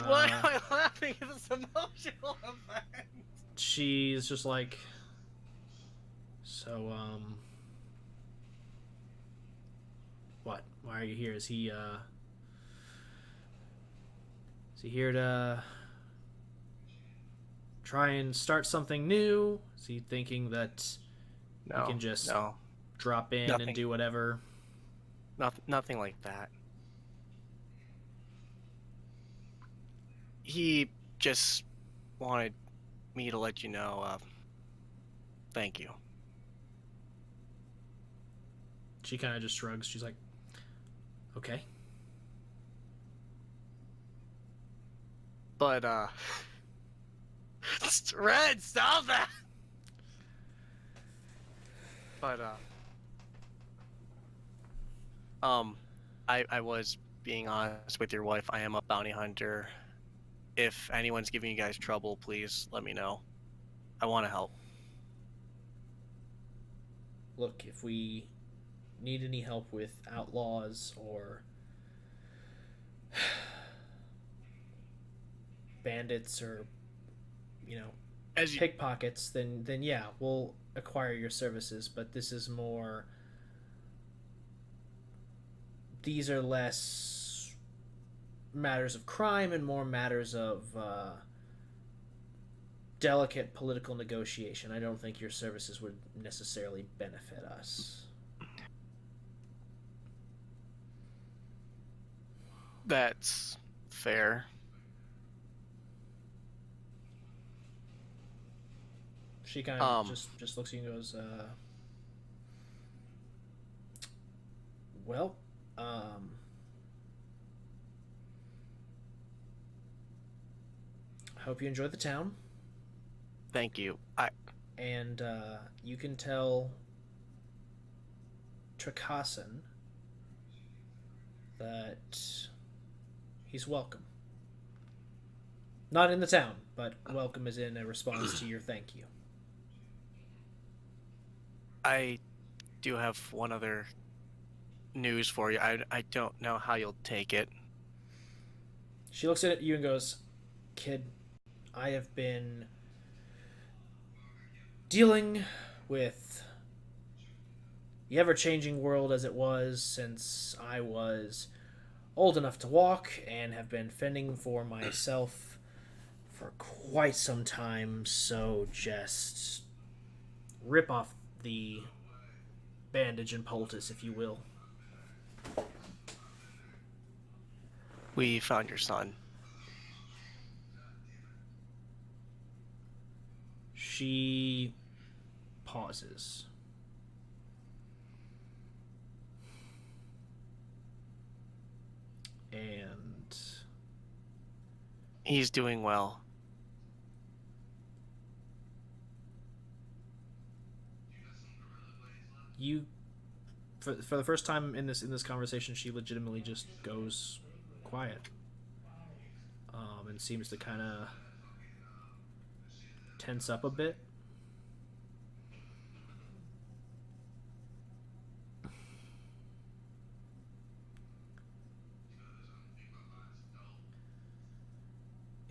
Why am I laughing at this emotional effect? She's just like, "So, what? Why are you here? Is he here to try and start something new? Is he thinking that No, he can just no, drop in Nothing. and do whatever?" nothing like that. He just wanted me to let you know. Thank you. She kind of just shrugs. She's like, "Okay." But Red, stop that. But I was being honest with your wife. I am a bounty hunter. If anyone's giving you guys trouble, please let me know. I want to help. Look, if we need any help with outlaws or bandits or, As you, pickpockets, then yeah, we'll acquire your services. But this is more. These are less matters of crime and more matters of delicate political negotiation. I don't think your services would necessarily benefit us. that's fair. She kind of just looks at you and goes, "Well, I hope you enjoy the town, Thank you. and you can tell Tricasan that he's welcome. Not in the town, but welcome is in a response to your thank you." I do have one other news for you. I don't know how you'll take it. She looks at you and goes, "Kid, I have been dealing with the ever-changing world as it was since I was old enough to walk and have been fending for myself for quite some time, so just rip off the bandage and poultice, if you will." We found your son. She pauses. And He's doing well. you, for the first time in this conversation, she legitimately just goes quiet, and seems to kind of tense up a bit.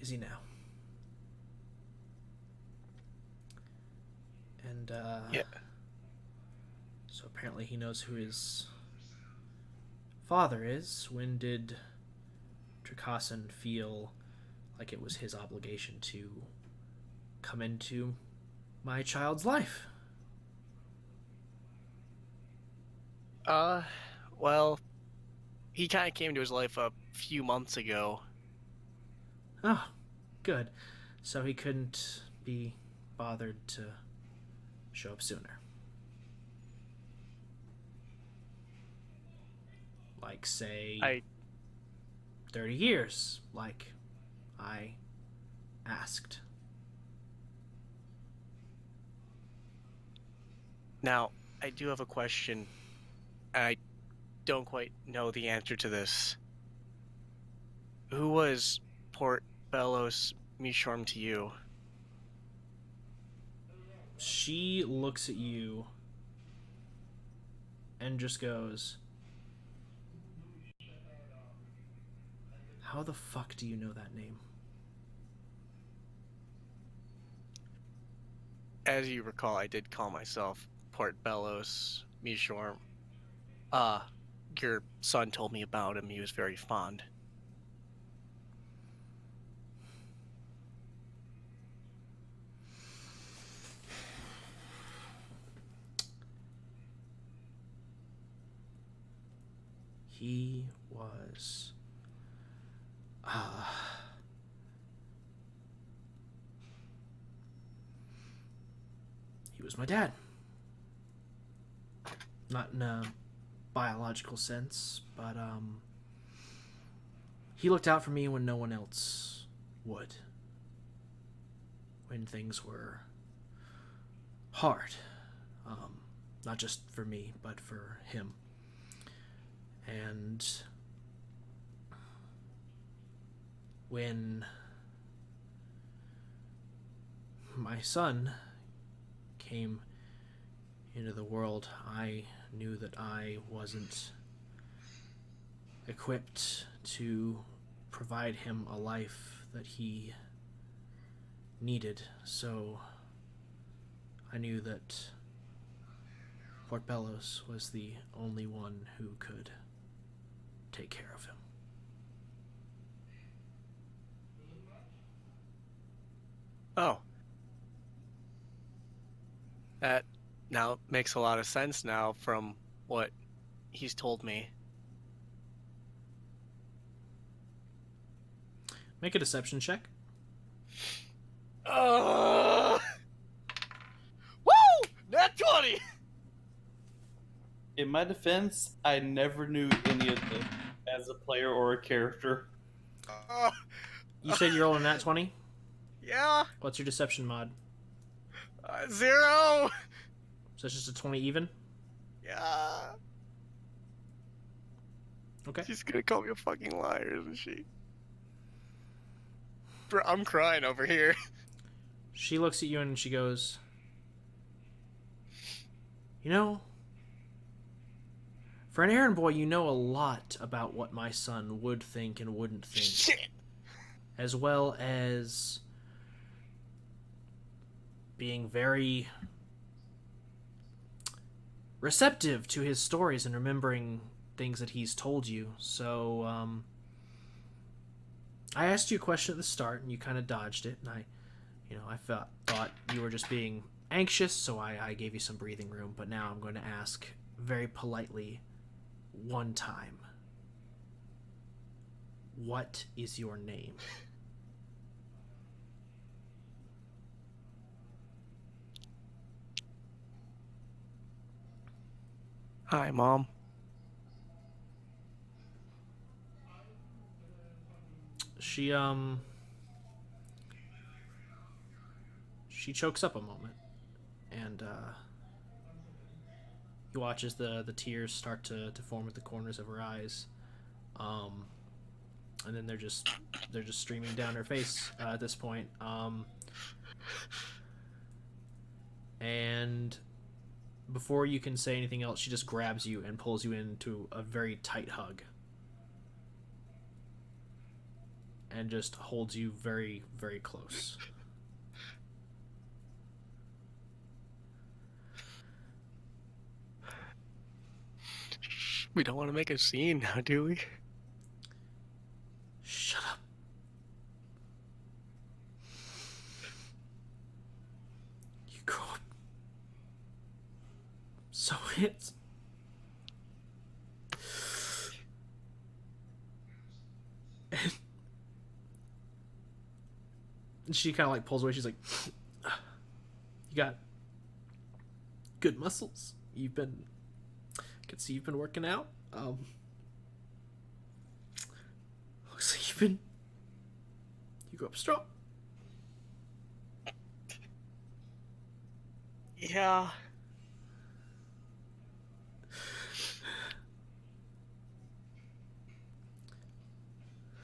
is he now? And Yeah. so apparently he knows who his father is. When did Tricasson feel like it was his obligation to come into my child's life? Well, he kind of came to his life a few months ago. Oh, good. So he couldn't be bothered to show up sooner. Like, say, 30 years, like I asked. Now, I do have a question. I don't quite know the answer to this. Who was Port Bellos Mishorm to you? She looks at you and just goes, how the fuck do you know that name? As you recall, I did call myself Port Bellos Mishorm. Your son told me about him. He was very fond. He was he was my dad. Not in a biological sense, but he looked out for me when no one else would. When things were hard. Not just for me, but for him. And when my son came into the world, I knew that I wasn't equipped to provide him a life that he needed. So I knew that Port Bellos was the only one who could take care of him. Oh. That now makes a lot of sense now from what he's told me. Make a deception check. Woo! Nat 20! In my defense, I never knew any of them as a player or a character. You said you're rolling nat 20? Yeah. What's your deception mod? 0. So it's just a 20 even? Yeah. Okay. She's gonna call me a fucking liar, isn't she? Bro, I'm crying over here. She looks at you and she goes, you know, for an errand boy, you know a lot about what my son would think and wouldn't think. Shit. As well as being very receptive to his stories and remembering things that he's told you. So, I asked you a question at the start and you kind of dodged it, and I thought you were just being anxious, so I gave you some breathing room, but now I'm going to ask very politely one time. What is your name? Hi, Mom. She chokes up a moment, and you watch as the tears start to form at the corners of her eyes, and then they're just streaming down her face at this point. And before you can say anything else, she just grabs you and pulls you into a very tight hug. and just holds you very, very close. We don't want to make a scene now, do we? Shut up. You grow up so handsome. And she kind of like pulls away. She's like, "You got good muscles. I can see you've been working out. Looks like you grew up strong." Yeah.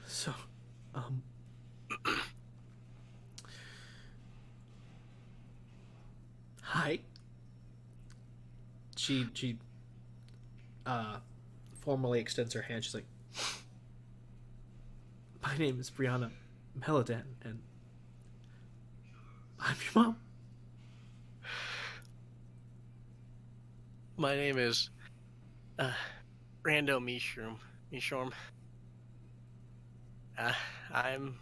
So, hi. She formally extends her hand. She's like, "My name is Brianna Meladan, and I'm your mom." My name is Rando Mishorm. I'm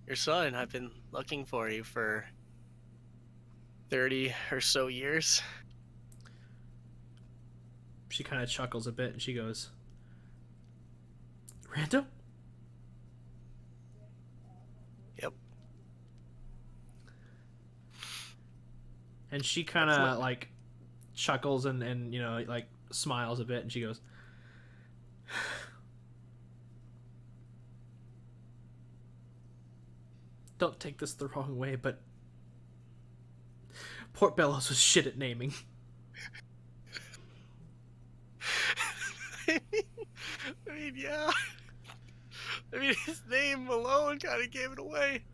your son. I've been looking for you for 30 or so years. She kind of chuckles a bit and she goes, "Rando?" Yep. And she kind of like chuckles and you know, like smiles a bit, and she goes, "Don't take this the wrong way, but Port Bellows was shit at naming." I mean, yeah. I mean, his name alone kind of gave it away.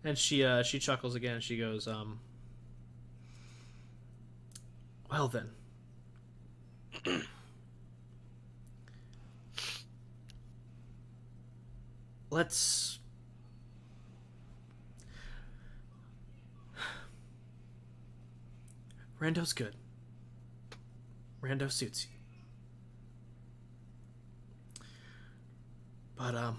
And she chuckles again. She goes, "Well then, let's Rando's good. Rando suits you. But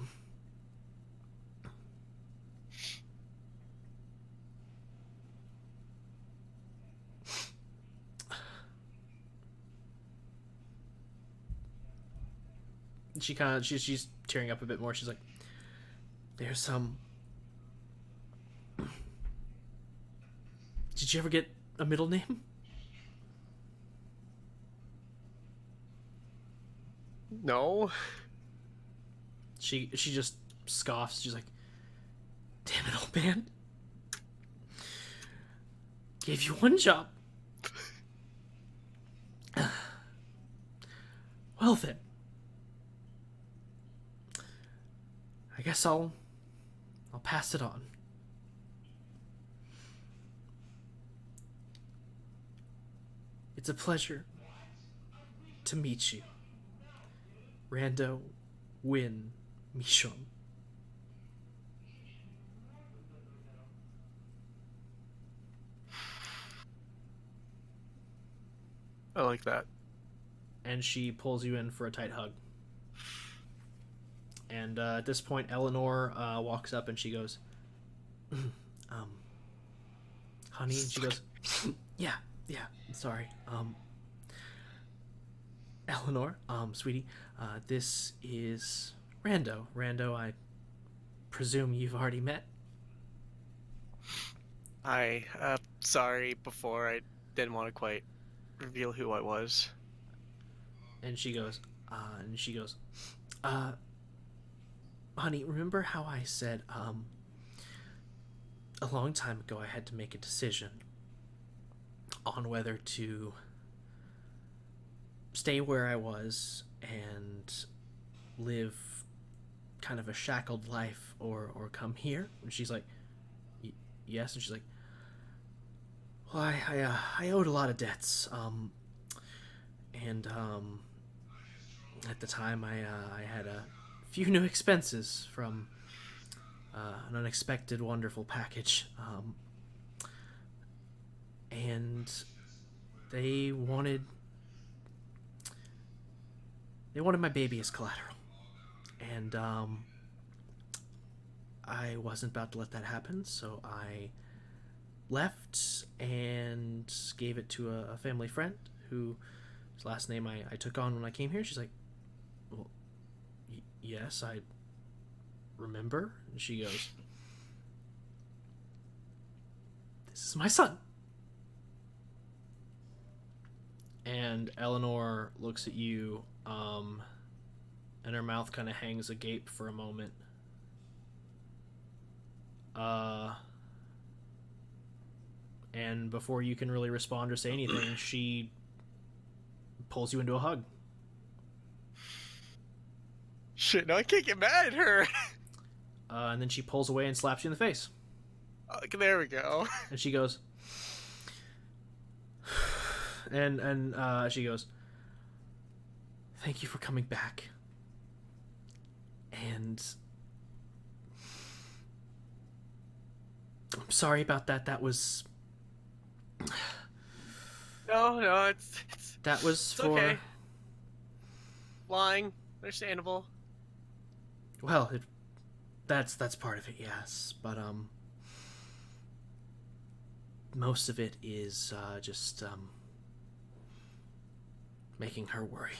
she's tearing up a bit more. She's like, "There's some. Did you ever get a middle name?" No. She just scoffs. She's like, "Damn it, old man. Gave you one job. Well then. I guess I'll pass it on. It's a pleasure to meet you. Rando Win Mishon." I like that. And she pulls you in for a tight hug. And at this point, Eleanor walks up and she goes, "Honey," and she goes, yeah, sorry. Eleanor, sweetie, this is Rando. Rando, I presume you've already met?" Sorry, before I didn't want to quite reveal who I was. And she goes, "Honey, remember how I said, a long time ago I had to make a decision on whether to stay where I was and live kind of a shackled life or come here?" And she's like, "Yes." And she's like, "Well, I owed a lot of debts, and at the time I had a few new expenses from an unexpected, wonderful package. And they wanted my baby as collateral, and I wasn't about to let that happen, so I left and gave it to a family friend whose last name I took on when I came here. She's like, well, yes, I remember. And she goes, this is my son. And Eleanor looks at you, and her mouth kind of hangs agape for a moment. And before you can really respond or say anything, she pulls you into a hug. Shit, no, I can't get mad at her. And then she pulls away and slaps you in the face. There we go. And she goes, and she goes, thank you for coming back. And I'm sorry about that. That was No, it's that was it's for okay. Lying, understandable. well, that's part of it, yes. But most of it is just making her worry.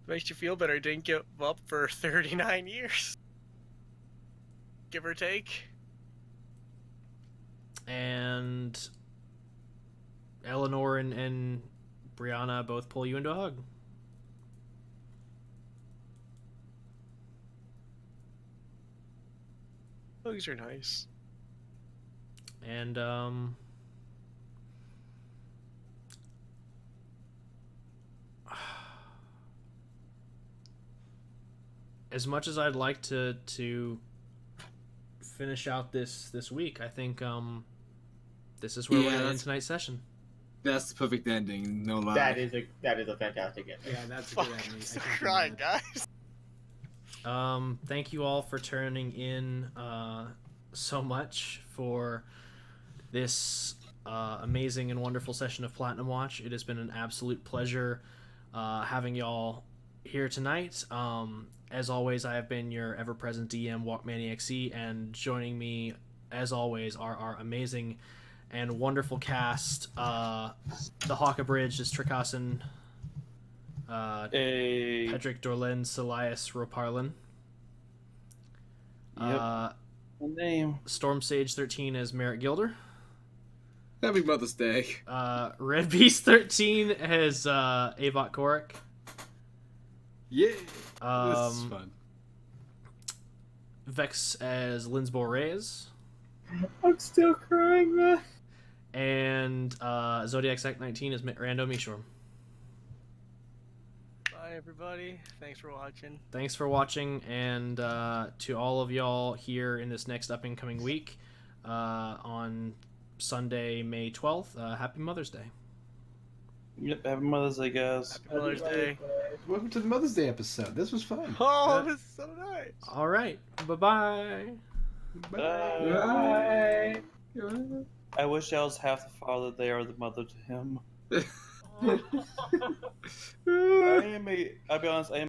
Makes you feel better. Didn't give up for 39 years, give or take. And Eleanor and Brianna both pull you into a hug. Hugs are nice. And as much as I'd like to finish out this week, I think this is where we're gonna end tonight's session. That's the perfect ending, no lie. That is a fantastic ending. Yeah, that's a good Fuck, ending. I'm I so can't be crying, mad. guys. Thank you all for turning in so much for this amazing and wonderful session of Platinum Watch. It has been an absolute pleasure having y'all here tonight. As always, I have been your ever-present DM, Walkmaniac C, and joining me, as always, are our amazing and wonderful cast. The Hawka Bridge is Tricassin, Pedrick Dorlen, Selias Roparlin. Yep. Name. Storm Sage 13 as Merritt Gilder. Happy Mother's Day. Red Beast 13 as Avot Korik. Yeah. This is fun. Vex as Lenzbor Reyes. I'm still crying, man. And Zodiac Sect 19 is Rando Mishorm. Bye, everybody. Thanks for watching. Thanks for watching, and to all of y'all here in this next up-and-coming week on Sunday, May 12th, Happy Mother's Day. Yep, happy Mother's Day, guys. Happy Mother's Day. Welcome to the Mother's Day episode. This was fun. Oh, this is so nice. All right, bye-bye. Bye. I wish I was half the father they are the mother to him. I'll be honest, I am